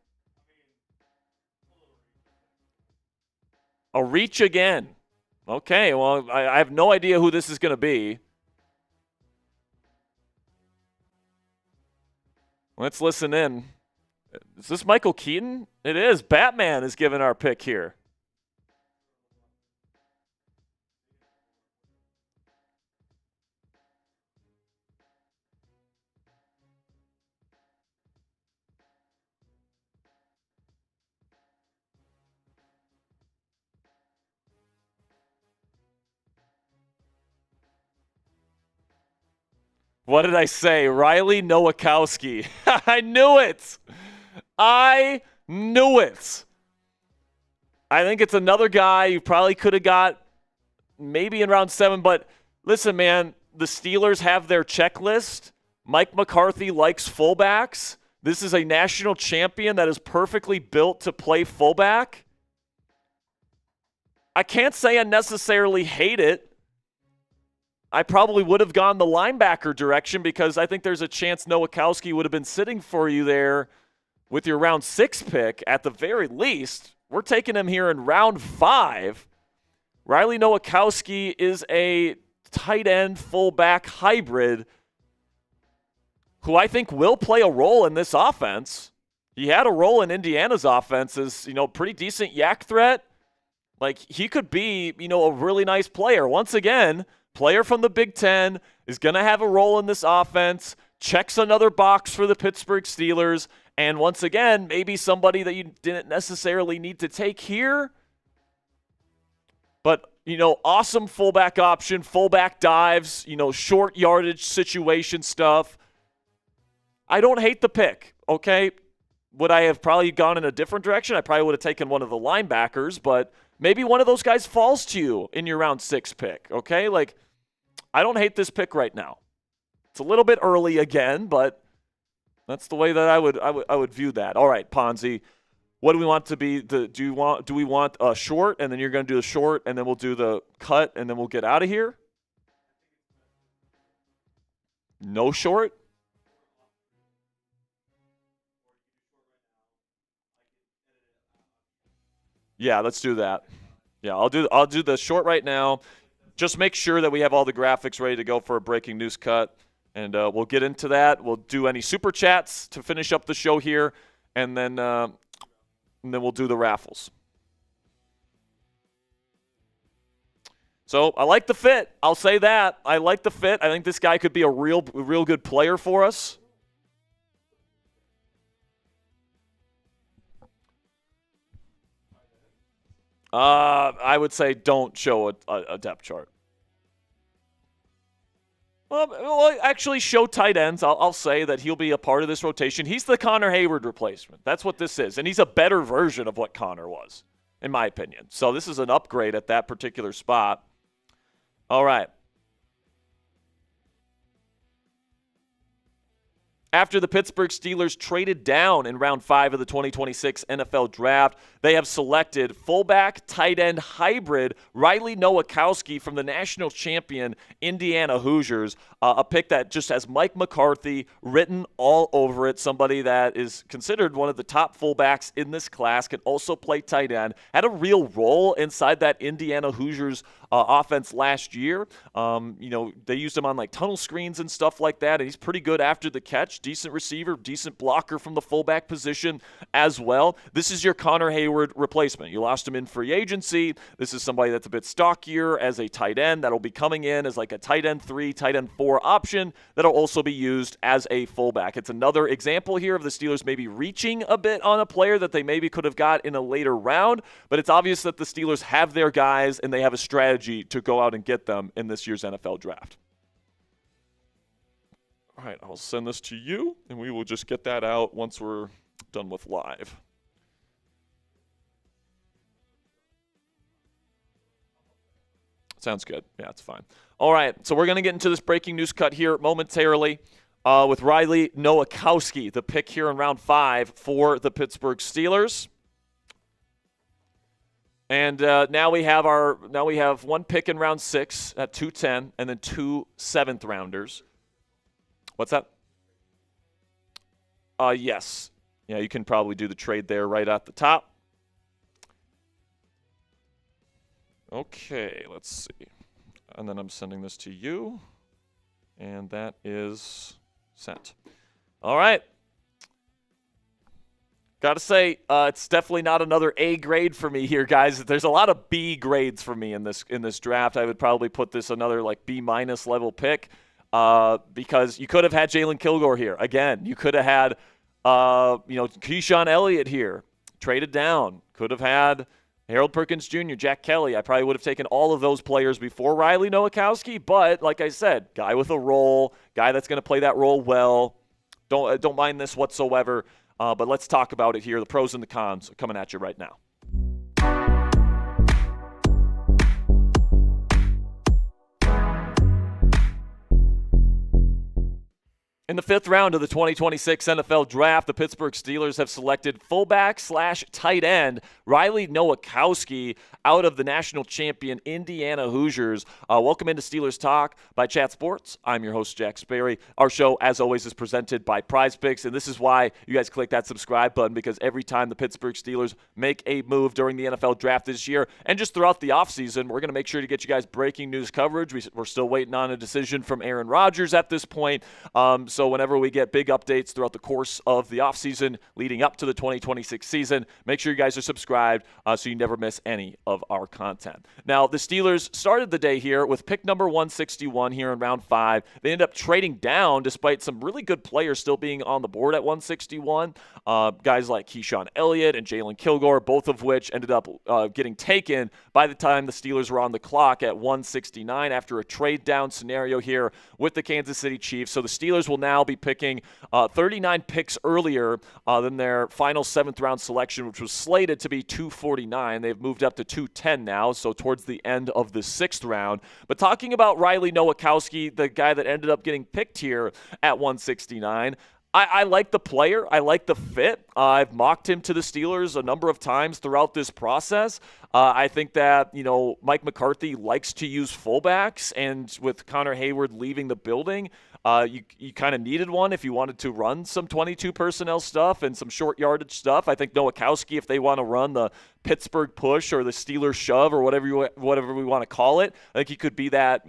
A reach again. Okay, well, I have no idea who this is going to be. Let's listen in. Is this Michael Keaton? It is. Batman is giving our pick here. What did I say? Riley Nowakowski. I knew it. I knew it. I think it's another guy you probably could have got maybe in round 7. But listen, man, the Steelers have their checklist. Mike McCarthy likes fullbacks. This is a national champion that is perfectly built to play fullback. I can't say I necessarily hate it. I probably would have gone the linebacker direction because I think there's a chance Nowakowski would have been sitting for you there with your round 6 pick at the very least. We're taking him here in round 5. Riley Nowakowski is a tight end fullback hybrid who I think will play a role in this offense. He had a role in Indiana's offense as, pretty decent yak threat. Like, he could be, a really nice player. Once again, player from the Big Ten is going to have a role in this offense, checks another box for the Pittsburgh Steelers, and once again, maybe somebody that you didn't necessarily need to take here. But, awesome fullback option, fullback dives, short yardage situation stuff. I don't hate the pick, okay? Would I have probably gone in a different direction? I probably would have taken one of the linebackers, but maybe one of those guys falls to you in your round 6 pick, okay? Like, I don't hate this pick right now. It's a little bit early again, but that's the way that I would view that. All right, Ponzi, what do we want to be? Do we want a short, and then you're going to do the short, and then we'll do the cut, and then we'll get out of here? No short? Yeah, let's do that. Yeah, I'll do the short right now. Just make sure that we have all the graphics ready to go for a breaking news cut, and we'll get into that. We'll do any super chats to finish up the show here, and then we'll do the raffles. So I like the fit. I'll say that. I like the fit. I think this guy could be a real good player for us. I would say don't show a depth chart. Well, actually show tight ends. I'll say that he'll be a part of this rotation. He's the Connor Hayward replacement. That's what this is. And he's a better version of what Connor was, in my opinion. So this is an upgrade at that particular spot. All right. After the Pittsburgh Steelers traded down in round 5 of the 2026 NFL Draft, they have selected fullback, tight end hybrid Riley Nowakowski from the national champion Indiana Hoosiers, a pick that just has Mike McCarthy written all over it, somebody that is considered one of the top fullbacks in this class, can also play tight end, had a real role inside that Indiana Hoosiers offense last year. They used him on like tunnel screens and stuff like that, and he's pretty good after the catch. Decent receiver, decent blocker from the fullback position as well. This is your Connor Hayward replacement. You lost him in free agency. This is somebody that's a bit stockier as a tight end that'll be coming in as like a tight end 3, tight end 4 option that'll also be used as a fullback. It's another example here of the Steelers maybe reaching a bit on a player that they maybe could have got in a later round, but it's obvious that the Steelers have their guys and they have a strategy to go out and get them in this year's NFL Draft. All right, I'll send this to you, and we will just get that out once we're done with live. Sounds good. Yeah, it's fine. All right, so we're going to get into this breaking news cut here momentarily with Riley Nowakowski, the pick here in round 5 for the Pittsburgh Steelers. And now we have one pick in round 6 at 210, and then 2 7th rounders. What's that? Yes. Yeah, you can probably do the trade there right at the top. Okay, let's see. And then I'm sending this to you. And that is sent. All right. Got to say, it's definitely not another A grade for me here, guys. There's a lot of B grades for me in this draft. I would probably put this another like B- level pick. Because you could have had Jalen Kilgore here. Again, you could have had, Keyshawn Elliott here, traded down. Could have had Harold Perkins Jr., Jack Kelly. I probably would have taken all of those players before Riley Nowakowski. But like I said, guy with a role, guy that's going to play that role well. Don't mind this whatsoever. But let's talk about it here. The pros and the cons are coming at you right now. In the 5th round of the 2026 NFL Draft, the Pittsburgh Steelers have selected fullback/tight end Riley Nowakowski out of the national champion Indiana Hoosiers. Welcome into Steelers Talk by Chat Sports. I'm your host, Jack Sperry. Our show, as always, is presented by Prize Picks, and this is why you guys click that subscribe button, because every time the Pittsburgh Steelers make a move during the NFL Draft this year, and just throughout the offseason, we're going to make sure to get you guys breaking news coverage. We're still waiting on a decision from Aaron Rodgers at this point. So whenever we get big updates throughout the course of the offseason leading up to the 2026 season, make sure you guys are subscribed so you never miss any of our content. Now, the Steelers started the day here with pick number 161 here in round 5. They ended up trading down despite some really good players still being on the board at 161. Guys like Keyshawn Elliott and Jalen Kilgore, both of which ended up getting taken by the time the Steelers were on the clock at 169 after a trade down scenario here with the Kansas City Chiefs. So the Steelers will now be picking 39 picks earlier than their final 7th-round selection, which was slated to be 249. They've moved up to 210 now, so towards the end of the 6th round. But talking about Riley Nowakowski, the guy that ended up getting picked here at 169, I like the player. I like the fit. I've mocked him to the Steelers a number of times throughout this process. I think that, Mike McCarthy likes to use fullbacks, and with Connor Hayward leaving the building, you kind of needed one if you wanted to run some 22 personnel stuff and some short yardage stuff. I think Nowakowski, if they want to run the Pittsburgh push or the Steelers shove or whatever we want to call it, I think he could be that,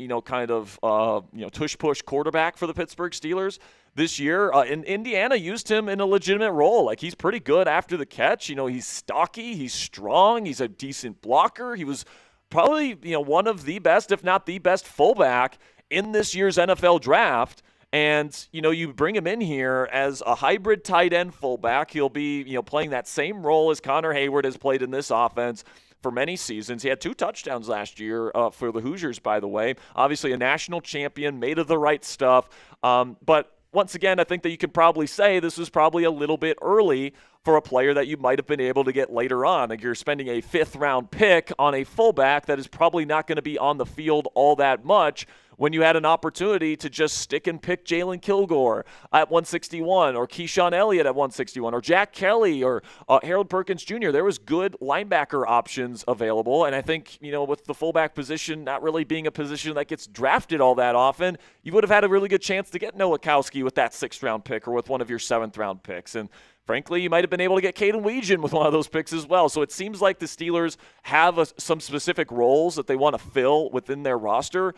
tush-push quarterback for the Pittsburgh Steelers this year. And Indiana used him in a legitimate role. Like, he's pretty good after the catch. He's stocky, he's strong, he's a decent blocker. He was probably, one of the best, if not the best fullback in this year's NFL draft. And, you bring him in here as a hybrid tight end fullback. He'll be, playing that same role as Connor Hayward has played in this offense for many seasons. He had 2 touchdowns last year for the Hoosiers, by the way. Obviously a national champion, made of the right stuff. But once again, I think that you can probably say this was probably a little bit early for a player that you might have been able to get later on. Like, you're spending a 5th-round pick on a fullback that is probably not going to be on the field all that much when you had an opportunity to just stick and pick Jalen Kilgore at 161 or Keyshawn Elliott at 161 or Jack Kelly or Harold Perkins Jr. There was good linebacker options available, and I think, with the fullback position not really being a position that gets drafted all that often, you would have had a really good chance to get Nowakowski with that 6th-round pick or with one of your 7th-round picks. And frankly, you might have been able to get Caden Weegan with one of those picks as well. So it seems like the Steelers have some specific roles that they want to fill within their roster.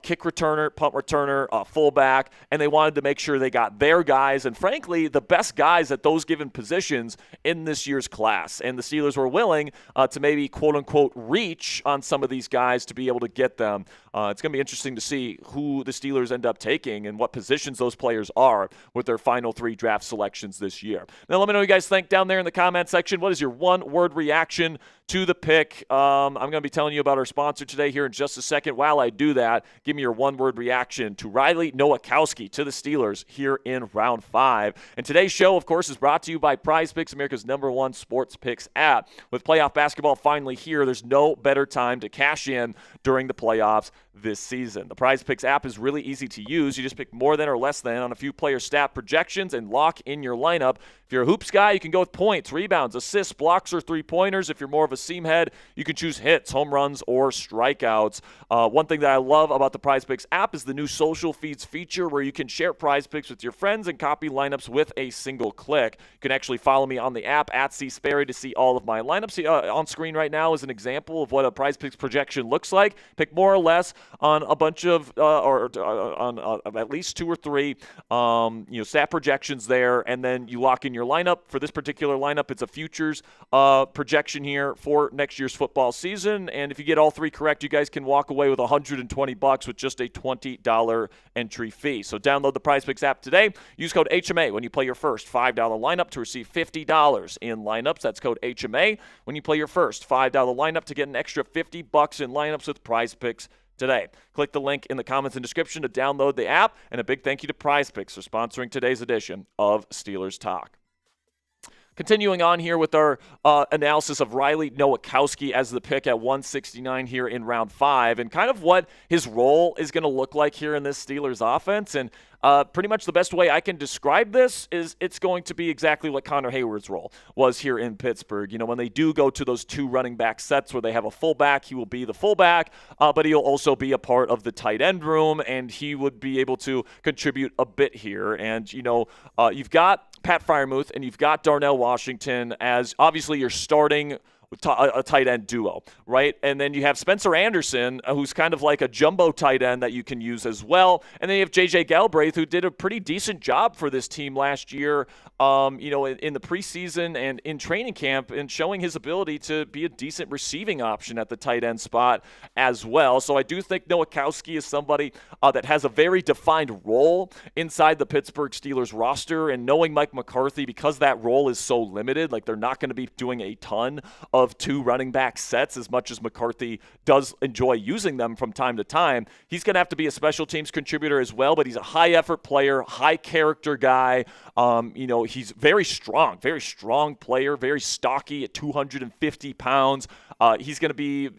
Kick returner, punt returner, fullback, and they wanted to make sure they got their guys and, frankly, the best guys at those given positions in this year's class. And the Steelers were willing to maybe, quote-unquote, reach on some of these guys to be able to get them. It's going to be interesting to see who the Steelers end up taking and what positions those players are with their final 3 draft selections this year. Now, let me know what you guys think down there in the comment section. What is your one-word reaction to the pick? I'm going to be telling you about our sponsor today here in just a second. While I do that, give me your one-word reaction to Riley Nowakowski to the Steelers here in round 5. And today's show, of course, is brought to you by Prize Picks, America's #1 sports picks app. With playoff basketball finally here, there's no better time to cash in during the playoffs this season. The Prize Picks app is really easy to use. You just pick more than or less than on a few player stat projections and lock in your lineup. If you're a hoops guy, you can go with points, rebounds, assists, blocks, or 3-pointers. If you're more of a seam head, you can choose hits, home runs, or strikeouts. One thing that I love about the Prize Picks app is the new social feeds feature where you can share Prize Picks with your friends and copy lineups with a single click. You can actually follow me on the app at Sperry to see all of my lineups. On screen right now is an example of what a Prize Picks projection looks like. Pick more or less on a bunch of, on at least 2 or 3, stat projections there, and then you lock in your lineup. For this particular lineup, it's a futures projection here for next year's football season, and if you get all 3 correct, you guys can walk away with $120 with just a $20 entry fee. So download the Prize Picks app today. Use code HMA when you play your first $5 lineup to receive $50 in lineups. That's code HMA when you play your first $5 lineup to get an extra $50 in lineups with Prize Picks today. Click the link in the comments and description to download the app, and a big thank you to Prize Picks for sponsoring today's edition of Steelers Talk. Continuing on here with our analysis of Riley Nowakowski as the pick at 169 here in round 5, and kind of what his role is going to look like here in this Steelers offense. And pretty much the best way I can describe this is it's going to be exactly what Connor Hayward's role was here in Pittsburgh. When they do go to those 2 running back sets where they have a fullback, he will be the fullback, but he'll also be a part of the tight end room, and he would be able to contribute a bit here. And, you've got Pat Freiermuth and you've got Darnell Washington as obviously you're starting a tight end duo, right? And then you have Spencer Anderson, who's kind of like a jumbo tight end that you can use as well. And then you have J.J. Galbraith, who did a pretty decent job for this team last year, in the preseason and in training camp, and showing his ability to be a decent receiving option at the tight end spot as well. So I do think Nowakowski is somebody that has a very defined role inside the Pittsburgh Steelers roster. And knowing Mike McCarthy, because that role is so limited, like they're not going to be doing a ton of of 2 running back sets as much as McCarthy does enjoy using them from time to time. He's going to have to be a special teams contributor as well, but he's a high-effort player, high-character guy. He's very strong player, very stocky at 250 pounds. He's going to be,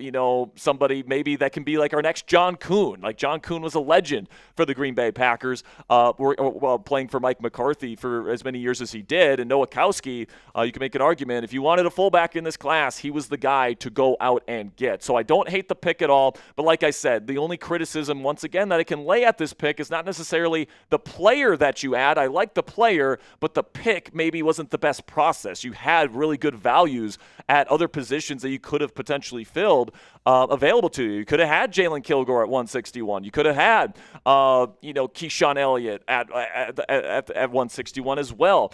somebody maybe that can be like our next John Kuhn. Like John Kuhn was a legend for the Green Bay Packers, playing for Mike McCarthy for as many years as he did. And Nowakowski, you can make an argument. If you wanted a fullback in this class, he was the guy to go out and get. So I don't hate the pick at all. But like I said, the only criticism, once again, that I can lay at this pick is not necessarily the player that you add. I like the player, but the pick maybe wasn't the best process. You had really good values at other positions that you could have potentially filled available to you. You could have had Jalen Kilgore at 161. You could have had, Keyshawn Elliott at 161 as well.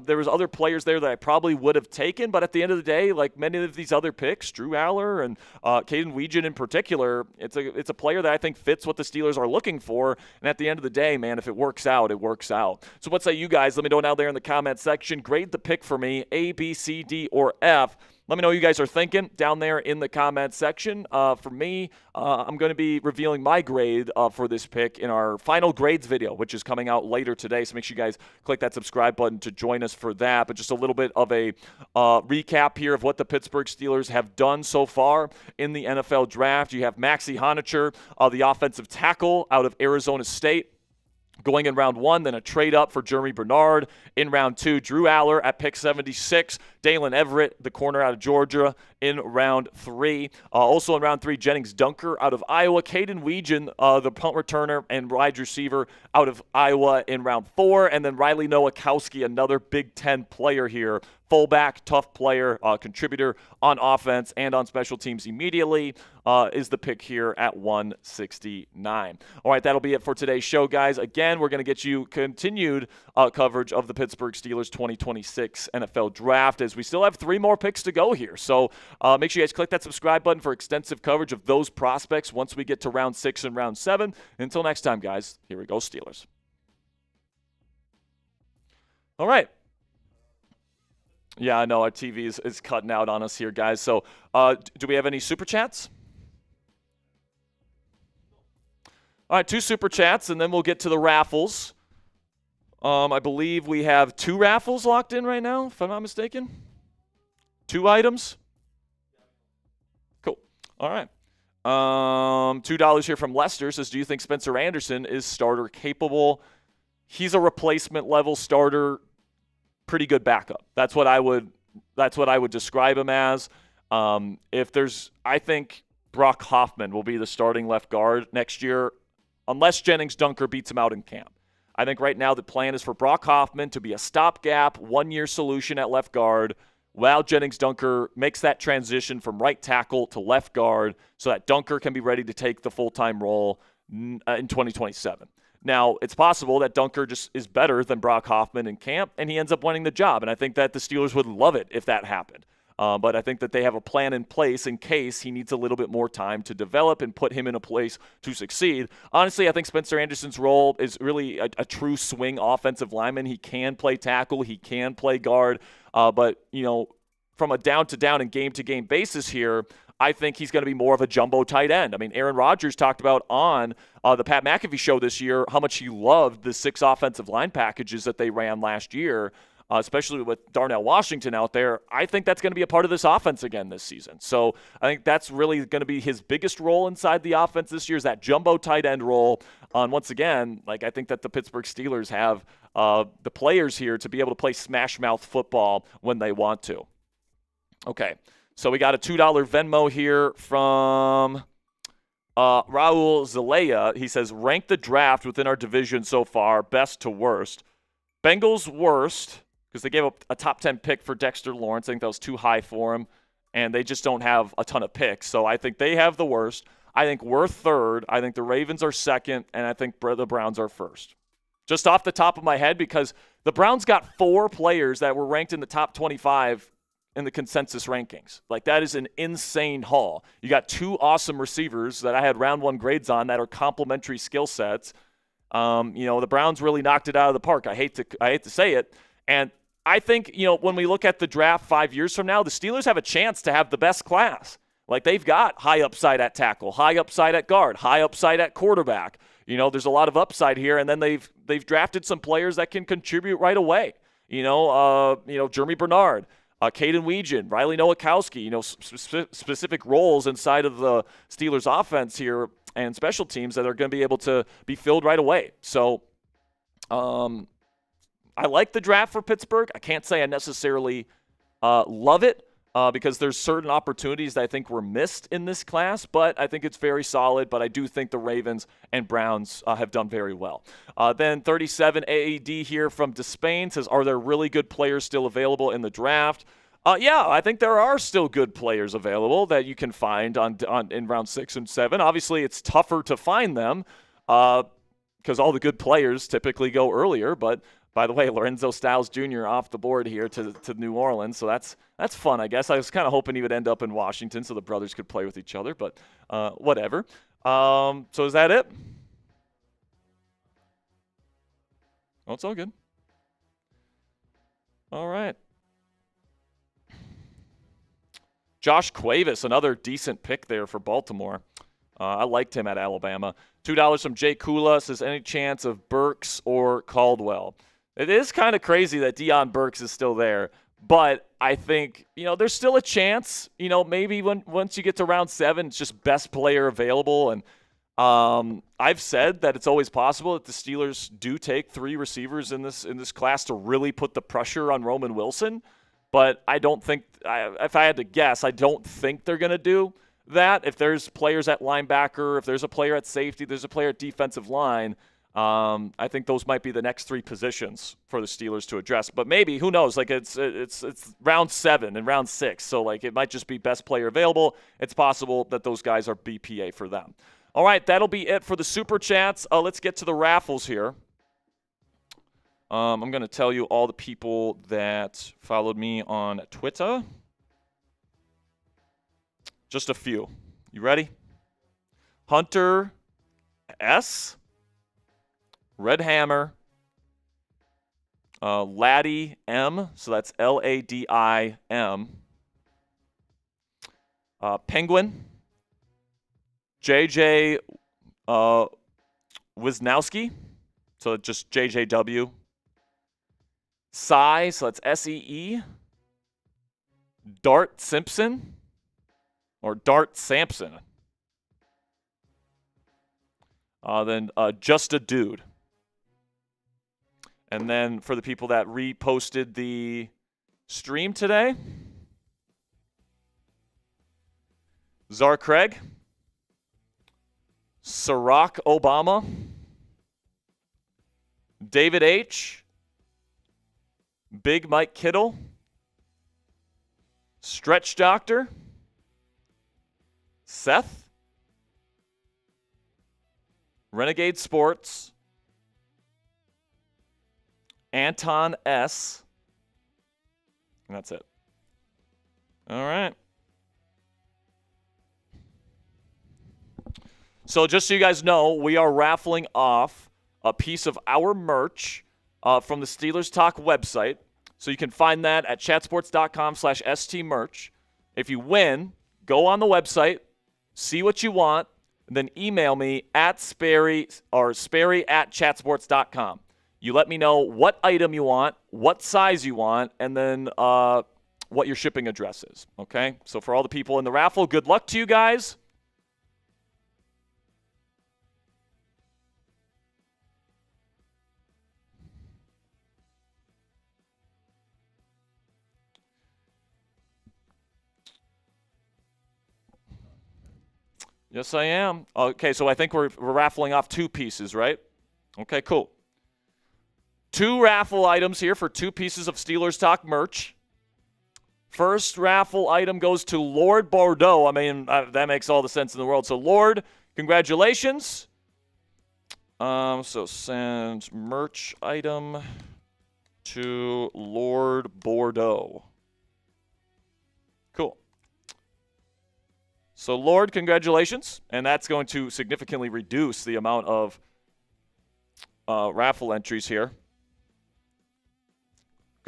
There was other players there that I probably would have taken, but at the end of the day, like many of these other picks, Drew Allar and Caden Weegan in particular, it's a player that I think fits what the Steelers are looking for. And at the end of the day, man, if it works out, it works out. So what say you guys? Let me know down there in the comment section. Grade the pick for me, A, B, C, D, or F. Let me know what you guys are thinking down there in the comment section. For me, I'm going to be revealing my grade for this pick in our final grades video, which is coming out later today. So make sure you guys click that subscribe button to join us for that. But just a little bit of a recap here of what the Pittsburgh Steelers have done so far in the NFL draft. You have Max Iheanachor, the offensive tackle out of Arizona State, going in round 1, then a trade up for Germie Bernard in round 2. Drew Allar at pick 76. Daylen Everette, the corner out of Georgia, in round 3. Also in round 3, Gennings Dunker out of Iowa. Caden Weegan, the punt returner and wide receiver out of Iowa in round 4. And then Riley Nowakowski, another Big Ten player here. Fullback, tough player, contributor on offense and on special teams immediately, is the pick here at 169. All right, that'll be it for today's show, guys. Again, we're going to get you continued coverage of the Pittsburgh Steelers 2026 NFL Draft as we still have 3 more picks to go here. So make sure you guys click that subscribe button for extensive coverage of those prospects once we get to round 6 and round 7. Until next time, guys, here we go, Steelers. All right. Yeah, I know our TV is cutting out on us here, guys. So do we have any Super Chats? All right, 2 Super Chats, and then we'll get to the raffles. I believe we have 2 raffles locked in right now, if I'm not mistaken. 2 items. Cool. All right. $2 here from Lester says, do you think Spencer Anderson is starter capable? He's a replacement level starter, pretty good backup. That's what I would describe him as. I think Brock Hoffman will be the starting left guard next year, unless Jennings Dunker beats him out in camp. I think right now the plan is for Brock Hoffman to be a stopgap, 1-year solution at left guard, while Jennings Dunker makes that transition from right tackle to left guard so that Dunker can be ready to take the full-time role in 2027. Now, it's possible that Dunker just is better than Brock Hoffman in camp, and he ends up winning the job. And I think that the Steelers would love it if that happened. But I think that they have a plan in place in case he needs a little bit more time to develop and put him in a place to succeed. Honestly, I think Spencer Anderson's role is really a true swing offensive lineman. He can play tackle. He can play guard. But, from a down-to-down and game-to-game basis here, I think he's going to be more of a jumbo tight end. I mean, Aaron Rodgers talked about on the Pat McAfee show this year how much he loved the 6 offensive line packages that they ran last year, especially with Darnell Washington out there. I think that's going to be a part of this offense again this season. So I think that's really going to be his biggest role inside the offense this year is that jumbo tight end role. Once again, I think that the Pittsburgh Steelers have the players here to be able to play smash mouth football when they want to. Okay. So we got a $2 Venmo here from Raul Zelaya. He says, rank the draft within our division so far, best to worst. Bengals worst, because they gave up a top 10 pick for Dexter Lawrence. I think that was too high for him, and they just don't have a ton of picks. So I think they have the worst. I think we're third. I think the Ravens are second, and I think the Browns are first. Just off the top of my head, because the Browns got 4 players that were ranked in the top 25 in the consensus rankings. That is an insane haul. You got 2 awesome receivers that I had round 1 grades on that are complementary skill sets. The Browns really knocked it out of the park. I hate to say it. And I think, when we look at the draft 5 years from now, the Steelers have a chance to have the best class. Like, they've got high upside at tackle, high upside at guard, high upside at quarterback. There's a lot of upside here, and then they've drafted some players that can contribute right away. Germie Bernard, Caden Weegan, Riley Nowakowski, specific roles inside of the Steelers offense here and special teams that are going to be able to be filled right away. So I like the draft for Pittsburgh. I can't say I necessarily love it because there's certain opportunities that I think were missed in this class, but I think it's very solid. But I do think the Ravens and Browns have done very well. Then 37 AED here from Despain says, are there really good players still available in the draft? Yeah, I think there are still good players available that you can find in round 6 and 7. Obviously, it's tougher to find them because all the good players typically go earlier. But by the way, Lorenzo Styles Jr. off the board here to New Orleans, so that's fun, I guess. I was kind of hoping he would end up in Washington so the brothers could play with each other, but whatever. So is that it? Oh, it's all good. All right. Josh Cuevas, another decent pick there for Baltimore. I liked him at Alabama. $2 from Jay Kula says, any chance of Burks or Caldwell? It is kind of crazy that Deion Burks is still there, but I think, there's still a chance, maybe once you get to round 7, it's just best player available. And I've said that it's always possible that the Steelers do take 3 receivers in this class to really put the pressure on Roman Wilson. But I don't think, if I had to guess, I don't think they're going to do that. If there's players at linebacker, if there's a player at safety, there's a player at defensive line, I think those might be the next 3 positions for the Steelers to address. But maybe, who knows? Like, it's round 7 and round 6, so like it might just be best player available. It's possible that those guys are BPA for them. All right, that'll be it for the Super Chats. Let's get to the raffles here. I'm going to tell you all the people that followed me on Twitter. Just a few. You ready? Hunter S., Red Hammer, Laddie M., so that's Ladim, Penguin, JJ Wisnowski, so just JJW, Sai, so that's SEE, Dart Simpson, or Dart Sampson, then Just a Dude. And then for the people that reposted the stream today, Czar Craig, Barack Obama, David H., Big Mike Kittle, Stretch Doctor, Seth, Renegade Sports, Anton S., and that's it. All right. So just so you guys know, we are raffling off a piece of our merch from the Steelers Talk website. So you can find that at chatsports.com/stmerch. If you win, go on the website, see what you want, and then email me at Sperry at chatsports.com. You let me know what item you want, what size you want, and then what your shipping address is. Okay? So for all the people in the raffle, good luck to you guys. Yes, I am. Okay, so I think we're raffling off 2 pieces, right? Okay, cool. 2 raffle items here for 2 pieces of Steelers Talk merch. First raffle item goes to Lord Bordeaux. I mean, that makes all the sense in the world. So, Lord, congratulations. So send merch item to Lord Bordeaux. Cool. So, Lord, congratulations. And that's going to significantly reduce the amount of raffle entries here.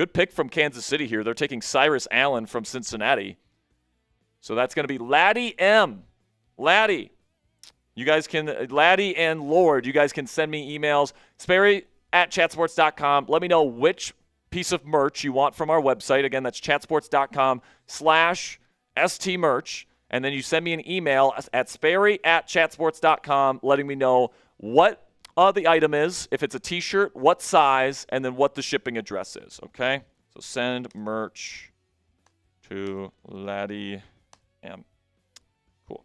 Good pick from Kansas City here. They're taking Cyrus Allen from Cincinnati. So that's going to be Laddie M. Laddie. You guys can, Laddie and Lord, you guys can send me emails. Sperry at chatsports.com. Let me know which piece of merch you want from our website. Again, that's chatsports.com/stmerch. And then you send me an email at Sperry at chatsports.com letting me know what the item is, if it's a t-shirt, what size, and then what the shipping address is, okay? So send merch to Laddie M. Cool.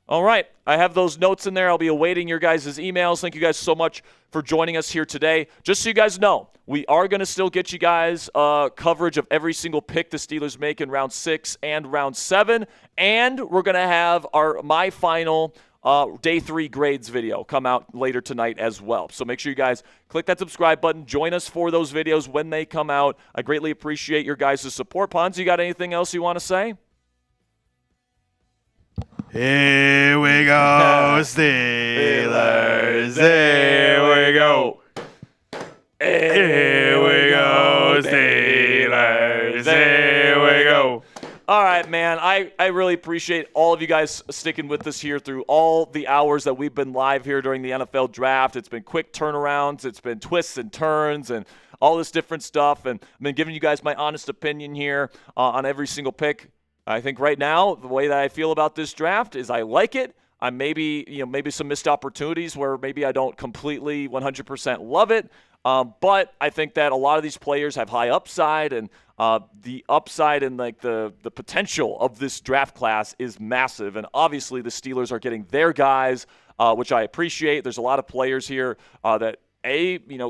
All right, I have those notes in there. I'll be awaiting your guys' emails. Thank you guys so much for joining us here today. Just so you guys know, we are going to still get you guys coverage of every single pick the Steelers make in round 6 and round 7, and we're going to have my final day 3 grades video come out later tonight as well. So make sure you guys click that subscribe button. Join us for those videos when they come out. I greatly appreciate your guys' support. Ponz, you got anything else you want to say? Here we go, Steelers. Here we go. Here we go, Steelers. Here we go. All right, man. I really appreciate all of you guys sticking with us here through all the hours that we've been live here during the NFL draft. It's been quick turnarounds. It's been twists and turns and all this different stuff. And I've been giving you guys my honest opinion here on every single pick. I think right now, the way that I feel about this draft is I like it. I maybe some missed opportunities where maybe I don't completely 100% love it. But I think that a lot of these players have high upside, and the upside and like the potential of this draft class is massive. And obviously the Steelers are getting their guys, which I appreciate. There's a lot of players here that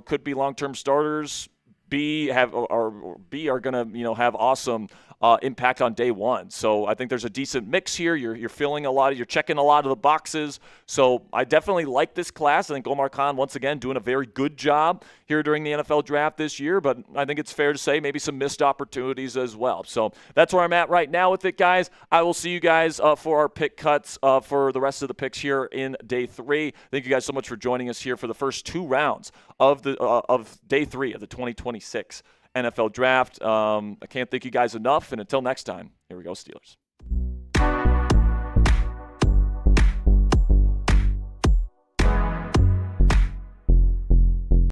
could be long-term starters. B are going to have awesome impact on day one. So I think there's a decent mix here. You're filling you're checking a lot of the boxes. So I definitely like this class. I think Omar Khan, once again, doing a very good job here during the NFL draft this year. But I think it's fair to say maybe some missed opportunities as well. So that's where I'm at right now with it, guys. I will see you guys for our pick cuts for the rest of the picks here in day 3. Thank you guys so much for joining us here for the first 2 rounds of day 3 of the 2026 NFL Draft. I can't thank you guys enough, and until next time, here we go, Steelers.